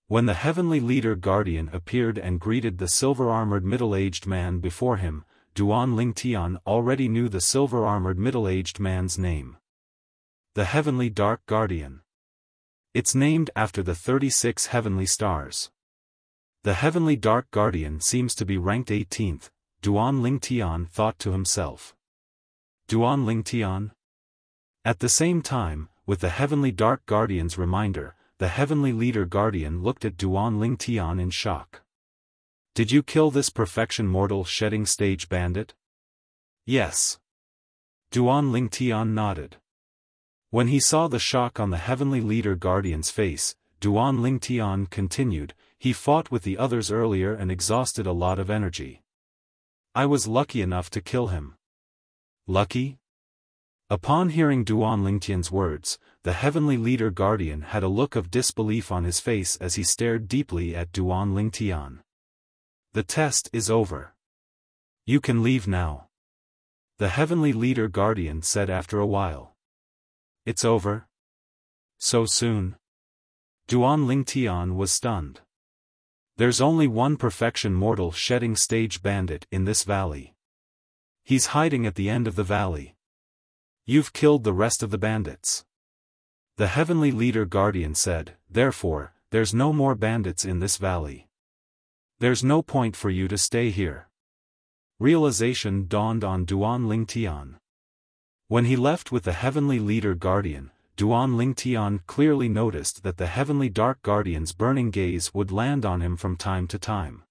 When the heavenly leader guardian appeared and greeted the silver-armored middle-aged man before him, Duan Lingtian already knew the silver-armored middle-aged man's name. The heavenly dark guardian. It's named after the 36 heavenly stars. The heavenly dark guardian seems to be ranked 18th, Duan Lingtian thought to himself. Duan Lingtian? At the same time, with the heavenly dark guardian's reminder, the heavenly leader guardian looked at Duan Lingtian in shock. "Did you kill this perfection mortal shedding stage bandit?" "Yes." Duan Lingtian nodded. When he saw the shock on the heavenly leader guardian's face, Duan Lingtian continued, "He fought with the others earlier and exhausted a lot of energy. I was lucky enough to kill him." "Lucky?" Upon hearing Duan Lingtian's words, the heavenly leader guardian had a look of disbelief on his face as he stared deeply at Duan Lingtian. "The test is over. You can leave now," the heavenly leader guardian said after a while. "It's over? So soon?" Duan Lingtian was stunned. "There's only one perfection mortal shedding stage bandit in this valley. He's hiding at the end of the valley. You've killed the rest of the bandits." The heavenly leader guardian said, "Therefore, there's no more bandits in this valley. There's no point for you to stay here." Realization dawned on Duan Lingtian. When he left with the heavenly leader guardian, Duan Lingtian clearly noticed that the heavenly dark guardian's burning gaze would land on him from time to time.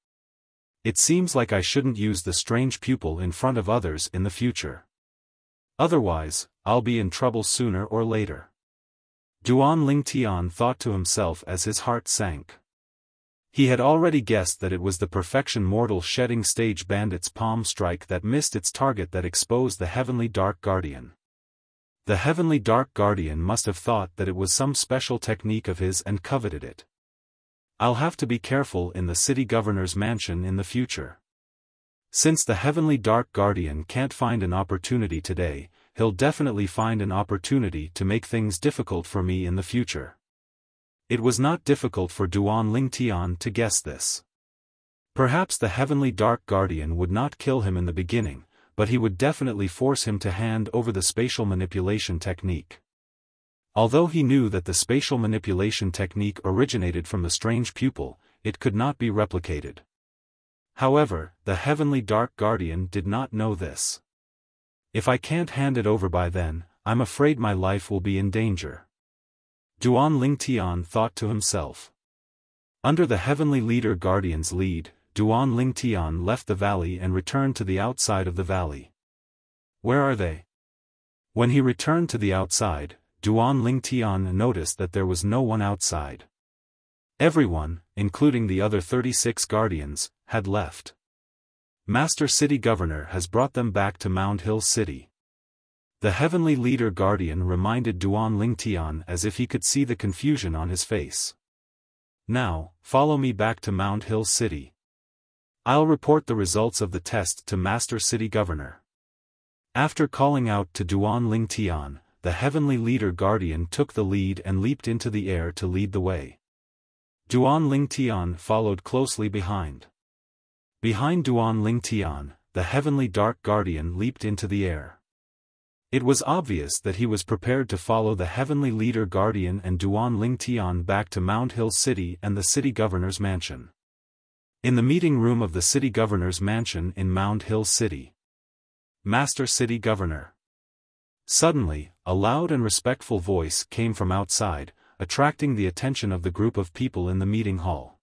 "It seems like I shouldn't use the strange pupil in front of others in the future. Otherwise, I'll be in trouble sooner or later." Duan Lingtian thought to himself as his heart sank. He had already guessed that it was the perfection mortal shedding stage bandit's palm strike that missed its target that exposed the heavenly dark guardian. The heavenly dark guardian must have thought that it was some special technique of his and coveted it. "I'll have to be careful in the city governor's mansion in the future. Since the heavenly dark guardian can't find an opportunity today, he'll definitely find an opportunity to make things difficult for me in the future." It was not difficult for Duan Lingtian to guess this. Perhaps the heavenly dark guardian would not kill him in the beginning, but he would definitely force him to hand over the spatial manipulation technique. Although he knew that the spatial manipulation technique originated from the strange pupil, it could not be replicated. However, the heavenly dark guardian did not know this. "If I can't hand it over by then, I'm afraid my life will be in danger," Duan Lingtian thought to himself. Under the heavenly leader guardian's lead, Duan Lingtian left the valley and returned to the outside of the valley. "Where are they?" When he returned to the outside, Duan Lingtian noticed that there was no one outside. Everyone, including the other 36 guardians, had left. Master City Governor has brought them back to Mound Hill City. The heavenly leader guardian reminded Duan Lingtian as if he could see the confusion on his face. "Now, follow me back to Mound Hill City. I'll report the results of the test to Master City Governor." After calling out to Duan Lingtian, the heavenly leader guardian took the lead and leaped into the air to lead the way. Duan Lingtian followed closely behind. Behind Duan Lingtian, the heavenly dark guardian leaped into the air. It was obvious that he was prepared to follow the heavenly leader guardian and Duan Lingtian back to Mound Hill City and the city governor's mansion. In the meeting room of the city governor's mansion in Mound Hill City. "Master City Governor." Suddenly, a loud and respectful voice came from outside, attracting the attention of the group of people in the meeting hall.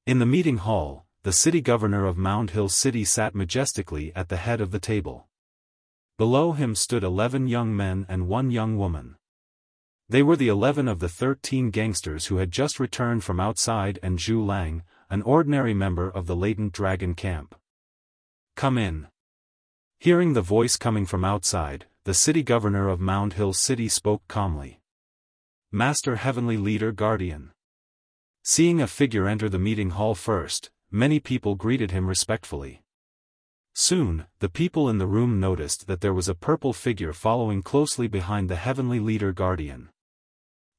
In the meeting hall, the city governor of Mound Hill City sat majestically at the head of the table. Below him stood 11 young men and 1 young woman. They were the 11 of the 13 gangsters who had just returned from outside and Zhu Lang, an ordinary member of the latent dragon camp. "Come in." Hearing the voice coming from outside, the city governor of Mound Hill City spoke calmly. "Master Heavenly Leader Guardian." Seeing a figure enter the meeting hall first, many people greeted him respectfully. Soon, the people in the room noticed that there was a purple figure following closely behind the Heavenly Leader Guardian.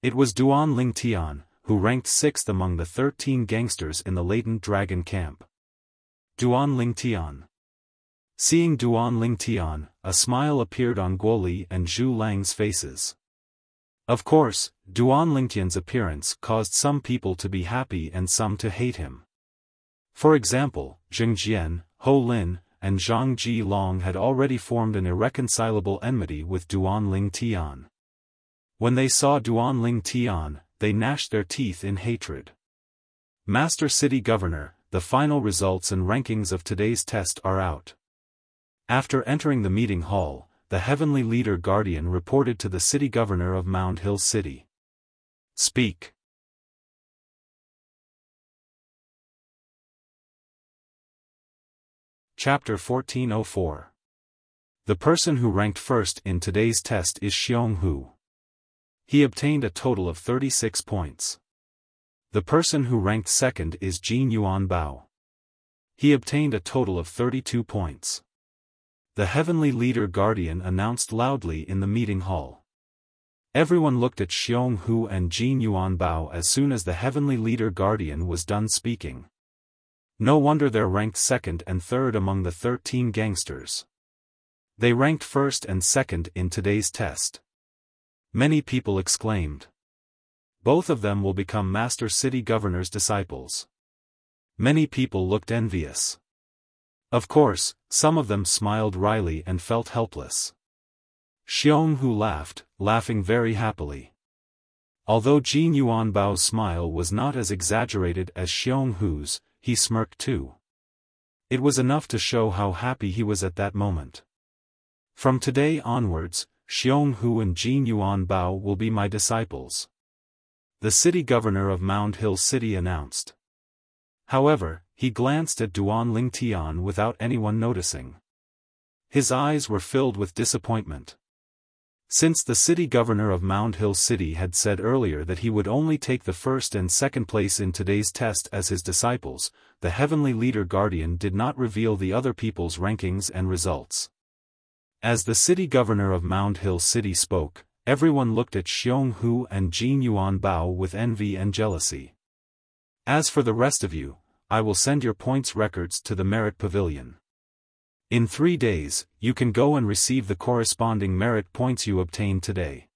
It was Duan Ling Tian, who ranked 6th among the 13 gangsters in the latent dragon camp. Duan Ling Tian. Seeing Duan Ling Tian, a smile appeared on Guo Li and Zhu Lang's faces. Of course, Duan Ling Tian's appearance caused some people to be happy and some to hate him. For example, Zheng Jian, Ho Lin, and Zhang Ji Long had already formed an irreconcilable enmity with Duan Ling Tian. When they saw Duan Ling Tian, they gnashed their teeth in hatred. Master City Governor, the final results and rankings of today's test are out. After entering the meeting hall, the Heavenly Leader Guardian reported to the City Governor of Mound Hill City. "Speak." Chapter 1404. The person who ranked first in today's test is Xiong Hu. He obtained a total of 36 points. The person who ranked second is Jin Yuan Bao. He obtained a total of 32 points. The Heavenly Leader Guardian announced loudly in the meeting hall. Everyone looked at Xiong Hu and Jin Yuan Bao as soon as the Heavenly Leader Guardian was done speaking. No wonder they're ranked second and third among the 13 gangsters. They ranked first and second in today's test. Many people exclaimed. Both of them will become Master City Governor's disciples. Many people looked envious. Of course, some of them smiled wryly and felt helpless. Xiong Hu laughed, laughing very happily. Although Jin Yuan Bao's smile was not as exaggerated as Xiong Hu's, he smirked too. It was enough to show how happy he was at that moment. From today onwards, Xiong Hu and Jin Yuan Bao will be my disciples. The city governor of Mound Hill City announced. However, he glanced at Duan Ling Tian without anyone noticing. His eyes were filled with disappointment. Since the city governor of Mound Hill City had said earlier that he would only take the first and second place in today's test as his disciples, the Heavenly Leader Guardian did not reveal the other people's rankings and results. As the city governor of Mound Hill City spoke, everyone looked at Xiong Hu and Jin Yuan Bao with envy and jealousy. As for the rest of you, I will send your points records to the Merit Pavilion. In 3 days, you can go and receive the corresponding merit points you obtained today.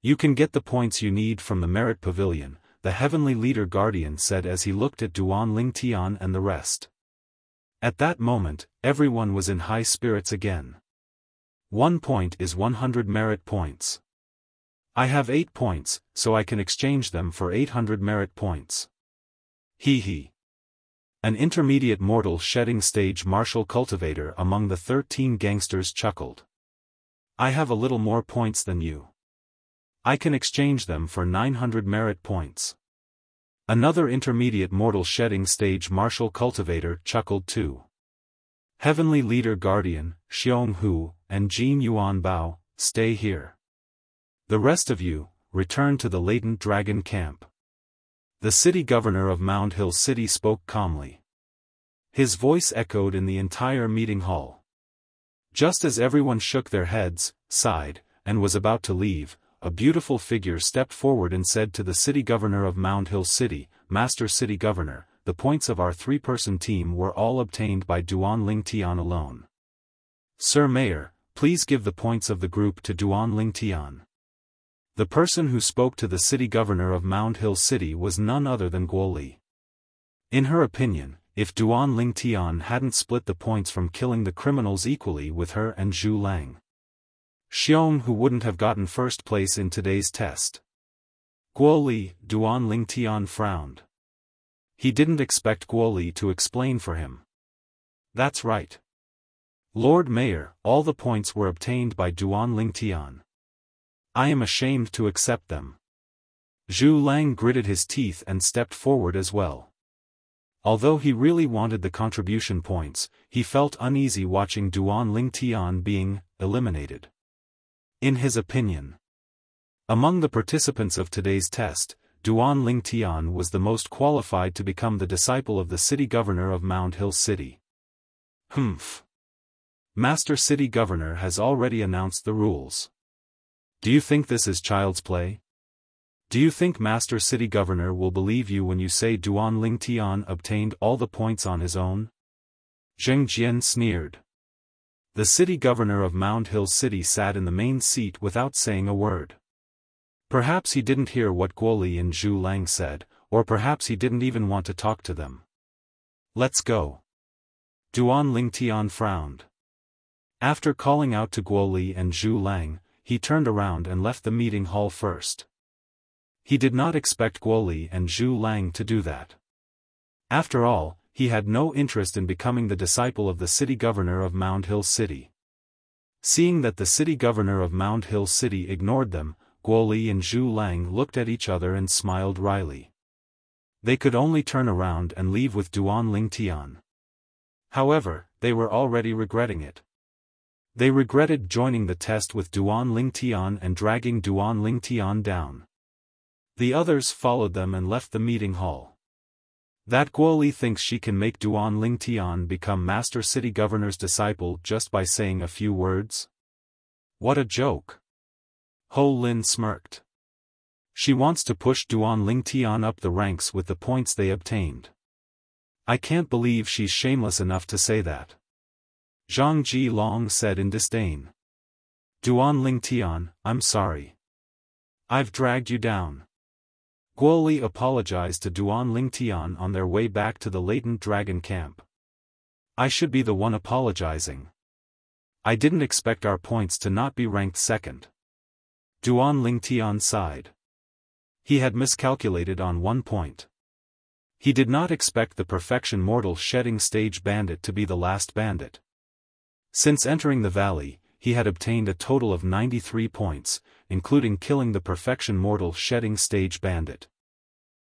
You can get the points you need from the Merit Pavilion, the Heavenly Leader Guardian said as he looked at Duan Ling Tian and the rest. At that moment, everyone was in high spirits again. 1 point is 100 merit points. I have 8 points, so I can exchange them for 800 merit points. He. An intermediate mortal shedding stage martial cultivator among the 13 gangsters chuckled. I have a little more points than you. I can exchange them for 900 merit points. Another intermediate mortal shedding stage martial cultivator chuckled too. Heavenly Leader Guardian, Xiong Hu, and Jin Yuan Bao, stay here. The rest of you, return to the latent dragon camp. The city governor of Mound Hill City spoke calmly. His voice echoed in the entire meeting hall. Just as everyone shook their heads, sighed, and was about to leave, a beautiful figure stepped forward and said to the city governor of Mound Hill City, Master City Governor, the points of our 3-person team were all obtained by Duan Ling Tian alone. Sir Mayor, please give the points of the group to Duan Ling Tian. The person who spoke to the city governor of Mound Hill City was none other than Guo Li. In her opinion, if Duan Ling Tian hadn't split the points from killing the criminals equally with her and Zhu Lang, Xiong who wouldn't have gotten first place in today's test. Guo Li, Duan Lingtian frowned. He didn't expect Guo Li to explain for him. That's right. Lord Mayor, all the points were obtained by Duan Lingtian. I am ashamed to accept them. Zhu Lang gritted his teeth and stepped forward as well. Although he really wanted the contribution points, he felt uneasy watching Duan Lingtian being eliminated. In his opinion, among the participants of today's test, Duan Lingtian was the most qualified to become the disciple of the city governor of Mound Hill City. Humph. Master City Governor has already announced the rules. Do you think this is child's play? Do you think Master City Governor will believe you when you say Duan Lingtian obtained all the points on his own? Zheng Jian sneered. The city governor of Mound Hill City sat in the main seat without saying a word. Perhaps he didn't hear what Guo Li and Zhu Lang said, or perhaps he didn't even want to talk to them. Let's go. Duan Lingtian frowned. After calling out to Guo Li and Zhu Lang, he turned around and left the meeting hall first. He did not expect Guo Li and Zhu Lang to do that. After all, he had no interest in becoming the disciple of the city governor of Mound Hill City. Seeing that the city governor of Mound Hill City ignored them, Guo Li and Zhu Lang looked at each other and smiled wryly. They could only turn around and leave with Duan Lingtian. However, they were already regretting it. They regretted joining the test with Duan Lingtian and dragging Duan Lingtian down. The others followed them and left the meeting hall. That Guo Li thinks she can make Duan Lingtian become Master City Governor's disciple just by saying a few words? What a joke! Ho Lin smirked. She wants to push Duan Lingtian up the ranks with the points they obtained. I can't believe she's shameless enough to say that. Zhang Ji Long said in disdain. Duan Lingtian, I'm sorry. I've dragged you down. Guo Li apologized to Duan Lingtian on their way back to the latent dragon camp. I should be the one apologizing. I didn't expect our points to not be ranked second. Duan Lingtian sighed. He had miscalculated on 1 point. He did not expect the Perfection Mortal Shedding Stage Bandit to be the last bandit. Since entering the valley, he had obtained a total of 93 points, including killing the Perfection Mortal Shedding Stage Bandit.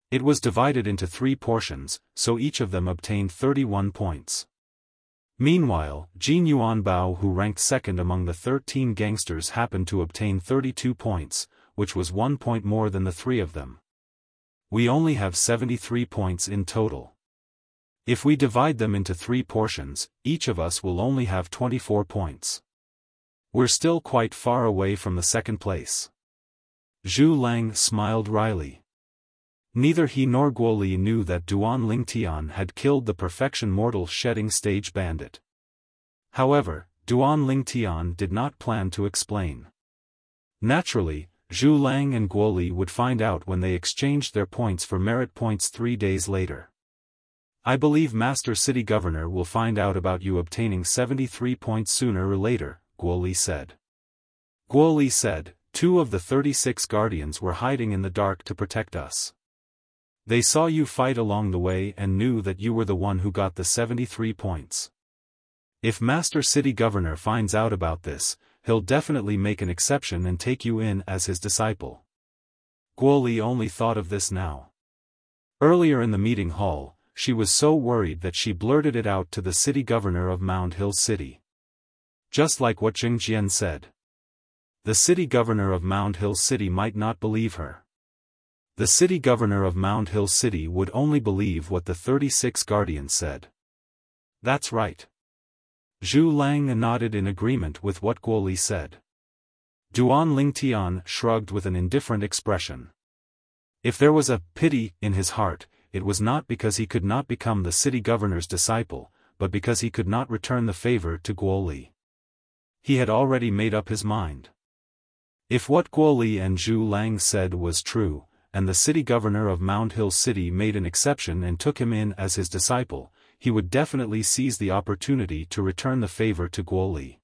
It was divided into 3 portions, so each of them obtained 31 points. Meanwhile, Jin Yuanbao, who ranked second among the 13 gangsters, happened to obtain 32 points, which was 1 point more than the 3 of them. We only have 73 points in total. If we divide them into 3 portions, each of us will only have 24 points. We're still quite far away from the second place. Zhu Lang smiled wryly. Neither he nor Guo Li knew that Duan Lingtian had killed the Perfection Mortal Shedding Stage Bandit. However, Duan Lingtian did not plan to explain. Naturally, Zhu Lang and Guo Li would find out when they exchanged their points for merit points 3 days later. I believe Master City Governor will find out about you obtaining 73 points sooner or later, Guo Li said. Guo Li said, 2 of the 36 guardians were hiding in the dark to protect us. They saw you fight along the way and knew that you were the one who got the 73 points. If Master City Governor finds out about this, he'll definitely make an exception and take you in as his disciple. Guo Li only thought of this now. Earlier in the meeting hall, she was so worried that she blurted it out to the city governor of Mound Hill City. Just like what Zheng Jian said. The city governor of Mound Hill City might not believe her. The city governor of Mound Hill City would only believe what the 36 guardians said. That's right. Zhu Lang nodded in agreement with what Guo Li said. Duan Lingtian shrugged with an indifferent expression. If there was a pity in his heart, it was not because he could not become the city governor's disciple, but because he could not return the favor to Guo Li. He had already made up his mind. If what Guo Li and Zhu Lang said was true, and the city governor of Mound Hill City made an exception and took him in as his disciple, he would definitely seize the opportunity to return the favor to Guo Li.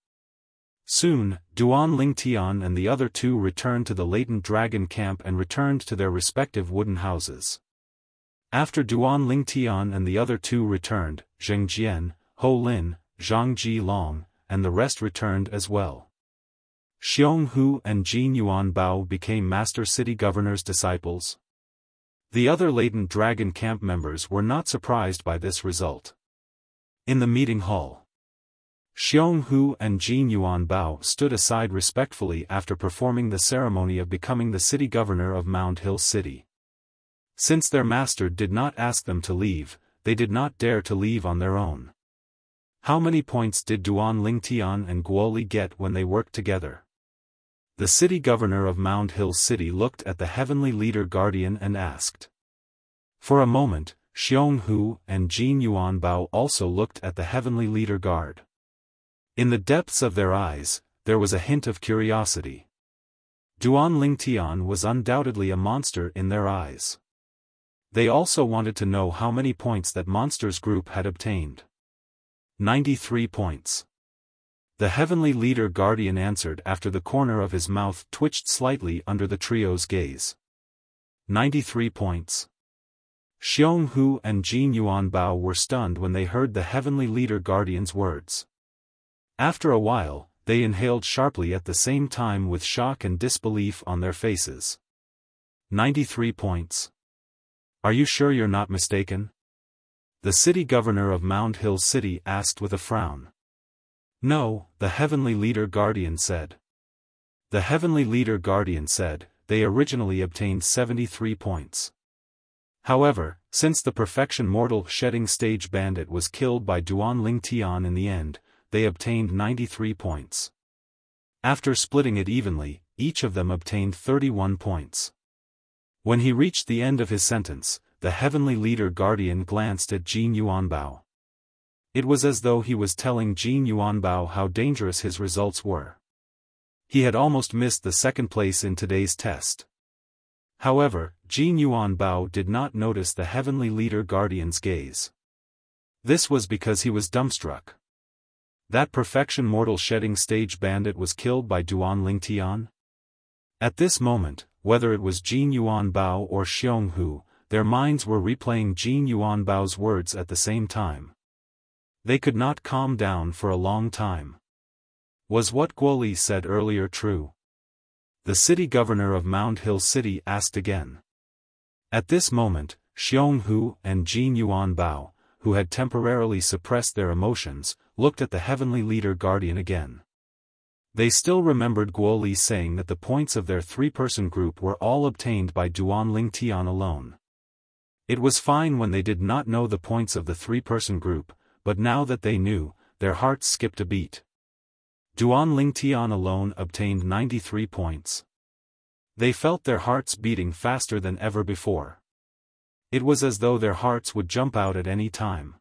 Soon, Duan Lingtian and the other two returned to the latent dragon camp and returned to their respective wooden houses. After Duan Lingtian and the other two returned, Zheng Jian, Ho Lin, Zhang Ji-long, and the rest returned as well. Xiong Hu and Jin Yuan Bao became Master City Governor's disciples. The other latent dragon camp members were not surprised by this result. In the meeting hall, Xiong Hu and Jin Yuan Bao stood aside respectfully after performing the ceremony of becoming the city governor of Mound Hill City. Since their master did not ask them to leave, they did not dare to leave on their own. How many points did Duan Lingtian and Guoli get when they worked together? The city governor of Mound Hill City looked at the heavenly leader guardian and asked. For a moment, Xiong Hu and Jin Yuan Bao also looked at the heavenly leader guard. In the depths of their eyes, there was a hint of curiosity. Duan Lingtian was undoubtedly a monster in their eyes. They also wanted to know how many points that monster's group had obtained. 93 points. The heavenly leader guardian answered after the corner of his mouth twitched slightly under the trio's gaze. 93 points. Xiong Hu and Jin Yuan Bao were stunned when they heard the heavenly leader guardian's words. After a while, they inhaled sharply at the same time with shock and disbelief on their faces. 93 points. Are you sure you're not mistaken? The city governor of Mound Hill City asked with a frown. No, the heavenly leader guardian said. The heavenly leader guardian said, they originally obtained 73 points. However, since the perfection mortal shedding stage bandit was killed by Duan Lingtian in the end, they obtained 93 points. After splitting it evenly, each of them obtained 31 points. When he reached the end of his sentence, the heavenly leader guardian glanced at Jin Yuan Bao. It was as though he was telling Jin Yuan Bao how dangerous his results were. He had almost missed the second place in today's test. However, Jin Yuan Bao did not notice the heavenly leader guardian's gaze. This was because he was dumbstruck. That perfection mortal shedding stage bandit was killed by Duan Lingtian? At this moment, whether it was Jin Yuan Bao or Xiong Hu, their minds were replaying Jin Yuan Bao's words at the same time. They could not calm down for a long time. Was what Guoli said earlier true? The city governor of Mound Hill City asked again. At this moment, Xiong Hu and Jin Yuan Bao, who had temporarily suppressed their emotions, looked at the heavenly leader guardian again. They still remembered Guoli saying that the points of their three-person group were all obtained by Duan Lingtian alone. It was fine when they did not know the points of the three-person group, but now that they knew, their hearts skipped a beat. Duan Lingtian alone obtained 93 points. They felt their hearts beating faster than ever before. It was as though their hearts would jump out at any time.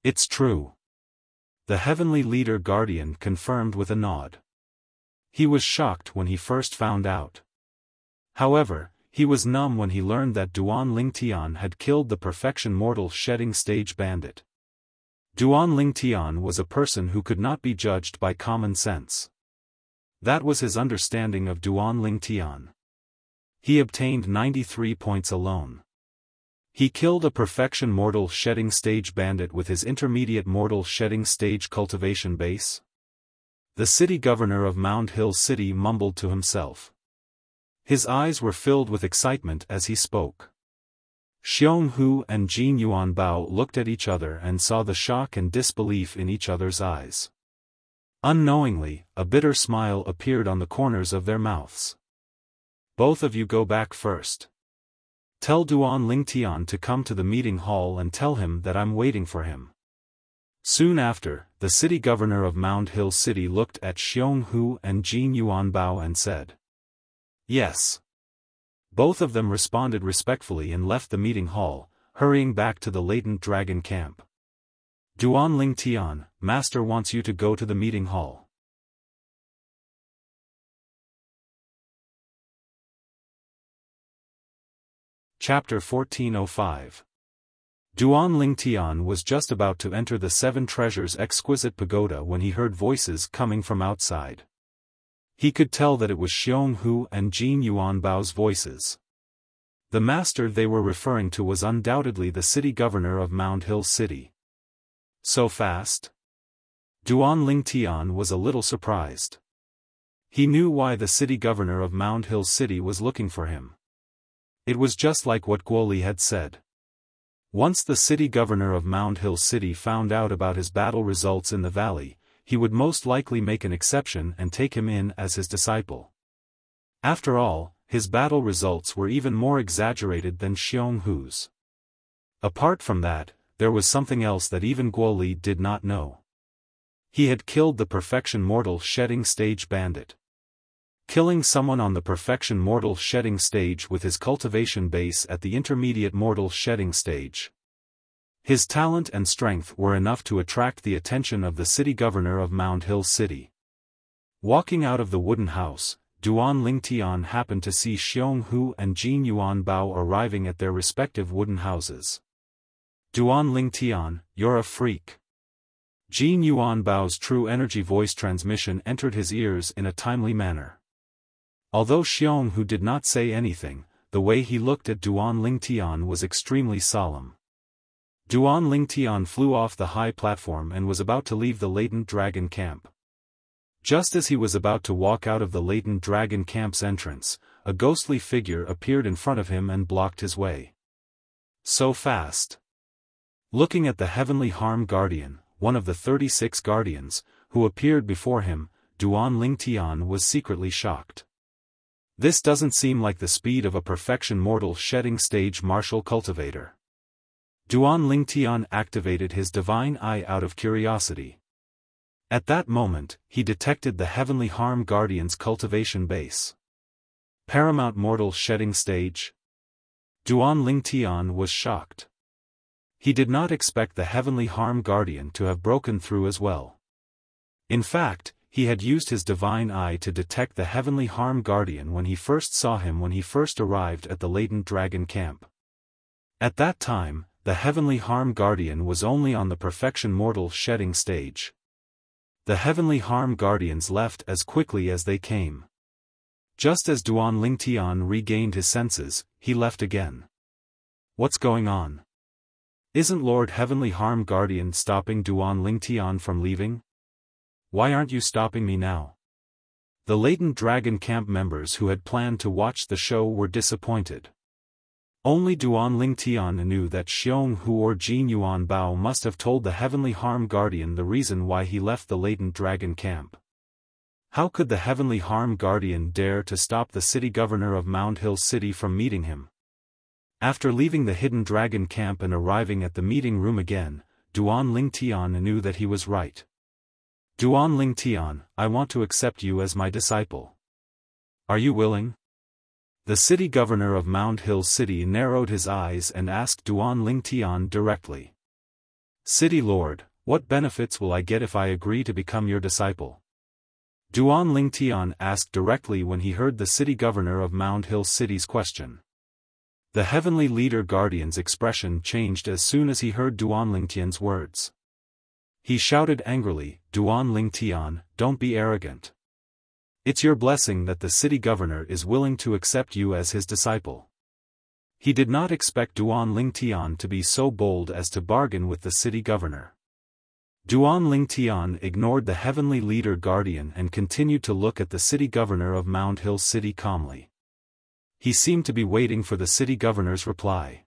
It's true. The heavenly leader guardian confirmed with a nod. He was shocked when he first found out. However, he was numb when he learned that Duan Lingtian had killed the perfection mortal shedding stage bandit. Duan Lingtian was a person who could not be judged by common sense. That was his understanding of Duan Lingtian. He obtained 93 points alone. He killed a perfection mortal shedding stage bandit with his intermediate mortal shedding stage cultivation base. The city governor of Mound Hill City mumbled to himself. His eyes were filled with excitement as he spoke. Xiong Hu and Jin Yuan Bao looked at each other and saw the shock and disbelief in each other's eyes. Unknowingly, a bitter smile appeared on the corners of their mouths. Both of you go back first. Tell Duan Lingtian to come to the meeting hall and tell him that I'm waiting for him. Soon after, the city governor of Mound Hill City looked at Xiong Hu and Jin Yuan Bao and said, "Yes." Both of them responded respectfully and left the meeting hall, hurrying back to the latent dragon camp. Duan Lingtian, Master wants you to go to the meeting hall. Chapter 1405. Duan Lingtian was just about to enter the Seven Treasures' exquisite pagoda when he heard voices coming from outside. He could tell that it was Xiong Hu and Jin Yuanbao's voices. The master they were referring to was undoubtedly the city governor of Mound Hill City. So fast? Duan Lingtian was a little surprised. He knew why the city governor of Mound Hill City was looking for him. It was just like what Guoli had said. Once the city governor of Mound Hill City found out about his battle results in the valley, he would most likely make an exception and take him in as his disciple. After all, his battle results were even more exaggerated than Xiong Hu's. Apart from that, there was something else that even Guoli did not know. He had killed the Perfection Mortal Shedding Stage bandit. Killing someone on the Perfection Mortal Shedding stage with his cultivation base at the Intermediate Mortal Shedding stage. His talent and strength were enough to attract the attention of the city governor of Mound Hill City. Walking out of the wooden house, Duan Lingtian happened to see Xiong Hu and Jin Yuanbao arriving at their respective wooden houses. Duan Lingtian, you're a freak. Jin Yuanbao's true energy voice transmission entered his ears in a timely manner. Although Xiong Hu did not say anything, the way he looked at Duan Lingtian was extremely solemn. Duan Lingtian flew off the high platform and was about to leave the latent dragon camp. Just as he was about to walk out of the latent dragon camp's entrance, a ghostly figure appeared in front of him and blocked his way. So fast. Looking at the heavenly harm guardian, one of the 36 guardians, who appeared before him, Duan Lingtian was secretly shocked. This doesn't seem like the speed of a Perfection Mortal Shedding Stage martial cultivator. Duan Lingtian activated his divine eye out of curiosity. At that moment, he detected the Heavenly Harm Guardian's cultivation base. Paramount Mortal Shedding Stage? Duan Lingtian was shocked. He did not expect the Heavenly Harm Guardian to have broken through as well. In fact, he had used his divine eye to detect the Heavenly Harm Guardian when he first saw him when he first arrived at the latent dragon camp. At that time, the Heavenly Harm Guardian was only on the Perfection Mortal Shedding stage. The Heavenly Harm Guardians left as quickly as they came. Just as Duan Lingtian regained his senses, he left again. What's going on? Isn't Lord Heavenly Harm Guardian stopping Duan Lingtian from leaving? Why aren't you stopping me now? The latent dragon camp members who had planned to watch the show were disappointed. Only Duan Lingtian knew that Xiong Hu or Jin Yuanbao must have told the Heavenly Harm Guardian the reason why he left the latent dragon camp. How could the Heavenly Harm Guardian dare to stop the city governor of Mound Hill City from meeting him? After leaving the hidden dragon camp and arriving at the meeting room again, Duan Lingtian knew that he was right. Duan Lingtian, I want to accept you as my disciple. Are you willing? The city governor of Mound Hill City narrowed his eyes and asked Duan Lingtian directly. City Lord, what benefits will I get if I agree to become your disciple? Duan Lingtian asked directly when he heard the city governor of Mound Hill City's question. The Heavenly Leader Guardian's expression changed as soon as he heard Duan Lingtian's words. He shouted angrily, Duan Lingtian, don't be arrogant. It's your blessing that the city governor is willing to accept you as his disciple. He did not expect Duan Lingtian to be so bold as to bargain with the city governor. Duan Lingtian ignored the Heavenly Leader Guardian and continued to look at the city governor of Mound Hill City calmly. He seemed to be waiting for the city governor's reply.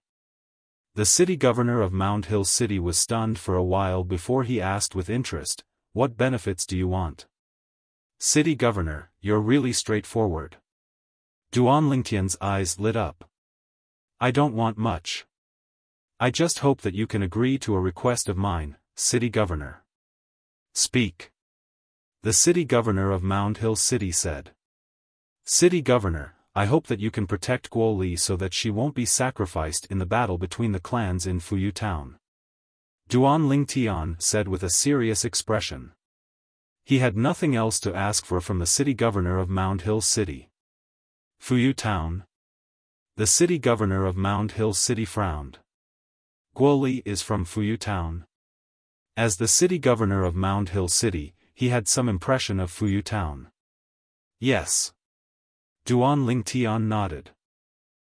The city governor of Mound Hill City was stunned for a while before he asked with interest, what benefits do you want? City governor, you're really straightforward. Duan Lingtian's eyes lit up. I don't want much. I just hope that you can agree to a request of mine, city governor. Speak. The city governor of Mound Hill City said. City governor, I hope that you can protect Guo Li so that she won't be sacrificed in the battle between the clans in Fuyu Town. Duan Lingtian said with a serious expression. He had nothing else to ask for from the city governor of Mound Hill City. Fuyu Town? The city governor of Mound Hill City frowned. Guo Li is from Fuyu Town. As the city governor of Mound Hill City, he had some impression of Fuyu Town. Yes. Duan Lingtian nodded.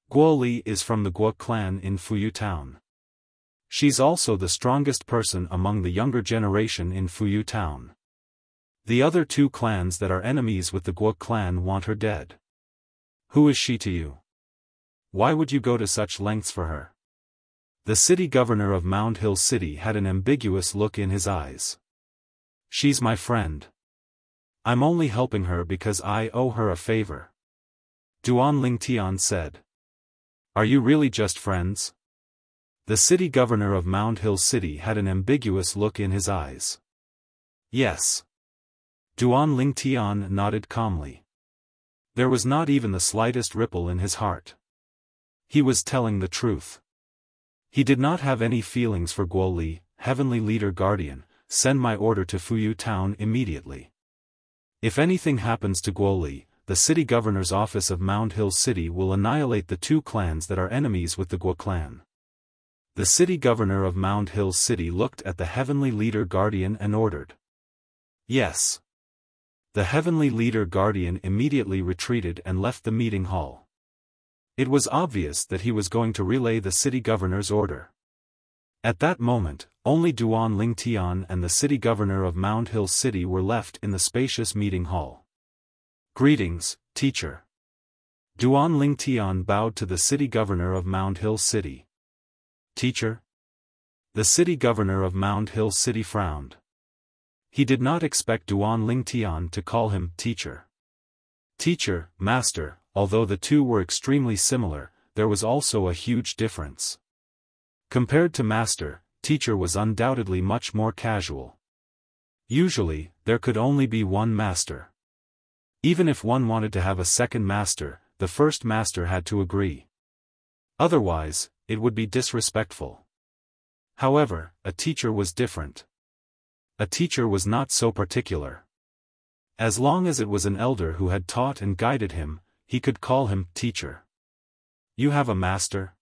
Guo Li is from the Guo clan in Fuyu Town. She's also the strongest person among the younger generation in Fuyu Town. The other two clans that are enemies with the Guo clan want her dead. Who is she to you? Why would you go to such lengths for her? The city governor of Mound Hill City had an ambiguous look in his eyes. She's my friend. I'm only helping her because I owe her a favor. Duan Lingtian said. Are you really just friends? The city governor of Mound Hill City had an ambiguous look in his eyes. Yes. Duan Lingtian nodded calmly. There was not even the slightest ripple in his heart. He was telling the truth. He did not have any feelings for Guo Li. Heavenly Leader Guardian, send my order to Fuyu Town immediately. If anything happens to Guo Li, the city governor's office of Mound Hill City will annihilate the two clans that are enemies with the Guo clan. The city governor of Mound Hill City looked at the Heavenly Leader Guardian and ordered. Yes. The Heavenly Leader Guardian immediately retreated and left the meeting hall. It was obvious that he was going to relay the city governor's order. At that moment, only Duan Lingtian and the city governor of Mound Hill City were left in the spacious meeting hall. Greetings, teacher. Duan Lingtian bowed to the city governor of Mound Hill City. Teacher? The city governor of Mound Hill City frowned. He did not expect Duan Lingtian to call him teacher. Teacher, master, although the two were extremely similar, there was also a huge difference. Compared to master, teacher was undoubtedly much more casual. Usually, there could only be one master. Even if one wanted to have a second master, the first master had to agree. Otherwise, it would be disrespectful. However, a teacher was different. A teacher was not so particular. As long as it was an elder who had taught and guided him, he could call him teacher. You have a master?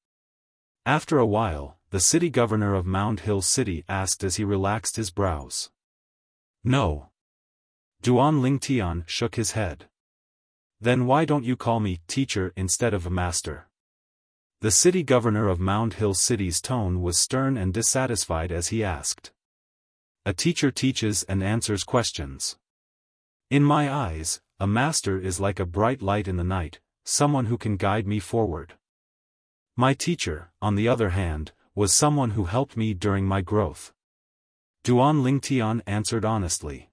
After a while, the city governor of Mound Hill City asked as he relaxed his brows. No. Duan Lingtian shook his head. Then why don't you call me teacher instead of a master? The city governor of Mound Hill City's tone was stern and dissatisfied as he asked. A teacher teaches and answers questions. In my eyes, a master is like a bright light in the night, someone who can guide me forward. My teacher, on the other hand, was someone who helped me during my growth. Duan Lingtian answered honestly.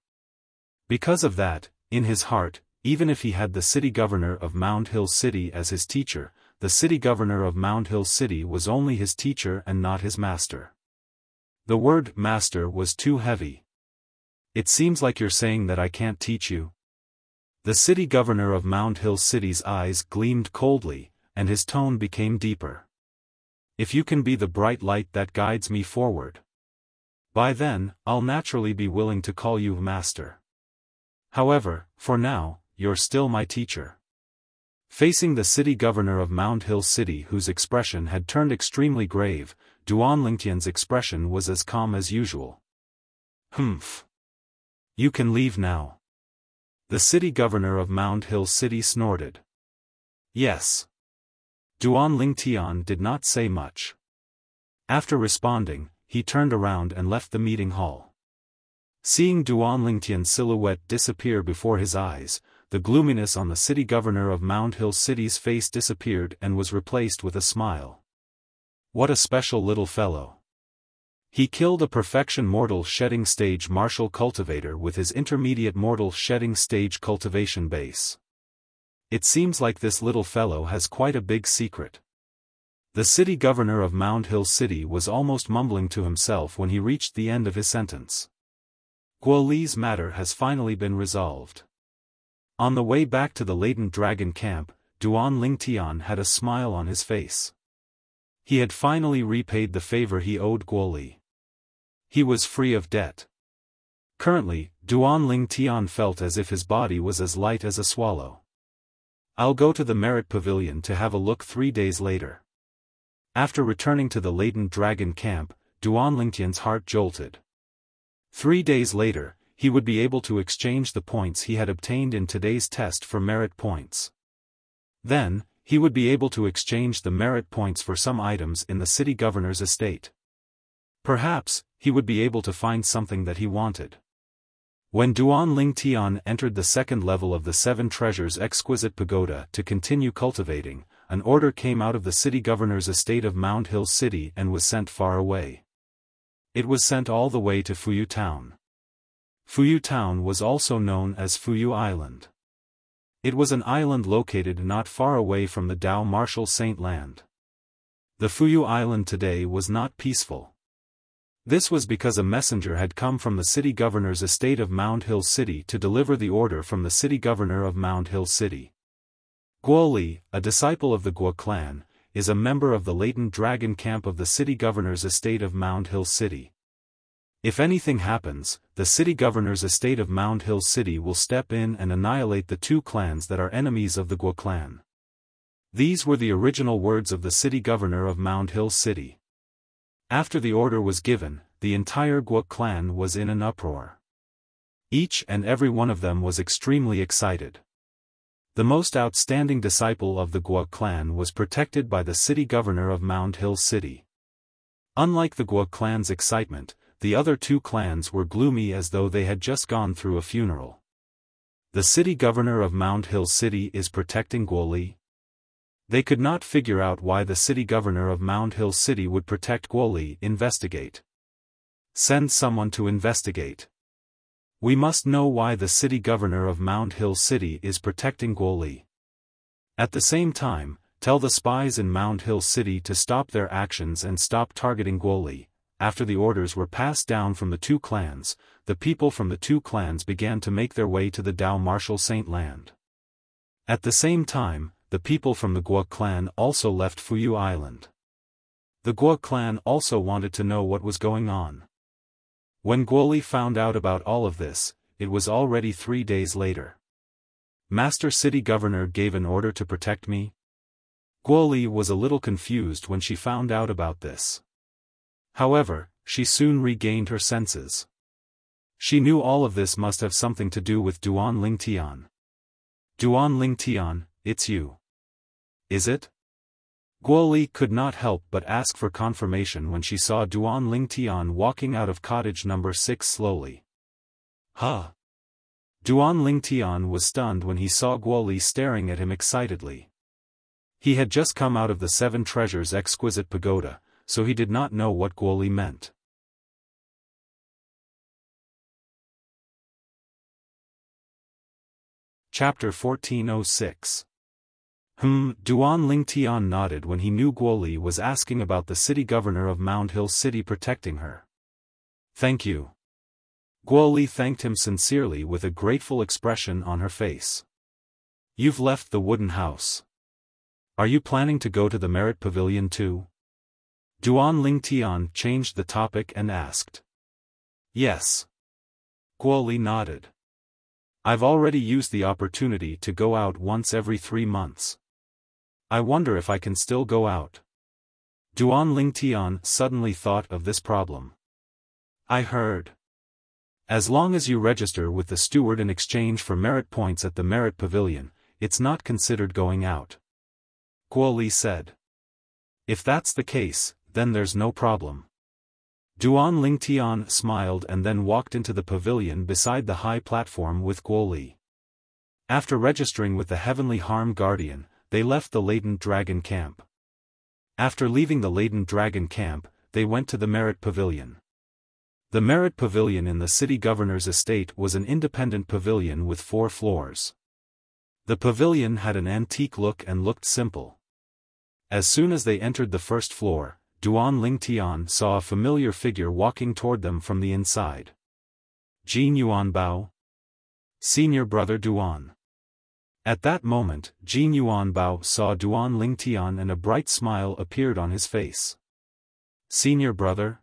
Because of that, in his heart, even if he had the city governor of Mound Hill City as his teacher, the city governor of Mound Hill City was only his teacher and not his master. The word master was too heavy. It seems like you're saying that I can't teach you. The city governor of Mound Hill City's eyes gleamed coldly, and his tone became deeper. If you can be the bright light that guides me forward, by then, I'll naturally be willing to call you master. However, for now, you're still my teacher. Facing the city governor of Mound Hill City whose expression had turned extremely grave, Duan Lingtian's expression was as calm as usual. Humph. You can leave now. The city governor of Mound Hill City snorted. Yes. Duan Lingtian did not say much. After responding, he turned around and left the meeting hall. Seeing Duan Lingtian's silhouette disappear before his eyes, the gloominess on the city governor of Mound Hill City's face disappeared and was replaced with a smile. What a special little fellow. He killed a perfection mortal shedding stage martial cultivator with his intermediate mortal shedding stage cultivation base. It seems like this little fellow has quite a big secret. The city governor of Mound Hill City was almost mumbling to himself when he reached the end of his sentence. Guo Li's matter has finally been resolved. On the way back to the latent dragon camp, Duan Lingtian had a smile on his face. He had finally repaid the favor he owed Guo Li. He was free of debt. Currently, Duan Lingtian felt as if his body was as light as a swallow. I'll go to the Merit Pavilion to have a look 3 days later. After returning to the laden dragon camp, Duan Lingtian's heart jolted. 3 days later, he would be able to exchange the points he had obtained in today's test for merit points. Then, he would be able to exchange the merit points for some items in the city governor's estate. Perhaps, he would be able to find something that he wanted. When Duan Lingtian entered the second level of the Seven Treasures Exquisite Pagoda to continue cultivating, an order came out of the city governor's estate of Mound Hill City and was sent far away. It was sent all the way to Fuyu Town. Fuyu Town was also known as Fuyu Island. It was an island located not far away from the Dao Martial Saint Land. The Fuyu Island today was not peaceful. This was because a messenger had come from the city governor's estate of Mound Hill City to deliver the order from the city governor of Mound Hill City. Guo Li, a disciple of the Guo clan, is a member of the latent dragon camp of the city governor's estate of Mound Hill City. If anything happens, the city governor's estate of Mound Hill City will step in and annihilate the 2 clans that are enemies of the Guo clan. These were the original words of the city governor of Mound Hill City. After the order was given, the entire Guo clan was in an uproar. Each and every one of them was extremely excited. The most outstanding disciple of the Guo clan was protected by the city governor of Mound Hill City. Unlike the Guo clan's excitement, the other 2 clans were gloomy as though they had just gone through a funeral. The city governor of Mound Hill City is protecting Guo Li? They could not figure out why the city governor of Mound Hill City would protect Guo Li. Investigate. Send someone to investigate. We must know why the city governor of Mound Hill City is protecting Guo Li. At the same time, tell the spies in Mound Hill City to stop their actions and stop targeting Guo Li. After the orders were passed down from the 2 clans, the people from the 2 clans began to make their way to the Dao Martial Saint Land. At the same time, the people from the Guo clan also left Fuyu Island. The Guo clan also wanted to know what was going on. When Guo Li found out about all of this, it was already 3 days later. Master City Governor gave an order to protect me? Guo Li was a little confused when she found out about this. However, she soon regained her senses. She knew all of this must have something to do with Duan Lingtian. Duan Lingtian, it's you. Is it? Guo Li could not help but ask for confirmation when she saw Duan Lingtian walking out of cottage number 6 slowly. Huh? Duan Lingtian was stunned when he saw Guo Li staring at him excitedly. He had just come out of the Seven Treasures Exquisite Pagoda, so he did not know what Guo Li meant. Chapter 1406. Duan Lingtian nodded when he knew Guo Li was asking about the city governor of Mound Hill City protecting her. Thank you. Guo Li thanked him sincerely with a grateful expression on her face. You've left the wooden house. Are you planning to go to the Merit Pavilion too? Duan Lingtian changed the topic and asked. Yes. Guo Li nodded. I've already used the opportunity to go out once every 3 months. I wonder if I can still go out. Duan Lingtian suddenly thought of this problem. I heard. As long as you register with the steward in exchange for merit points at the Merit Pavilion, it's not considered going out. Guo Li said. If that's the case, then there's no problem. Duan Lingtian smiled and then walked into the pavilion beside the high platform with Guo Li. After registering with the Heavenly Harm Guardian, they left the latent dragon camp. After leaving the latent dragon camp, they went to the Merit Pavilion. The Merit Pavilion in the city governor's estate was an independent pavilion with 4 floors. The pavilion had an antique look and looked simple. As soon as they entered the first floor, Duan Lingtian saw a familiar figure walking toward them from the inside. Jin Yuanbao? Senior brother Duan. At that moment, Jin Yuanbao saw Duan Lingtian and a bright smile appeared on his face. Senior brother?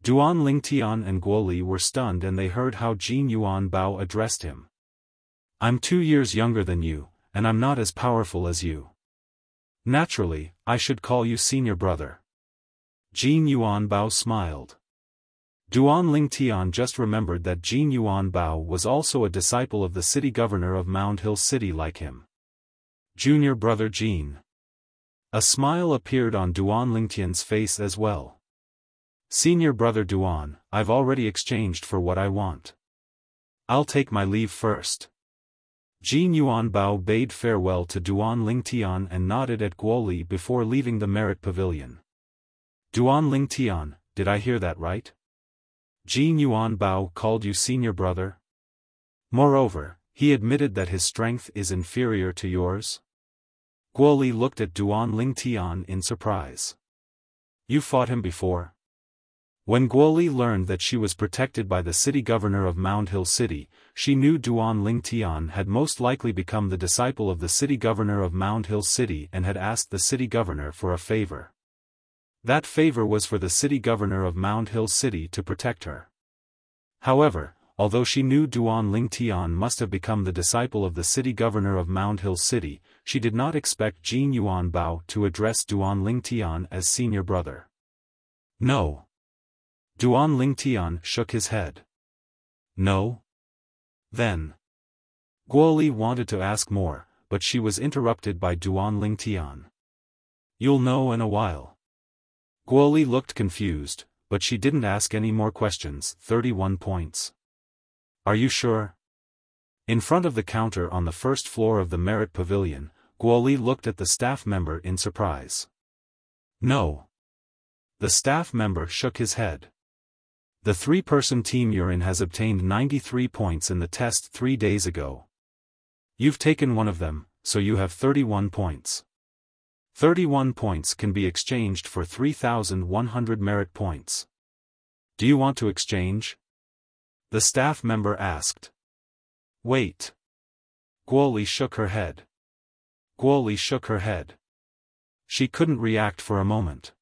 Duan Lingtian and Guo Li were stunned and they heard how Jin Yuanbao addressed him. I'm 2 years younger than you, and I'm not as powerful as you. Naturally, I should call you senior brother. Jin Yuanbao smiled. Duan Lingtian just remembered that Jin Yuanbao was also a disciple of the city governor of Mound Hill City like him. Junior brother Jin. A smile appeared on Duan Lingtian's face as well. Senior brother Duan, I've already exchanged for what I want. I'll take my leave first. Jin Yuanbao bade farewell to Duan Lingtian and nodded at Guoli before leaving the merit pavilion. Duan Lingtian, did I hear that right? Jin Yuanbao called you senior brother? Moreover, he admitted that his strength is inferior to yours? Guoli looked at Duan Lingtian in surprise. You fought him before? When Guoli learned that she was protected by the city governor of Mound Hill City, she knew Duan Lingtian had most likely become the disciple of the city governor of Mound Hill City and had asked the city governor for a favor. That favor was for the city governor of Mound Hill City to protect her. However, although she knew Duan Lingtian must have become the disciple of the city governor of Mound Hill City, she did not expect Jin Yuanbao to address Duan Lingtian as senior brother. No. Duan Lingtian shook his head. No? Then. Guoli wanted to ask more, but she was interrupted by Duan Lingtian. You'll know in a while. Guoli looked confused, but she didn't ask any more questions. 31 points. Are you sure? In front of the counter on the first floor of the merit pavilion, Guoli looked at the staff member in surprise. No. The staff member shook his head. The three-person team you're in has obtained 93 points in the test 3 days ago. You've taken one of them, so you have 31 points. 31 points can be exchanged for 3,100 merit points. Do you want to exchange? The staff member asked. Wait. Guoli shook her head. Guoli shook her head. She couldn't react for a moment.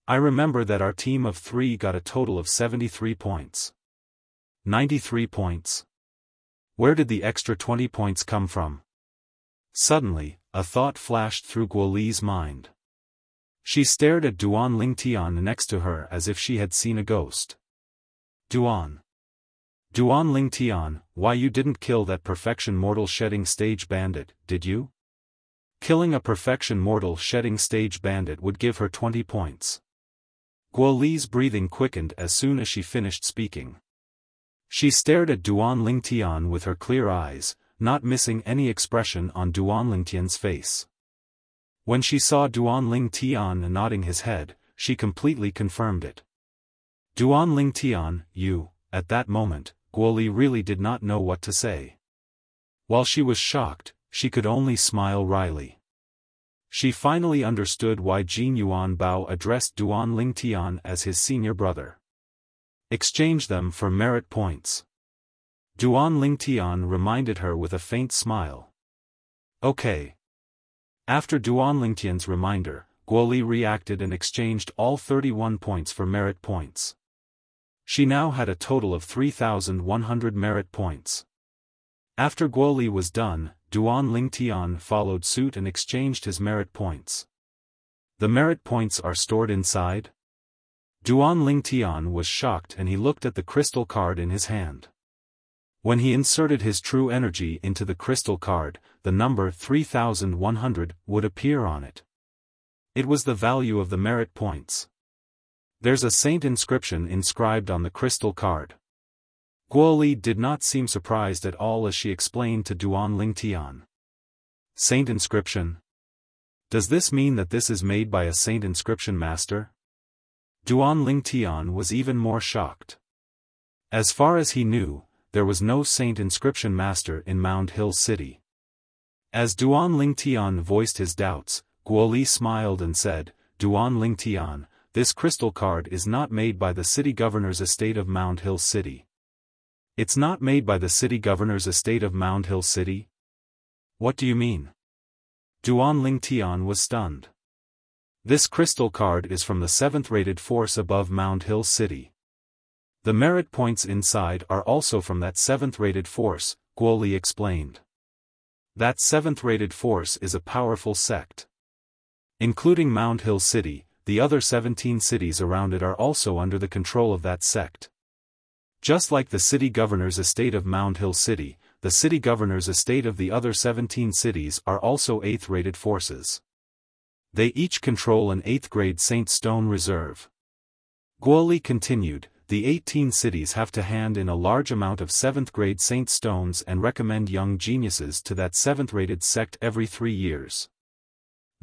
I remember that our team of 3 got a total of 73 points. 93 points. Where did the extra 20 points come from? Suddenly, a thought flashed through Guoli's mind. She stared at Duan Lingtian next to her as if she had seen a ghost. Duan Lingtian, why you didn't kill that perfection mortal shedding stage bandit, did you? Killing a perfection mortal shedding stage bandit would give her 20 points. Guoli's breathing quickened as soon as she finished speaking. She stared at Duan Lingtian with her clear eyes, not missing any expression on Duan Lingtian's face. When she saw Duan Lingtian nodding his head, she completely confirmed it. Duan Lingtian, you, at that moment, Guoli really did not know what to say. While she was shocked, she could only smile wryly. She finally understood why Jin Yuanbao addressed Duan Lingtian as his senior brother. Exchange them for merit points. Duan Lingtian reminded her with a faint smile. Okay. After Duan Lingtian's reminder, Guoli reacted and exchanged all 31 points for merit points. She now had a total of 3,100 merit points. After Guoli was done, Duan Lingtian followed suit and exchanged his merit points. The merit points are stored inside? Duan Lingtian was shocked and he looked at the crystal card in his hand. When he inserted his true energy into the crystal card, the number 3,100 would appear on it. It was the value of the merit points. There's a saint inscription inscribed on the crystal card. Guoli did not seem surprised at all as she explained to Duan Lingtian. Saint inscription? Does this mean that this is made by a saint inscription master? Duan Lingtian was even more shocked. As far as he knew, there was no saint inscription master in Mound Hill City. As Duan Lingtian voiced his doubts, Guoli smiled and said, Duan Lingtian, this crystal card is not made by the city governor's estate of Mound Hill City. It's not made by the city governor's estate of Mound Hill City? What do you mean? Duan Lingtian was stunned. This crystal card is from the 7th rated force above Mound Hill City. The merit points inside are also from that 7th rated force, Guoli explained. That 7th rated force is a powerful sect. Including Mound Hill City, the other 17 cities around it are also under the control of that sect. Just like the city governor's estate of Mound Hill City, the city governor's estate of the other 17 cities are also 8th rated forces. They each control an 8th grade Saint Stone reserve. Guoli continued, the 18 cities have to hand in a large amount of 7th grade Saint Stones and recommend young geniuses to that 7th rated sect every 3 years.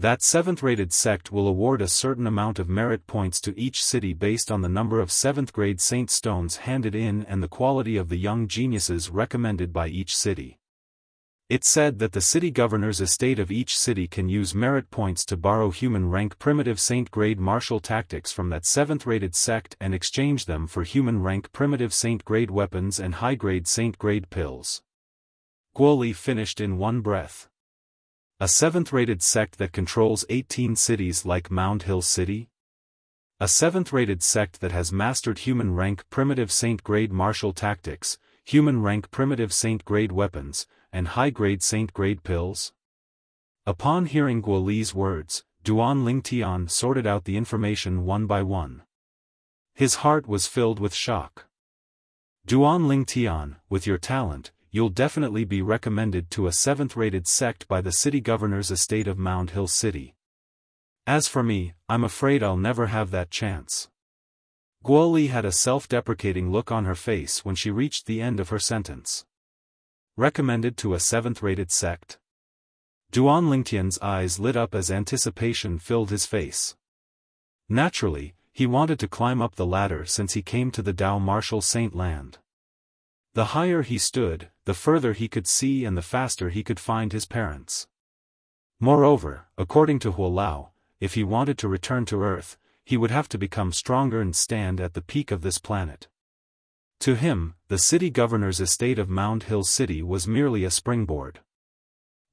That 7th rated sect will award a certain amount of merit points to each city based on the number of 7th grade Saint Stones handed in and the quality of the young geniuses recommended by each city. It said that the city governor's estate of each city can use merit points to borrow human rank primitive Saint grade martial tactics from that 7th rated sect and exchange them for human rank primitive Saint grade weapons and high grade Saint grade pills. Guoli finished in one breath. A 7th rated sect that controls 18 cities like Mound Hill City? A 7th rated sect that has mastered human rank primitive Saint grade martial tactics, human rank primitive Saint grade weapons, and high grade Saint grade pills? Upon hearing Guoli's words, Duan Lingtian sorted out the information one by one. His heart was filled with shock. Duan Lingtian, with your talent, you'll definitely be recommended to a 7th rated sect by the city governor's estate of Mound Hill City. As for me, I'm afraid I'll never have that chance. Guoli had a self-deprecating look on her face when she reached the end of her sentence. Recommended to a 7th rated sect? Duan Lingtian's eyes lit up as anticipation filled his face. Naturally, he wanted to climb up the ladder since he came to the Dao Martial Saint land. The higher he stood, the further he could see and the faster he could find his parents. Moreover, according to Huolao, if he wanted to return to Earth, he would have to become stronger and stand at the peak of this planet. To him, the city governor's estate of Mound Hill City was merely a springboard.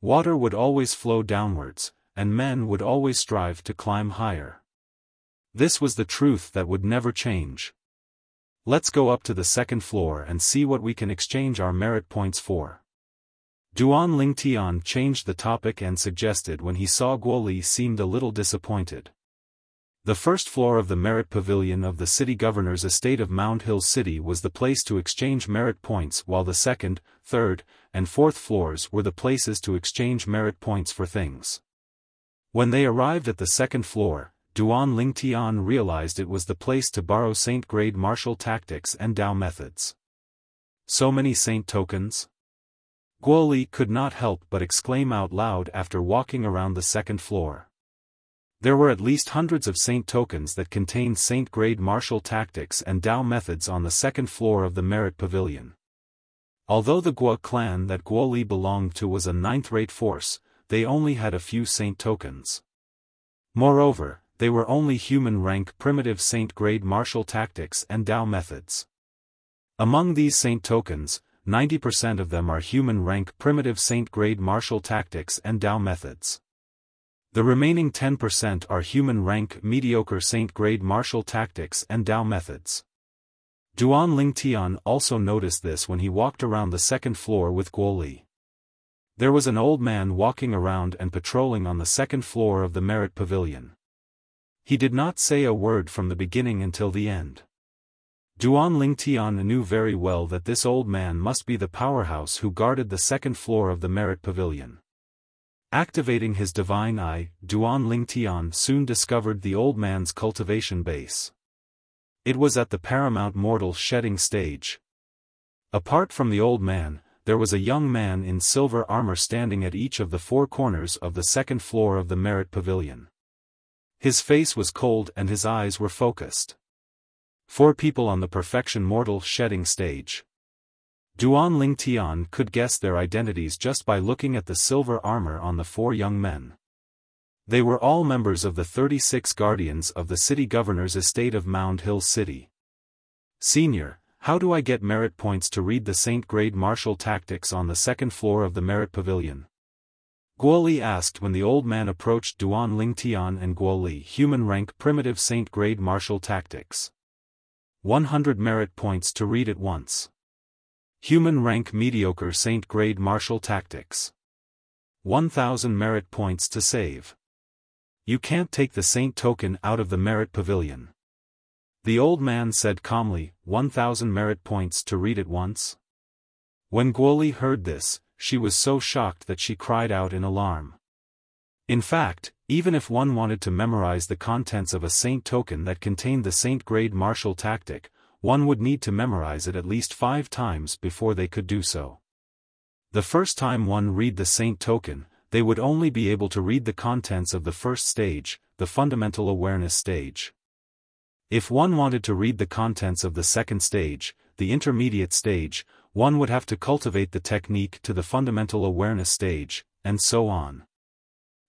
Water would always flow downwards, and men would always strive to climb higher. This was the truth that would never change. Let's go up to the 2nd floor and see what we can exchange our merit points for. Duan Lingtian changed the topic and suggested when he saw Guoli seemed a little disappointed. The 1st floor of the merit pavilion of the city governor's estate of Mound Hill City was the place to exchange merit points, while the 2nd, 3rd, and 4th floors were the places to exchange merit points for things. When they arrived at the 2nd floor, Duan Lingtian realized it was the place to borrow Saint grade martial tactics and Dao methods. So many Saint tokens? Guoli could not help but exclaim out loud after walking around the 2nd floor. There were at least hundreds of Saint tokens that contained Saint grade martial tactics and Dao methods on the 2nd floor of the merit pavilion. Although the Guo clan that Guoli belonged to was a 9th rate force, they only had a few Saint tokens. Moreover, they were only human rank primitive Saint grade martial tactics and Dao methods. Among these Saint tokens, 90% of them are human rank primitive Saint grade martial tactics and Dao methods. The remaining 10% are human rank mediocre Saint grade martial tactics and Dao methods. Duan Lingtian also noticed this when he walked around the 2nd floor with Guoli. There was an old man walking around and patrolling on the 2nd floor of the merit pavilion. He did not say a word from the beginning until the end. Duan Lingtian knew very well that this old man must be the powerhouse who guarded the 2nd floor of the merit pavilion. Activating his divine eye, Duan Lingtian soon discovered the old man's cultivation base. It was at the paramount mortal shedding stage. Apart from the old man, there was a young man in silver armor standing at each of the 4 corners of the 2nd floor of the merit pavilion. His face was cold and his eyes were focused. 4 people on the perfection mortal shedding stage. Duan Lingtian could guess their identities just by looking at the silver armor on the 4 young men. They were all members of the 36 guardians of the city governor's estate of Mound Hill City. Senior, how do I get merit points to read the Saint grade martial tactics on the 2nd floor of the merit pavilion? Guoli asked when the old man approached Duan Lingtian and Guoli. Human rank primitive Saint grade martial tactics. 100 merit points to read at once. Human rank mediocre Saint grade martial tactics. 1000 merit points to save. You can't take the saint token out of the merit pavilion. The old man said calmly, 1,000 merit points to read it once. When Guoli heard this, she was so shocked that she cried out in alarm. In fact, even if one wanted to memorize the contents of a saint token that contained the saint grade martial tactic, one would need to memorize it at least 5 times before they could do so. The first time one read the saint token, they would only be able to read the contents of the first stage, the fundamental awareness stage. If one wanted to read the contents of the second stage, the intermediate stage, one would have to cultivate the technique to the fundamental awareness stage, and so on.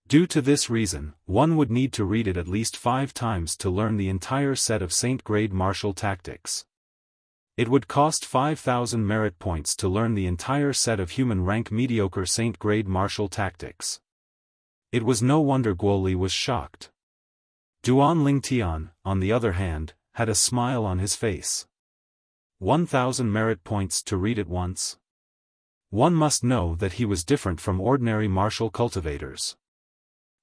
Due to this reason, one would need to read it at least 5 times to learn the entire set of saint-grade martial tactics. It would cost 5,000 merit points to learn the entire set of human rank mediocre saint-grade martial tactics. It was no wonder Guoli was shocked. Duan Lingtian, on the other hand, had a smile on his face. 1,000 merit points to read it once? One must know that he was different from ordinary martial cultivators.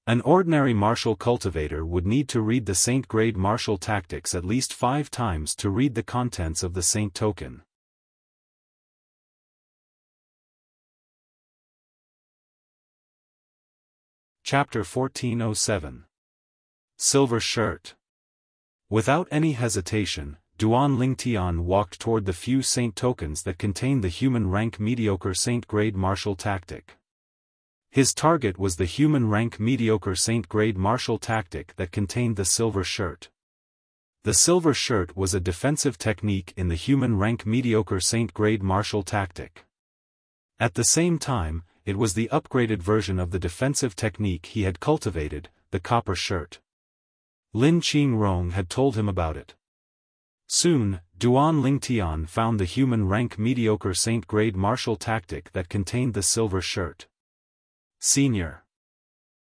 An ordinary martial cultivator would need to read the saint-grade martial tactics at least 5 times to read the contents of the saint token. Chapter 1407. Silver Shirt. Without any hesitation, Duan Lingtian walked toward the few saint tokens that contained the human rank mediocre saint-grade martial tactic. His target was the human rank mediocre saint-grade martial tactic that contained the silver shirt. The silver shirt was a defensive technique in the human rank mediocre saint-grade martial tactic. At the same time, it was the upgraded version of the defensive technique he had cultivated, the copper shirt. Lin Qingrong had told him about it. Soon, Duan Lingtian found the human rank mediocre saint-grade martial tactic that contained the silver shirt. Senior.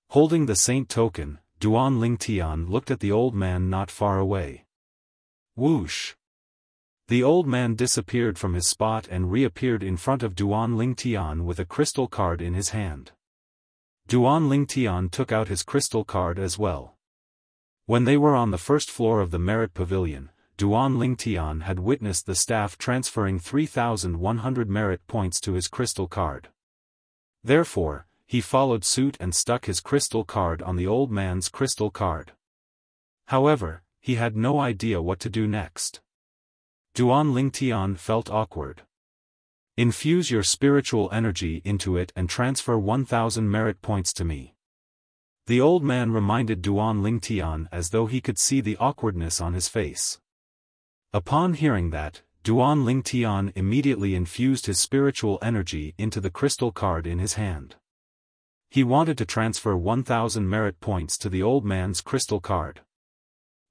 Holding the saint token, Duan Lingtian looked at the old man not far away. Whoosh! The old man disappeared from his spot and reappeared in front of Duan Lingtian with a crystal card in his hand. Duan Lingtian took out his crystal card as well. When they were on the first floor of the merit pavilion, Duan Lingtian had witnessed the staff transferring 3,100 merit points to his crystal card. Therefore, he followed suit and stuck his crystal card on the old man's crystal card. However, he had no idea what to do next. Duan Lingtian felt awkward. Infuse your spiritual energy into it and transfer 1,000 merit points to me. The old man reminded Duan Lingtian as though he could see the awkwardness on his face. Upon hearing that, Duan Lingtian immediately infused his spiritual energy into the crystal card in his hand. He wanted to transfer 1,000 merit points to the old man's crystal card.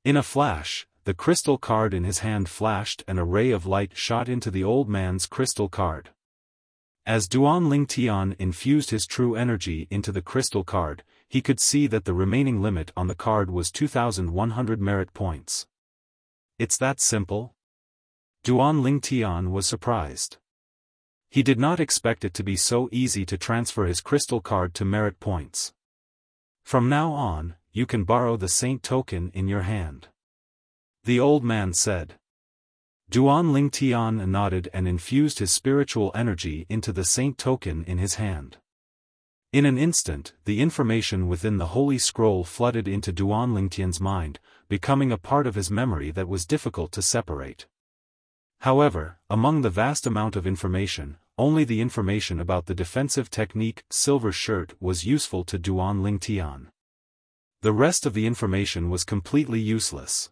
In a flash, the crystal card in his hand flashed and a ray of light shot into the old man's crystal card. As Duan Lingtian infused his true energy into the crystal card, he could see that the remaining limit on the card was 2,100 merit points. It's that simple? Duan Lingtian was surprised. He did not expect it to be so easy to transfer his crystal card to merit points. From now on, you can borrow the saint token in your hand. The old man said. Duan Lingtian nodded and infused his spiritual energy into the saint token in his hand. In an instant, the information within the holy scroll flooded into Duan Lingtian's mind, becoming a part of his memory that was difficult to separate. However, among the vast amount of information, only the information about the defensive technique silver shirt was useful to Duan Lingtian. The rest of the information was completely useless.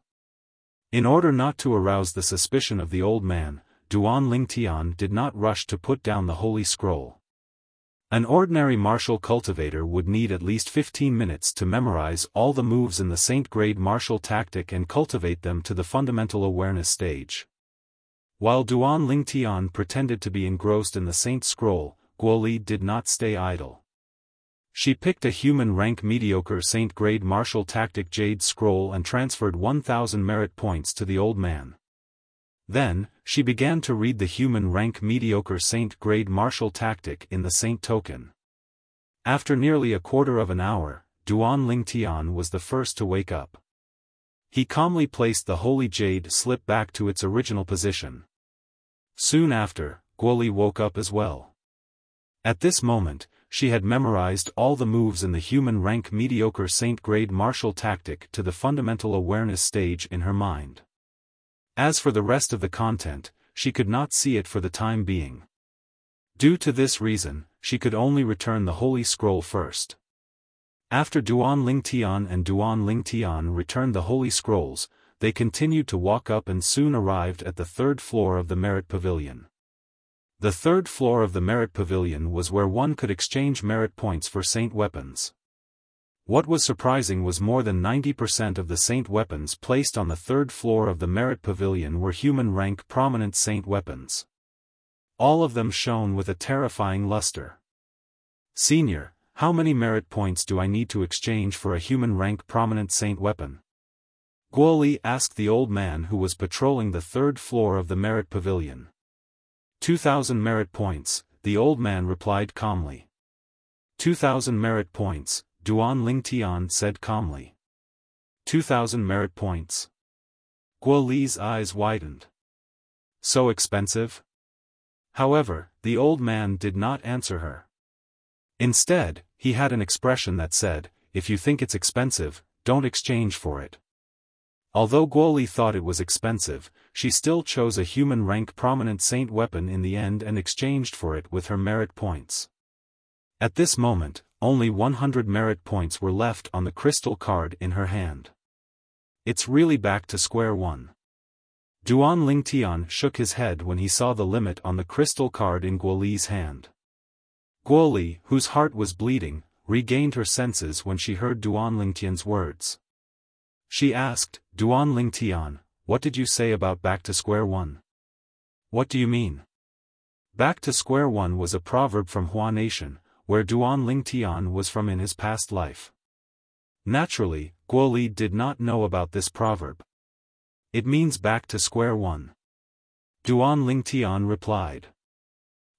In order not to arouse the suspicion of the old man, Duan Lingtian did not rush to put down the holy scroll. An ordinary martial cultivator would need at least 15 minutes to memorize all the moves in the saint-grade martial tactic and cultivate them to the fundamental awareness stage. While Duan Lingtian pretended to be engrossed in the saint scroll, Guoli did not stay idle. She picked a human rank mediocre saint-grade martial tactic jade scroll and transferred 1,000 merit points to the old man. Then, she began to read the human rank mediocre saint-grade martial tactic in the saint token. After nearly a quarter of an hour, Duan Lingtian was the first to wake up. He calmly placed the holy jade slip back to its original position. Soon after, Guoli woke up as well. At this moment, she had memorized all the moves in the human rank mediocre saint-grade martial tactic to the fundamental awareness stage in her mind. As for the rest of the content, she could not see it for the time being. Due to this reason, she could only return the holy scroll first. After Duan Lingtian and Duan Lingtian returned the holy scrolls, they continued to walk up and soon arrived at the third floor of the merit pavilion. The third floor of the merit pavilion was where one could exchange merit points for saint weapons. What was surprising was more than 90% of the saint weapons placed on the third floor of the merit pavilion were human rank prominent saint weapons. All of them shone with a terrifying luster. "Senior, how many merit points do I need to exchange for a human rank prominent saint weapon?" Guoli asked the old man who was patrolling the third floor of the merit pavilion. 2,000 merit points, the old man replied calmly. 2,000 merit points, Duan Lingtian said calmly. 2,000 merit points. Guoli's eyes widened. So expensive? However, the old man did not answer her. Instead, he had an expression that said, "If you think it's expensive, don't exchange for it." Although Guoli thought it was expensive, she still chose a human rank prominent saint weapon in the end and exchanged for it with her merit points. At this moment, only 100 merit points were left on the crystal card in her hand. It's really back to square one. Duan Lingtian shook his head when he saw the limit on the crystal card in Guoli's hand. Guoli, whose heart was bleeding, regained her senses when she heard Duan Lingtian's words. She asked, "Duan Lingtian, what did you say about back to square one?" "What do you mean?" Back to square one was a proverb from Hua Nation, where Duan Lingtian was from in his past life. Naturally, Guoli did not know about this proverb. "It means back to square one." Duan Lingtian replied.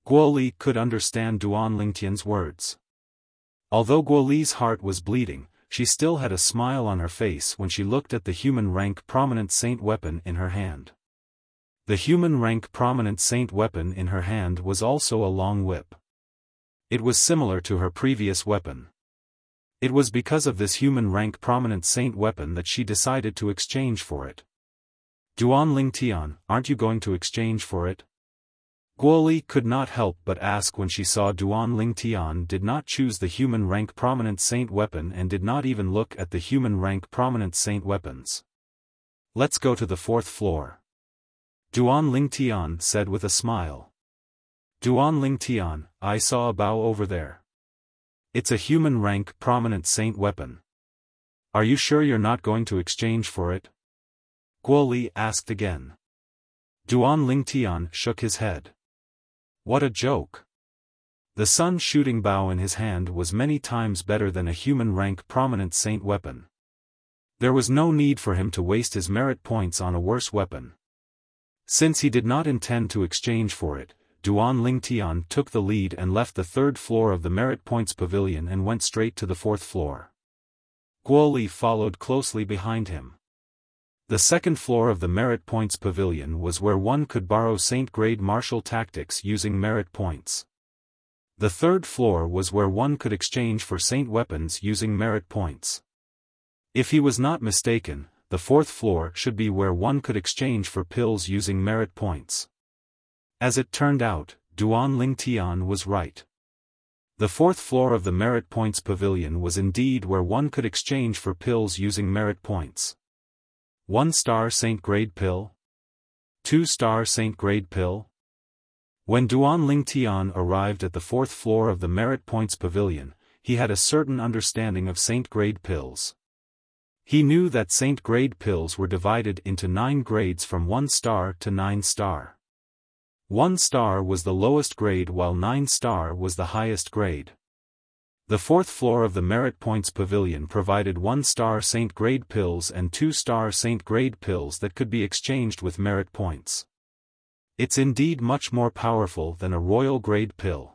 Guoli could understand Duan Lingtian's words. Although Guoli's heart was bleeding, she still had a smile on her face when she looked at the human rank prominent saint weapon in her hand. The human rank prominent saint weapon in her hand was also a long whip. It was similar to her previous weapon. It was because of this human rank prominent saint weapon that she decided to exchange for it. "Duan Lingtian, aren't you going to exchange for it?" Guoli could not help but ask when she saw Duan Lingtian did not choose the human rank prominent saint weapon and did not even look at the human rank prominent saint weapons. "Let's go to the fourth floor," Duan Lingtian said with a smile. "Duan Lingtian, I saw a bow over there. It's a human rank prominent saint weapon. Are you sure you're not going to exchange for it?" Guoli asked again. Duan Lingtian shook his head. What a joke. The sun-shooting bow in his hand was many times better than a human rank prominent saint weapon. There was no need for him to waste his merit points on a worse weapon. Since he did not intend to exchange for it, Duan Lingtian took the lead and left the third floor of the merit points pavilion and went straight to the fourth floor. Guoli followed closely behind him. The second floor of the merit points pavilion was where one could borrow saint-grade martial tactics using merit points. The third floor was where one could exchange for saint weapons using merit points. If he was not mistaken, the fourth floor should be where one could exchange for pills using merit points. As it turned out, Duan Lingtian was right. The fourth floor of the merit points pavilion was indeed where one could exchange for pills using merit points. 1-star saint-grade pill? 2-star saint-grade pill? When Duan Lingtian arrived at the fourth floor of the merit points pavilion, he had a certain understanding of saint-grade pills. He knew that saint-grade pills were divided into 9 grades from 1-star to 9-star. 1-star was the lowest grade while 9-star was the highest grade. The fourth floor of the merit points pavilion provided 1-star saint-grade pills and 2-star saint-grade pills that could be exchanged with merit points. It's indeed much more powerful than a royal grade pill.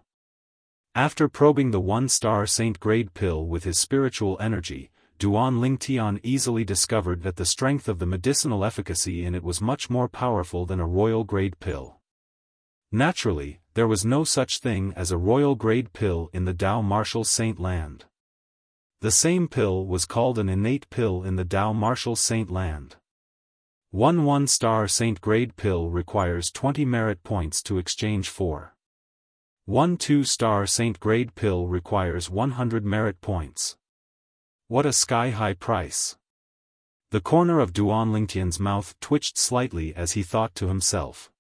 After probing the one-star Saint-grade pill with his spiritual energy, Duan Lingtian easily discovered that the strength of the medicinal efficacy in it was much more powerful than a royal-grade pill. Naturally, there was no such thing as a royal-grade pill in the Dao Martial Saint land. The same pill was called an innate pill in the Dao Martial Saint land. One one-star Saint-grade pill requires 20 merit points to exchange for. One two-star Saint-grade pill requires 100 merit points. What a sky-high price! The corner of Duan Lingtian's mouth twitched slightly as he thought to himself.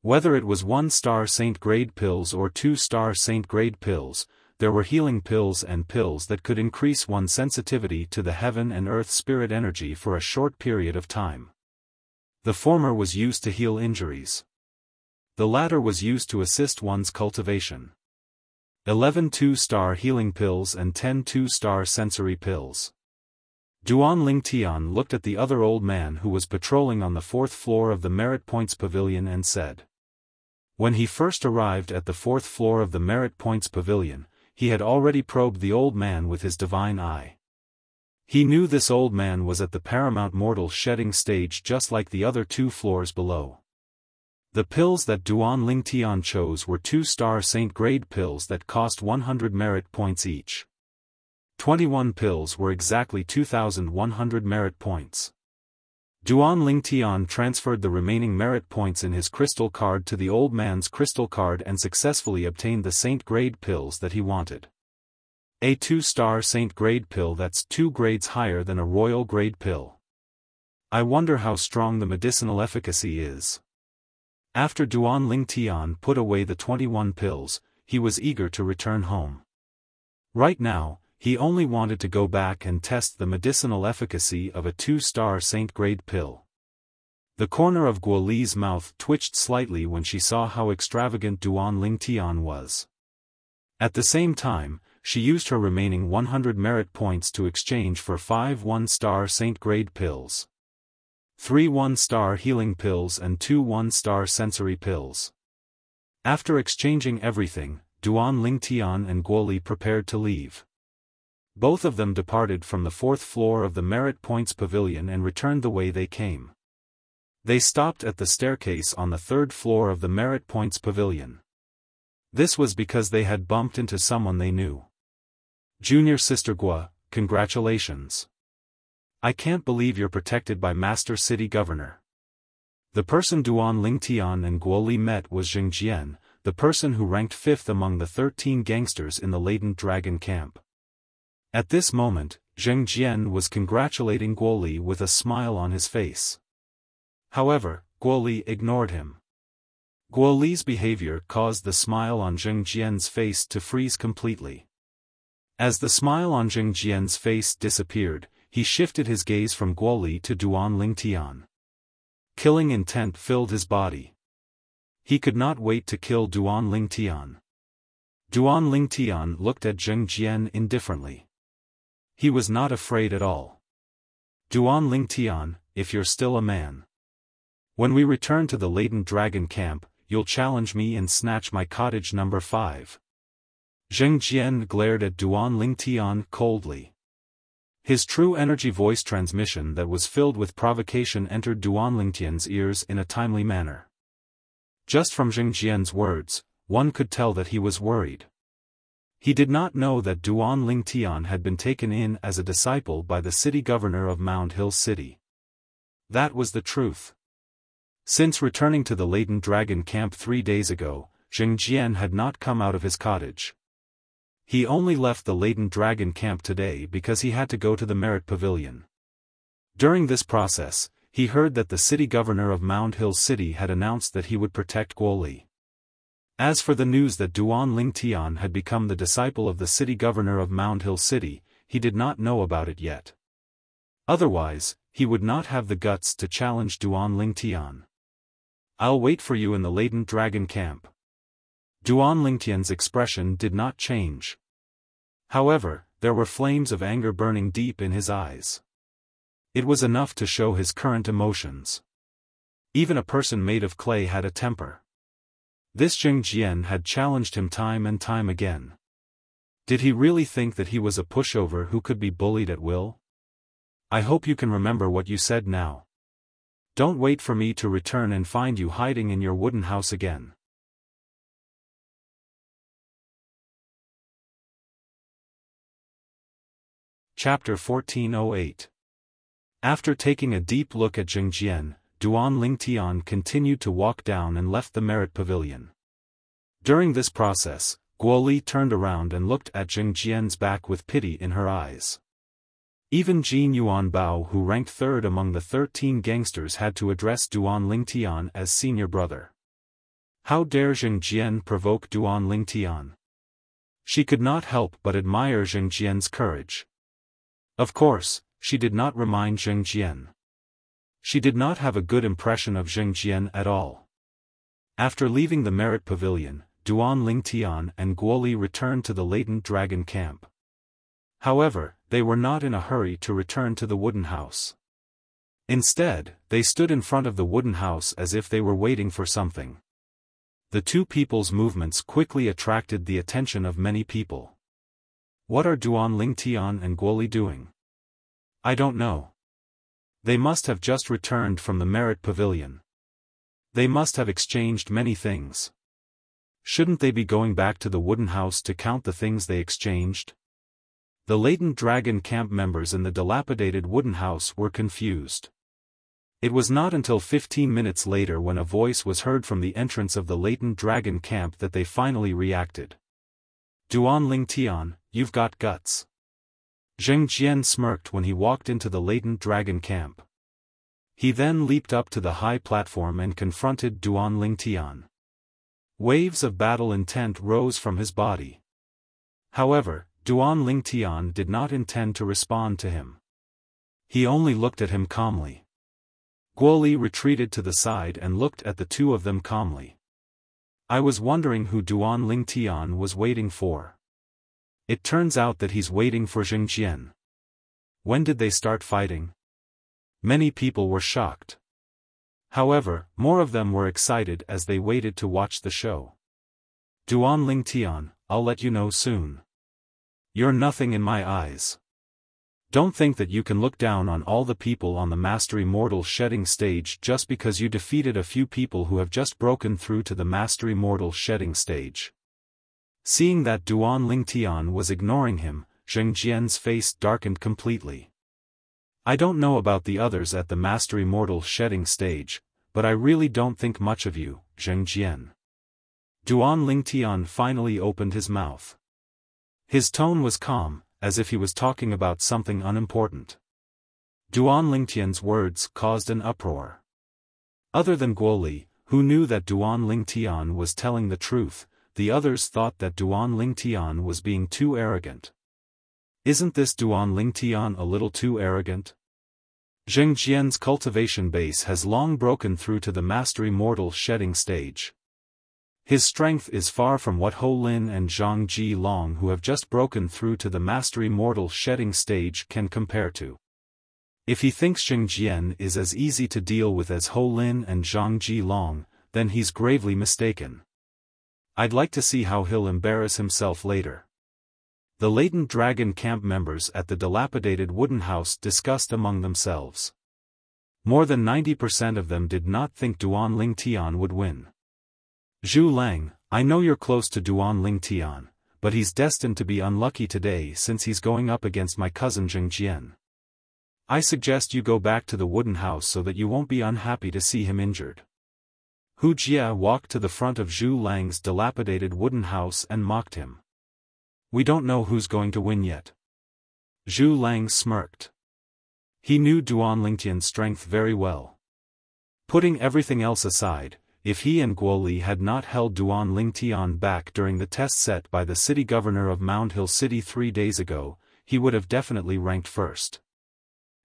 Whether it was one-star Saint-grade pills or two-star Saint-grade pills, there were healing pills and pills that could increase one's sensitivity to the heaven and earth spirit energy for a short period of time. The former was used to heal injuries. The latter was used to assist one's cultivation. 11 two-star healing pills and 10 two-star sensory pills. Duan Lingtian looked at the other old man who was patrolling on the 4th floor of the Merit Points Pavilion and said. When he first arrived at the 4th floor of the Merit Points Pavilion, he had already probed the old man with his divine eye. He knew this old man was at the paramount mortal shedding stage just like the other 2 floors below. The pills that Duan Lingtian chose were two-star Saint-grade pills that cost 100 merit points each. 21 pills were exactly 2,100 merit points. Duan Lingtian transferred the remaining merit points in his crystal card to the old man's crystal card and successfully obtained the Saint-grade pills that he wanted. A two-star Saint-grade pill that's 2 grades higher than a royal-grade pill. I wonder how strong the medicinal efficacy is. After Duan Lingtian put away the 21 pills, he was eager to return home. Right now, he only wanted to go back and test the medicinal efficacy of a two-star Saint-grade pill. The corner of Guoli's mouth twitched slightly when she saw how extravagant Duan Lingtian was. At the same time, she used her remaining 100 merit points to exchange for 5 one-star Saint-grade pills. 3 one-star healing pills and 2 one-star sensory pills. After exchanging everything, Duan Lingtian and Guoli prepared to leave. Both of them departed from the 4th floor of the Merit Points Pavilion and returned the way they came. They stopped at the staircase on the 3rd floor of the Merit Points Pavilion. This was because they had bumped into someone they knew. Junior Sister Gua, congratulations. I can't believe you're protected by Master City Governor. The person Duan Lingtian and Guoli met was Zheng Jian, the person who ranked 5th among the 13 gangsters in the latent dragon camp. At this moment, Zheng Jian was congratulating Guoli with a smile on his face. However, Guoli ignored him. Guoli's behavior caused the smile on Zheng Jian's face to freeze completely. As the smile on Zheng Jian's face disappeared, he shifted his gaze from Guoli to Duan Lingtian. Killing intent filled his body. He could not wait to kill Duan Lingtian. Duan Lingtian looked at Zheng Jian indifferently. He was not afraid at all. Duan Lingtian, if you're still a man. When we return to the latent dragon camp, you'll challenge me and snatch my cottage number 5. Zheng Jian glared at Duan Lingtian coldly. His true energy voice transmission that was filled with provocation entered Duan Lingtian's ears in a timely manner. Just from Zheng Jian's words, one could tell that he was worried. He did not know that Duan Lingtian had been taken in as a disciple by the city governor of Mound Hill City. That was the truth. Since returning to the latent dragon camp 3 days ago, Zheng Jian had not come out of his cottage. He only left the latent dragon camp today because he had to go to the Merit Pavilion. During this process, he heard that the city governor of Mound Hill City had announced that he would protect Guoli. As for the news that Duan Lingtian had become the disciple of the city governor of Mound Hill City, he did not know about it yet. Otherwise, he would not have the guts to challenge Duan Lingtian. I'll wait for you in the latent dragon camp. Duan Lingtian's expression did not change. However, there were flames of anger burning deep in his eyes. It was enough to show his current emotions. Even a person made of clay had a temper. This Zheng Jian had challenged him time and time again. Did he really think that he was a pushover who could be bullied at will? I hope you can remember what you said now. Don't wait for me to return and find you hiding in your wooden house again. Chapter 1408. After taking a deep look at Zheng Jian, Duan Lingtian continued to walk down and left the merit pavilion. During this process, Guo Li turned around and looked at Zheng Jian's back with pity in her eyes. Even Jin Yuan Bao, who ranked third among the 13 gangsters, had to address Duan Lingtian as senior brother. How dare Zheng Jian provoke Duan Lingtian? She could not help but admire Zheng Jian's courage. Of course, she did not remind Zheng Jian. She did not have a good impression of Zheng Jian at all. After leaving the merit pavilion, Duan Lingtian and Guo Li returned to the latent dragon camp. However, they were not in a hurry to return to the wooden house. Instead, they stood in front of the wooden house as if they were waiting for something. The two people's movements quickly attracted the attention of many people. What are Duan Lingtian and Guo Li doing? I don't know. They must have just returned from the merit pavilion. They must have exchanged many things. Shouldn't they be going back to the wooden house to count the things they exchanged? The latent dragon camp members in the dilapidated wooden house were confused. It was not until 15 minutes later, when a voice was heard from the entrance of the latent dragon camp, that they finally reacted. Duan Lingtian, you've got guts. Zheng Jian smirked when he walked into the latent dragon camp. He then leaped up to the high platform and confronted Duan Lingtian. Waves of battle intent rose from his body. However, Duan Lingtian did not intend to respond to him. He only looked at him calmly. Guo Li retreated to the side and looked at the two of them calmly. I was wondering who Duan Lingtian was waiting for. It turns out that he's waiting for Zheng Jian. When did they start fighting? Many people were shocked. However, more of them were excited as they waited to watch the show. Duan Lingtian, I'll let you know soon. You're nothing in my eyes. Don't think that you can look down on all the people on the Mastery Mortal Shedding stage just because you defeated a few people who have just broken through to the Mastery Mortal Shedding stage. Seeing that Duan Lingtian was ignoring him, Zheng Jian's face darkened completely. I don't know about the others at the Mastery Mortal Shedding stage, but I really don't think much of you, Zheng Jian. Duan Lingtian finally opened his mouth. His tone was calm, as if he was talking about something unimportant. Duan Lingtian's words caused an uproar. Other than Guo Li, who knew that Duan Lingtian was telling the truth, the others thought that Duan Lingtian was being too arrogant. Isn't this Duan Lingtian a little too arrogant? Zheng Jian's cultivation base has long broken through to the Mastery Mortal Shedding stage. His strength is far from what Ho Lin and Zhang Ji Long, who have just broken through to the Mastery Mortal Shedding stage, can compare to. If he thinks Zheng Jian is as easy to deal with as Ho Lin and Zhang Ji Long, then he's gravely mistaken. I'd like to see how he'll embarrass himself later. The latent dragon camp members at the dilapidated wooden house discussed among themselves. More than 90% of them did not think Duan Lingtian would win. Zhu Lang, I know you're close to Duan Lingtian, but he's destined to be unlucky today since he's going up against my cousin Zheng Jian. I suggest you go back to the wooden house so that you won't be unhappy to see him injured. Hu Jia walked to the front of Zhu Lang's dilapidated wooden house and mocked him. We don't know who's going to win yet. Zhu Lang smirked. He knew Duan Lingtian's strength very well. Putting everything else aside, if he and Guo Li had not held Duan Lingtian back during the test set by the city governor of Mound Hill City 3 days ago, he would have definitely ranked first.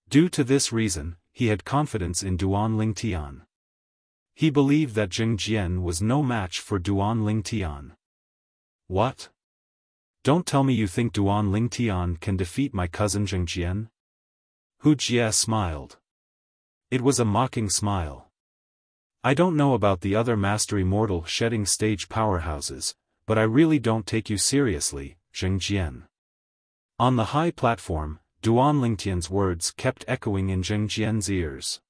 Due to this reason, he had confidence in Duan Lingtian. He believed that Zheng Jian was no match for Duan Lingtian. What? Don't tell me you think Duan Lingtian can defeat my cousin Zheng Jian? Hu Jia smiled. It was a mocking smile. I don't know about the other mastery mortal shedding stage powerhouses, but I really don't take you seriously, Zheng Jian. On the high platform, Duan Lingtian's words kept echoing in Zheng Jian's ears.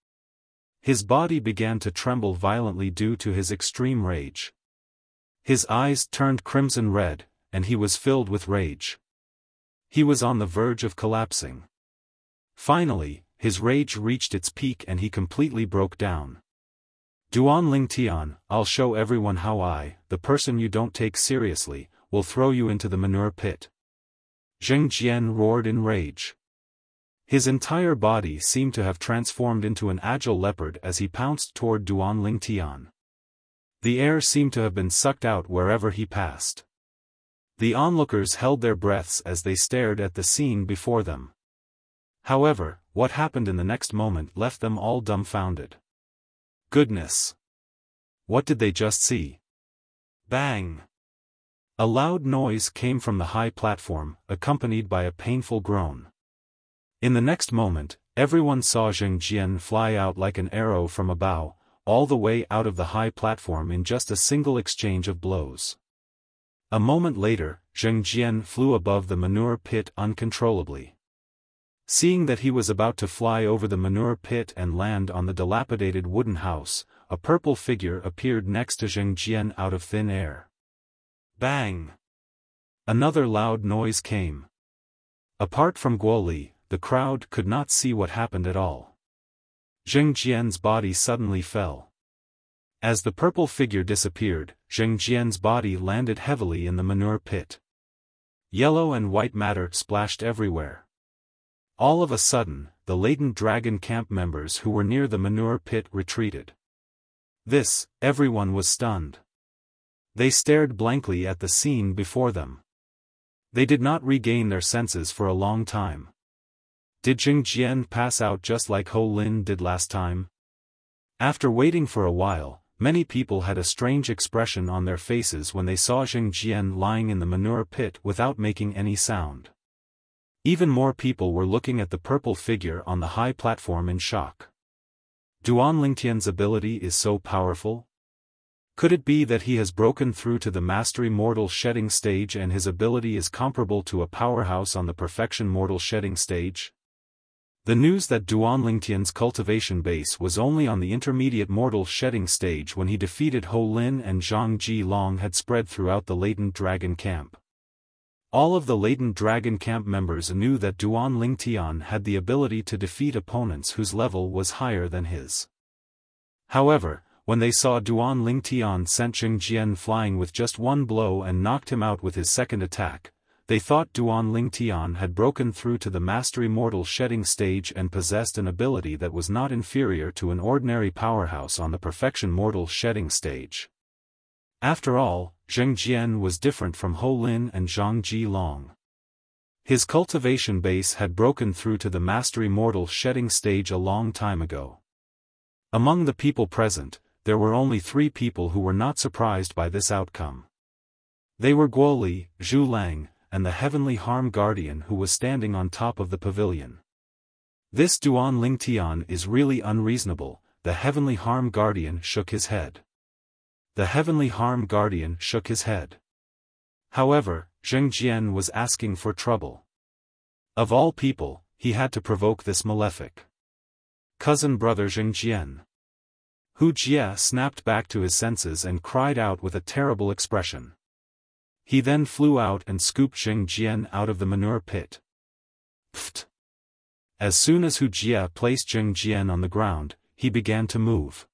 His body began to tremble violently due to his extreme rage. His eyes turned crimson red, and he was filled with rage. He was on the verge of collapsing. Finally, his rage reached its peak and he completely broke down. Duan Lingtian, I'll show everyone how I, the person you don't take seriously, will throw you into the manure pit. Zheng Jian roared in rage. His entire body seemed to have transformed into an agile leopard as he pounced toward Duan Lingtian. The air seemed to have been sucked out wherever he passed. The onlookers held their breaths as they stared at the scene before them. However, what happened in the next moment left them all dumbfounded. Goodness! What did they just see? Bang! A loud noise came from the high platform, accompanied by a painful groan. In the next moment, everyone saw Zheng Jian fly out like an arrow from a bow, all the way out of the high platform in just a single exchange of blows. A moment later, Zheng Jian flew above the manure pit uncontrollably. Seeing that he was about to fly over the manure pit and land on the dilapidated wooden house, a purple figure appeared next to Zheng Jian out of thin air. Bang! Another loud noise came. Apart from Guo Li, the crowd could not see what happened at all. Zheng Jian's body suddenly fell. As the purple figure disappeared, Zheng Jian's body landed heavily in the manure pit. Yellow and white matter splashed everywhere. All of a sudden, the latent dragon camp members who were near the manure pit retreated. Everyone was stunned. They stared blankly at the scene before them. They did not regain their senses for a long time. Did Zheng Jian pass out just like Ho Lin did last time? After waiting for a while, many people had a strange expression on their faces when they saw Zheng Jian lying in the manure pit without making any sound. Even more people were looking at the purple figure on the high platform in shock. Duan Lingtian's ability is so powerful? Could it be that he has broken through to the mastery mortal shedding stage and his ability is comparable to a powerhouse on the perfection mortal shedding stage? The news that Duan Lingtian's cultivation base was only on the intermediate mortal shedding stage when he defeated Ho Lin and Zhang Ji Long had spread throughout the latent dragon camp. All of the latent dragon camp members knew that Duan Lingtian had the ability to defeat opponents whose level was higher than his. However, when they saw Duan Lingtian sent Zheng Jian flying with just one blow and knocked him out with his second attack, they thought Duan Lingtian had broken through to the mastery mortal shedding stage and possessed an ability that was not inferior to an ordinary powerhouse on the perfection mortal shedding stage. After all, Zheng Jian was different from Ho Lin and Zhang Ji Long. His cultivation base had broken through to the mastery mortal shedding stage a long time ago. Among the people present, there were only 3 people who were not surprised by this outcome. They were Guo Li, Zhu Lang, and the Heavenly Harm Guardian who was standing on top of the pavilion. This Duan Lingtian is really unreasonable, the Heavenly Harm Guardian shook his head. The Heavenly Harm Guardian shook his head. However, Zheng Jian was asking for trouble. Of all people, he had to provoke this malefic cousin brother Zheng Jian. Hu Jie snapped back to his senses and cried out with a terrible expression. He then flew out and scooped Zheng Jian out of the manure pit. Pfft! As soon as Hu Jie placed Zheng Jian on the ground, he began to move.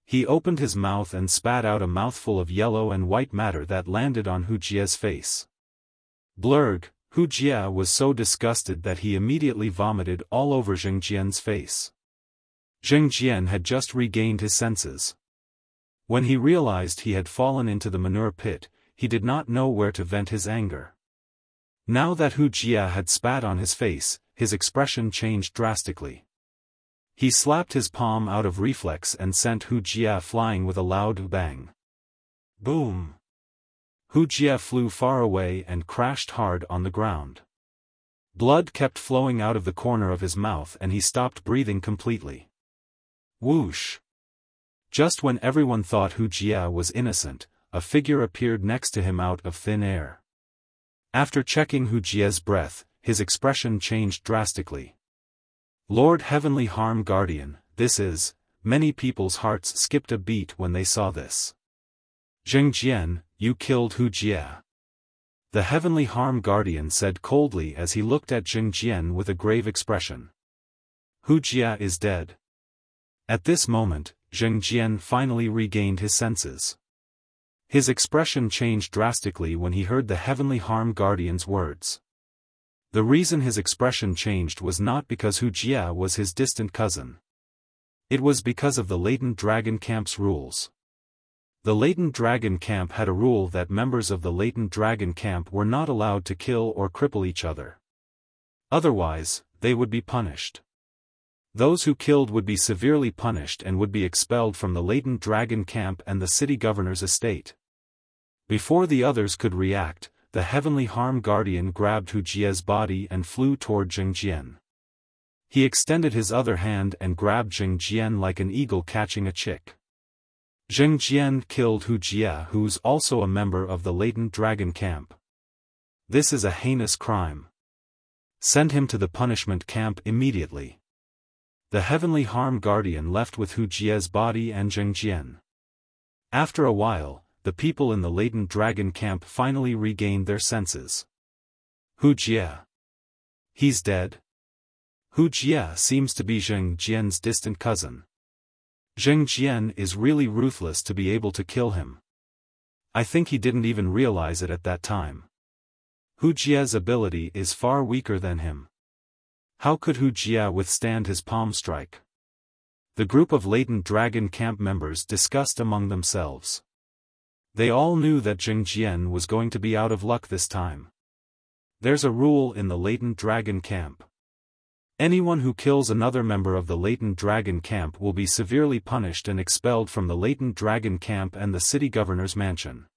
He opened his mouth and spat out a mouthful of yellow and white matter that landed on Hu Jie's face. Blurg, Hu Jie was so disgusted that he immediately vomited all over Zheng Jian's face. Zheng Jian had just regained his senses. When he realized he had fallen into the manure pit, he did not know where to vent his anger. Now that Hu Jie had spat on his face, his expression changed drastically. He slapped his palm out of reflex and sent Hu Jie flying with a loud bang. Boom! Hu Jie flew far away and crashed hard on the ground. Blood kept flowing out of the corner of his mouth and he stopped breathing completely. Whoosh! Just when everyone thought Wuxia was innocent, a figure appeared next to him out of thin air. After checking Wuxia's breath, his expression changed drastically. Lord Heavenly Harm Guardian, this is. Many people's hearts skipped a beat when they saw this. Zhengjian, you killed Wuxia. The Heavenly Harm Guardian said coldly as he looked at Zhengjian with a grave expression. Wuxia is dead. At this moment, Zhengjian finally regained his senses. His expression changed drastically when he heard the Heavenly Harm Guardian's words. The reason his expression changed was not because Wuxia was his distant cousin. It was because of the Latent Dragon Camp's rules. The Latent Dragon Camp had a rule that members of the Latent Dragon Camp were not allowed to kill or cripple each other. Otherwise, they would be punished. Those who killed would be severely punished and would be expelled from the Latent Dragon Camp and the city governor's estate. Before the others could react, the Heavenly Harm Guardian grabbed Wuxia's body and flew toward Zhengjian. He extended his other hand and grabbed Zhengjian like an eagle catching a chick. Zhengjian killed Wuxia, who's also a member of the Latent Dragon Camp. This is a heinous crime. Send him to the punishment camp immediately. The Heavenly Harm Guardian left with Wuxia's body and Zhengjian. After a while, the people in the Latent Dragon Camp finally regained their senses. Wuxia. He's dead? Wuxia seems to be Zhengjian's distant cousin. Zhengjian is really ruthless to be able to kill him. I think he didn't even realize it at that time. Wuxia's ability is far weaker than him. How could Wuxia withstand his palm strike? The group of Latent Dragon Camp members discussed among themselves. They all knew that Zhengjian was going to be out of luck this time. There's a rule in the Latent Dragon Camp. Anyone who kills another member of the Latent Dragon Camp will be severely punished and expelled from the Latent Dragon Camp and the city governor's mansion.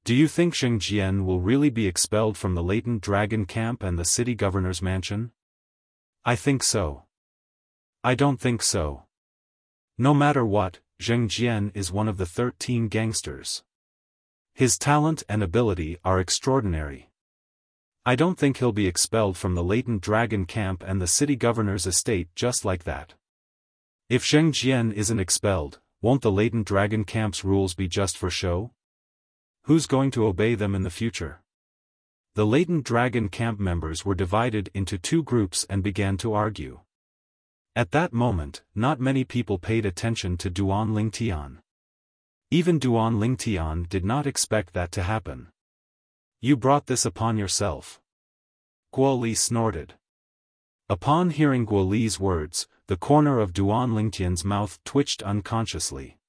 Do you think Zhengjian will really be expelled from the Latent Dragon Camp and the city governor's mansion? I think so. I don't think so. No matter what, Zhengjian is one of the 13 gangsters. His talent and ability are extraordinary. I don't think he'll be expelled from the Latent Dragon Camp and the city governor's estate just like that. If Zhengjian isn't expelled, won't the Latent Dragon Camp's rules be just for show? Who's going to obey them in the future? The Latent Dragon Camp members were divided into two groups and began to argue. At that moment, not many people paid attention to Duan Lingtian. Even Duan Lingtian did not expect that to happen. You brought this upon yourself. Guo Li snorted. Upon hearing Guo Li's words, the corner of Duan Lingtian's mouth twitched unconsciously.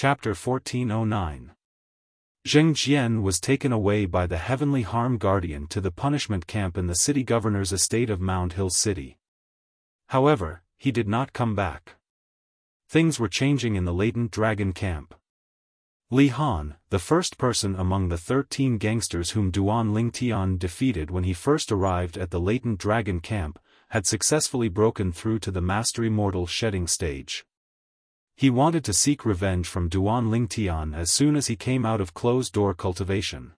Chapter 1409. Zhengjian was taken away by the Heavenly Harm Guardian to the punishment camp in the city governor's estate of Mount Hill City. However, he did not come back. Things were changing in the Latent Dragon Camp. Li Han, the first person among the 13 gangsters whom Duan Lingtian defeated when he first arrived at the Latent Dragon Camp, had successfully broken through to the Mastery Mortal Shedding stage. He wanted to seek revenge from Duan Lingtian as soon as he came out of closed-door cultivation.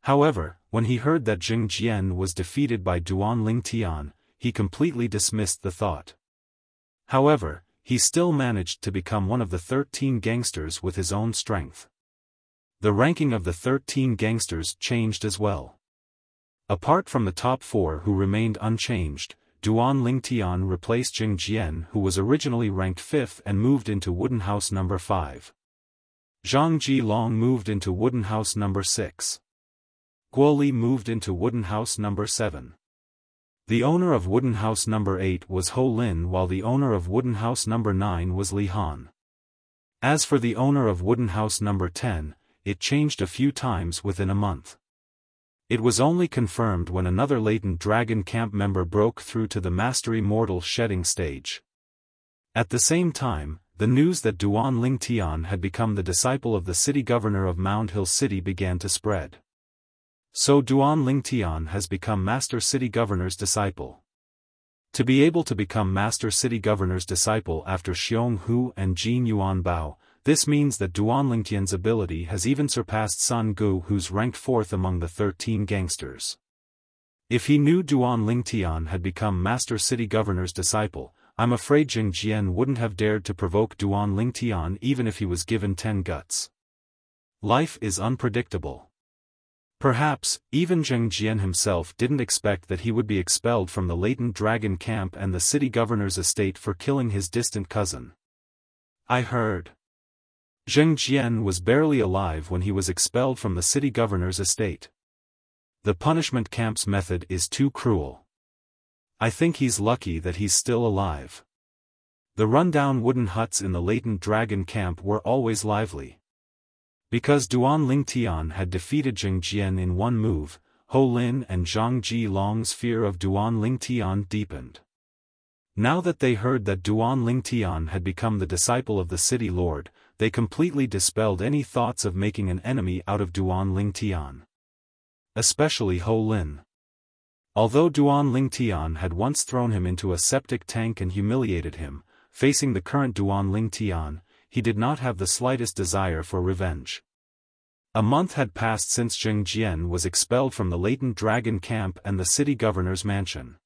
However, when he heard that Zhengjian was defeated by Duan Lingtian, he completely dismissed the thought. However, he still managed to become one of the 13 gangsters with his own strength. The ranking of the 13 gangsters changed as well. Apart from the top 4 who remained unchanged, Duan Lingtian replaced Zhengjian, who was originally ranked 5th and moved into Wooden House number 5. Zhang Jilong moved into Wooden House number 6. Guo Li moved into Wooden House number 7. The owner of Wooden House number 8 was Ho Lin, while the owner of Wooden House number 9 was Li Han. As for the owner of Wooden House number 10, it changed a few times within a month. It was only confirmed when another Latent Dragon Camp member broke through to the Mastery Mortal Shedding stage. At the same time, the news that Duan Lingtian had become the disciple of the city governor of Mount Hill City began to spread. So Duan Lingtian has become Master City Governor's disciple. To be able to become Master City Governor's disciple after Xiong Hu and Jin Yuan Bao, this means that Duan Lingtian's ability has even surpassed Sun Gu, who's ranked 4th among the 13 gangsters. If he knew Duan Lingtian had become Master City Governor's disciple, I'm afraid Zheng Jian wouldn't have dared to provoke Duan Lingtian even if he was given 10 guts. Life is unpredictable. Perhaps, even Zheng Jian himself didn't expect that he would be expelled from the latent dragon camp and the city governor's estate for killing his distant cousin. I heard. Zheng Jian was barely alive when he was expelled from the city governor's estate. The punishment camp's method is too cruel. I think he's lucky that he's still alive. The rundown wooden huts in the latent dragon camp were always lively. Because Duan Lingtian had defeated Zheng Jian in one move, Ho Lin and Zhang Jilong's fear of Duan Lingtian deepened. Now that they heard that Duan Lingtian had become the disciple of the city lord, they completely dispelled any thoughts of making an enemy out of Duan Lingtian. Especially Ho Lin. Although Duan Lingtian had once thrown him into a septic tank and humiliated him, facing the current Duan Lingtian, he did not have the slightest desire for revenge. A month had passed since Zheng Jian was expelled from the latent dragon camp and the city governor's mansion.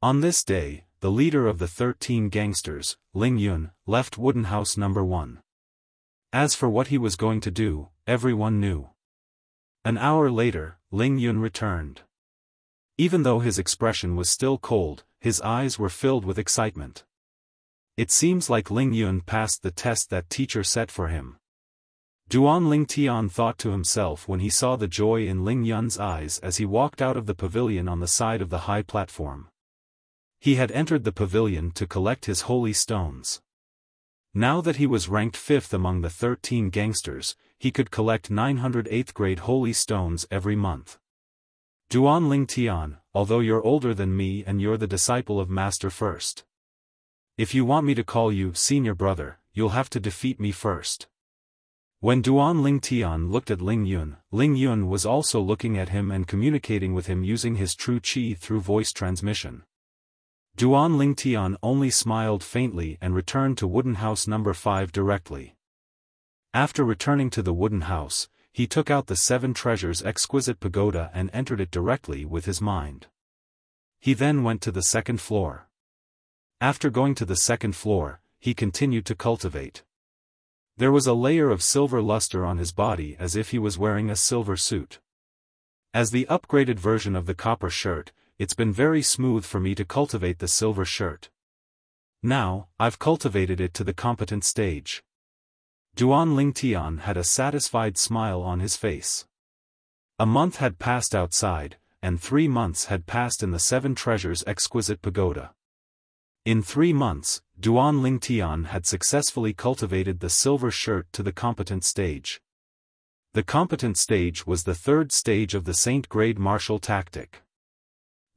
On this day, the leader of the 13 gangsters, Ling Yun, left Wooden House No. 1. As for what he was going to do, everyone knew. An hour later, Ling Yun returned. Even though his expression was still cold, his eyes were filled with excitement. It seems like Ling Yun passed the test that teacher set for him. Duan Lingtian thought to himself when he saw the joy in Ling Yun's eyes as he walked out of the pavilion on the side of the high platform. He had entered the pavilion to collect his holy stones. Now that he was ranked 5th among the 13 gangsters, he could collect 900 8th grade holy stones every month. Duan Lingtian, although you're older than me and you're the disciple of Master first. If you want me to call you senior brother, you'll have to defeat me first. When Duan Lingtian looked at Ling Yun was also looking at him and communicating with him using his true qi through voice transmission. Duan Lingtian only smiled faintly and returned to Wooden House No. 5 directly. After returning to the Wooden House, he took out the 7 treasures exquisite pagoda and entered it directly with his mind. He then went to the 2nd floor. After going to the 2nd floor, he continued to cultivate. There was a layer of silver luster on his body as if he was wearing a silver suit. As the upgraded version of the copper shirt, it's been very smooth for me to cultivate the silver shirt. Now, I've cultivated it to the competent stage. Duan Lingtian had a satisfied smile on his face. A month had passed outside, and 3 months had passed in the 7 treasures exquisite pagoda. In 3 months, Duan Lingtian had successfully cultivated the silver shirt to the competent stage. The competent stage was the 3rd stage of the Saint grade martial tactic.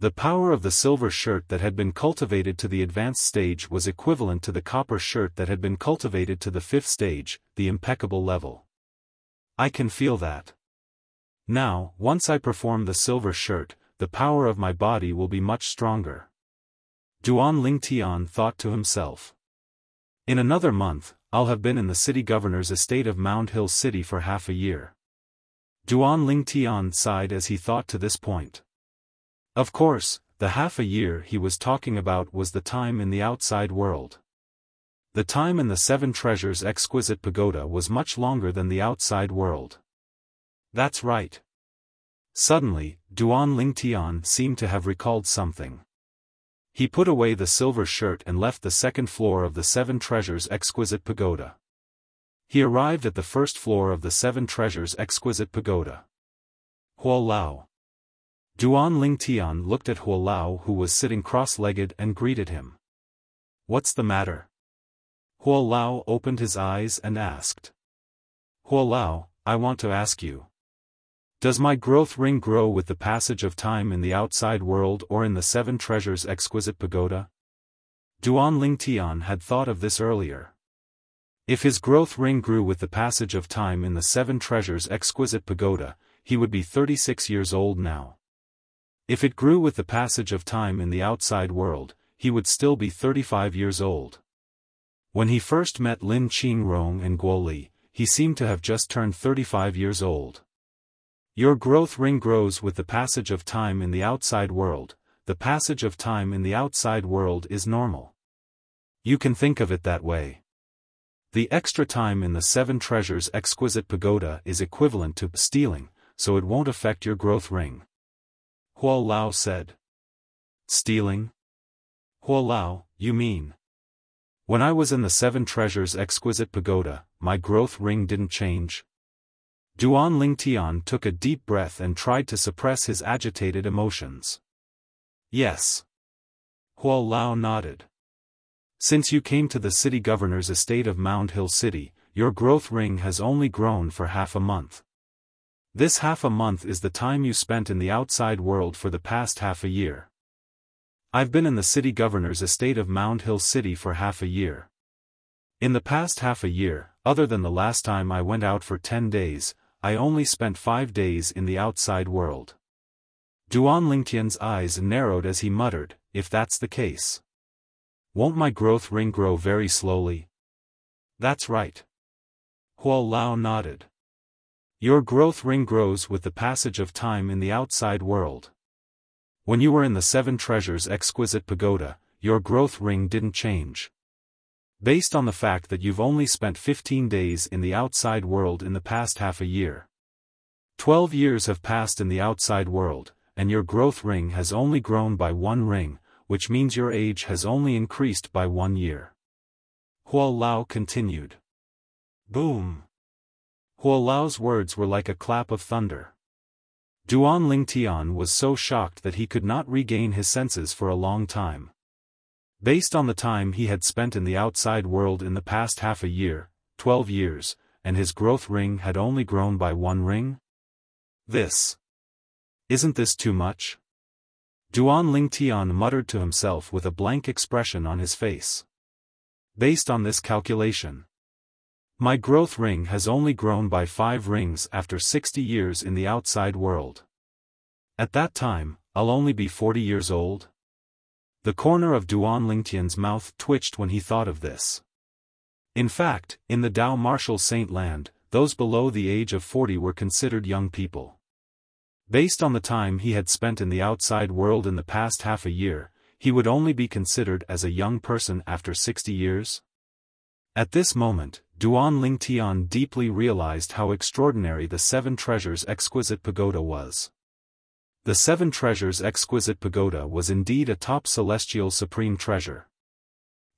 The power of the silver shirt that had been cultivated to the advanced stage was equivalent to the copper shirt that had been cultivated to the 5th stage, the impeccable level. I can feel that. Now, once I perform the silver shirt, the power of my body will be much stronger. Duan Lingtian thought to himself. In another month, I'll have been in the city governor's estate of Mound Hill City for half a year. Duan Lingtian sighed as he thought to this point. Of course, the half a year he was talking about was the time in the outside world. The time in the 7 treasures exquisite pagoda was much longer than the outside world. That's right. Suddenly, Duan Lingtian seemed to have recalled something. He put away the silver shirt and left the 2nd floor of the 7 treasures exquisite pagoda. He arrived at the 1st floor of the 7 treasures exquisite pagoda. Huo Lao. Duan Lingtian looked at Huo Lao, who was sitting cross-legged, and greeted him. What's the matter? Huo Lao opened his eyes and asked. Huo Lao, I want to ask you. Does my growth ring grow with the passage of time in the outside world or in the 7 treasures exquisite pagoda? Duan Lingtian had thought of this earlier. If his growth ring grew with the passage of time in the 7 treasures exquisite pagoda, he would be 36 years old now. If it grew with the passage of time in the outside world, he would still be 35 years old. When he first met Lin Qingrong and Guo Li, he seemed to have just turned 35 years old. Your growth ring grows with the passage of time in the outside world. The passage of time in the outside world is normal. You can think of it that way. The extra time in the 7 treasures exquisite pagoda is equivalent to stealing, so it won't affect your growth ring. Huo Lao said. Stealing? Huo Lao, you mean? When I was in the 7 treasures exquisite pagoda, my growth ring didn't change. Duan Lingtian took a deep breath and tried to suppress his agitated emotions. Yes. Huo Lao nodded. Since you came to the city governor's estate of Mound Hill City, your growth ring has only grown for half a month. This half a month is the time you spent in the outside world for the past half a year. I've been in the city governor's estate of Mound Hill City for half a year. In the past half a year, other than the last time I went out for 10 days, I only spent 5 days in the outside world. Duan Lingtian's eyes narrowed as he muttered, if that's the case. Won't my growth ring grow very slowly? That's right. Huo Lao nodded. Your growth ring grows with the passage of time in the outside world. When you were in the 7 treasures exquisite pagoda, your growth ring didn't change. Based on the fact that you've only spent 15 days in the outside world in the past half a year. 12 years have passed in the outside world, and your growth ring has only grown by 1 ring, which means your age has only increased by 1 year. Huo Lao continued. Boom! Huo Lao's words were like a clap of thunder. Duan Lingtian was so shocked that he could not regain his senses for a long time. Based on the time he had spent in the outside world in the past half a year, 12 years, and his growth ring had only grown by 1 ring? Isn't this too much? Duan Lingtian muttered to himself with a blank expression on his face. Based on this calculation, my growth ring has only grown by 5 rings after 60 years in the outside world. At that time, I'll only be 40 years old? The corner of Duan Lingtian's mouth twitched when he thought of this. In fact, in the Dao Martial Saint land, those below the age of 40 were considered young people. Based on the time he had spent in the outside world in the past half a year, he would only be considered as a young person after 60 years? At this moment, Duan Lingtian deeply realized how extraordinary the 7 treasures exquisite pagoda was. The 7 treasures exquisite pagoda was indeed a top celestial supreme treasure.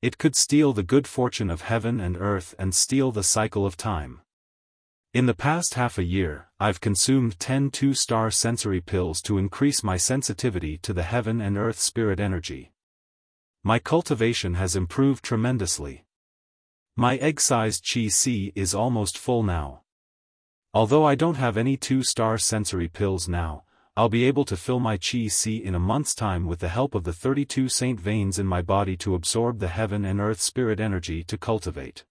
It could steal the good fortune of heaven and earth and steal the cycle of time. In the past half a year, I've consumed 10 2-star sensory pills to increase my sensitivity to the heaven and earth spirit energy. My cultivation has improved tremendously. My egg-sized Qi is almost full now. Although I don't have any 2-star sensory pills now, I'll be able to fill my Qi in a month's time with the help of the 32 saint veins in my body to absorb the heaven and earth spirit energy to cultivate.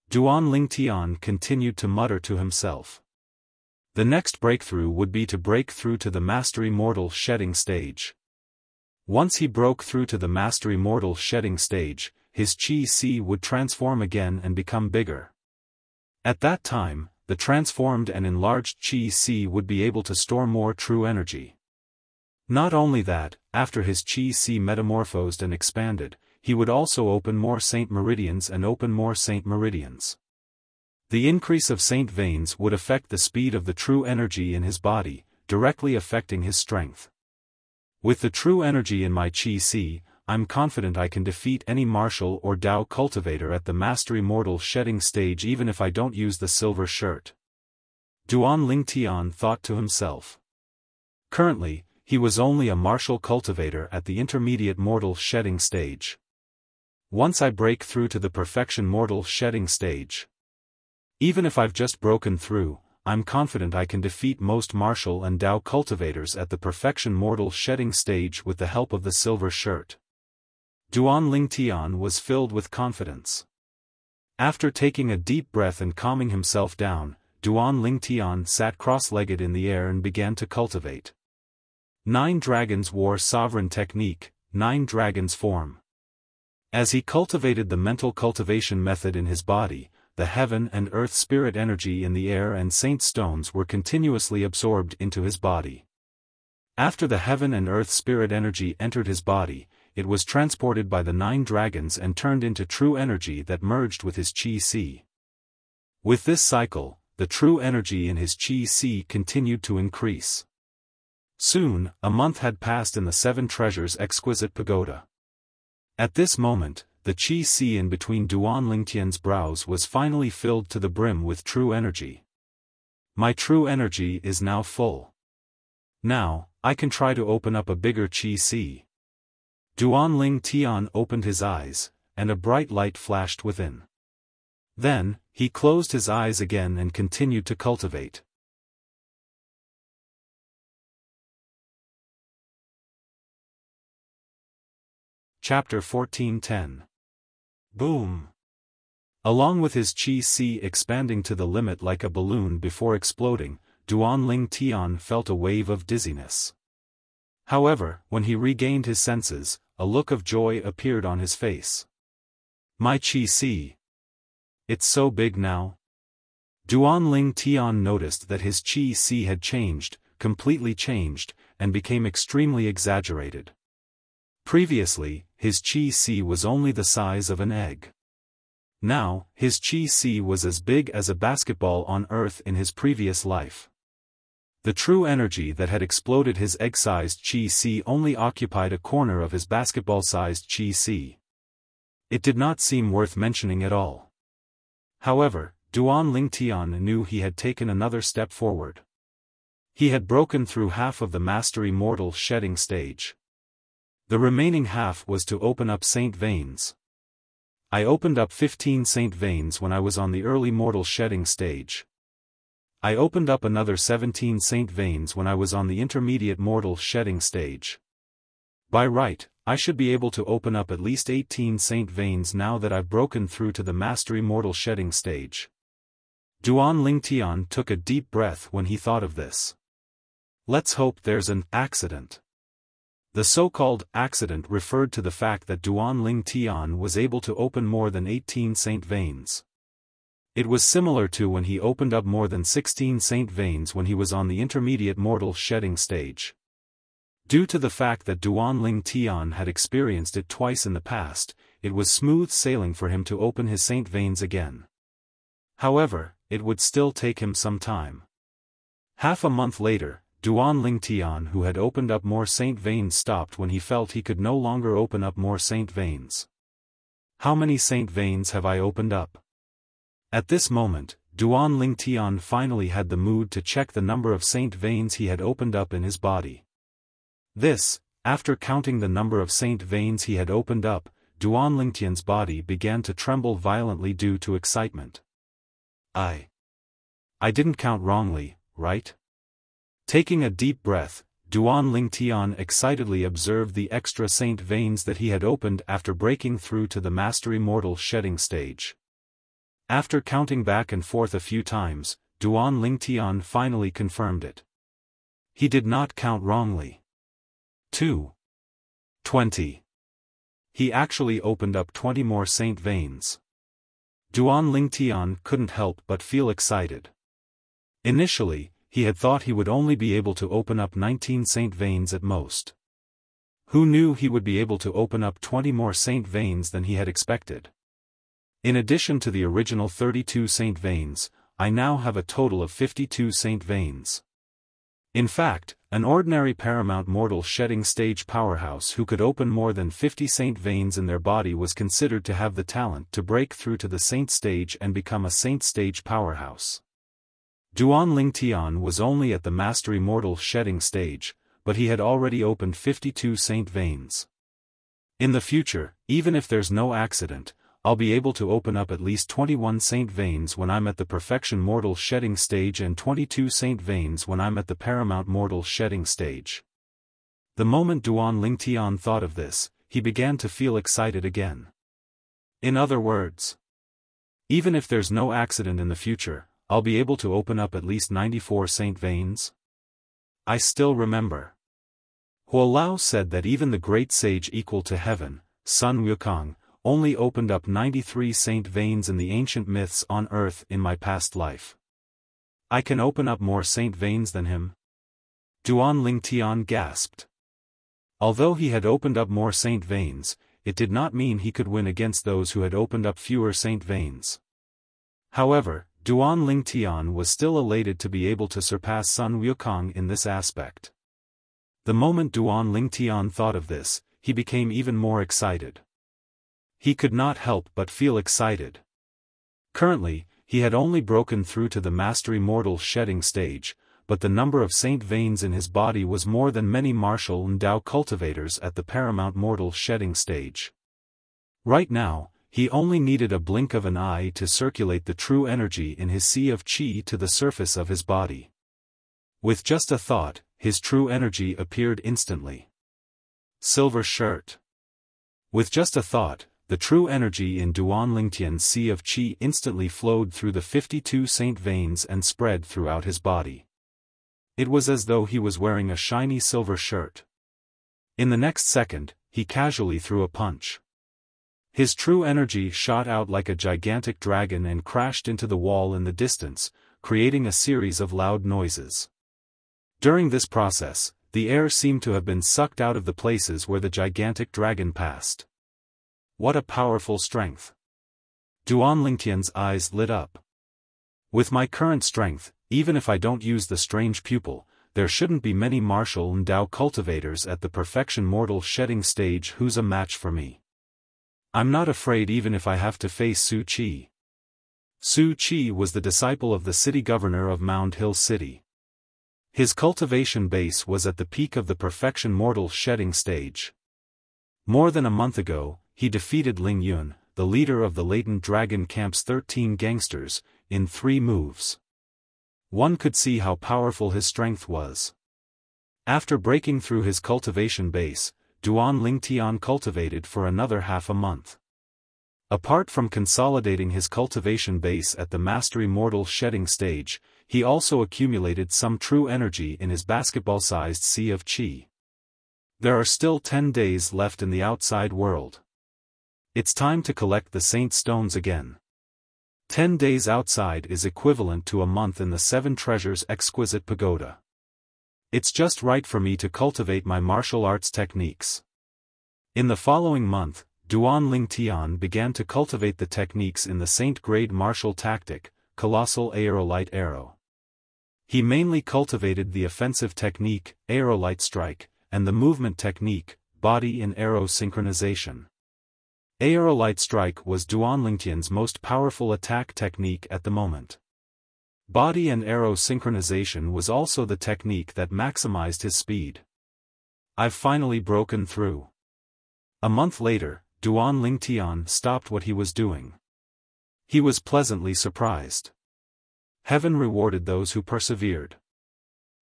Duan Lingtian continued to mutter to himself. The next breakthrough would be to break through to the mastery mortal shedding stage. Once he broke through to the mastery mortal shedding stage, his Qi would transform again and become bigger. At that time, the transformed and enlarged Qi would be able to store more true energy. Not only that, after his Qi metamorphosed and expanded, he would also open more saint meridians and open more saint meridians. The increase of saint veins would affect the speed of the true energy in his body, directly affecting his strength. With the true energy in my Qi, I'm confident I can defeat any martial or Dao cultivator at the mastery mortal shedding stage even if I don't use the silver shirt. Duan Lingtian thought to himself. Currently, he was only a martial cultivator at the intermediate mortal shedding stage. Once I break through to the perfection mortal shedding stage. Even if I've just broken through, I'm confident I can defeat most martial and Dao cultivators at the perfection mortal shedding stage with the help of the silver shirt. Duan Lingtian was filled with confidence. After taking a deep breath and calming himself down, Duan Ling Tian sat cross-legged in the air and began to cultivate. 9 dragons war sovereign technique, 9 dragons form. As he cultivated the mental cultivation method in his body, the heaven and earth spirit energy in the air and saint stones were continuously absorbed into his body. After the heaven and earth spirit energy entered his body, it was transported by the 9 dragons and turned into true energy that merged with his Qi. With this cycle, the true energy in his Qi continued to increase. Soon, a month had passed in the 7 treasures exquisite pagoda. At this moment, the Qi in between Duan Lingtian's brows was finally filled to the brim with true energy. My true energy is now full. Now, I can try to open up a bigger Qi. Duan Ling Tian opened his eyes, and a bright light flashed within. Then, he closed his eyes again and continued to cultivate. Chapter 14:10. Boom! Along with his Qi expanding to the limit like a balloon before exploding, Duan Ling Tian felt a wave of dizziness. However, when he regained his senses, a look of joy appeared on his face. My Qi. It's so big now. Duan Ling Tian noticed that his Qi had changed, completely changed, and became extremely exaggerated. Previously, his Qi was only the size of an egg. Now, his Qi was as big as a basketball on Earth in his previous life. The true energy that had exploded his egg-sized Qi only occupied a corner of his basketball-sized Qi. It did not seem worth mentioning at all. However, Duan Ling Tian knew he had taken another step forward. He had broken through half of the mastery mortal shedding stage. The remaining half was to open up saint veins. I opened up 15 saint veins when I was on the early mortal shedding stage. I opened up another 17 saint veins when I was on the intermediate mortal shedding stage. By right, I should be able to open up at least 18 saint veins now that I've broken through to the mastery mortal shedding stage. Duan Ling Tian took a deep breath when he thought of this. Let's hope there's an accident. The so-called accident referred to the fact that Duan Ling Tian was able to open more than 18 saint veins. It was similar to when he opened up more than 16 saint veins when he was on the intermediate mortal shedding stage. Due to the fact that Duan Ling Tian had experienced it twice in the past, it was smooth sailing for him to open his saint veins again. However, it would still take him some time. Half a month later, Duan Ling Tian, who had opened up more saint veins, stopped when he felt he could no longer open up more saint veins. How many saint veins have I opened up? At this moment, Duan Ling Tian finally had the mood to check the number of saint veins he had opened up in his body. This, after counting the number of saint veins he had opened up, Duan Ling Tian's body began to tremble violently due to excitement. I didn't count wrongly, right? Taking a deep breath, Duan Ling Tian excitedly observed the extra saint veins that he had opened after breaking through to the mastery mortal shedding stage. After counting back and forth a few times, Duan Ling Tian finally confirmed it. He did not count wrongly. 20. He actually opened up 20 more saint veins. Duan Ling Tian couldn't help but feel excited. Initially, he had thought he would only be able to open up 19 saint veins at most. Who knew he would be able to open up 20 more saint veins than he had expected? In addition to the original 32 saint veins, I now have a total of 52 saint veins. In fact, an ordinary paramount mortal shedding stage powerhouse who could open more than 50 saint veins in their body was considered to have the talent to break through to the saint stage and become a saint stage powerhouse. Duan Ling Tian was only at the mastery mortal shedding stage, but he had already opened 52 saint veins. In the future, even if there's no accident, I'll be able to open up at least 21 saint veins when I'm at the perfection mortal shedding stage and 22 saint veins when I'm at the paramount mortal shedding stage. The moment Duan Ling Tian thought of this, he began to feel excited again. In other words, even if there's no accident in the future, I'll be able to open up at least 94 saint veins? I still remember. Huolao said that even the great sage equal to heaven, Sun Wukong, only opened up 93 saint veins in the ancient myths on earth in my past life. I can open up more saint veins than him? Duan Lingtian gasped. Although he had opened up more saint veins, it did not mean he could win against those who had opened up fewer saint veins. However, Duan Lingtian was still elated to be able to surpass Sun Wukong in this aspect. The moment Duan Lingtian thought of this, he became even more excited. He could not help but feel excited. Currently, he had only broken through to the mastery mortal shedding stage, but the number of saint veins in his body was more than many martial and Dao cultivators at the paramount mortal shedding stage. Right now, he only needed a blink of an eye to circulate the true energy in his sea of qi to the surface of his body. With just a thought, his true energy appeared instantly. Silver shirt. With just a thought, the true energy in Duan Lingtian's sea of qi instantly flowed through the 52 saint veins and spread throughout his body. It was as though he was wearing a shiny silver shirt. In the next second, he casually threw a punch. His true energy shot out like a gigantic dragon and crashed into the wall in the distance, creating a series of loud noises. During this process, the air seemed to have been sucked out of the places where the gigantic dragon passed. What a powerful strength! Duan Lingtian's eyes lit up. With my current strength, even if I don't use the strange pupil, there shouldn't be many martial and Dao cultivators at the perfection mortal shedding stage who's a match for me. I'm not afraid even if I have to face Su Qi. Su Qi was the disciple of the city governor of Mound Hill City. His cultivation base was at the peak of the perfection mortal shedding stage. More than a month ago, he defeated Ling Yun, the leader of the Latent Dragon Camp's 13 gangsters, in 3 moves. One could see how powerful his strength was. After breaking through his cultivation base, Duan Lingtian cultivated for another half a month. Apart from consolidating his cultivation base at the mastery mortal shedding stage, he also accumulated some true energy in his basketball-sized sea of qi. There are still 10 days left in the outside world. It's time to collect the saint stones again. 10 days outside is equivalent to a month in the 7 Treasures exquisite pagoda. It's just right for me to cultivate my martial arts techniques. In the following month, Duan Lingtian began to cultivate the techniques in the saint-grade martial tactic, Colossal Aerolite Arrow. He mainly cultivated the offensive technique, Aerolite Strike, and the movement technique, Body and Arrow Synchronization. Aerolite Strike was Duan Lingtian's most powerful attack technique at the moment. Body and Arrow Synchronization was also the technique that maximized his speed. I've finally broken through. A month later, Duan Lingtian stopped what he was doing. He was pleasantly surprised. Heaven rewarded those who persevered.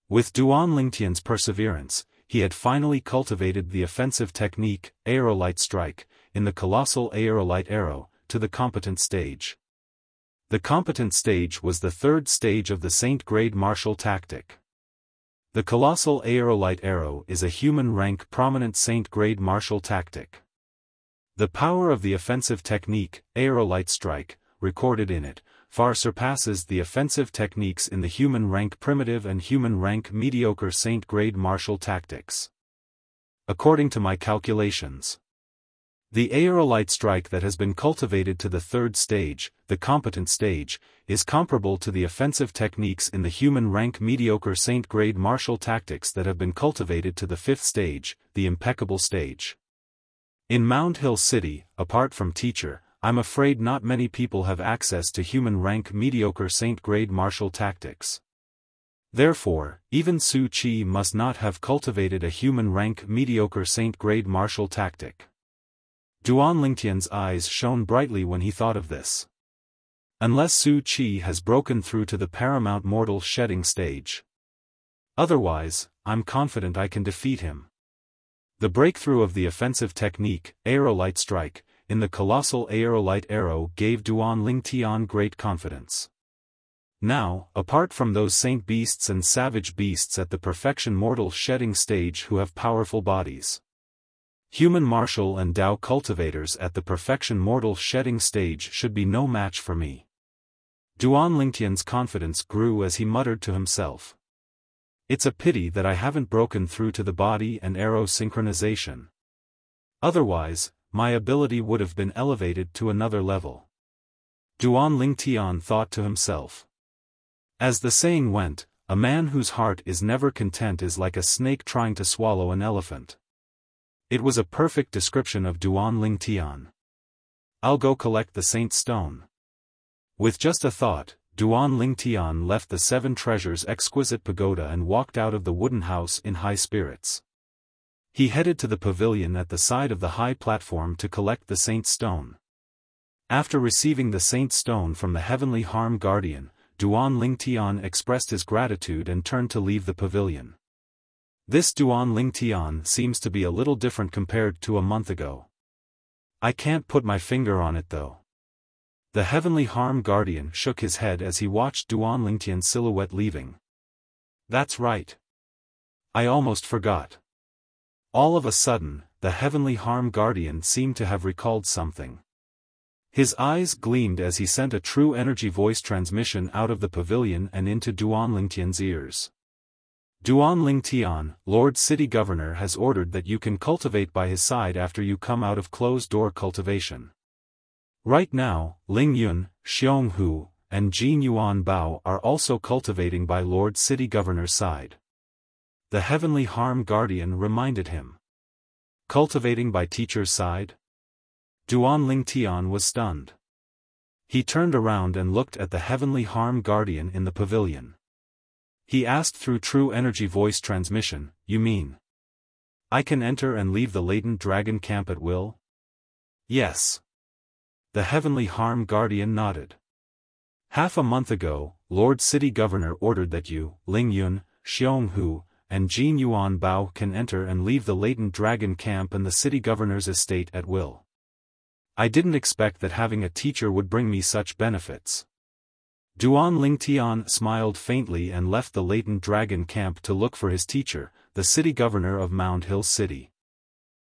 With Duan Lingtian's perseverance, he had finally cultivated the offensive technique, Aerolite Strike, in the Colossal Aerolite Arrow, to the competent stage. The competent stage was the 3rd stage of the saint-grade martial tactic. The Colossal Aerolite Arrow is a human-rank prominent saint-grade martial tactic. The power of the offensive technique, Aerolite Strike, recorded in it, far surpasses the offensive techniques in the human-rank primitive and human-rank mediocre saint-grade martial tactics. According to my calculations, the Aerolite Strike that has been cultivated to the 3rd stage, the competent stage, is comparable to the offensive techniques in the human-rank mediocre saint-grade martial tactics that have been cultivated to the 5th stage, the impeccable stage. In Mound Hill City, apart from teacher, I'm afraid not many people have access to human-rank mediocre saint-grade martial tactics. Therefore, even Su Qi must not have cultivated a human-rank mediocre saint-grade martial tactic. Duan Lingtian's eyes shone brightly when he thought of this. Unless Su Qi has broken through to the paramount mortal shedding stage. Otherwise, I'm confident I can defeat him. The breakthrough of the offensive technique, Aerolite Strike, in the Colossal Aerolite Arrow gave Duan Lingtian great confidence. Now, apart from those saint beasts and savage beasts at the perfection mortal shedding stage who have powerful bodies, human martial and Tao cultivators at the perfection mortal shedding stage should be no match for me. Duan Lingtian's confidence grew as he muttered to himself. It's a pity that I haven't broken through to the body and arrow synchronization. Otherwise, my ability would have been elevated to another level. Duan Lingtian thought to himself. As the saying went, a man whose heart is never content is like a snake trying to swallow an elephant. It was a perfect description of Duan Lingtian. I'll go collect the Saint Stone. With just a thought, Duan Lingtian left the Seven Treasures exquisite pagoda and walked out of the wooden house in high spirits. He headed to the pavilion at the side of the high platform to collect the Saint Stone. After receiving the Saint Stone from the Heavenly Harm Guardian, Duan Lingtian expressed his gratitude and turned to leave the pavilion. This Duan Lingtian seems to be a little different compared to a month ago. I can't put my finger on it though. The Heavenly Harm Guardian shook his head as he watched Duan Lingtian's silhouette leaving. That's right. I almost forgot. All of a sudden, the Heavenly Harm Guardian seemed to have recalled something. His eyes gleamed as he sent a true energy voice transmission out of the pavilion and into Duan Lingtian's ears. Duan Lingtian, Lord City Governor has ordered that you can cultivate by his side after you come out of closed-door cultivation. Right now, Ling Yun, Xiong Hu, and Jin Yuan Bao are also cultivating by Lord City Governor's side. The Heavenly Harm Guardian reminded him. Cultivating by teacher's side? Duan Lingtian was stunned. He turned around and looked at the Heavenly Harm Guardian in the pavilion. He asked through true energy voice transmission, you mean? I can enter and leave the latent dragon camp at will? Yes. The Heavenly Harm Guardian nodded. Half a month ago, Lord City Governor ordered that you, Ling Yun, Xiong Hu, and Jin Yuan Bao can enter and leave the latent dragon camp and the City Governor's estate at will. I didn't expect that having a teacher would bring me such benefits. Duan Lingtian smiled faintly and left the latent dragon camp to look for his teacher, the City Governor of Mound Hill City.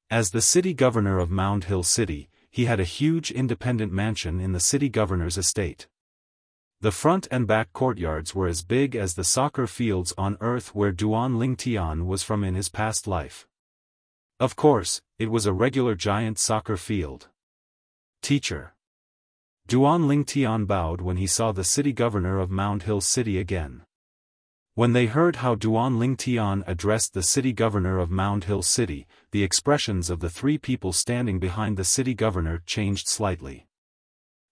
As the City Governor of Mound Hill City, he had a huge independent mansion in the City Governor's estate. The front and back courtyards were as big as the soccer fields on Earth where Duan Lingtian was from in his past life. Of course, it was a regular giant soccer field. Teacher. Duan Lingtian bowed when he saw the City Governor of Mound Hill City again. When they heard how Duan Lingtian addressed the City Governor of Mound Hill City, the expressions of the three people standing behind the City Governor changed slightly.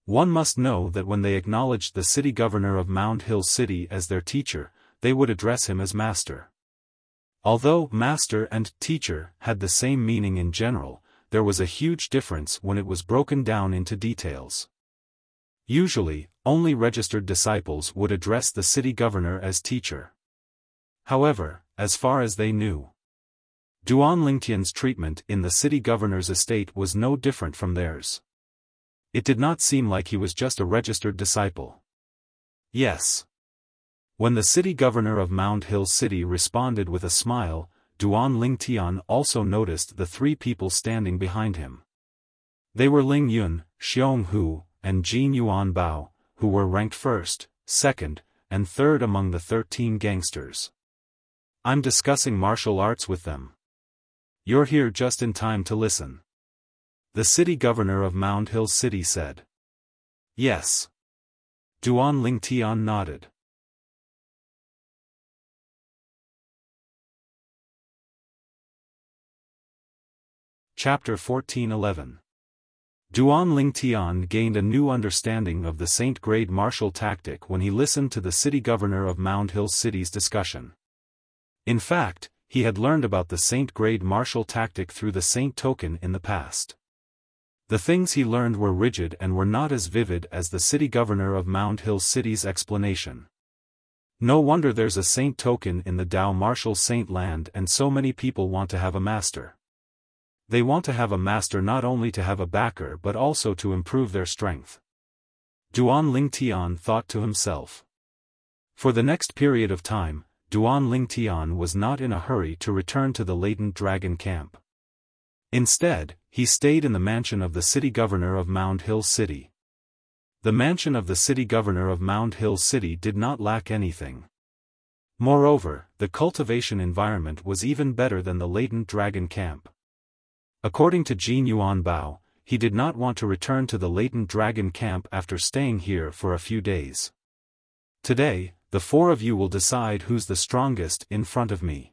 One must know that when they acknowledged the City Governor of Mound Hill City as their teacher, they would address him as Master. Although Master and Teacher had the same meaning in general, there was a huge difference when it was broken down into details. Usually, only registered disciples would address the City Governor as teacher. However, as far as they knew, Duan Lingtian's treatment in the City Governor's estate was no different from theirs. It did not seem like he was just a registered disciple. Yes. When the City Governor of Mound Hill City responded with a smile, Duan Lingtian also noticed the three people standing behind him. They were Ling Yun, Xiong Hu, and Jin Yuan Bao, who were ranked first, second, and third among the 13 gangsters. I'm discussing martial arts with them. You're here just in time to listen. The City Governor of Mound Hill City said. Yes. Duan Lingtian nodded. Chapter 1411. Duan Lingtian gained a new understanding of the Saint-grade martial tactic when he listened to the City Governor of Mound Hill City's discussion. In fact, he had learned about the Saint-grade martial tactic through the Saint token in the past. The things he learned were rigid and were not as vivid as the City Governor of Mound Hill City's explanation. No wonder there's a Saint token in the Tao martial Saint land and so many people want to have a master. They want to have a master not only to have a backer but also to improve their strength. Duan Lingtian thought to himself. For the next period of time, Duan Lingtian was not in a hurry to return to the latent dragon camp. Instead, he stayed in the mansion of the city governor of Mound Hill City. The mansion of the city governor of Mound Hill City did not lack anything. Moreover, the cultivation environment was even better than the latent dragon camp. According to Jin Yuan Bao, he did not want to return to the latent dragon camp after staying here for a few days. Today, the four of you will decide who's the strongest in front of me.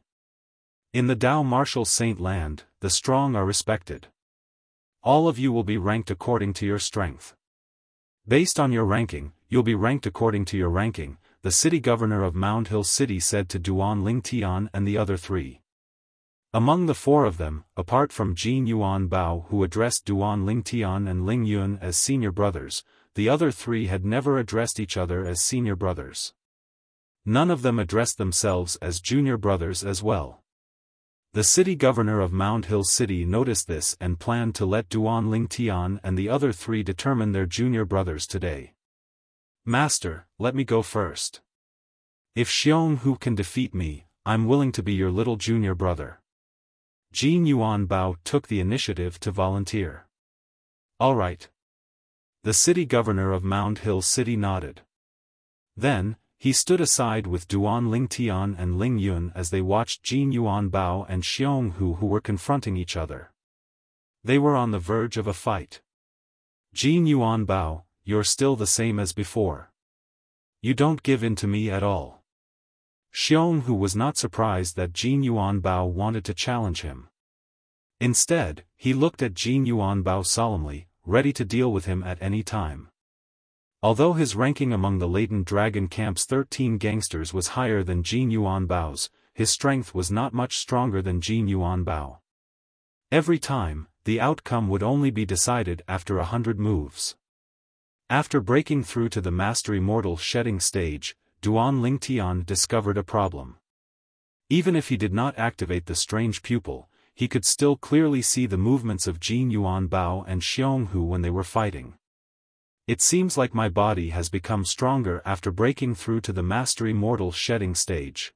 In the Dao Martial Saint Land, the strong are respected. All of you will be ranked according to your strength. Based on your ranking, you'll be ranked according to your ranking, the city governor of Mound Hill City said to Duan Lingtian and the other three. Among the four of them, apart from Jin Yuan Bao who addressed Duan Lingtian and Ling Yun as senior brothers, the other three had never addressed each other as senior brothers. None of them addressed themselves as junior brothers as well. The city governor of Mound Hill City noticed this and planned to let Duan Lingtian and the other three determine their junior brothers today. Master, let me go first. If Xiong Hu can defeat me, I'm willing to be your little junior brother. Jin Yuan Bao took the initiative to volunteer. All right. The city governor of Mound Hill City nodded. Then, he stood aside with Duan Lingtian and Ling Yun as they watched Jin Yuan Bao and Xiong Hu were confronting each other. They were on the verge of a fight. Jin Yuan Bao, you're still the same as before. You don't give in to me at all. Xiong Hu was not surprised that Jin Yuan Bao wanted to challenge him. Instead, he looked at Jin Yuan Bao solemnly, ready to deal with him at any time. Although his ranking among the latent dragon camp's 13 gangsters was higher than Jin Yuan Bao's, his strength was not much stronger than Jin Yuan Bao. Every time, the outcome would only be decided after 100 moves. After breaking through to the Mastery Mortal Shedding stage, Duan Lingtian discovered a problem. Even if he did not activate the strange pupil, he could still clearly see the movements of Jin Yuan Bao and Xiong Hu when they were fighting. It seems like my body has become stronger after breaking through to the Mastery Mortal Shedding stage.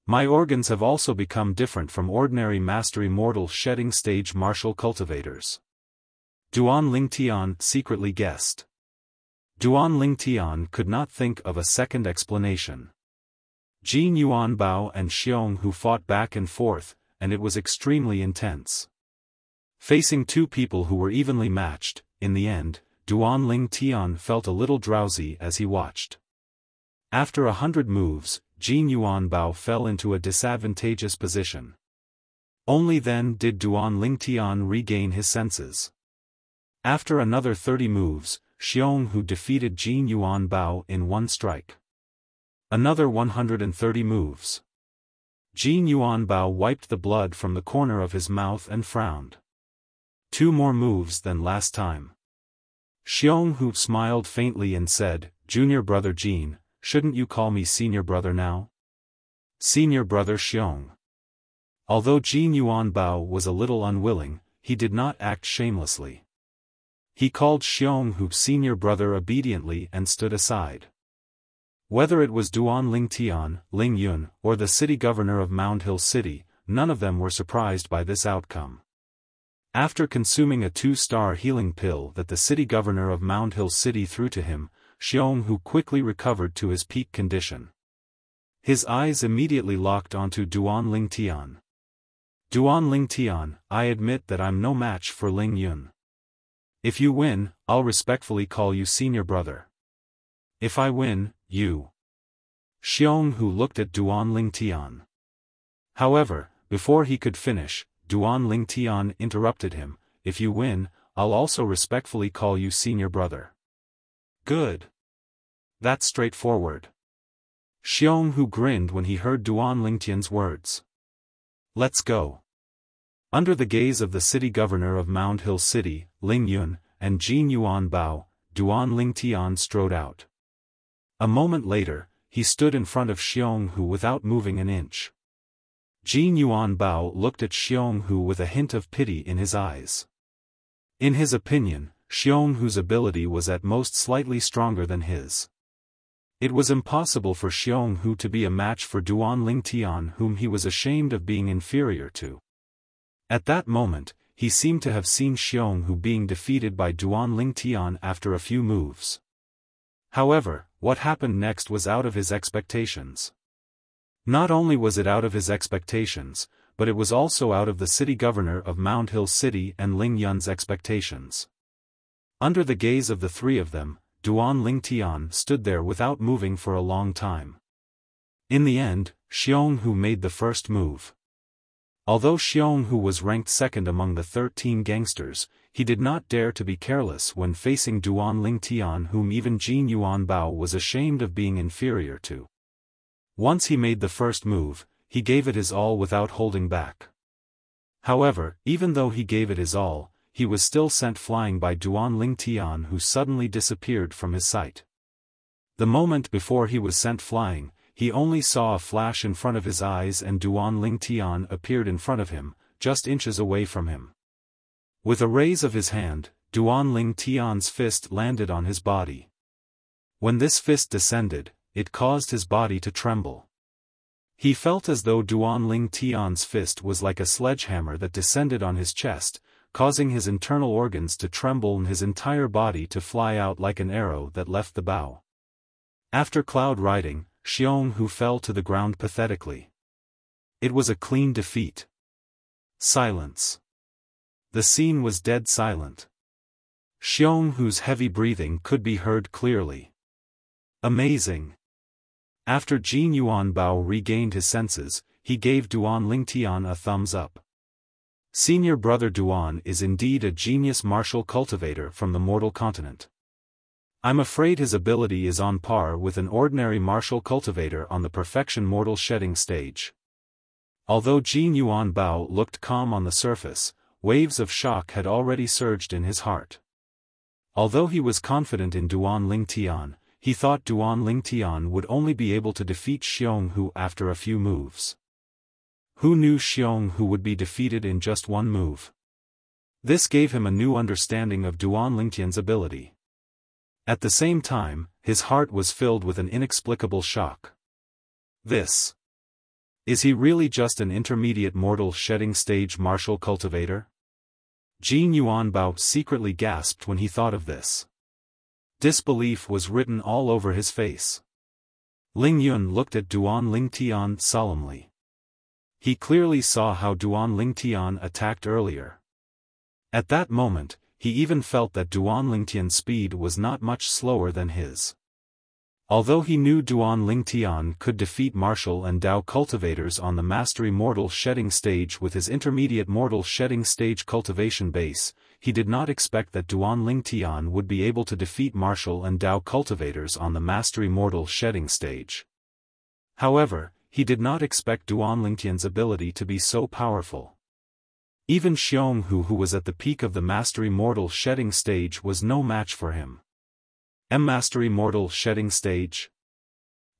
My organs have also become different from ordinary Mastery Mortal Shedding stage martial cultivators. Duan Lingtian secretly guessed. Duan Lingtian could not think of a second explanation. Jin Yuan Bao and Xiong Hu fought back and forth, and it was extremely intense. Facing two people who were evenly matched, in the end, Duan Lingtian felt a little drowsy as he watched. After 100 moves, Jin Yuan Bao fell into a disadvantageous position. Only then did Duan Lingtian regain his senses. After another 30 moves, Xiong Hu defeated Jin Yuan Bao in one strike. Another 130 moves. Jin Yuan Bao wiped the blood from the corner of his mouth and frowned. 2 more moves than last time. Xiong Hu smiled faintly and said, Junior brother Jin, shouldn't you call me senior brother now? Senior brother Xiong. Although Jin Yuan Bao was a little unwilling, he did not act shamelessly. He called Xiong Hu senior brother obediently and stood aside. Whether it was Duan Lingtian, Ling Yun, or the city governor of Mound Hill City, none of them were surprised by this outcome. After consuming a 2-star healing pill that the city governor of Mound Hill City threw to him, Xiong Hu quickly recovered to his peak condition. His eyes immediately locked onto Duan Lingtian. Duan Lingtian, I admit that I'm no match for Ling Yun. If you win, I'll respectfully call you senior brother. If I win, you. Xiong Hu looked at Duan Lingtian. However, before he could finish, Duan Lingtian interrupted him, if you win, I'll also respectfully call you senior brother. Good. That's straightforward. Xiong Hu grinned when he heard Duan Lingtian's words. Let's go. Under the gaze of the city governor of Mound Hill City, Ling Yun, and Jin Yuan Bao, Duan Lingtian strode out. A moment later, he stood in front of Xiong Hu without moving an inch. Jin Yuan Bao looked at Xiong Hu with a hint of pity in his eyes. In his opinion, Xiong Hu's ability was at most slightly stronger than his. It was impossible for Xionghu to be a match for Duan Lingtian, whom he was ashamed of being inferior to. At that moment, he seemed to have seen Xionghu being defeated by Duan Lingtian after a few moves. However, what happened next was out of his expectations. Not only was it out of his expectations, but it was also out of the city governor of Mound Hill City and Ling Yun's expectations. Under the gaze of the three of them, Duan Lingtian stood there without moving for a long time. In the end, Xionghu made the first move. Although Xionghu was ranked second among the 13 gangsters, he did not dare to be careless when facing Duan Lingtian, whom even Jin Yuanbao was ashamed of being inferior to. Once he made the first move, he gave it his all without holding back. However, even though he gave it his all, he was still sent flying by Duan Lingtian, who suddenly disappeared from his sight. The moment before he was sent flying, he only saw a flash in front of his eyes and Duan Lingtian appeared in front of him, just inches away from him. With a raise of his hand, Duan Lingtian's fist landed on his body. When this fist descended, it caused his body to tremble. He felt as though Duan Lingtian's fist was like a sledgehammer that descended on his chest, causing his internal organs to tremble and his entire body to fly out like an arrow that left the bow. After cloud riding, Xionghu fell to the ground pathetically. It was a clean defeat. Silence. The scene was dead silent. Xionghu's heavy breathing could be heard clearly. Amazing. After Jin Yuanbao regained his senses, he gave Duan Lingtian a thumbs up. Senior brother Duan is indeed a genius martial cultivator from the mortal continent. I'm afraid his ability is on par with an ordinary martial cultivator on the perfection mortal shedding stage. Although Jin Yuanbao looked calm on the surface, waves of shock had already surged in his heart. Although he was confident in Duan Lingtian, he thought Duan Lingtian would only be able to defeat Xionghu after a few moves. Who knew Xionghu would be defeated in just one move? This gave him a new understanding of Duan Lingtian's ability. At the same time, his heart was filled with an inexplicable shock. Is he really just an intermediate mortal shedding stage martial cultivator? Jin Yuanbao secretly gasped when he thought of this. Disbelief was written all over his face. Ling Yun looked at Duan Lingtian solemnly. He clearly saw how Duan Lingtian attacked earlier. At that moment, he even felt that Duan Lingtian's speed was not much slower than his. Although he knew Duan Lingtian could defeat martial and Dao cultivators on the mastery mortal shedding stage with his intermediate mortal shedding stage cultivation base, he did not expect that Duan Lingtian would be able to defeat martial and Dao cultivators on the mastery mortal shedding stage. However, he did not expect Duan Lingtian's ability to be so powerful. Even Xionghu, who was at the peak of the mastery mortal shedding stage, was no match for him. Mastery mortal shedding stage?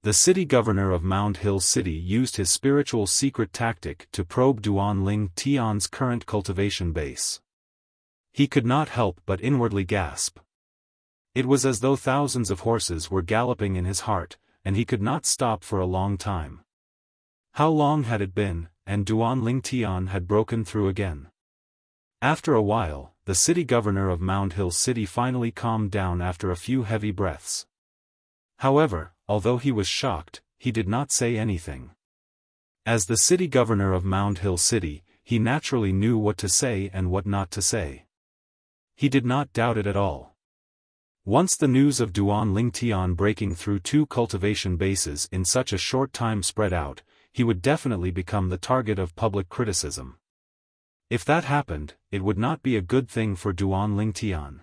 The city governor of Mound Hill City used his spiritual secret tactic to probe Duan Lingtian's current cultivation base. He could not help but inwardly gasp. It was as though thousands of horses were galloping in his heart, and he could not stop for a long time. How long had it been, and Duan Lingtian had broken through again? After a while, the city governor of Mound Hill City finally calmed down after a few heavy breaths. However, although he was shocked, he did not say anything. As the city governor of Mound Hill City, he naturally knew what to say and what not to say. He did not doubt it at all. Once the news of Duan Lingtian breaking through 2 cultivation bases in such a short time spread out, he would definitely become the target of public criticism. If that happened, it would not be a good thing for Duan Lingtian.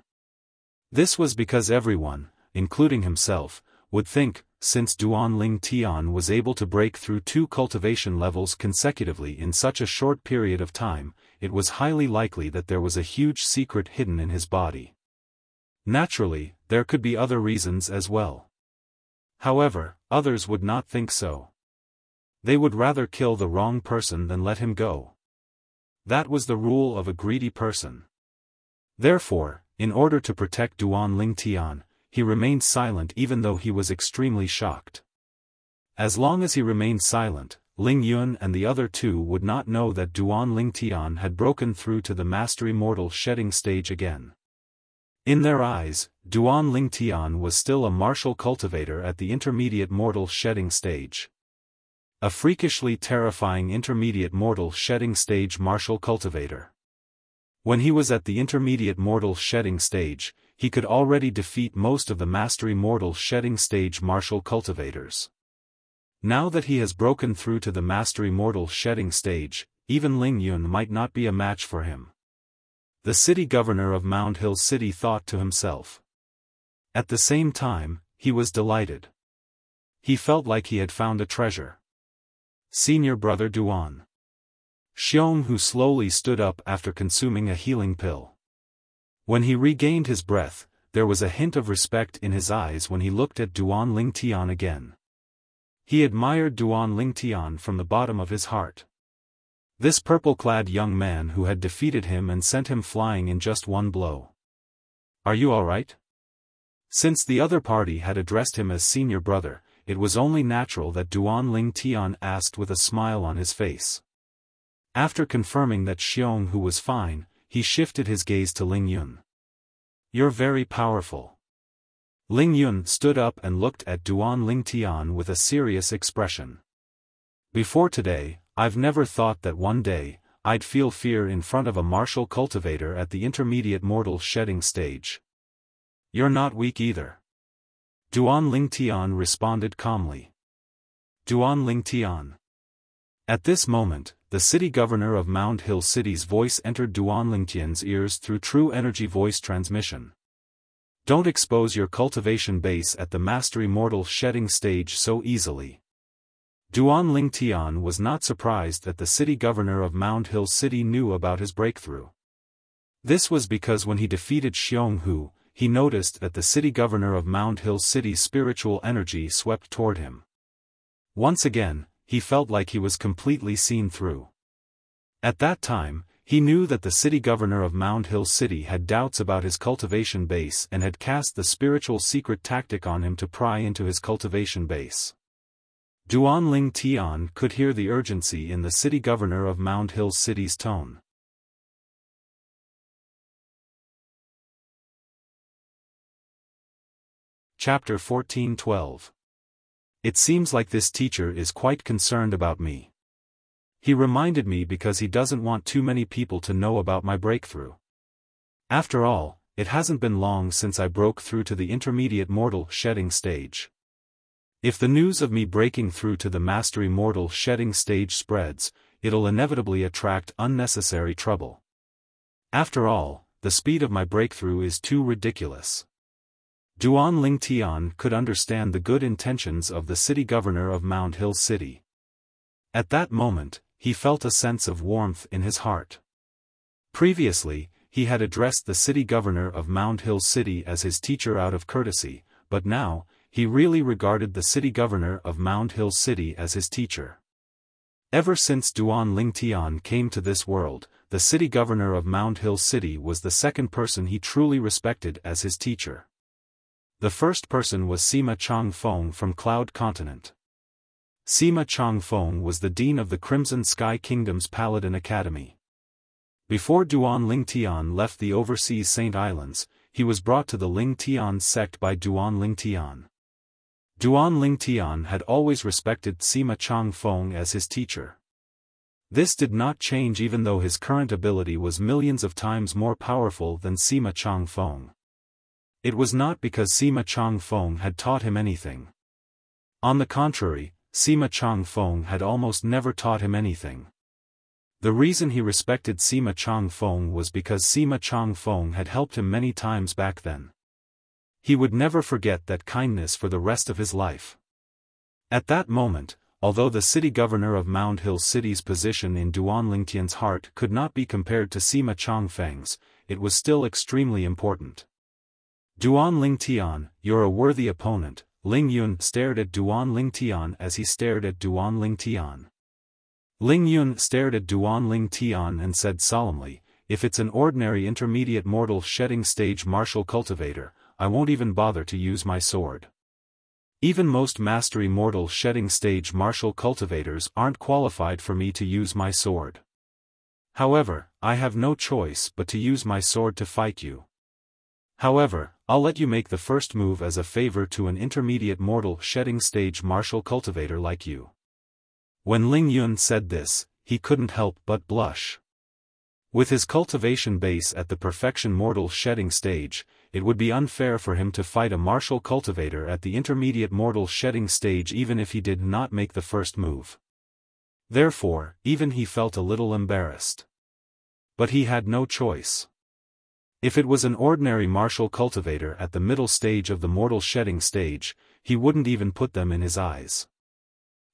This was because everyone, including himself, would think, since Duan Lingtian was able to break through 2 cultivation levels consecutively in such a short period of time, it was highly likely that there was a huge secret hidden in his body. Naturally, there could be other reasons as well. However, others would not think so. They would rather kill the wrong person than let him go. That was the rule of a greedy person. Therefore, in order to protect Duan Lingtian, he remained silent even though he was extremely shocked. As long as he remained silent, Ling Yun and the other two would not know that Duan Lingtian had broken through to the Mastery Mortal Shedding stage again. In their eyes, Duan Lingtian was still a martial cultivator at the Intermediate Mortal Shedding stage. A freakishly terrifying Intermediate Mortal Shedding stage martial cultivator. When he was at the Intermediate Mortal Shedding stage, he could already defeat most of the Mastery Mortal Shedding stage martial cultivators. Now that he has broken through to the Mastery Mortal Shedding stage, even Ling Yun might not be a match for him. The city governor of Mound Hill City thought to himself. At the same time, he was delighted. He felt like he had found a treasure. Senior brother Duan Xiong, who slowly stood up after consuming a healing pill. When he regained his breath, there was a hint of respect in his eyes when he looked at Duan Lingtian again. He admired Duan Lingtian from the bottom of his heart. This purple-clad young man who had defeated him and sent him flying in just one blow. Are you all right? Since the other party had addressed him as senior brother, it was only natural that Duan Lingtian asked with a smile on his face. After confirming that Xiong who was fine, he shifted his gaze to Ling Yun. You're very powerful. Ling Yun stood up and looked at Duan Lingtian with a serious expression. Before today, I've never thought that one day, I'd feel fear in front of a martial cultivator at the Intermediate Mortal Shedding stage. You're not weak either. Duan Lingtian responded calmly. Duan Lingtian. At this moment, the city governor of Mound Hill City's voice entered Duan Lingtian's ears through true energy voice transmission. Don't expose your cultivation base at the Mastery Mortal Shedding stage so easily. Duan Lingtian was not surprised that the city governor of Mound Hill City knew about his breakthrough. This was because when he defeated Xiong Hu, he noticed that the city governor of Mound Hill City's spiritual energy swept toward him. Once again, he felt like he was completely seen through. At that time, he knew that the city governor of Mound Hill City had doubts about his cultivation base and had cast the spiritual secret tactic on him to pry into his cultivation base. Duan Lingtian could hear the urgency in the city governor of Mound Hill City's tone. Chapter 14:12. It seems like this teacher is quite concerned about me. He reminded me because he doesn't want too many people to know about my breakthrough. After all, it hasn't been long since I broke through to the Intermediate Mortal Shedding stage. If the news of me breaking through to the Mastery Mortal Shedding stage spreads, it'll inevitably attract unnecessary trouble. After all, the speed of my breakthrough is too ridiculous. Duan Lingtian could understand the good intentions of the city governor of Mound Hill City. At that moment, he felt a sense of warmth in his heart. Previously, he had addressed the city governor of Mound Hill City as his teacher out of courtesy, but now, he really regarded the city governor of Mound Hill City as his teacher. Ever since Duan Lingtian came to this world, the city governor of Mound Hill City was the second person he truly respected as his teacher. The first person was Sima Changfeng from Cloud Continent. Sima Changfeng was the dean of the Crimson Sky Kingdom's Paladin Academy. Before Duan Lingtian left the overseas Saint Islands, he was brought to the Lingtian sect by Duan Lingtian. Duan Lingtian had always respected Sima Changfeng as his teacher. This did not change even though his current ability was millions of times more powerful than Sima Changfeng. It was not because Sima Changfeng had taught him anything. On the contrary, Sima Changfeng had almost never taught him anything. The reason he respected Sima Changfeng was because Sima Changfeng had helped him many times back then. He would never forget that kindness for the rest of his life. At that moment, although the city governor of Mound Hill City's position in Duan Lingtian's heart could not be compared to Sima Changfeng's, it was still extremely important. Duan Lingtian, you're a worthy opponent. Ling Yun stared at Duan Lingtian as he stared at Duan Lingtian. Ling Yun stared at Duan Lingtian and said solemnly, if it's an ordinary intermediate mortal shedding stage martial cultivator, I won't even bother to use my sword. Even most mastery mortal shedding stage martial cultivators aren't qualified for me to use my sword. However, I have no choice but to use my sword to fight you. However, I'll let you make the first move as a favor to an intermediate mortal shedding stage martial cultivator like you." When Ling Yun said this, he couldn't help but blush. With his cultivation base at the perfection mortal shedding stage, it would be unfair for him to fight a martial cultivator at the intermediate mortal shedding stage even if he did not make the first move. Therefore, even he felt a little embarrassed. But he had no choice. If it was an ordinary martial cultivator at the middle stage of the mortal shedding stage, he wouldn't even put them in his eyes.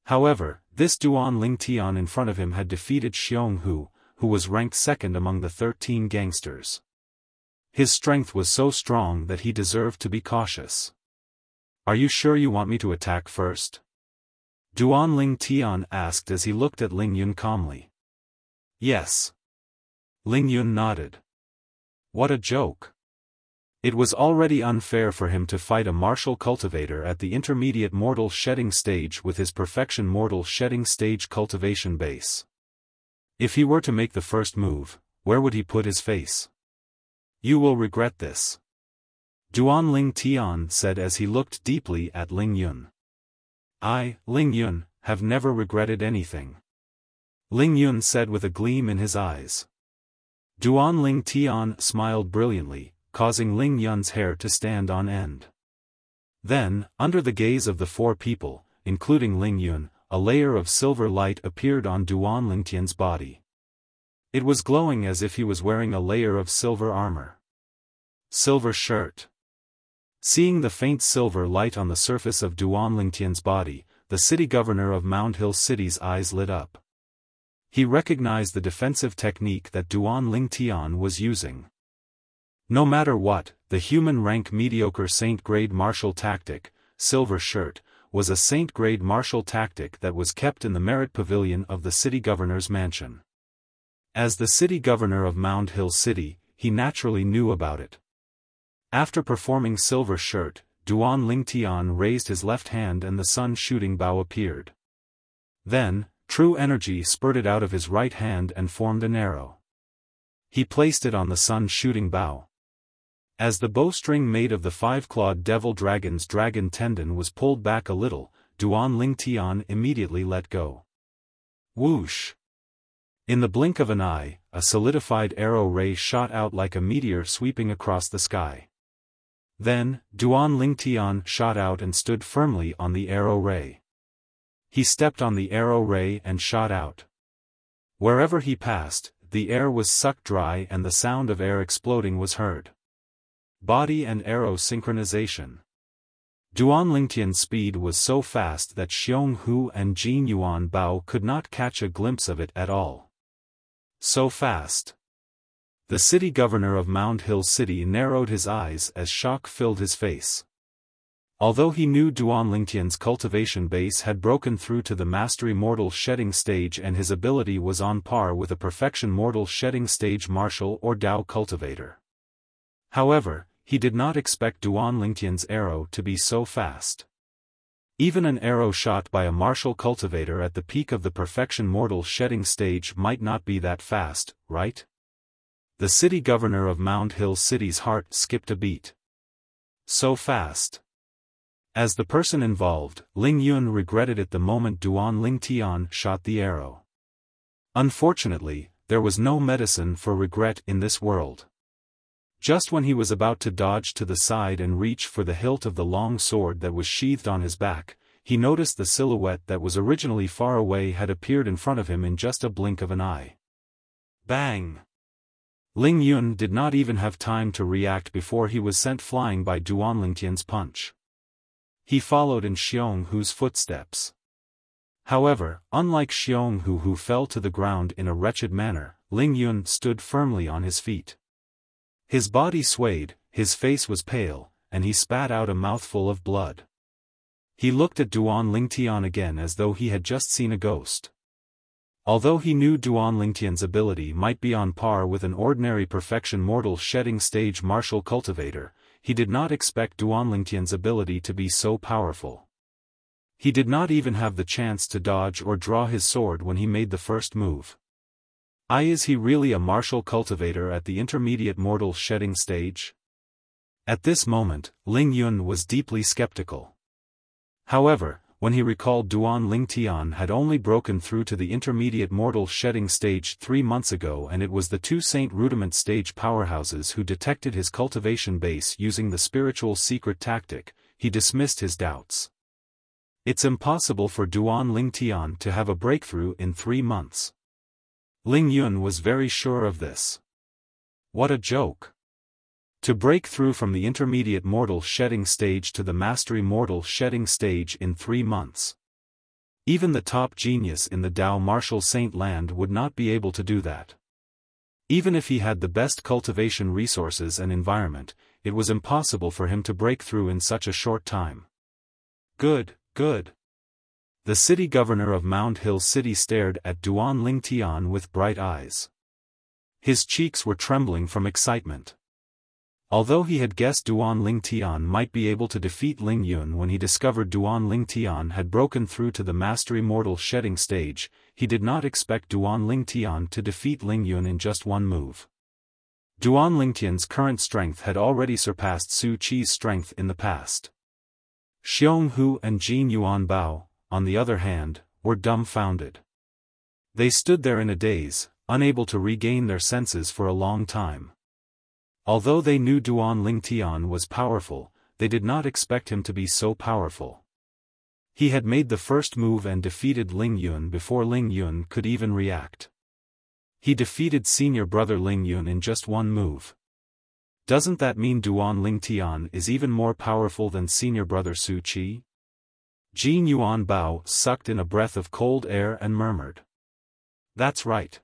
However, this Duan Ling Tian in front of him had defeated Xiong Hu, who was ranked second among the 13 gangsters. His strength was so strong that he deserved to be cautious. "Are you sure you want me to attack first?" Duan Ling Tian asked as he looked at Ling Yun calmly. "Yes." Ling Yun nodded. What a joke. It was already unfair for him to fight a martial cultivator at the intermediate mortal shedding stage with his perfection mortal shedding stage cultivation base. If he were to make the first move, where would he put his face? "You will regret this," Duan Ling Tian said as he looked deeply at Ling Yun. "I, Ling Yun, have never regretted anything," Ling Yun said with a gleam in his eyes. Duan Ling Tian smiled brilliantly, causing Ling Yun's hair to stand on end. Then, under the gaze of the four people, including Ling Yun, a layer of silver light appeared on Duan Ling Tian's body. It was glowing as if he was wearing a layer of silver armor. Silver shirt. Seeing the faint silver light on the surface of Duan Ling Tian's body, the city governor of Mound Hill City's eyes lit up. He recognized the defensive technique that Duan Ling Tian was using. No matter what, the human rank mediocre saint-grade martial tactic, silver shirt, was a saint-grade martial tactic that was kept in the merit pavilion of the city governor's mansion. As the city governor of Mound Hill City, he naturally knew about it. After performing silver shirt, Duan Ling Tian raised his left hand and the sun shooting bow appeared. Then, true energy spurted out of his right hand and formed an arrow. He placed it on the sun shooting bow. As the bowstring made of the five-clawed devil dragon's dragon tendon was pulled back a little, Duan Ling Tian immediately let go. Whoosh! In the blink of an eye, a solidified arrow ray shot out like a meteor sweeping across the sky. Then, Duan Ling Tian shot out and stood firmly on the arrow ray. He stepped on the arrow ray and shot out. Wherever he passed, the air was sucked dry and the sound of air exploding was heard. Body and arrow synchronization. Duan Lingtian's speed was so fast that Xiong Hu and Jin Yuan Bao could not catch a glimpse of it at all. So fast. The city governor of Mound Hill City narrowed his eyes as shock filled his face. Although he knew Duan Lingtian's cultivation base had broken through to the mastery mortal shedding stage and his ability was on par with a perfection mortal shedding stage martial or Dao cultivator. However, he did not expect Duan Lingtian's arrow to be so fast. Even an arrow shot by a martial cultivator at the peak of the perfection mortal shedding stage might not be that fast, right? The city governor of Mound Hill City's heart skipped a beat. So fast. As the person involved, Ling Yun regretted it the moment Duan Ling Tian shot the arrow. Unfortunately, there was no medicine for regret in this world. Just when he was about to dodge to the side and reach for the hilt of the long sword that was sheathed on his back, he noticed the silhouette that was originally far away had appeared in front of him in just a blink of an eye. Bang! Ling Yun did not even have time to react before he was sent flying by Duan Lingtian's punch. He followed in Xiong Hu's footsteps. However, unlike Xiong Hu who fell to the ground in a wretched manner, Ling Yun stood firmly on his feet. His body swayed, his face was pale, and he spat out a mouthful of blood. He looked at Duan Lingtian again as though he had just seen a ghost. Although he knew Duan Lingtian's ability might be on par with an ordinary perfection mortal shedding stage martial cultivator, he did not expect Duanlingtian's ability to be so powerful. He did not even have the chance to dodge or draw his sword when he made the first move. Is he really a martial cultivator at the intermediate mortal shedding stage? At this moment, Ling Yun was deeply skeptical. However, when he recalled Duanlingtian had only broken through to the intermediate mortal shedding stage 3 months ago, and it was the two Saint Rudiment stage powerhouses who detected his cultivation base using the spiritual secret tactic, he dismissed his doubts. It's impossible for Duanlingtian to have a breakthrough in 3 months. Ling Yun was very sure of this. What a joke! To break through from the intermediate mortal shedding stage to the mastery mortal shedding stage in 3 months. Even the top genius in the Dao martial saint land would not be able to do that. Even if he had the best cultivation resources and environment, it was impossible for him to break through in such a short time. Good. The city governor of Mound Hill City stared at Duanlingtian with bright eyes. His cheeks were trembling from excitement. Although he had guessed Duanlingtian might be able to defeat Ling Yun when he discovered Duanlingtian had broken through to the mastery mortal shedding stage, he did not expect Duanlingtian to defeat Ling Yun in just one move. Duanlingtian's current strength had already surpassed Su Qi's strength in the past. Xiong Hu and Jin Yuan Bao, on the other hand, were dumbfounded. They stood there in a daze, unable to regain their senses for a long time. Although they knew Duanlingtian was powerful, they did not expect him to be so powerful. He had made the first move and defeated Ling Yun before Ling Yun could even react. He defeated senior brother Ling Yun in just one move. Doesn't that mean Duanlingtian is even more powerful than senior brother Su Qi? Jin Yuan Bao sucked in a breath of cold air and murmured. That's right.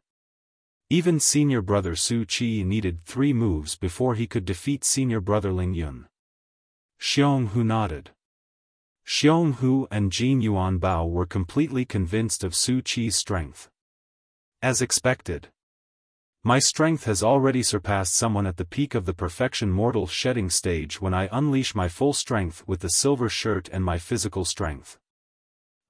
Even senior brother Su Qi needed 3 moves before he could defeat senior brother Ling Yun. Xiong Hu nodded. Xiong Hu and Jin Yuan Bao were completely convinced of Su Qi's strength. As expected. My strength has already surpassed someone at the peak of the perfection mortal shedding stage when I unleash my full strength with the silver shirt and my physical strength.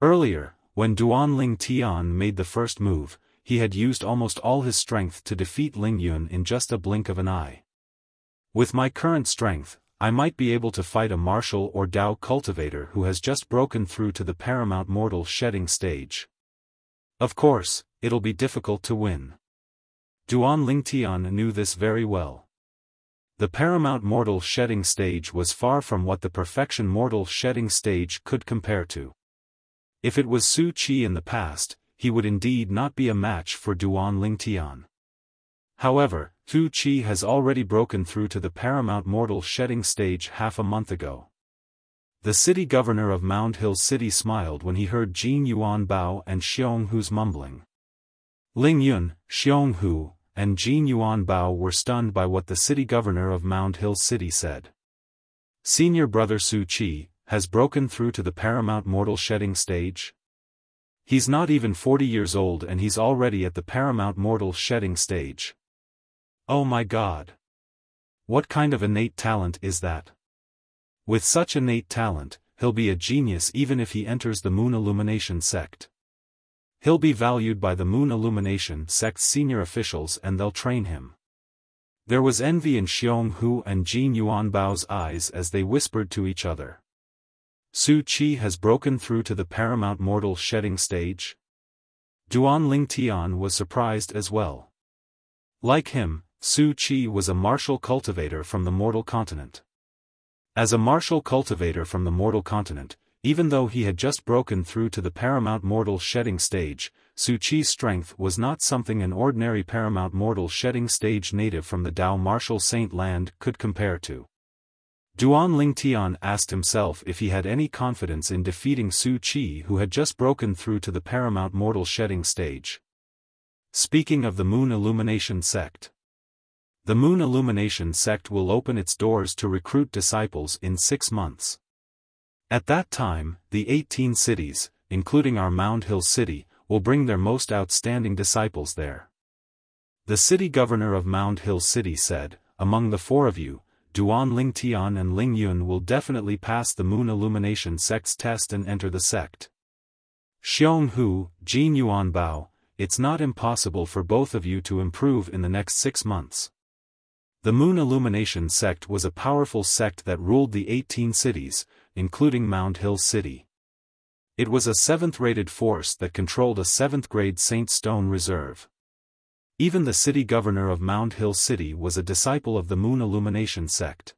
Earlier, when Duanlingtian made the first move, he had used almost all his strength to defeat Ling Yun in just a blink of an eye. With my current strength, I might be able to fight a martial or Dao cultivator who has just broken through to the paramount mortal shedding stage. Of course, it'll be difficult to win. Duanlingtian knew this very well. The paramount mortal shedding stage was far from what the perfection mortal shedding stage could compare to. If it was Su Qi in the past, he would indeed not be a match for Duanlingtian. However, Su Qi has already broken through to the paramount mortal shedding stage half a month ago. The city governor of Mound Hill City smiled when he heard Jin Yuan Bao and Xiong Hu's mumbling. Ling Yun, Xiong Hu, and Jin Yuan Bao were stunned by what the city governor of Mound Hill City said. Senior brother Su Qi has broken through to the paramount mortal shedding stage? He's not even 40 years old and he's already at the paramount mortal shedding stage. Oh my God! What kind of innate talent is that? With such innate talent, he'll be a genius even if he enters the Moon Illumination sect. He'll be valued by the Moon Illumination sect's senior officials and they'll train him. There was envy in Xiong Hu and Jin Yuan Bao's eyes as they whispered to each other. Su Qi has broken through to the paramount mortal shedding stage? Duanlingtian was surprised as well. Like him, Su Qi was a martial cultivator from the mortal continent. As a martial cultivator from the mortal continent, even though he had just broken through to the paramount mortal shedding stage, Su Qi's strength was not something an ordinary paramount mortal shedding stage native from the Dao martial saint land could compare to. Duanlingtian asked himself if he had any confidence in defeating Su Qi, who had just broken through to the paramount mortal shedding stage. Speaking of the Moon Illumination sect. The Moon Illumination sect will open its doors to recruit disciples in 6 months. At that time, the 18 cities, including our Mound Hill City, will bring their most outstanding disciples there. The city governor of Mound Hill City said, among the 4 of you, Duan Lingtian and Ling Yun will definitely pass the Moon Illumination sect's test and enter the sect. Xiong Hu, Jin Yuan Bao, it's not impossible for both of you to improve in the next 6 months. The Moon Illumination sect was a powerful sect that ruled the 18 cities, including Mound Hill City. It was a 7th-rated force that controlled a 7th-grade Saint Stone Reserve. Even the city governor of Mound Hill City was a disciple of the Moon Illumination sect.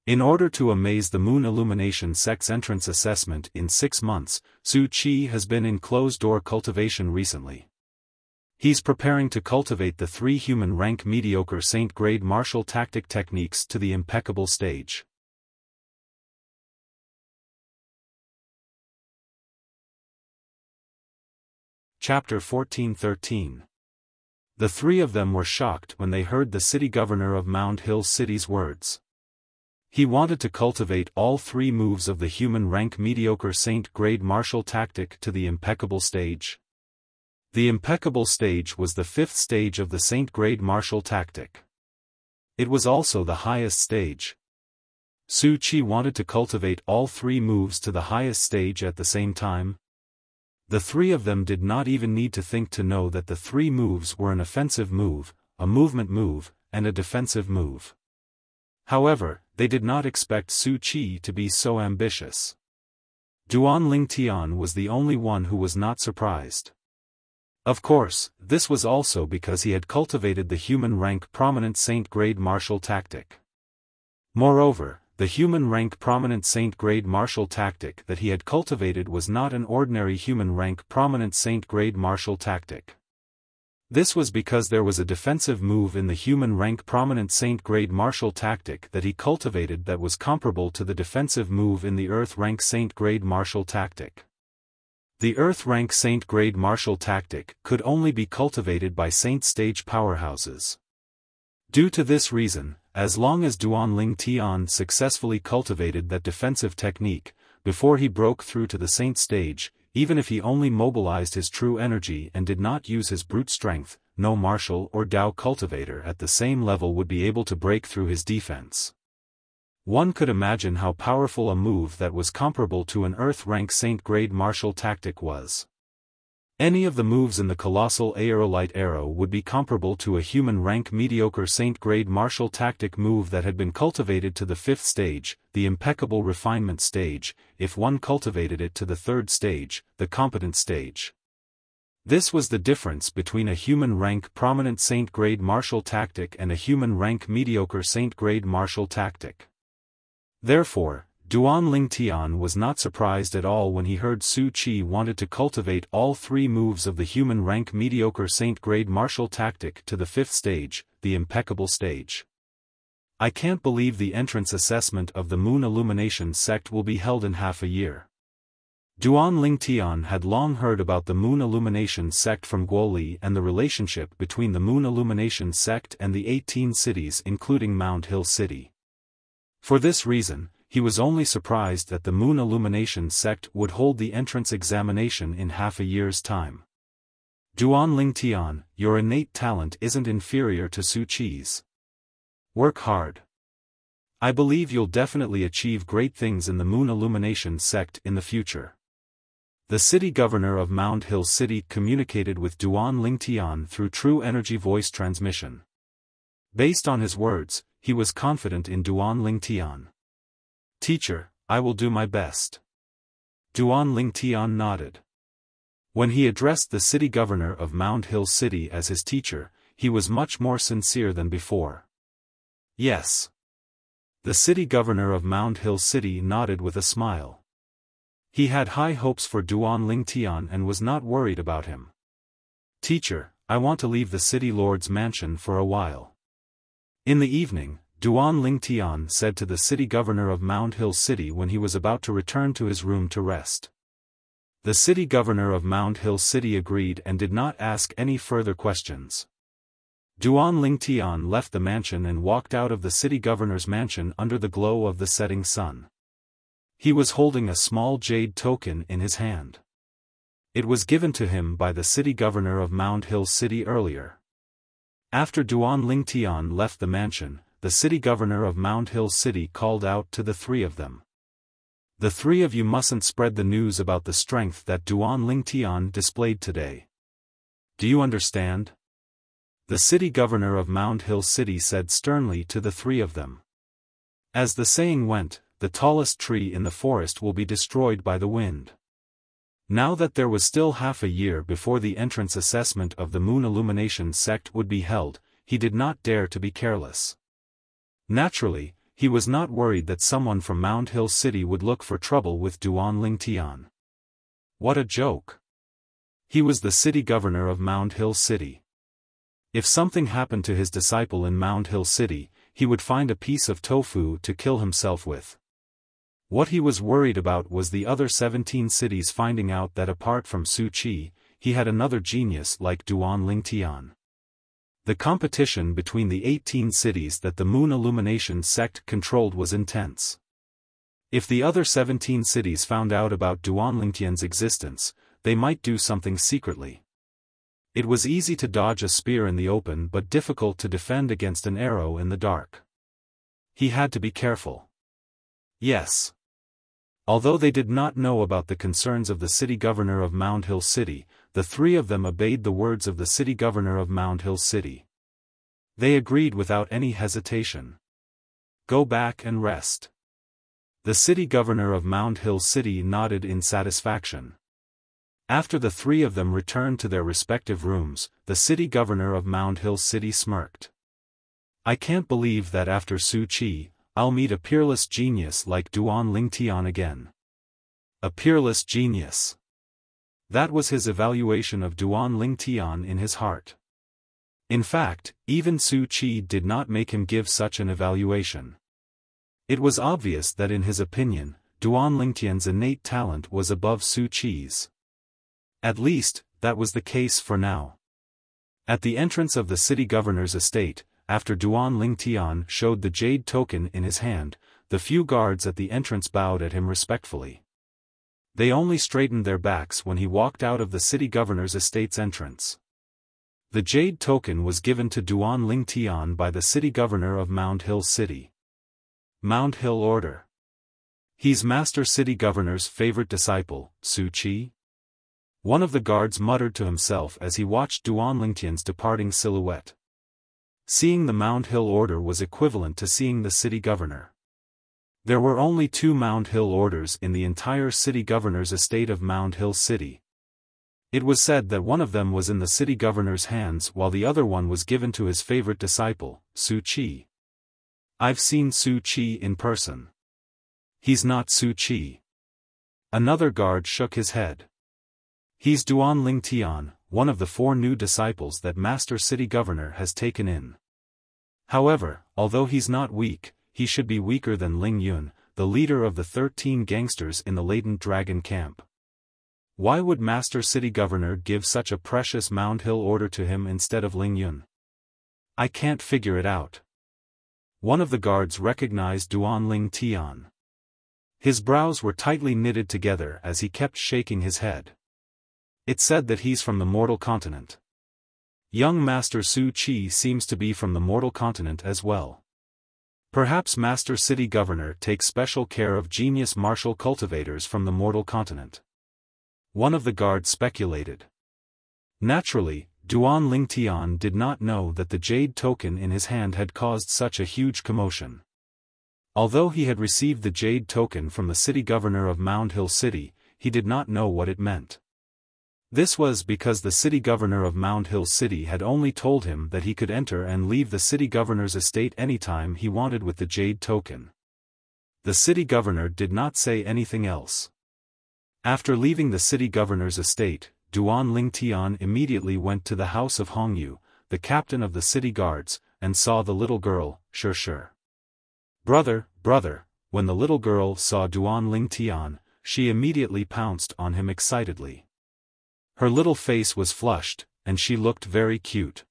In order to amaze the Moon Illumination sect's entrance assessment in 6 months, Su Qi has been in closed-door cultivation recently. He's preparing to cultivate the 3 human-rank mediocre Saint-grade martial tactic techniques to the impeccable stage. Chapter 14-13. The 3 of them were shocked when they heard the city governor of Mound Hill City's words. He wanted to cultivate all 3 moves of the human-rank mediocre Saint-grade martial tactic to the impeccable stage. The impeccable stage was the 5th stage of the Saint-grade martial tactic. It was also the highest stage. Su Qi wanted to cultivate all 3 moves to the highest stage at the same time. The 3 of them did not even need to think to know that the 3 moves were an offensive move, a movement move, and a defensive move. However, they did not expect Su Qi to be so ambitious. Duan Lingtian was the only one who was not surprised. Of course, this was also because he had cultivated the human-rank prominent Saint-grade martial tactic. Moreover, the human-rank prominent Saint-grade martial tactic that he had cultivated was not an ordinary human-rank prominent Saint-grade martial tactic. This was because there was a defensive move in the human-rank prominent Saint-grade martial tactic that he cultivated that was comparable to the defensive move in the Earth-rank Saint-grade martial tactic. The Earth-rank Saint-grade martial tactic could only be cultivated by Saint-stage powerhouses. Due to this reason, as long as Duan Lingtian successfully cultivated that defensive technique, before he broke through to the Saint stage, even if he only mobilized his true energy and did not use his brute strength, no martial or Dao cultivator at the same level would be able to break through his defense. One could imagine how powerful a move that was comparable to an Earth-rank Saint-grade martial tactic was. Any of the moves in the colossal aerolite arrow would be comparable to a human-rank mediocre Saint-grade martial tactic move that had been cultivated to the 5th stage, the impeccable refinement stage, if one cultivated it to the 3rd stage, the competent stage. This was the difference between a human-rank prominent Saint-grade martial tactic and a human-rank mediocre Saint-grade martial tactic. Therefore, Duan Lingtian was not surprised at all when he heard Su Qi wanted to cultivate all 3 moves of the human-rank mediocre Saint-grade martial tactic to the 5th stage, the impeccable stage. I can't believe the entrance assessment of the Moon Illumination sect will be held in half a year. Duan Lingtian had long heard about the Moon Illumination sect from Guoli and the relationship between the Moon Illumination sect and the 18 cities including Mound Hill City. For this reason, he was only surprised that the Moon Illumination sect would hold the entrance examination in half a year's time. Duan Lingtian, your innate talent isn't inferior to Su Qi's. Work hard. I believe you'll definitely achieve great things in the Moon Illumination sect in the future. The city governor of Mound Hill City communicated with Duan Lingtian through true energy voice transmission. Based on his words, he was confident in Duan Lingtian. Teacher, I will do my best. Duan Lingtian nodded. When he addressed the city governor of Mound Hill City as his teacher, he was much more sincere than before. Yes. The city governor of Mound Hill City nodded with a smile. He had high hopes for Duan Lingtian and was not worried about him. Teacher, I want to leave the city lord's mansion for a while. In the evening, Duan Lingtian said to the city governor of Mound Hill City when he was about to return to his room to rest. The city governor of Mound Hill City agreed and did not ask any further questions. Duan Lingtian left the mansion and walked out of the city governor's mansion under the glow of the setting sun. He was holding a small jade token in his hand. It was given to him by the city governor of Mound Hill City earlier. After Duan Lingtian left the mansion, the city governor of Mount Hill City called out to the three of them. The three of you mustn't spread the news about the strength that Duan Lingtian displayed today. Do you understand? The city governor of Mount Hill City said sternly to the three of them. As the saying went, the tallest tree in the forest will be destroyed by the wind. Now that there was still half a year before the entrance assessment of the Moon Illumination sect would be held, he did not dare to be careless. Naturally, he was not worried that someone from Mount Hill City would look for trouble with Duan Lingtian. What a joke! He was the city governor of Mount Hill City. If something happened to his disciple in Mount Hill City, he would find a piece of tofu to kill himself with. What he was worried about was the other 17 cities finding out that apart from Su Qi, he had another genius like Duan Lingtian. The competition between the 18 cities that the Moon Illumination sect controlled was intense. If the other 17 cities found out about Duan Lingtian's existence, they might do something secretly. It was easy to dodge a spear in the open but difficult to defend against an arrow in the dark. He had to be careful. Yes. Although they did not know about the concerns of the city governor of Mount Hill City, the three of them obeyed the words of the city governor of Mount Hill City. They agreed without any hesitation. Go back and rest. The city governor of Mount Hill City nodded in satisfaction. After the three of them returned to their respective rooms, the city governor of Mount Hill City smirked. I can't believe that after Su Qi, I'll meet a peerless genius like Duan Lingtian again. A peerless genius. That was his evaluation of Duan Lingtian in his heart. In fact, even Su Qi did not make him give such an evaluation. It was obvious that in his opinion, Duan Lingtian's innate talent was above Su Qi's. At least, that was the case for now. At the entrance of the city governor's estate, after Duan Lingtian showed the jade token in his hand, the few guards at the entrance bowed at him respectfully. They only straightened their backs when he walked out of the city governor's estate's entrance. The jade token was given to Duan Lingtian by the city governor of Mount Hill City. Mount Hill Order. He's Master City Governor's favorite disciple, Su Qi? One of the guards muttered to himself as he watched Duan Lingtian's departing silhouette. Seeing the Mount Hill Order was equivalent to seeing the city governor. There were only 2 Mount Hill Orders in the entire city governor's estate of Mount Hill City. It was said that one of them was in the city governor's hands while the other one was given to his favorite disciple, Su Qi. I've seen Su Qi in person. He's not Su Qi. Another guard shook his head. He's Duan Lingtian, one of the 4 new disciples that Master City Governor has taken in. However, although he's not weak, he should be weaker than Ling Yun, the leader of the 13 gangsters in the latent dragon camp. Why would Master City Governor give such a precious Mount Hill order to him instead of Ling Yun? I can't figure it out. One of the guards recognized Duan Lingtian. His brows were tightly knitted together as he kept shaking his head. It's said that he's from the mortal continent. Young Master Su Qi seems to be from the mortal continent as well. Perhaps Master City Governor takes special care of genius martial cultivators from the mortal continent. One of the guards speculated. Naturally, Duan Lingtian did not know that the jade token in his hand had caused such a huge commotion. Although he had received the jade token from the city governor of Mount Hill City, he did not know what it meant. This was because the city governor of Mount Hill City had only told him that he could enter and leave the city governor's estate anytime he wanted with the jade token. The city governor did not say anything else. After leaving the city governor's estate, Duan Lingtian immediately went to the house of Hongyu, the captain of the city guards, and saw the little girl, Shi. Brother, when the little girl saw Duan Lingtian, she immediately pounced on him excitedly. Her little face was flushed, and she looked very cute.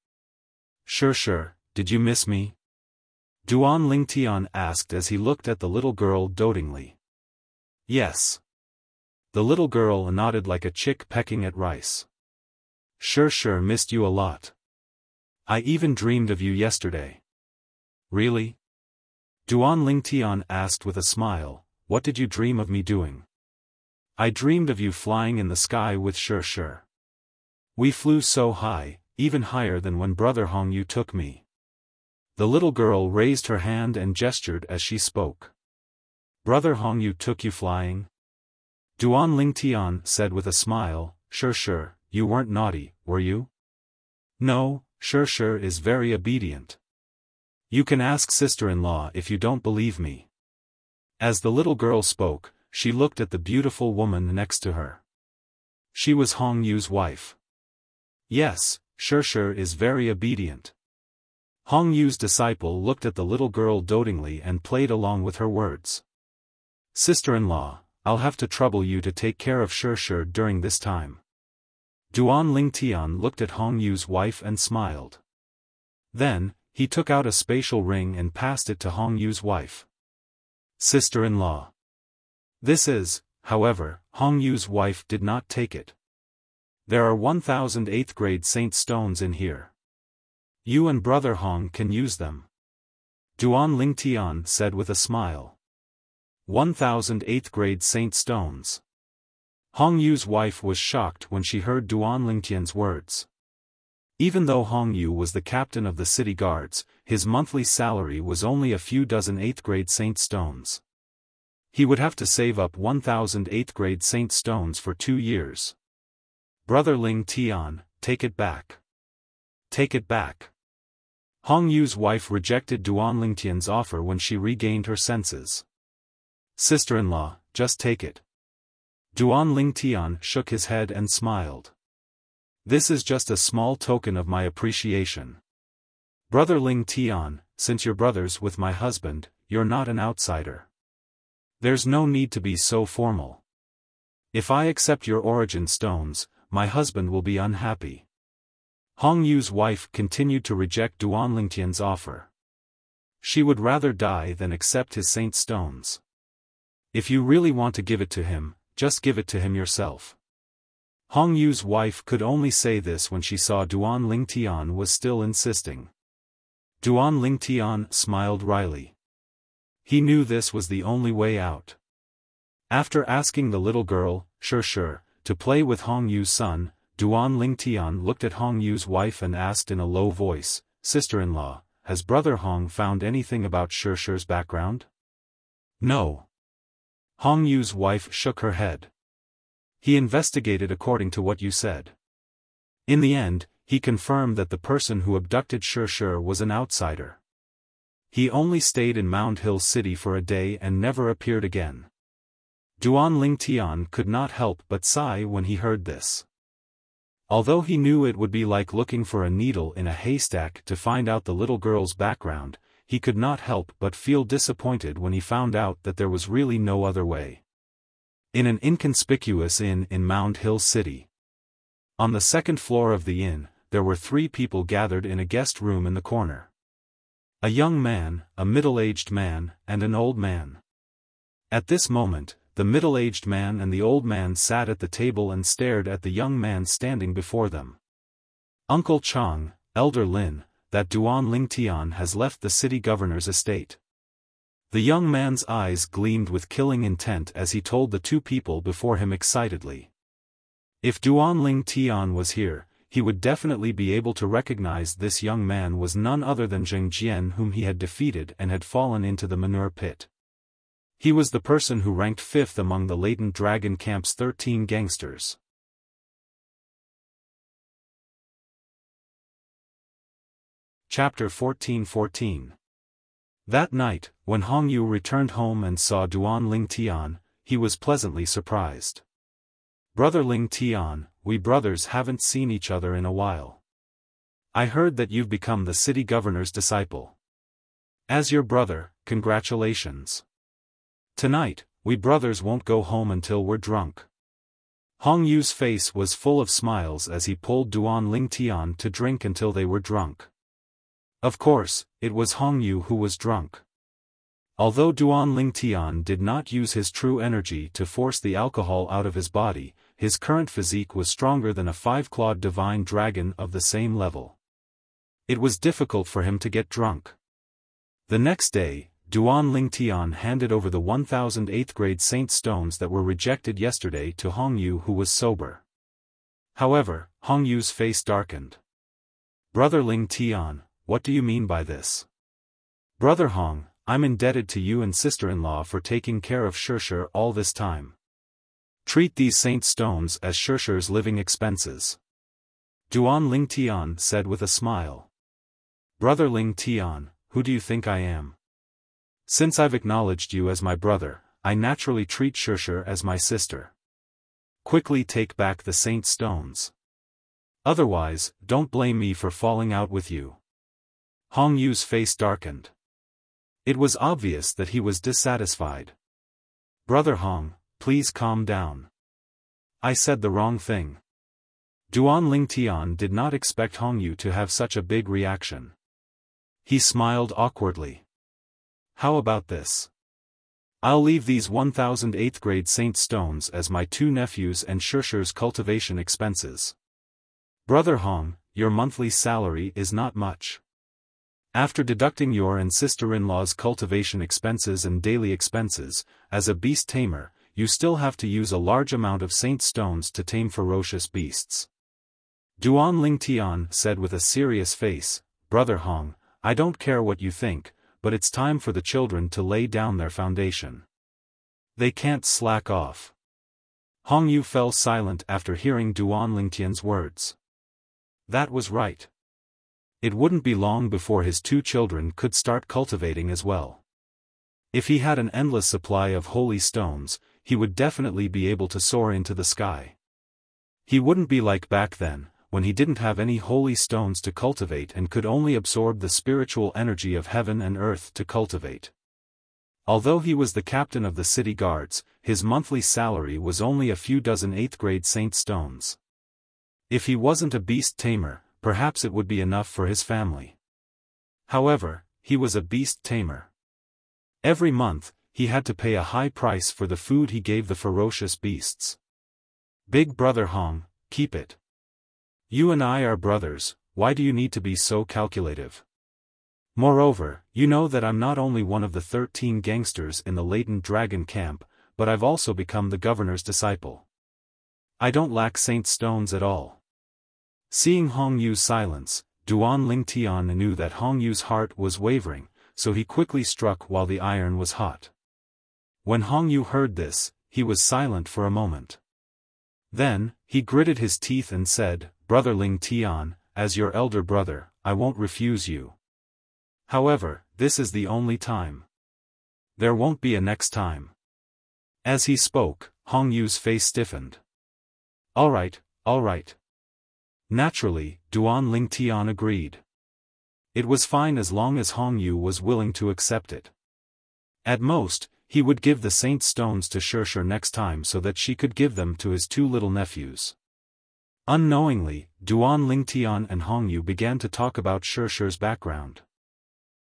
Shi, did you miss me? Duan Lingtian asked as he looked at the little girl dotingly. Yes. The little girl nodded like a chick pecking at rice. Shi missed you a lot. I even dreamed of you yesterday. Really? Duan Lingtian asked with a smile, what did you dream of me doing? I dreamed of you flying in the sky with Shi. We flew so high, even higher than when Brother Hongyu took me. The little girl raised her hand and gestured as she spoke. Brother Hongyu took you flying? Duan Lingtian said with a smile, Shi, you weren't naughty, were you? No, Shi is very obedient. You can ask sister-in-law if you don't believe me. As the little girl spoke, she looked at the beautiful woman next to her. She was Hongyu's wife. Yes, Shi is very obedient. Hongyu's disciple looked at the little girl dotingly and played along with her words. Sister-in-law, I'll have to trouble you to take care of Shi during this time. Duan Lingtian looked at Hongyu's wife and smiled. Then, he took out a spatial ring and passed it to Hongyu's wife. Sister-in-law. This is, however, Hongyu's wife did not take it. There are 1,000 8th grade saint stones in here. You and Brother Hong can use them. Duan Lingtian said with a smile. 1,000 8th grade saint stones. Hongyu's wife was shocked when she heard Duan Lingtian's words. Even though Hongyu was the captain of the city guards, his monthly salary was only a few dozen 8th grade saint stones. He would have to save up 1,000 8th grade saint stones for 2 years. Brother Ling Tian, take it back. Take it back. Hongyu's wife rejected Duan Lingtian's offer when she regained her senses. Sister-in-law, just take it. Duan Lingtian shook his head and smiled. This is just a small token of my appreciation. Brother Ling Tian, since you're brothers with my husband, you're not an outsider. There's no need to be so formal. If I accept your origin stones, my husband will be unhappy. Hongyu's wife continued to reject Duan Lingtian's offer. She would rather die than accept his saint stones. If you really want to give it to him, just give it to him yourself. Hongyu's wife could only say this when she saw Duan Lingtian was still insisting. Duan Lingtian smiled wryly. He knew this was the only way out. After asking the little girl, Shi, to play with Hongyu's son, Duan Lingtian looked at Hongyu's wife and asked in a low voice, Sister-in-law, has Brother Hong found anything about Shi's background? No. Hongyu's wife shook her head. He investigated according to what you said. In the end, he confirmed that the person who abducted Shi was an outsider. He only stayed in Mound Hill City for a day and never appeared again. Duan Lingtian could not help but sigh when he heard this. Although he knew it would be like looking for a needle in a haystack to find out the little girl's background, he could not help but feel disappointed when he found out that there was really no other way. In an inconspicuous inn in Mound Hill City. On the second floor of the inn, there were 3 people gathered in a guest room in the corner. A young man, a middle-aged man, and an old man. At this moment, the middle-aged man and the old man sat at the table and stared at the young man standing before them. Uncle Chang, Elder Lin, that Duan Lingtian has left the city governor's estate. The young man's eyes gleamed with killing intent as he told the 2 people before him excitedly. If Duan Lingtian was here, he would definitely be able to recognize this young man was none other than Zheng Jian, whom he had defeated and had fallen into the manure pit. He was the person who ranked 5th among the latent dragon camp's 13 gangsters. Chapter 14:14. That night, when Hongyu returned home and saw Duan Lingtian, he was pleasantly surprised. Brother Lingtian, we brothers haven't seen each other in a while. I heard that you've become the city governor's disciple. As your brother, congratulations. Tonight, we brothers won't go home until we're drunk. Hongyu's face was full of smiles as he pulled Duan Lingtian to drink until they were drunk. Of course, it was Hongyu who was drunk. Although Duan Lingtian did not use his true energy to force the alcohol out of his body, his current physique was stronger than a 5-clawed divine dragon of the same level. It was difficult for him to get drunk. The next day, Duan Lingtian handed over the 1008th grade saint stones that were rejected yesterday to Hongyu, who was sober. However, Hongyu's face darkened. "Brother Lingtian, what do you mean by this?" "Brother Hong, I'm indebted to you and sister-in-law for taking care of Shishir all this time. Treat these saint stones as Shishir's living expenses." Duan Lingtian said with a smile. "Brother Lingtian, who do you think I am? Since I've acknowledged you as my brother, I naturally treat Shishir as my sister. Quickly take back the saint stones. Otherwise, don't blame me for falling out with you." Hongyu's face darkened. It was obvious that he was dissatisfied. "Brother Hong, please calm down. I said the wrong thing." Duan Lingtian did not expect Hongyu to have such a big reaction. He smiled awkwardly. "How about this? I'll leave these 1008th grade saint stones as my two nephews and Shishir's cultivation expenses. Brother Hong, your monthly salary is not much. After deducting your and sister-in-law's cultivation expenses and daily expenses, as a beast tamer, you still have to use a large amount of saint stones to tame ferocious beasts." Duan Lingtian said with a serious face, "Brother Hong, I don't care what you think, but it's time for the children to lay down their foundation. They can't slack off." Hongyu fell silent after hearing Duan Lingtian's words. That was right. It wouldn't be long before his two children could start cultivating as well. If he had an endless supply of holy stones, he would definitely be able to soar into the sky. He wouldn't be like back then, when he didn't have any holy stones to cultivate and could only absorb the spiritual energy of heaven and earth to cultivate. Although he was the captain of the city guards, his monthly salary was only a few dozen 8th grade saint stones. If he wasn't a beast tamer, perhaps it would be enough for his family. However, he was a beast tamer. Every month, he had to pay a high price for the food he gave the ferocious beasts. "Big brother Hong, keep it. You and I are brothers, why do you need to be so calculative? Moreover, you know that I'm not only one of the 13 gangsters in the latent dragon camp, but I've also become the governor's disciple. I don't lack saint stones at all." Seeing Hongyu's silence, Duan Lingtian knew that Hongyu's heart was wavering, so he quickly struck while the iron was hot. When Hongyu heard this, he was silent for a moment. Then, he gritted his teeth and said, "Brother Lingtian, as your elder brother, I won't refuse you. However, this is the only time. There won't be a next time." As he spoke, Hongyu's face stiffened. All right. Naturally, Duan Lingtian agreed. It was fine as long as Hongyu was willing to accept it. At most, he would give the saint stones to Shishir next time so that she could give them to his two little nephews. Unknowingly, Duan Lingtian and Hongyu began to talk about Shishir's background.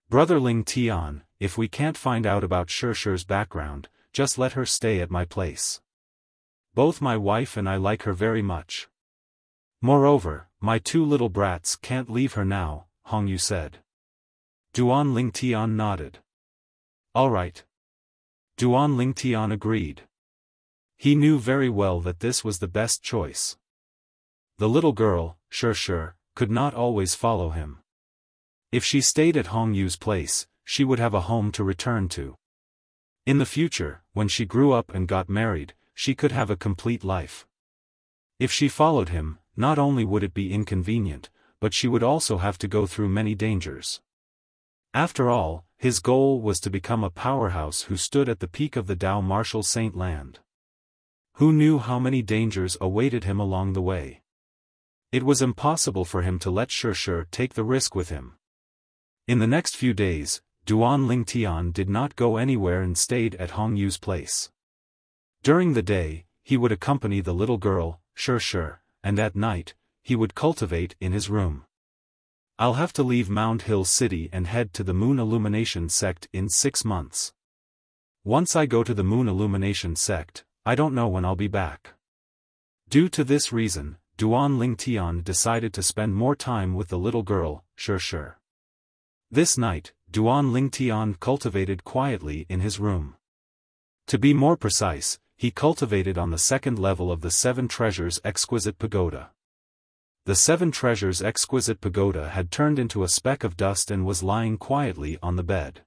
"Brother Lingtian, if we can't find out about Shishir's background, just let her stay at my place. Both my wife and I like her very much. Moreover, my two little brats can't leave her now," Hongyu said. Duan Lingtian nodded. "All right." Duan Lingtian agreed. He knew very well that this was the best choice. The little girl, Shishir, could not always follow him. If she stayed at Hongyu's place, she would have a home to return to. In the future, when she grew up and got married, she could have a complete life. If she followed him, not only would it be inconvenient, but she would also have to go through many dangers. After all, his goal was to become a powerhouse who stood at the peak of the Tao martial saint land. Who knew how many dangers awaited him along the way? It was impossible for him to let Shishir take the risk with him. In the next few days, Duan Lingtian did not go anywhere and stayed at Hongyu's place. During the day, he would accompany the little girl, Shishir, and at night, he would cultivate in his room. "I'll have to leave Mound Hill City and head to the Moon Illumination Sect in 6 months. Once I go to the Moon Illumination Sect, I don't know when I'll be back." Due to this reason, Duan Lingtian decided to spend more time with the little girl, Shishir. This night, Duan Lingtian cultivated quietly in his room. To be more precise, he cultivated on the second level of the Seven Treasures Exquisite Pagoda. The Seven Treasures Exquisite Pagoda had turned into a speck of dust and was lying quietly on the bed.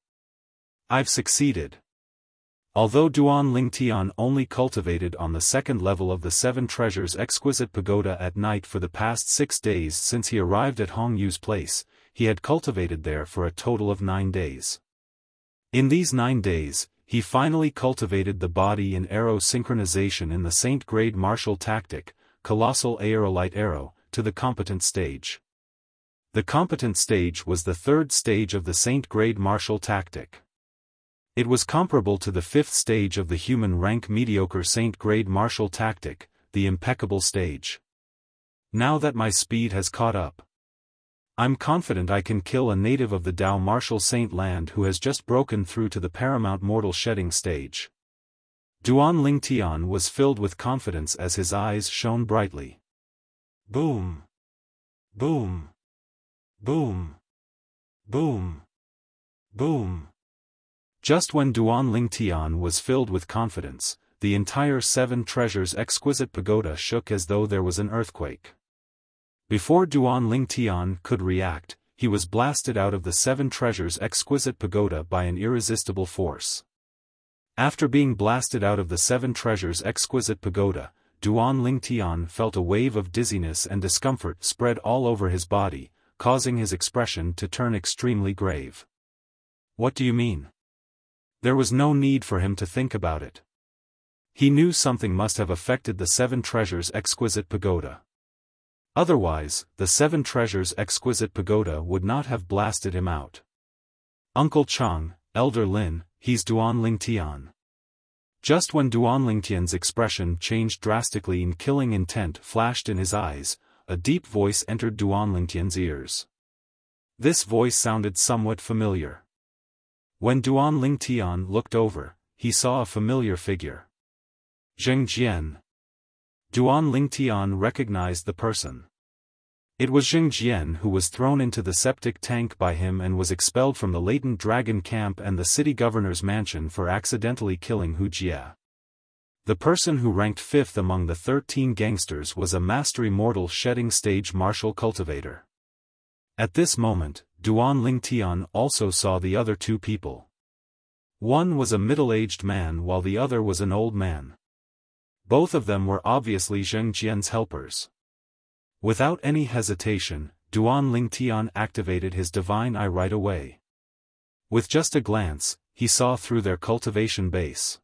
I've succeeded. Although Duan Lingtian only cultivated on the second level of the Seven Treasures Exquisite Pagoda at night for the past 6 days since he arrived at Hong Yu's place, he had cultivated there for a total of 9 days. In these 9 days, he finally cultivated the body and arrow synchronization in the Saint Grade martial tactic, Colossal Aerolite Arrow, to the competent stage. The competent stage was the third stage of the Saint Grade martial tactic. It was comparable to the fifth stage of the human rank mediocre Saint Grade martial tactic, the impeccable stage. Now that my speed has caught up, I'm confident I can kill a native of the Dao martial Saint Land who has just broken through to the paramount mortal shedding stage. Duan Lingtian was filled with confidence as his eyes shone brightly. Boom! Boom! Boom! Boom! Boom! Just when Duan Lingtian was filled with confidence, the entire Seven Treasures Exquisite Pagoda shook as though there was an earthquake. Before Duan Lingtian could react, he was blasted out of the Seven Treasures Exquisite Pagoda by an irresistible force. After being blasted out of the Seven Treasures Exquisite Pagoda, Duan Lingtian felt a wave of dizziness and discomfort spread all over his body, causing his expression to turn extremely grave. What do you mean? There was no need for him to think about it. He knew something must have affected the Seven Treasures Exquisite Pagoda. Otherwise, the Seven Treasures Exquisite Pagoda would not have blasted him out. Uncle Chang, Elder Lin, he's Duan Lingtian. Just when Duan Lingtian's expression changed drastically and killing intent flashed in his eyes, a deep voice entered Duan Lingtian's ears. This voice sounded somewhat familiar. When Duan Lingtian looked over, he saw a familiar figure. Zheng Jian. Duan Lingtian recognized the person. It was Zheng Jian who was thrown into the septic tank by him and was expelled from the latent dragon camp and the city governor's mansion for accidentally killing Hu Jia. The person who ranked 5th among the 13 gangsters was a mastery mortal shedding stage martial cultivator. At this moment, Duan Lingtian also saw the other two people. One was a middle-aged man while the other was an old man. Both of them were obviously Zheng Jian's helpers. Without any hesitation, Duan Lingtian activated his divine eye right away. With just a glance, he saw through their cultivation base.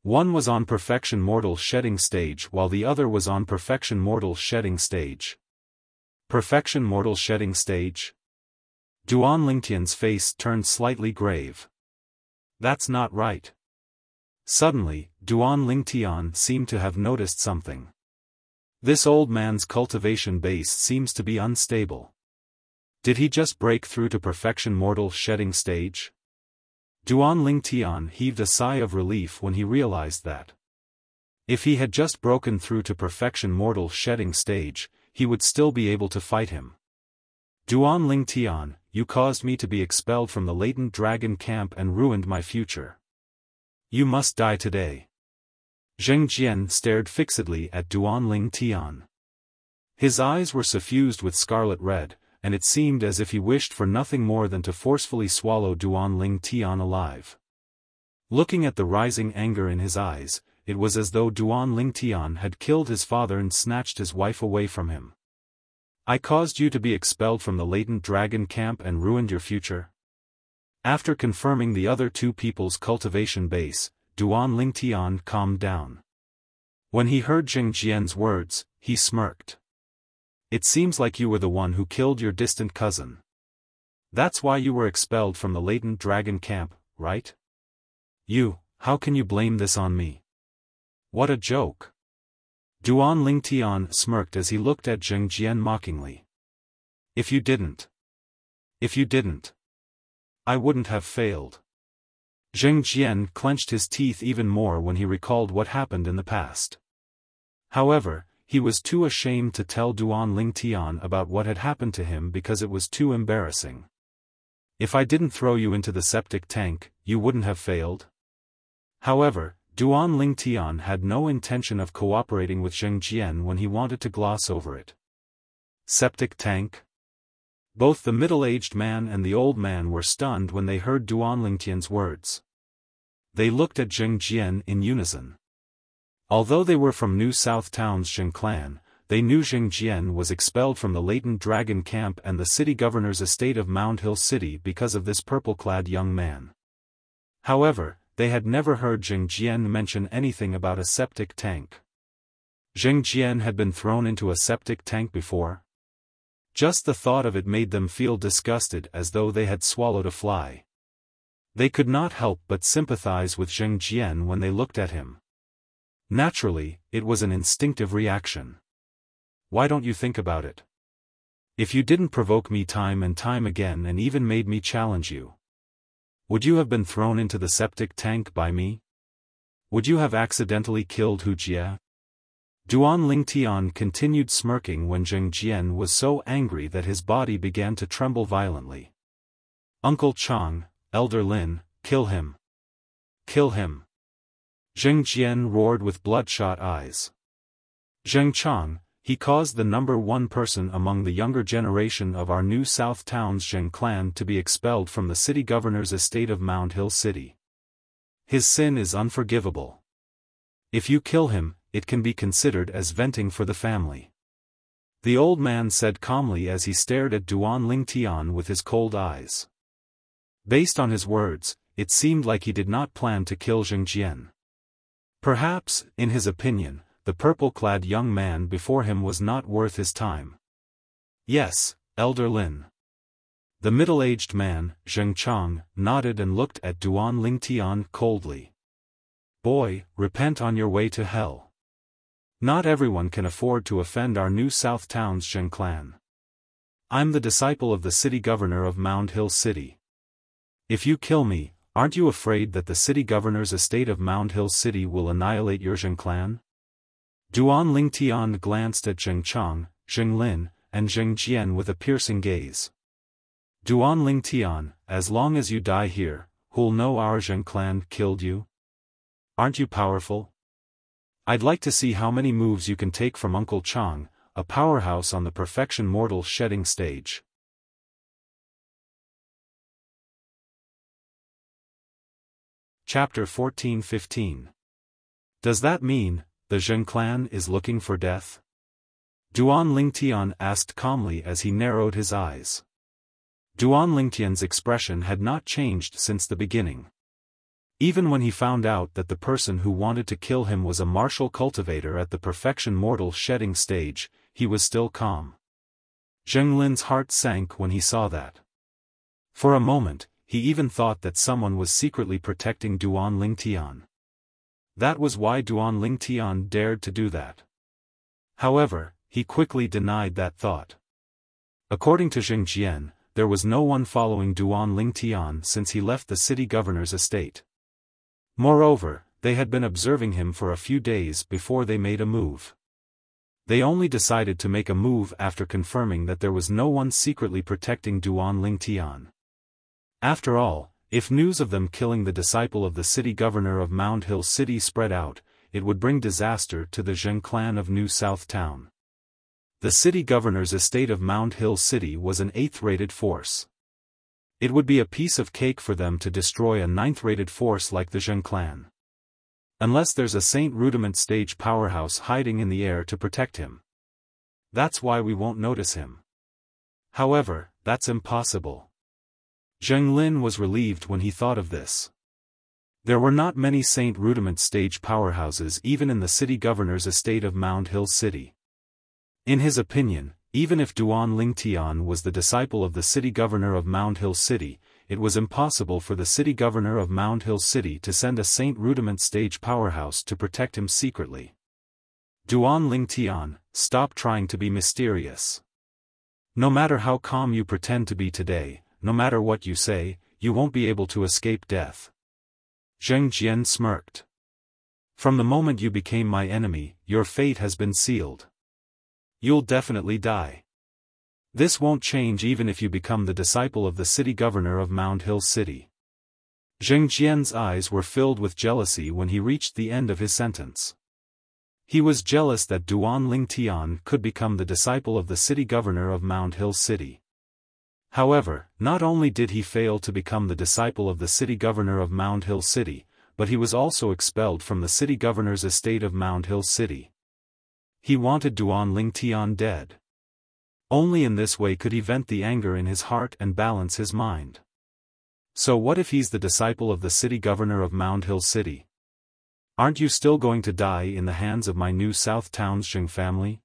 One was on perfection mortal shedding stage while the other was on perfection mortal shedding stage. Perfection mortal shedding stage? Duan Lingtian's face turned slightly grave. That's not right. Suddenly, Duan Lingtian seemed to have noticed something. This old man's cultivation base seems to be unstable. Did he just break through to perfection mortal shedding stage? Duan Lingtian heaved a sigh of relief when he realized that. If he had just broken through to perfection mortal shedding stage, he would still be able to fight him. Duan Lingtian, you caused me to be expelled from the latent dragon camp and ruined my future. You must die today. Zheng Jian stared fixedly at Duan Lingtian. His eyes were suffused with scarlet red, and it seemed as if he wished for nothing more than to forcefully swallow Duan Lingtian alive. Looking at the rising anger in his eyes, it was as though Duan Lingtian had killed his father and snatched his wife away from him. I caused you to be expelled from the latent dragon camp and ruined your future? After confirming the other two people's cultivation base, Duan Lingtian calmed down. When he heard Zheng Jian's words, he smirked. It seems like you were the one who killed your distant cousin. That's why you were expelled from the latent dragon camp, right? How can you blame this on me? What a joke. Duan Lingtian smirked as he looked at Zheng Jian mockingly. If you didn't, I wouldn't have failed. Zheng Jian clenched his teeth even more when he recalled what happened in the past. However, he was too ashamed to tell Duan Lingtian about what had happened to him because it was too embarrassing. If I didn't throw you into the septic tank, you wouldn't have failed? However, Duan Lingtian had no intention of cooperating with Zheng Jian when he wanted to gloss over it. Septic tank? Both the middle-aged man and the old man were stunned when they heard Duan Lingtian's words. They looked at Zheng Jian in unison. Although they were from New South Town's Zheng clan, they knew Zheng Jian was expelled from the latent dragon camp and the city governor's estate of Mound Hill City because of this purple-clad young man. However, they had never heard Zheng Jian mention anything about a septic tank. Zheng Jian had been thrown into a septic tank before? Just the thought of it made them feel disgusted, as though they had swallowed a fly. They could not help but sympathize with Zheng Jian when they looked at him. Naturally, it was an instinctive reaction. Why don't you think about it? If you didn't provoke me time and time again and even made me challenge you, would you have been thrown into the septic tank by me? Would you have accidentally killed Hu Jie? Duan Lingtian continued smirking when Zheng Jian was so angry that his body began to tremble violently. Uncle Chang, Elder Lin, kill him. Kill him. Zheng Jian roared with bloodshot eyes. Zheng Chang, he caused the number one person among the younger generation of our New South Town's Zheng clan to be expelled from the city governor's estate of Mound Hill City. His sin is unforgivable. If you kill him, it can be considered as venting for the family. The old man said calmly as he stared at Duan Lingtian with his cold eyes. Based on his words, it seemed like he did not plan to kill Zheng Jian. Perhaps, in his opinion, the purple-clad young man before him was not worth his time. Yes, Elder Lin. The middle-aged man, Zheng Chang, nodded and looked at Duan Lingtian coldly. Boy, repent on your way to hell. Not everyone can afford to offend our New South Town's Zheng clan. I'm the disciple of the city governor of Mound Hill City. If you kill me, aren't you afraid that the city governor's estate of Mound Hill City will annihilate your Zheng clan? Duan Lingtian glanced at Zheng Chang, Zheng Lin, and Zheng Jian with a piercing gaze. Duan Lingtian, as long as you die here, who'll know our Zheng clan killed you? Aren't you powerful? I'd like to see how many moves you can take from Uncle Chang, a powerhouse on the perfection mortal shedding stage. Chapter 14-15. Does that mean the Zheng clan is looking for death? Duan Lingtian asked calmly as he narrowed his eyes. Duan Lingtian's expression had not changed since the beginning. Even when he found out that the person who wanted to kill him was a martial cultivator at the perfection mortal shedding stage, he was still calm. Zheng Lin's heart sank when he saw that. For a moment, he even thought that someone was secretly protecting Duan Lingtian. That was why Duan Lingtian dared to do that. However, he quickly denied that thought. According to Zheng Jian, there was no one following Duan Lingtian since he left the city governor's estate. Moreover, they had been observing him for a few days before they made a move. They only decided to make a move after confirming that there was no one secretly protecting Duan Lingtian. After all, if news of them killing the disciple of the city governor of Mound Hill City spread out, it would bring disaster to the Zheng clan of New South Town. The city governor's estate of Mound Hill City was an 8th-rated force. It would be a piece of cake for them to destroy a 9th-rated force like the Zheng clan. Unless there's a Saint Rudiment stage powerhouse hiding in the air to protect him. That's why we won't notice him. However, that's impossible. Zheng Lin was relieved when he thought of this. There were not many Saint Rudiment stage powerhouses even in the city governor's estate of Mound Hill City. In his opinion, even if Duan Lingtian was the disciple of the city governor of Mound Hill City, it was impossible for the city governor of Mound Hill City to send a Saint Rudiment stage powerhouse to protect him secretly. Duan Lingtian, stop trying to be mysterious. No matter how calm you pretend to be today, no matter what you say, you won't be able to escape death. Zheng Jian smirked. From the moment you became my enemy, your fate has been sealed. You'll definitely die. This won't change even if you become the disciple of the city governor of Mound Hill City. Zheng Jian's eyes were filled with jealousy when he reached the end of his sentence. He was jealous that Duan Lingtian could become the disciple of the city governor of Mound Hill City. However, not only did he fail to become the disciple of the city governor of Mound Hill City, but he was also expelled from the city governor's estate of Mound Hill City. He wanted Duan Lingtian dead. Only in this way could he vent the anger in his heart and balance his mind. So what if he's the disciple of the city governor of Mound Hill City? Aren't you still going to die in the hands of my new South Town's Zheng family?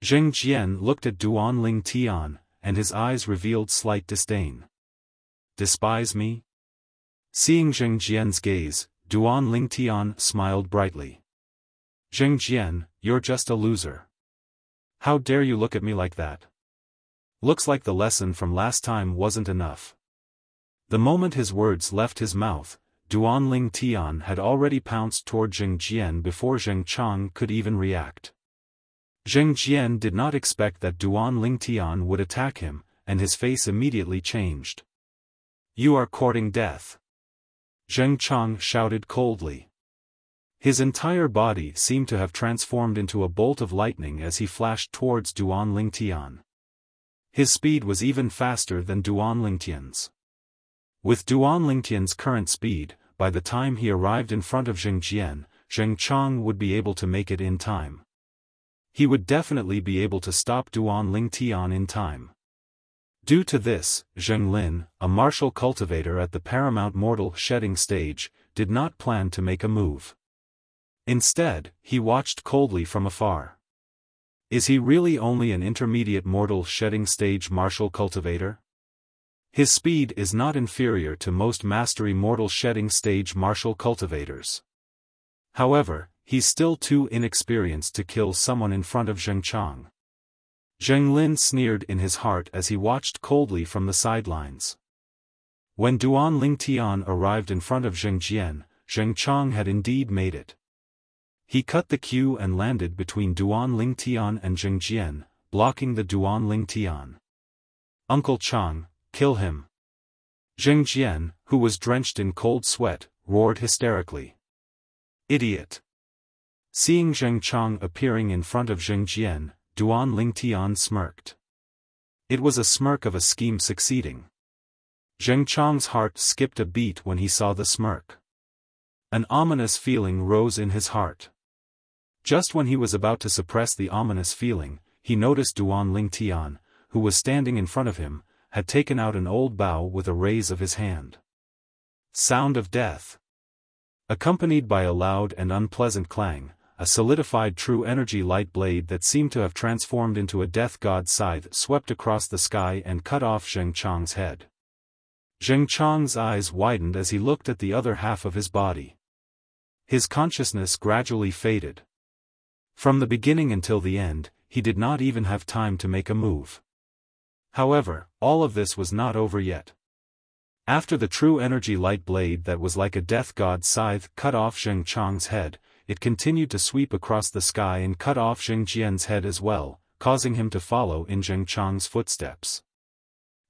Zheng Jian looked at Duan Lingtian, and his eyes revealed slight disdain. Despise me? Seeing Zheng Jian's gaze, Duan Lingtian smiled brightly. Zheng Jian, you're just a loser. How dare you look at me like that? Looks like the lesson from last time wasn't enough. The moment his words left his mouth, Duan Lingtian had already pounced toward Zheng Jian before Zheng Chang could even react. Zheng Jian did not expect that Duan Lingtian would attack him, and his face immediately changed. You are courting death. Zheng Chang shouted coldly. His entire body seemed to have transformed into a bolt of lightning as he flashed towards Duan Lingtian. His speed was even faster than Duan Lingtian's. With Duan Lingtian's current speed, by the time he arrived in front of Zheng Jian, Zheng Chang would be able to make it in time. He would definitely be able to stop Duan Lingtian in time. Due to this, Zheng Lin, a martial cultivator at the paramount mortal shedding stage, did not plan to make a move. Instead, he watched coldly from afar. Is he really only an intermediate mortal shedding stage martial cultivator? His speed is not inferior to most mastery mortal shedding stage martial cultivators. However, he's still too inexperienced to kill someone in front of Zheng Chang. Zheng Lin sneered in his heart as he watched coldly from the sidelines. When Duan Lingtian arrived in front of Zheng Jian, Zheng Chang had indeed made it. He cut the queue and landed between Duan Lingtian and Zheng Jian, blocking the Duan Lingtian. Uncle Chang, kill him. Zheng Jian, who was drenched in cold sweat, roared hysterically. Idiot. Seeing Zheng Chang appearing in front of Zheng Jian, Duan Lingtian smirked. It was a smirk of a scheme succeeding. Zheng Chang's heart skipped a beat when he saw the smirk. An ominous feeling rose in his heart. Just when he was about to suppress the ominous feeling, he noticed Duan Lingtian, who was standing in front of him, had taken out an old bow with a raise of his hand. Sound of death. Accompanied by a loud and unpleasant clang, a solidified true energy light blade that seemed to have transformed into a death god scythe swept across the sky and cut off Zheng Chang's head. Zheng Chang's eyes widened as he looked at the other half of his body. His consciousness gradually faded. From the beginning until the end, he did not even have time to make a move. However, all of this was not over yet. After the true energy light blade that was like a death god scythe cut off Zheng Chang's head, it continued to sweep across the sky and cut off Zheng Jian's head as well, causing him to follow in Zheng Chang's footsteps.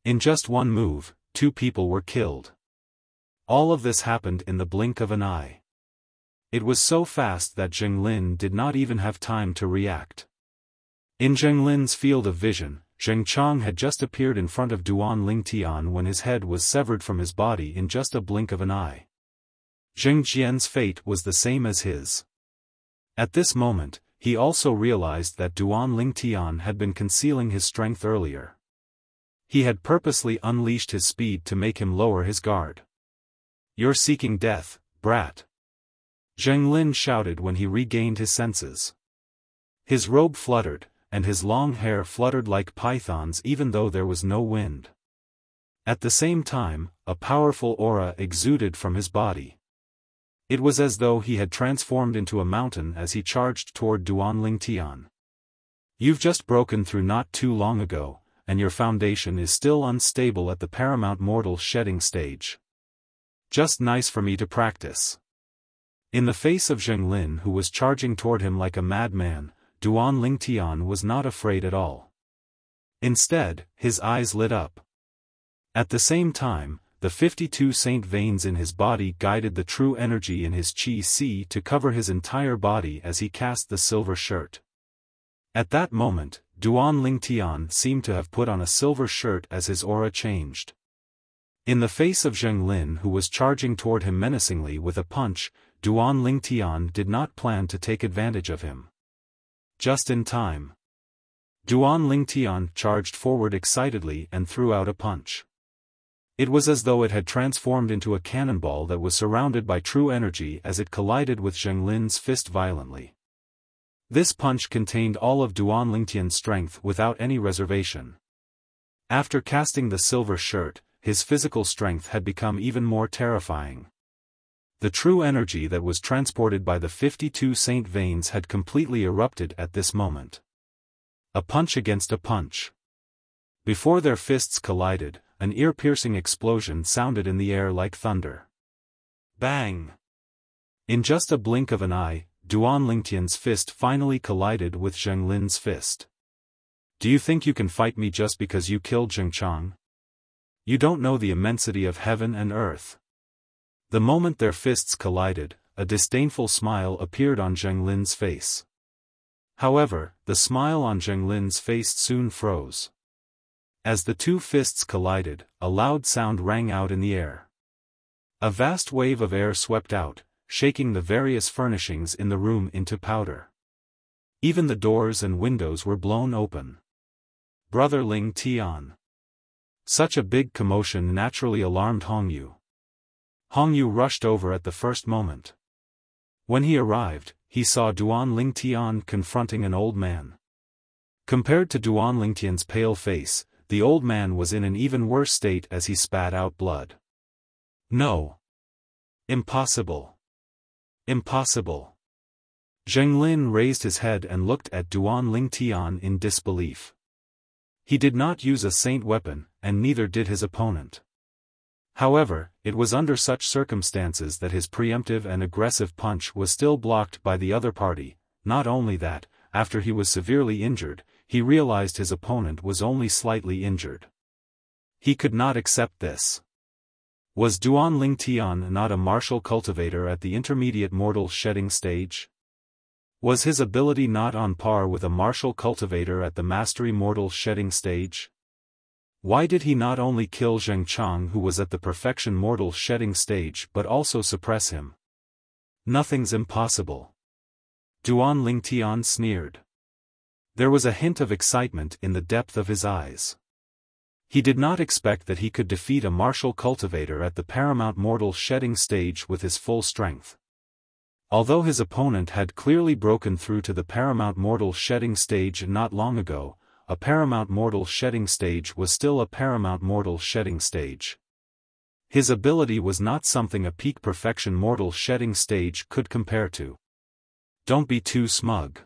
In just one move, 2 people were killed. All of this happened in the blink of an eye. It was so fast that Zheng Lin did not even have time to react. In Zheng Lin's field of vision, Zheng Chang had just appeared in front of Duan Lingtian when his head was severed from his body in just a blink of an eye. Zheng Jian's fate was the same as his. At this moment, he also realized that Duan Lingtian had been concealing his strength earlier. He had purposely unleashed his speed to make him lower his guard. You're seeking death, brat. Zheng Lin shouted when he regained his senses. His robe fluttered, and his long hair fluttered like pythons even though there was no wind. At the same time, a powerful aura exuded from his body. It was as though he had transformed into a mountain as he charged toward Duan Lingtian. You've just broken through not too long ago, and your foundation is still unstable at the paramount mortal shedding stage. Just nice for me to practice. In the face of Zheng Lin who was charging toward him like a madman, Duan Lingtian was not afraid at all. Instead, his eyes lit up. At the same time, the 52 saint veins in his body guided the true energy in his qi to cover his entire body as he cast the silver shirt. At that moment, Duan Lingtian seemed to have put on a silver shirt as his aura changed. In the face of Zheng Lin, who was charging toward him menacingly with a punch, Duan Lingtian did not plan to take advantage of him. Just in time. Duan Lingtian charged forward excitedly and threw out a punch. It was as though it had transformed into a cannonball that was surrounded by true energy as it collided with Zheng Lin's fist violently. This punch contained all of Duan Lingtian's strength without any reservation. After casting the silver shirt, his physical strength had become even more terrifying. The true energy that was transported by the 52 saint veins had completely erupted at this moment. A punch against a punch. Before their fists collided, an ear-piercing explosion sounded in the air like thunder. Bang! In just a blink of an eye, Duan Lingtian's fist finally collided with Zheng Lin's fist. Do you think you can fight me just because you killed Zheng Chang? You don't know the immensity of heaven and earth. The moment their fists collided, a disdainful smile appeared on Zheng Lin's face. However, the smile on Zheng Lin's face soon froze. As the two fists collided, a loud sound rang out in the air. A vast wave of air swept out, shaking the various furnishings in the room into powder. Even the doors and windows were blown open. Brother Ling Tian. Such a big commotion naturally alarmed Hongyu. Hongyu rushed over at the first moment. When he arrived, he saw Duan Lingtian confronting an old man. Compared to Duan Lingtian's pale face, the old man was in an even worse state as he spat out blood. No. Impossible. Impossible. Zheng Lin raised his head and looked at Duan Lingtian in disbelief. He did not use a saint weapon, and neither did his opponent. However, it was under such circumstances that his preemptive and aggressive punch was still blocked by the other party. Not only that, after he was severely injured, he realized his opponent was only slightly injured. He could not accept this. Was Duan Lingtian not a martial cultivator at the intermediate mortal shedding stage? Was his ability not on par with a martial cultivator at the mastery mortal shedding stage? Why did he not only kill Zheng Chang, who was at the perfection mortal shedding stage, but also suppress him? Nothing's impossible. Duan Lingtian sneered. There was a hint of excitement in the depth of his eyes. He did not expect that he could defeat a martial cultivator at the paramount mortal shedding stage with his full strength. Although his opponent had clearly broken through to the paramount mortal shedding stage not long ago, a paramount mortal shedding stage was still a paramount mortal shedding stage. His ability was not something a peak perfection mortal shedding stage could compare to. Don't be too smug.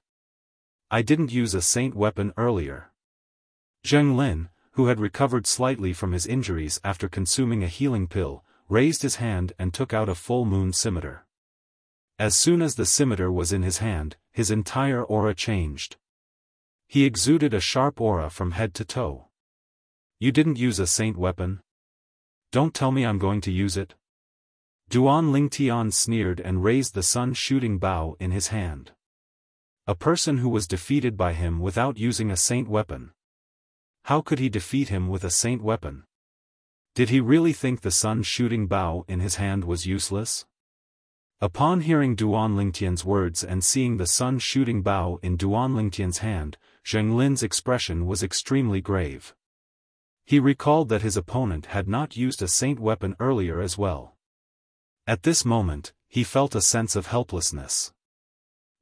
I didn't use a saint weapon earlier. Zheng Lin, who had recovered slightly from his injuries after consuming a healing pill, raised his hand and took out a full moon scimitar. As soon as the scimitar was in his hand, his entire aura changed. He exuded a sharp aura from head to toe. You didn't use a saint weapon? Don't tell me I'm going to use it. Duan Lingtian sneered and raised the sun-shooting bow in his hand. A person who was defeated by him without using a saint weapon. How could he defeat him with a saint weapon? Did he really think the sun-shooting bow in his hand was useless? Upon hearing Duan Lingtian's words and seeing the sun-shooting bow in Duan Lingtian's hand, Zheng Lin's expression was extremely grave. He recalled that his opponent had not used a saint weapon earlier as well. At this moment, he felt a sense of helplessness.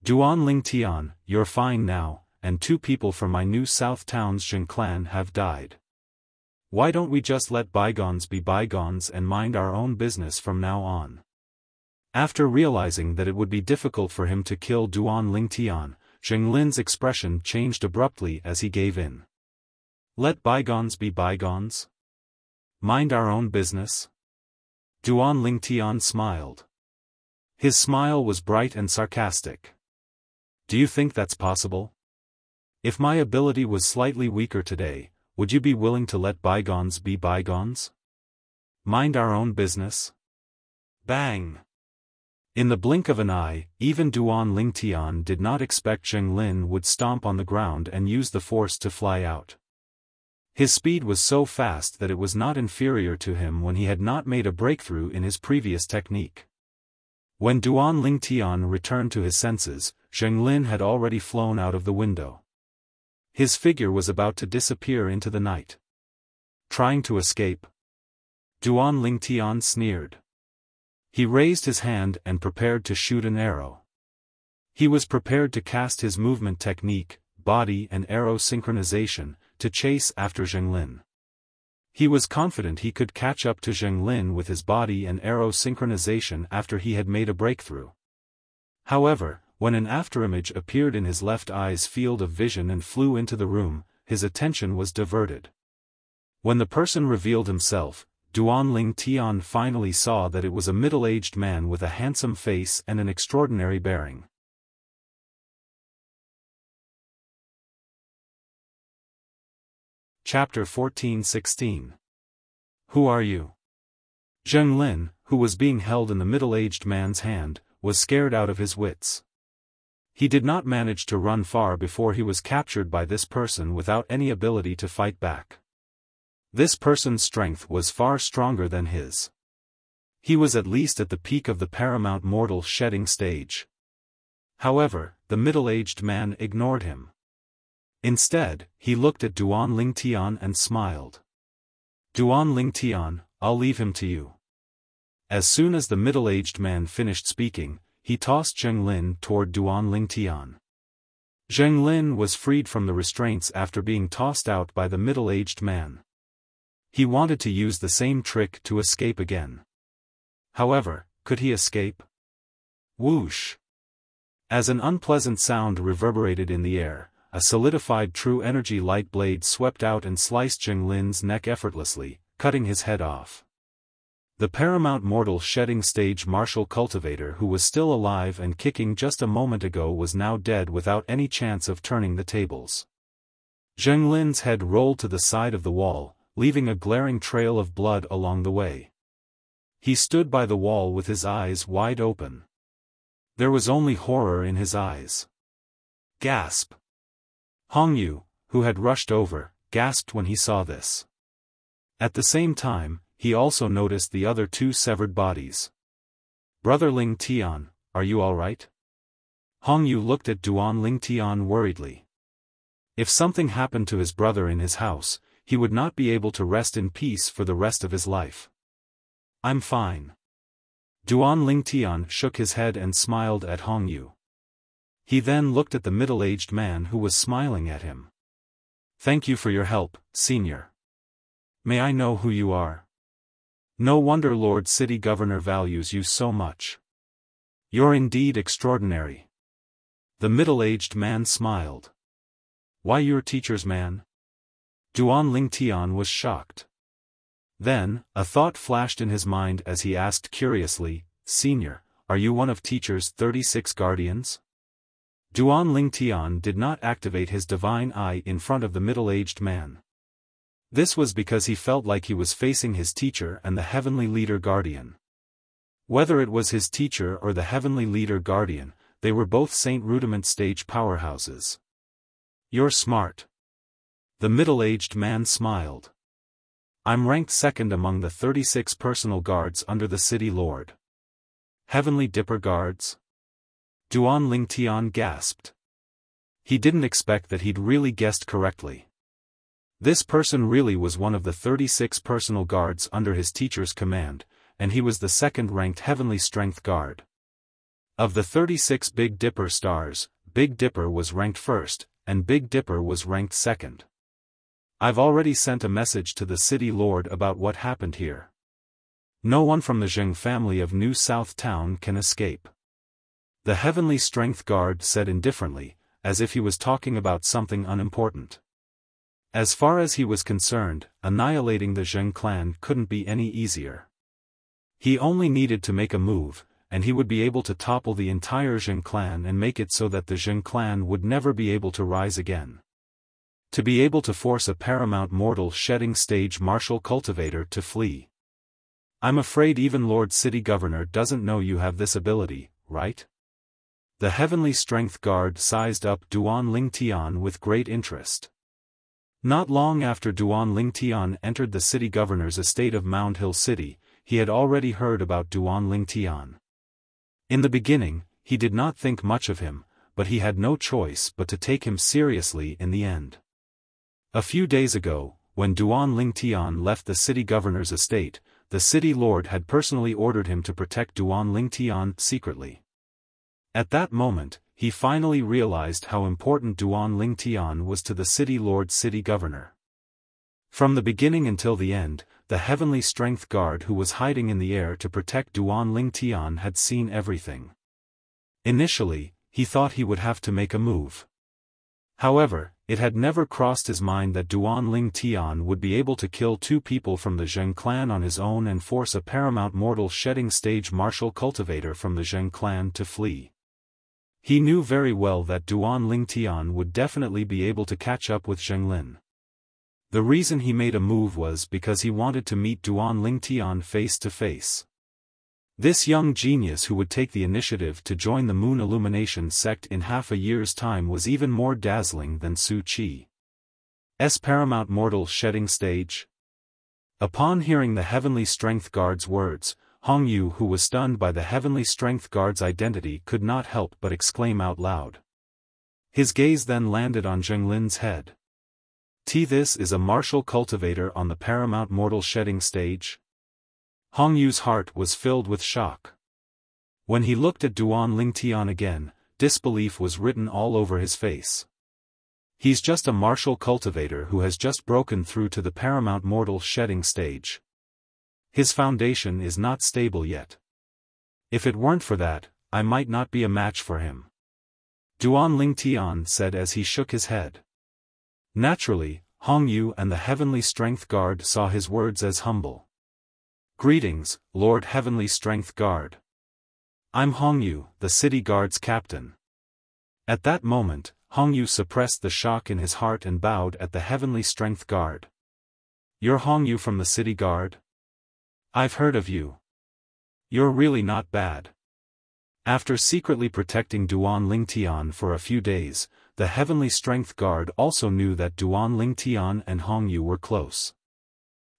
Duan Lingtian, you're fine now, and 2 people from my new South Town's Zheng clan have died. Why don't we just let bygones be bygones and mind our own business from now on? After realizing that it would be difficult for him to kill Duan Lingtian, Zheng Lin's expression changed abruptly as he gave in. Let bygones be bygones? Mind our own business? Duan Lingtian smiled. His smile was bright and sarcastic. Do you think that's possible? If my ability was slightly weaker today, would you be willing to let bygones be bygones? Mind our own business? Bang! In the blink of an eye, even Duan Lingtian did not expect Zheng Lin would stomp on the ground and use the force to fly out. His speed was so fast that it was not inferior to him when he had not made a breakthrough in his previous technique. When Duan Lingtian returned to his senses, Zheng Lin had already flown out of the window. His figure was about to disappear into the night. Trying to escape? Duan Lingtian sneered. He raised his hand and prepared to shoot an arrow. He was prepared to cast his movement technique, body and arrow synchronization, to chase after Zheng Lin. He was confident he could catch up to Zheng Lin with his body and arrow synchronization after he had made a breakthrough. However, when an afterimage appeared in his left eye's field of vision and flew into the room, his attention was diverted. When the person revealed himself, Duan Lingtian finally saw that it was a middle-aged man with a handsome face and an extraordinary bearing. Chapter 14-16. Who are you? Zheng Lin, who was being held in the middle-aged man's hand, was scared out of his wits. He did not manage to run far before he was captured by this person without any ability to fight back. This person's strength was far stronger than his. He was at least at the peak of the paramount mortal shedding stage. However, the middle-aged man ignored him. Instead, he looked at Duan Lingtian and smiled. Duan Lingtian, I'll leave him to you. As soon as the middle-aged man finished speaking, he tossed Zheng Lin toward Duan Lingtian. Zheng Lin was freed from the restraints after being tossed out by the middle-aged man. He wanted to use the same trick to escape again. However, could he escape? Whoosh! As an unpleasant sound reverberated in the air, a solidified true energy light blade swept out and sliced Zheng Lin's neck effortlessly, cutting his head off. The paramount mortal shedding stage martial cultivator who was still alive and kicking just a moment ago was now dead without any chance of turning the tables. Zheng Lin's head rolled to the side of the wall, leaving a glaring trail of blood along the way. He stood by the wall with his eyes wide open. There was only horror in his eyes. Gasp! Hongyu, who had rushed over, gasped when he saw this. At the same time, he also noticed the other two severed bodies. Brother Lingtian, are you all right? Hongyu looked at Duan Lingtian worriedly. If something happened to his brother in his house, he would not be able to rest in peace for the rest of his life. I'm fine. Duan Lingtian shook his head and smiled at Hongyu. He then looked at the middle-aged man who was smiling at him. Thank you for your help, senior. May I know who you are? No wonder Lord City Governor values you so much. You're indeed extraordinary. The middle-aged man smiled. Why your teacher's man? Duan Lingtian was shocked. Then, a thought flashed in his mind as he asked curiously, Senior, are you one of teacher's 36 guardians? Duan Lingtian did not activate his divine eye in front of the middle-aged man. This was because he felt like he was facing his teacher and the heavenly leader guardian. Whether it was his teacher or the heavenly leader guardian, they were both Saint Rudiment stage powerhouses. You're smart. The middle-aged man smiled. I'm ranked second among the 36 personal guards under the city lord. Heavenly Dipper guards? Duan Lingtian gasped. He didn't expect that he'd really guessed correctly. This person really was one of the 36 personal guards under his teacher's command, and he was the second-ranked Heavenly Strength Guard. Of the 36 Big Dipper stars, Big Dipper was ranked first, and Big Dipper was ranked second. I've already sent a message to the city lord about what happened here. No one from the Zheng family of New South Town can escape. The Heavenly Strength Guard said indifferently, as if he was talking about something unimportant. As far as he was concerned, annihilating the Zheng clan couldn't be any easier. He only needed to make a move, and he would be able to topple the entire Zheng clan and make it so that the Zheng clan would never be able to rise again. To be able to force a paramount mortal shedding stage martial cultivator to flee. I'm afraid even Lord City Governor doesn't know you have this ability, right? The Heavenly Strength Guard sized up Duan Lingtian with great interest. Not long after Duan Lingtian entered the city governor's estate of Mound Hill City, he had already heard about Duan Lingtian. In the beginning, he did not think much of him, but he had no choice but to take him seriously in the end. A few days ago, when Duan Lingtian left the city governor's estate, the city lord had personally ordered him to protect Duan Lingtian secretly. At that moment, he finally realized how important Duan Lingtian was to the city lord's city governor. From the beginning until the end, the Heavenly Strength Guard who was hiding in the air to protect Duan Lingtian had seen everything. Initially, he thought he would have to make a move. However, it had never crossed his mind that Duan Lingtian would be able to kill 2 people from the Zheng clan on his own and force a paramount mortal shedding stage martial cultivator from the Zheng clan to flee. He knew very well that Duan Lingtian would definitely be able to catch up with Zheng Lin. The reason he made a move was because he wanted to meet Duan Lingtian face to face. This young genius who would take the initiative to join the Moon Illumination sect in half a year's time was even more dazzling than Su Qi's paramount mortal shedding stage. Upon hearing the Heavenly Strength Guard's words, Hong Yu, who was stunned by the Heavenly Strength Guard's identity, could not help but exclaim out loud. His gaze then landed on Zheng Lin's head. This is a martial cultivator on the paramount mortal shedding stage? Hong Yu's heart was filled with shock. When he looked at Duan Lingtian again, disbelief was written all over his face. He's just a martial cultivator who has just broken through to the paramount mortal shedding stage. His foundation is not stable yet. If it weren't for that, I might not be a match for him. Duan Lingtian said as he shook his head. Naturally, Hong Yu and the Heavenly Strength Guard saw his words as humble. Greetings, Lord Heavenly Strength Guard. I'm Hong Yu, the city guard's captain. At that moment, Hong Yu suppressed the shock in his heart and bowed at the Heavenly Strength Guard. You're Hong Yu from the city guard? I've heard of you. You're really not bad. After secretly protecting Duan Lingtian for a few days, the Heavenly Strength Guard also knew that Duan Lingtian and Hong Yu were close.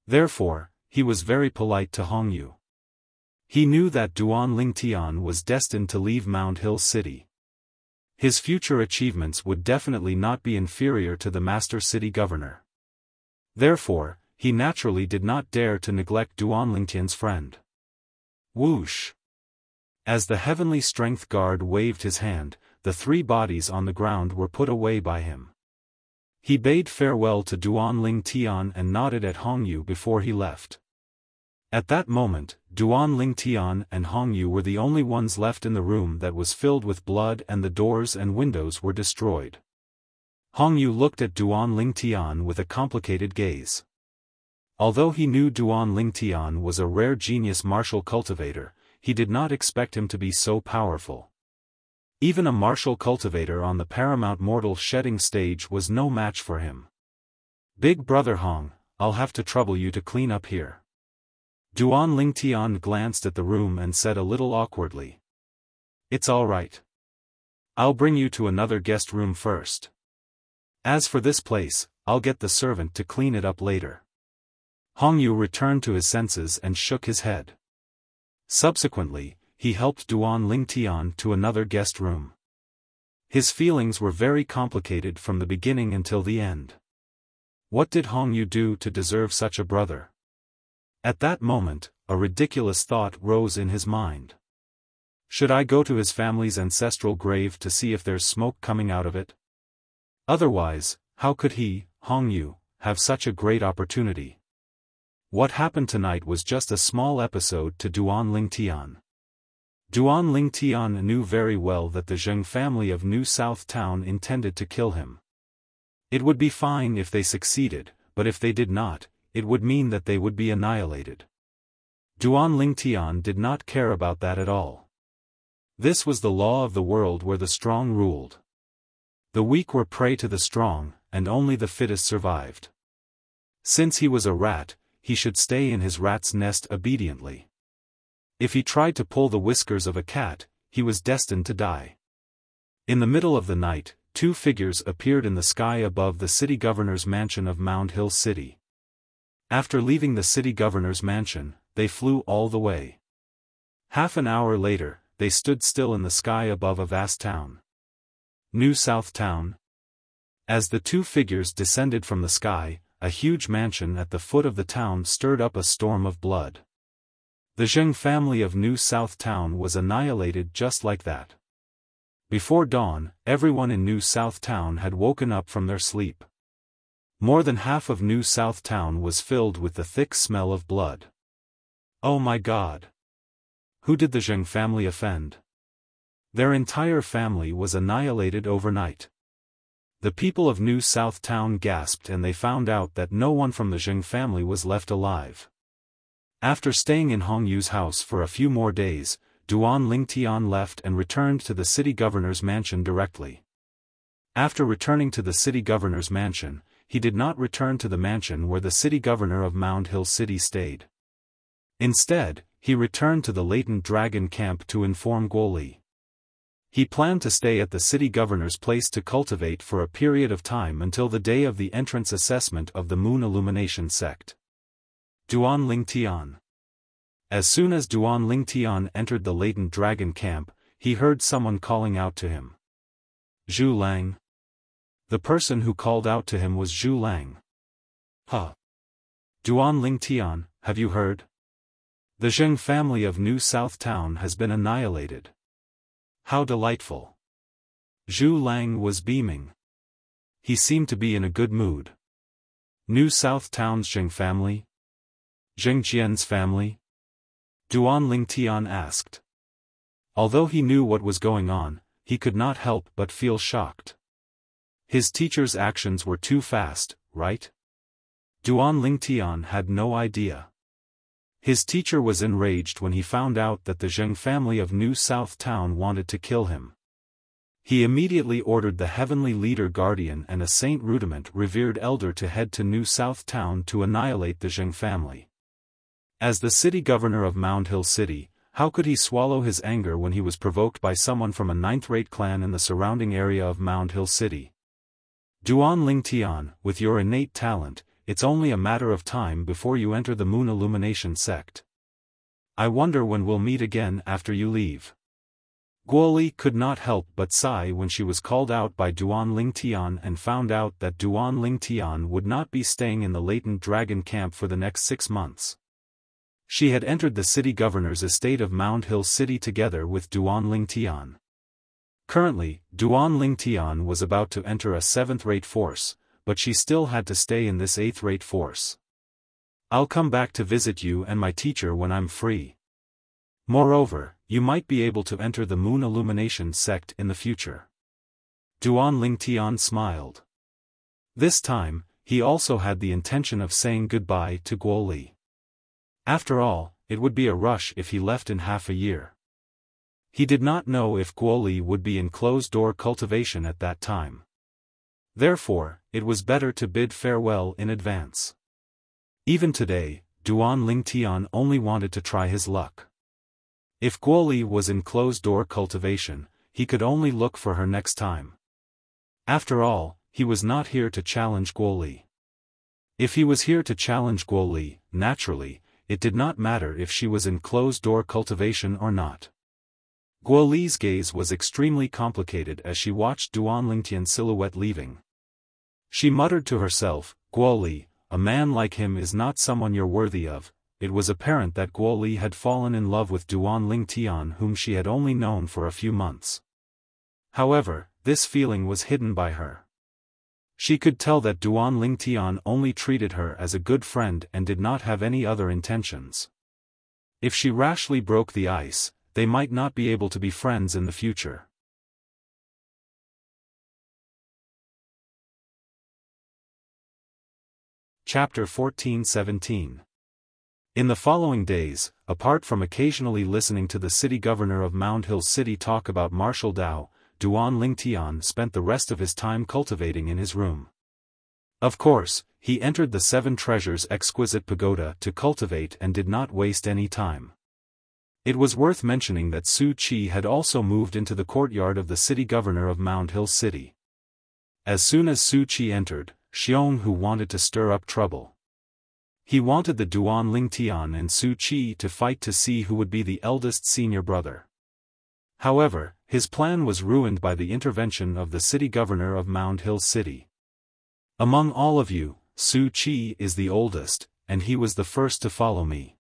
Therefore, he was very polite to Hong Yu. He knew that Duan Lingtian was destined to leave Mound Hill City. His future achievements would definitely not be inferior to the Master City Governor. Therefore, he naturally did not dare to neglect Duan Lingtian's friend. Whoosh! As the Heavenly Strength Guard waved his hand, the 3 bodies on the ground were put away by him. He bade farewell to Duan Lingtian and nodded at Hong Yu before he left. At that moment, Duan Lingtian and Hong Yu were the only ones left in the room that was filled with blood, and the doors and windows were destroyed. Hong Yu looked at Duan Lingtian with a complicated gaze. Although he knew Duan Lingtian was a rare genius martial cultivator, he did not expect him to be so powerful. Even a martial cultivator on the paramount mortal shedding stage was no match for him. Big brother Hong, I'll have to trouble you to clean up here. Duan Lingtian glanced at the room and said a little awkwardly. It's all right. I'll bring you to another guest room first. As for this place, I'll get the servant to clean it up later. Hong Yu returned to his senses and shook his head. Subsequently, he helped Duan Lingtian to another guest room. His feelings were very complicated from the beginning until the end. What did Hong Yu do to deserve such a brother? At that moment, a ridiculous thought rose in his mind. Should I go to his family's ancestral grave to see if there's smoke coming out of it? Otherwise, how could he, Hong Yu, have such a great opportunity? What happened tonight was just a small episode to Duan Lingtian. Duan Lingtian knew very well that the Zheng family of New South Town intended to kill him. It would be fine if they succeeded, but if they did not, it would mean that they would be annihilated. Duan Lingtian did not care about that at all. This was the law of the world where the strong ruled. The weak were prey to the strong, and only the fittest survived. Since he was a rat, he should stay in his rat's nest obediently. If he tried to pull the whiskers of a cat, he was destined to die. In the middle of the night, two figures appeared in the sky above the city governor's mansion of Mound Hill City. After leaving the city governor's mansion, they flew all the way. Half an hour later, they stood still in the sky above a vast town. New South Town. As the two figures descended from the sky, a huge mansion at the foot of the town stirred up a storm of blood. The Zheng family of New South Town was annihilated just like that. Before dawn, everyone in New South Town had woken up from their sleep. More than half of New South Town was filled with the thick smell of blood. Oh my God! Who did the Zheng family offend? Their entire family was annihilated overnight. The people of New South Town gasped and they found out that no one from the Zheng family was left alive. After staying in Hong Yu's house for a few more days, Duan Lingtian left and returned to the city governor's mansion directly. After returning to the city governor's mansion, he did not return to the mansion where the city governor of Mound Hill City stayed. Instead, he returned to the latent dragon camp to inform Guoli. He planned to stay at the city governor's place to cultivate for a period of time until the day of the entrance assessment of the Moon Illumination sect. Duan Lingtian. As soon as Duan Lingtian entered the latent dragon camp, he heard someone calling out to him. Zhu Lang. The person who called out to him was Zhu Lang. Huh. Duan Lingtian, have you heard? The Zheng family of New South Town has been annihilated. How delightful. Zhu Lang was beaming. He seemed to be in a good mood. New South Town's Zheng family? Zheng Jian's family? Duan Lingtian asked. Although he knew what was going on, he could not help but feel shocked. His teacher's actions were too fast, right? Duan Lingtian had no idea. His teacher was enraged when he found out that the Zheng family of New South Town wanted to kill him. He immediately ordered the heavenly leader guardian and a Saint Rudiment revered elder to head to New South Town to annihilate the Zheng family. As the city governor of Mound Hill City, how could he swallow his anger when he was provoked by someone from a ninth-rate clan in the surrounding area of Mound Hill City? Duan Lingtian, with your innate talent, it's only a matter of time before you enter the Moon Illumination sect. I wonder when we'll meet again after you leave. Guoli could not help but sigh when she was called out by Duan Lingtian and found out that Duan Lingtian would not be staying in the latent dragon camp for the next 6 months. She had entered the city governor's estate of Mound Hill City together with Duan Lingtian. Currently, Duan Lingtian was about to enter a 7th-rate force, but she still had to stay in this 8th-rate force. I'll come back to visit you and my teacher when I'm free. Moreover, you might be able to enter the Moon Illumination sect in the future. Duan Lingtian smiled. This time, he also had the intention of saying goodbye to Guoli. After all, it would be a rush if he left in half a year. He did not know if Guoli would be in closed-door cultivation at that time. Therefore, it was better to bid farewell in advance. Even today, Duan Lingtian only wanted to try his luck. If Guoli was in closed-door cultivation, he could only look for her next time. After all, he was not here to challenge Guoli. If he was here to challenge Guoli, naturally, it did not matter if she was in closed-door cultivation or not. Guoli's gaze was extremely complicated as she watched Duan Lingtian's silhouette leaving. She muttered to herself, Guoli, a man like him is not someone you're worthy of. It was apparent that Guoli had fallen in love with Duan Lingtian whom she had only known for a few months. However, this feeling was hidden by her. She could tell that Duan Lingtian only treated her as a good friend and did not have any other intentions. If she rashly broke the ice, they might not be able to be friends in the future. Chapter 14-17. In the following days, apart from occasionally listening to the city governor of Mound Hill City talk about martial Dao, Duan Lingtian spent the rest of his time cultivating in his room. Of course, he entered the Seven Treasures exquisite pagoda to cultivate and did not waste any time. It was worth mentioning that Su Qi had also moved into the courtyard of the city governor of Mount Hill City. As soon as Su Qi entered, Xiaofan wanted to stir up trouble. He wanted the Duan Lingtian and Su Qi to fight to see who would be the eldest senior brother. However, his plan was ruined by the intervention of the city governor of Mount Hill City. Among all of you, Su Qi is the oldest, and he was the first to follow me.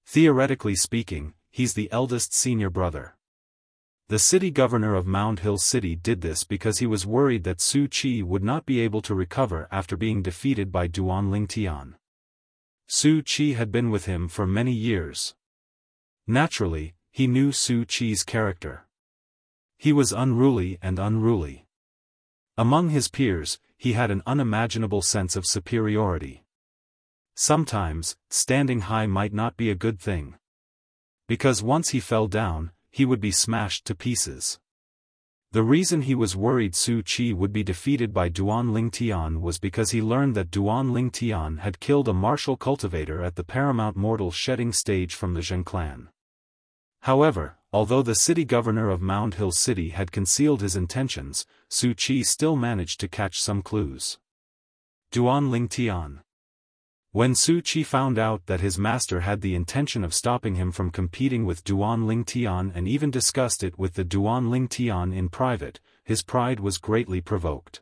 Theoretically speaking, he's the eldest senior brother. The city governor of Mount Hill City did this because he was worried that Su Qi would not be able to recover after being defeated by Duan Lingtian. Su Qi had been with him for many years. Naturally, he knew Su Qi's character. He was unruly and unruly. Among his peers, he had an unimaginable sense of superiority. Sometimes, standing high might not be a good thing. Because once he fell down, he would be smashed to pieces. The reason he was worried Su Qi would be defeated by Duan Lingtian was because he learned that Duan Lingtian had killed a martial cultivator at the paramount mortal shedding stage from the Zheng clan. However, although the city governor of Mount Hill City had concealed his intentions, Su Qi still managed to catch some clues. Duan Lingtian. When Su Qi found out that his master had the intention of stopping him from competing with Duan Lingtian and even discussed it with the Duan Lingtian in private, his pride was greatly provoked.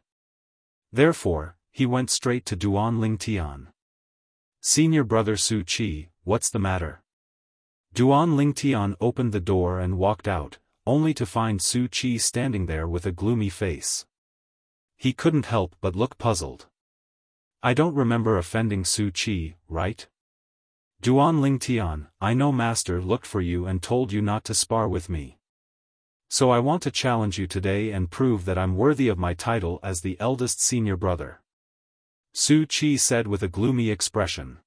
Therefore, he went straight to Duan Lingtian. "Senior brother Su Qi, what's the matter?" Duan Lingtian opened the door and walked out, only to find Su Qi standing there with a gloomy face. He couldn't help but look puzzled. "I don't remember offending Su Qi, right?" "Duan Lingtian, I know master looked for you and told you not to spar with me. So I want to challenge you today and prove that I'm worthy of my title as the eldest senior brother," Su Qi said with a gloomy expression.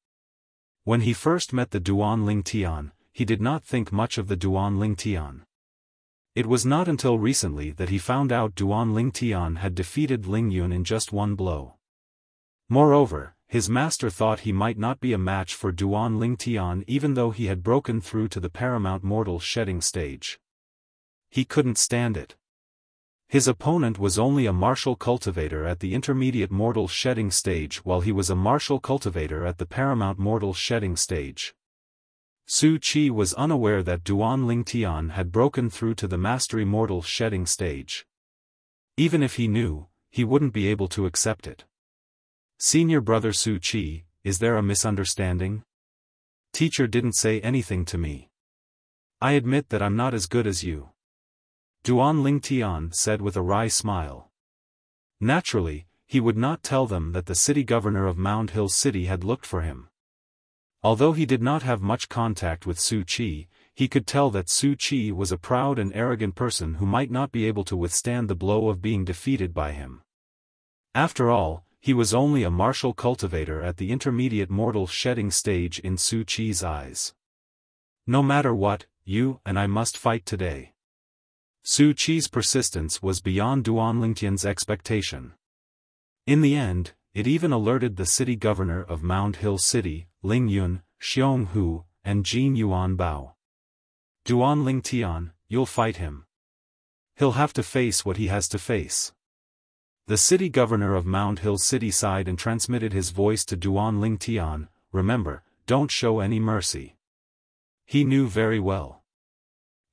When he first met the Duan Lingtian, he did not think much of the Duan Lingtian. It was not until recently that he found out Duan Lingtian had defeated Ling Yun in just one blow. Moreover, his master thought he might not be a match for Duan Lingtian even though he had broken through to the paramount mortal shedding stage. He couldn't stand it. His opponent was only a martial cultivator at the intermediate mortal shedding stage while he was a martial cultivator at the paramount mortal shedding stage. Su Qi was unaware that Duan Lingtian had broken through to the mastery mortal shedding stage. Even if he knew, he wouldn't be able to accept it. "Senior brother Su Qi, is there a misunderstanding? Teacher didn't say anything to me. I admit that I'm not as good as you," Duan Lingtian said with a wry smile. Naturally, he would not tell them that the city governor of Mount Hill City had looked for him. Although he did not have much contact with Su Qi, he could tell that Su Qi was a proud and arrogant person who might not be able to withstand the blow of being defeated by him. After all, he was only a martial cultivator at the intermediate mortal shedding stage in Su Qi's eyes. "No matter what, you and I must fight today." Su Qi's persistence was beyond Duan Lingtian's expectation. In the end, it even alerted the city governor of Mount Hill City, Ling Yun, Xiong Hu, and Jin Yuan Bao. "Duan Lingtian, you'll fight him. He'll have to face what he has to face." The city governor of Mount Hill City sighed and transmitted his voice to Duan Lingtian, "Remember, don't show any mercy." He knew very well.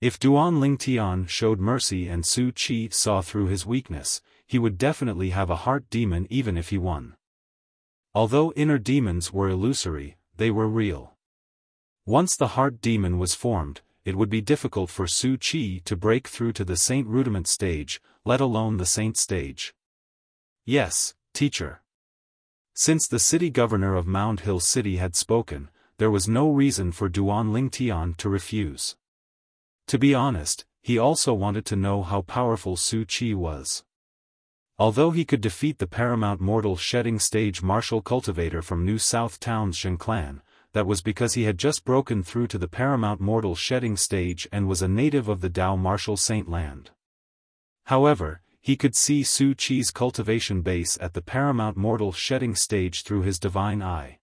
If Duan Lingtian showed mercy and Su Qi saw through his weakness, he would definitely have a heart demon even if he won. Although inner demons were illusory, they were real. Once the heart demon was formed, it would be difficult for Su Qi to break through to the saint rudiment stage, let alone the saint stage. "Yes, teacher." Since the city governor of Mount Hill City had spoken, there was no reason for Duan Lingtian to refuse. To be honest, he also wanted to know how powerful Su Qi was. Although he could defeat the paramount mortal shedding stage martial cultivator from New South Town's Zheng clan, that was because he had just broken through to the paramount mortal shedding stage and was a native of the Dao martial saint land. However, he could see Su Qi's cultivation base at the paramount mortal shedding stage through his divine eye.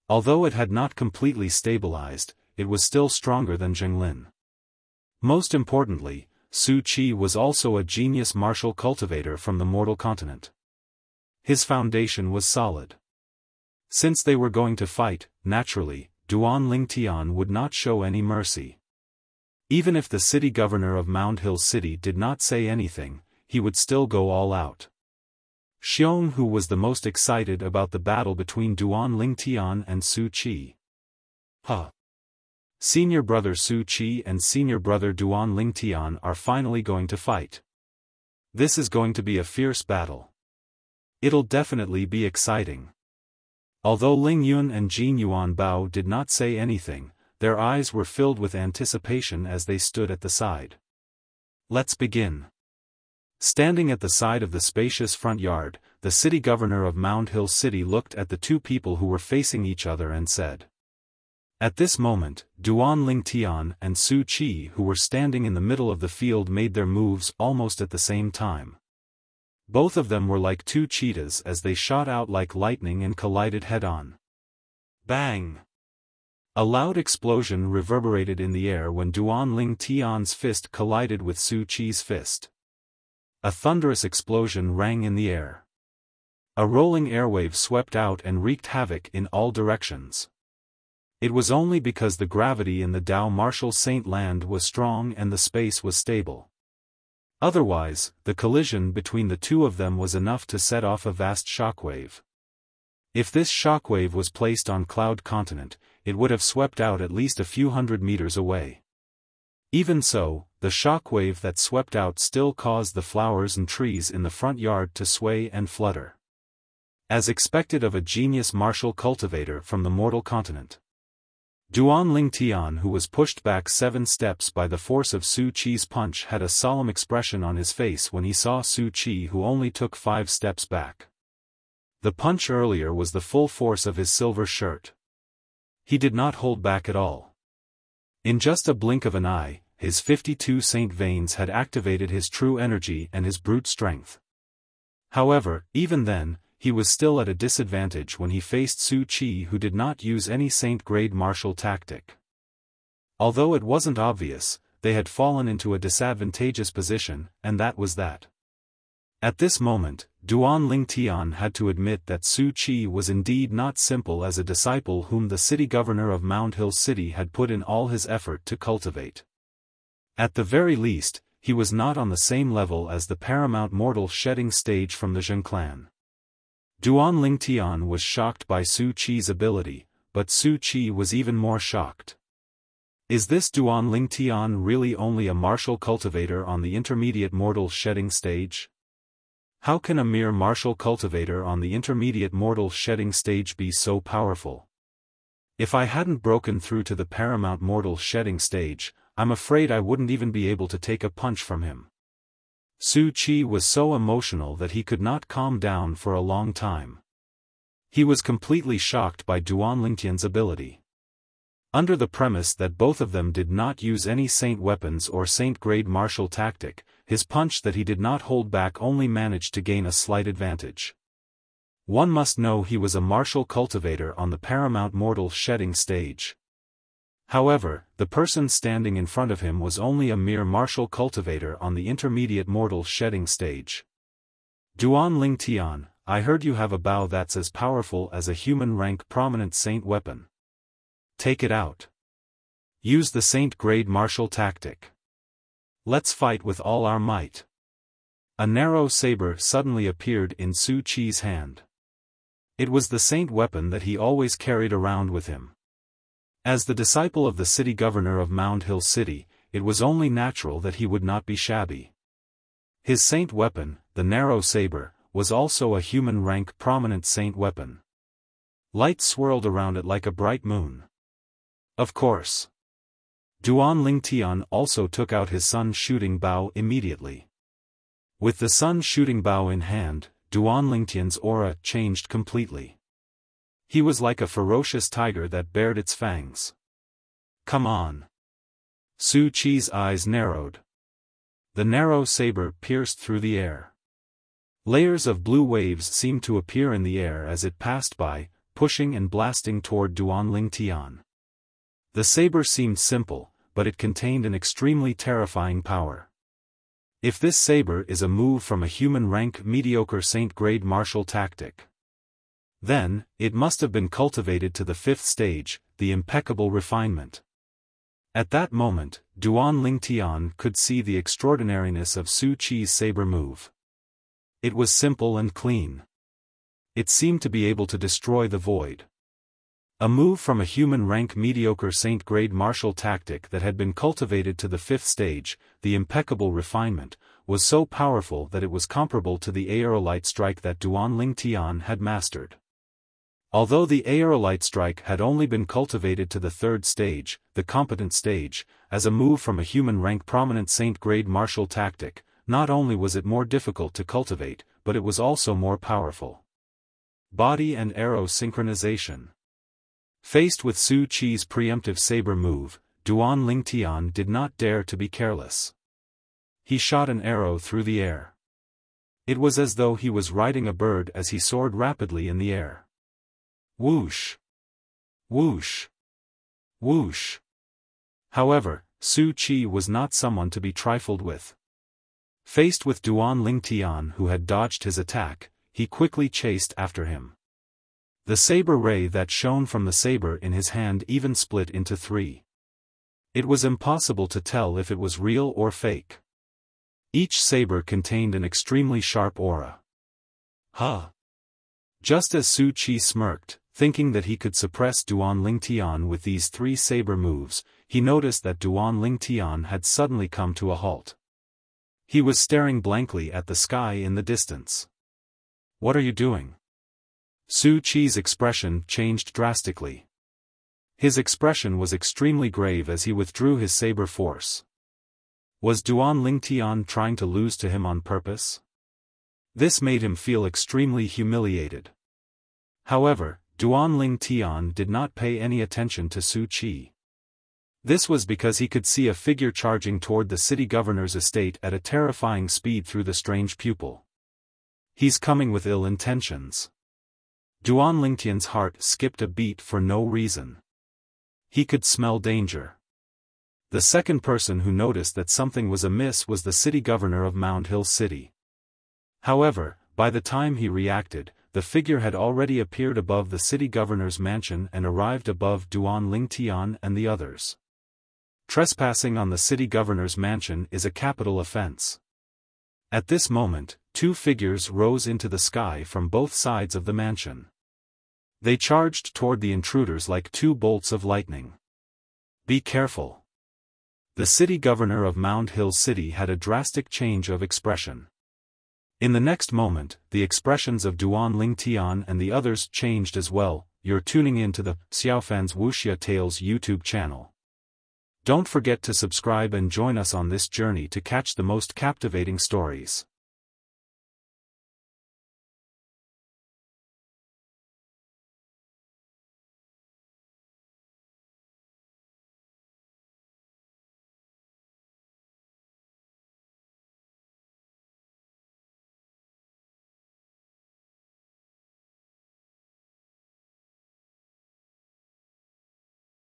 Although it had not completely stabilized, it was still stronger than Zhenglin. Most importantly, Su Qi was also a genius martial cultivator from the mortal continent. His foundation was solid. Since they were going to fight, naturally, Duan Lingtian would not show any mercy. Even if the city governor of Mound Hill City did not say anything, he would still go all out. Xiong Hu was the most excited about the battle between Duan Lingtian and Su Qi. Senior brother Su Qi and senior brother Duan Lingtian are finally going to fight. This is going to be a fierce battle. It'll definitely be exciting. Although Ling Yun and Jin Yuan Bao did not say anything, their eyes were filled with anticipation as they stood at the side. Let's begin. Standing at the side of the spacious front yard, the city governor of Mound Hill City looked at the two people who were facing each other and said. At this moment, Duan Lingtian and Su Qi who were standing in the middle of the field made their moves almost at the same time. Both of them were like two cheetahs as they shot out like lightning and collided head-on. Bang! A loud explosion reverberated in the air when Duan Lingtian's fist collided with Su Qi's fist. A thunderous explosion rang in the air. A rolling airwave swept out and wreaked havoc in all directions. It was only because the gravity in the Dao Martial Saint Land was strong and the space was stable. Otherwise, the collision between the two of them was enough to set off a vast shockwave. If this shockwave was placed on Cloud Continent, it would have swept out at least a few hundred meters away. Even so, the shockwave that swept out still caused the flowers and trees in the front yard to sway and flutter. As expected of a genius martial cultivator from the mortal continent. Duan Lingtian, who was pushed back 7 steps by the force of Su Qi's punch, had a solemn expression on his face when he saw Su Qi, who only took 5 steps back. The punch earlier was the full force of his silver shirt. He did not hold back at all. In just a blink of an eye, his 52 saint veins had activated his true energy and his brute strength. However, even then, he was still at a disadvantage when he faced Su Qi, who did not use any saint-grade martial tactic. Although it wasn't obvious, they had fallen into a disadvantageous position, and that was that. At this moment, Duan Lingtian had to admit that Su Qi was indeed not simple as a disciple whom the city governor of Mound Hill City had put in all his effort to cultivate. At the very least, he was not on the same level as the paramount mortal shedding stage from the Zheng clan. Duan Lingtian was shocked by Su Qi's ability, but Su Qi was even more shocked. Is this Duan Lingtian really only a martial cultivator on the intermediate mortal shedding stage? How can a mere martial cultivator on the intermediate mortal shedding stage be so powerful? If I hadn't broken through to the paramount mortal shedding stage, I'm afraid I wouldn't even be able to take a punch from him. Su Qi was so emotional that he could not calm down for a long time. He was completely shocked by Duan Lingtian's ability. Under the premise that both of them did not use any saint weapons or saint-grade martial tactic, his punch that he did not hold back only managed to gain a slight advantage. One must know he was a martial cultivator on the paramount mortal shedding stage. However, the person standing in front of him was only a mere martial cultivator on the intermediate mortal shedding stage. Duan Lingtian, I heard you have a bow that's as powerful as a human rank prominent saint weapon. Take it out. Use the saint-grade martial tactic. Let's fight with all our might. A narrow saber suddenly appeared in Su Qi's hand. It was the saint weapon that he always carried around with him. As the disciple of the city governor of Mound Hill City, it was only natural that he would not be shabby. His saint weapon, the narrow saber, was also a human rank prominent saint weapon. Light swirled around it like a bright moon. Of course. Duan Lingtian also took out his sun shooting bow immediately. With the sun shooting bow in hand, Duan Lingtian's aura changed completely. He was like a ferocious tiger that bared its fangs. Come on. Su Qi's eyes narrowed. The narrow saber pierced through the air. Layers of blue waves seemed to appear in the air as it passed by, pushing and blasting toward Duan Tian. The saber seemed simple, but it contained an extremely terrifying power. If this saber is a move from a human-rank mediocre Saint-grade martial tactic, then, it must have been cultivated to the 5th stage, the impeccable refinement. At that moment, Duan Tian could see the extraordinariness of Su Qi's saber move. It was simple and clean. It seemed to be able to destroy the void. A move from a human-rank mediocre Saint-grade martial tactic that had been cultivated to the 5th stage, the impeccable refinement, was so powerful that it was comparable to the aerolite strike that Duan Tian had mastered. Although the aerolite strike had only been cultivated to the 3rd stage, the competent stage, as a move from a human-rank prominent Saint-grade martial tactic, not only was it more difficult to cultivate, but it was also more powerful. Body and arrow synchronization. Faced with Su Qi's preemptive saber move, Duan Tian did not dare to be careless. He shot an arrow through the air. It was as though he was riding a bird as he soared rapidly in the air. Whoosh! Whoosh! Whoosh! However, Su Qi was not someone to be trifled with. Faced with Duan Tian who had dodged his attack, he quickly chased after him. The saber ray that shone from the saber in his hand even split into 3. It was impossible to tell if it was real or fake. Each saber contained an extremely sharp aura. Huh! Just as Su Qi smirked, thinking that he could suppress Duan Tian with these 3 saber moves, he noticed that Duan Tian had suddenly come to a halt. He was staring blankly at the sky in the distance. "What are you doing?" Su Qi's expression changed drastically. His expression was extremely grave as he withdrew his saber force. Was Duan Tian trying to lose to him on purpose? This made him feel extremely humiliated. However, Duan Tian did not pay any attention to Su Qi. This was because he could see a figure charging toward the city governor's estate at a terrifying speed through the strange pupil. He's coming with ill intentions. Duan Tian's heart skipped a beat for no reason. He could smell danger. The second person who noticed that something was amiss was the city governor of Mound Hill City. However, by the time he reacted, the figure had already appeared above the city governor's mansion and arrived above Duan Tian and the others. Trespassing on the city governor's mansion is a capital offense. At this moment, 2 figures rose into the sky from both sides of the mansion. They charged toward the intruders like 2 bolts of lightning. "Be careful." The city governor of Mound Hill City had a drastic change of expression. In the next moment, the expressions of Duan Tian and the others changed as well. You're tuning in to the Xiaofan's Wuxia Tales YouTube channel. Don't forget to subscribe and join us on this journey to catch the most captivating stories.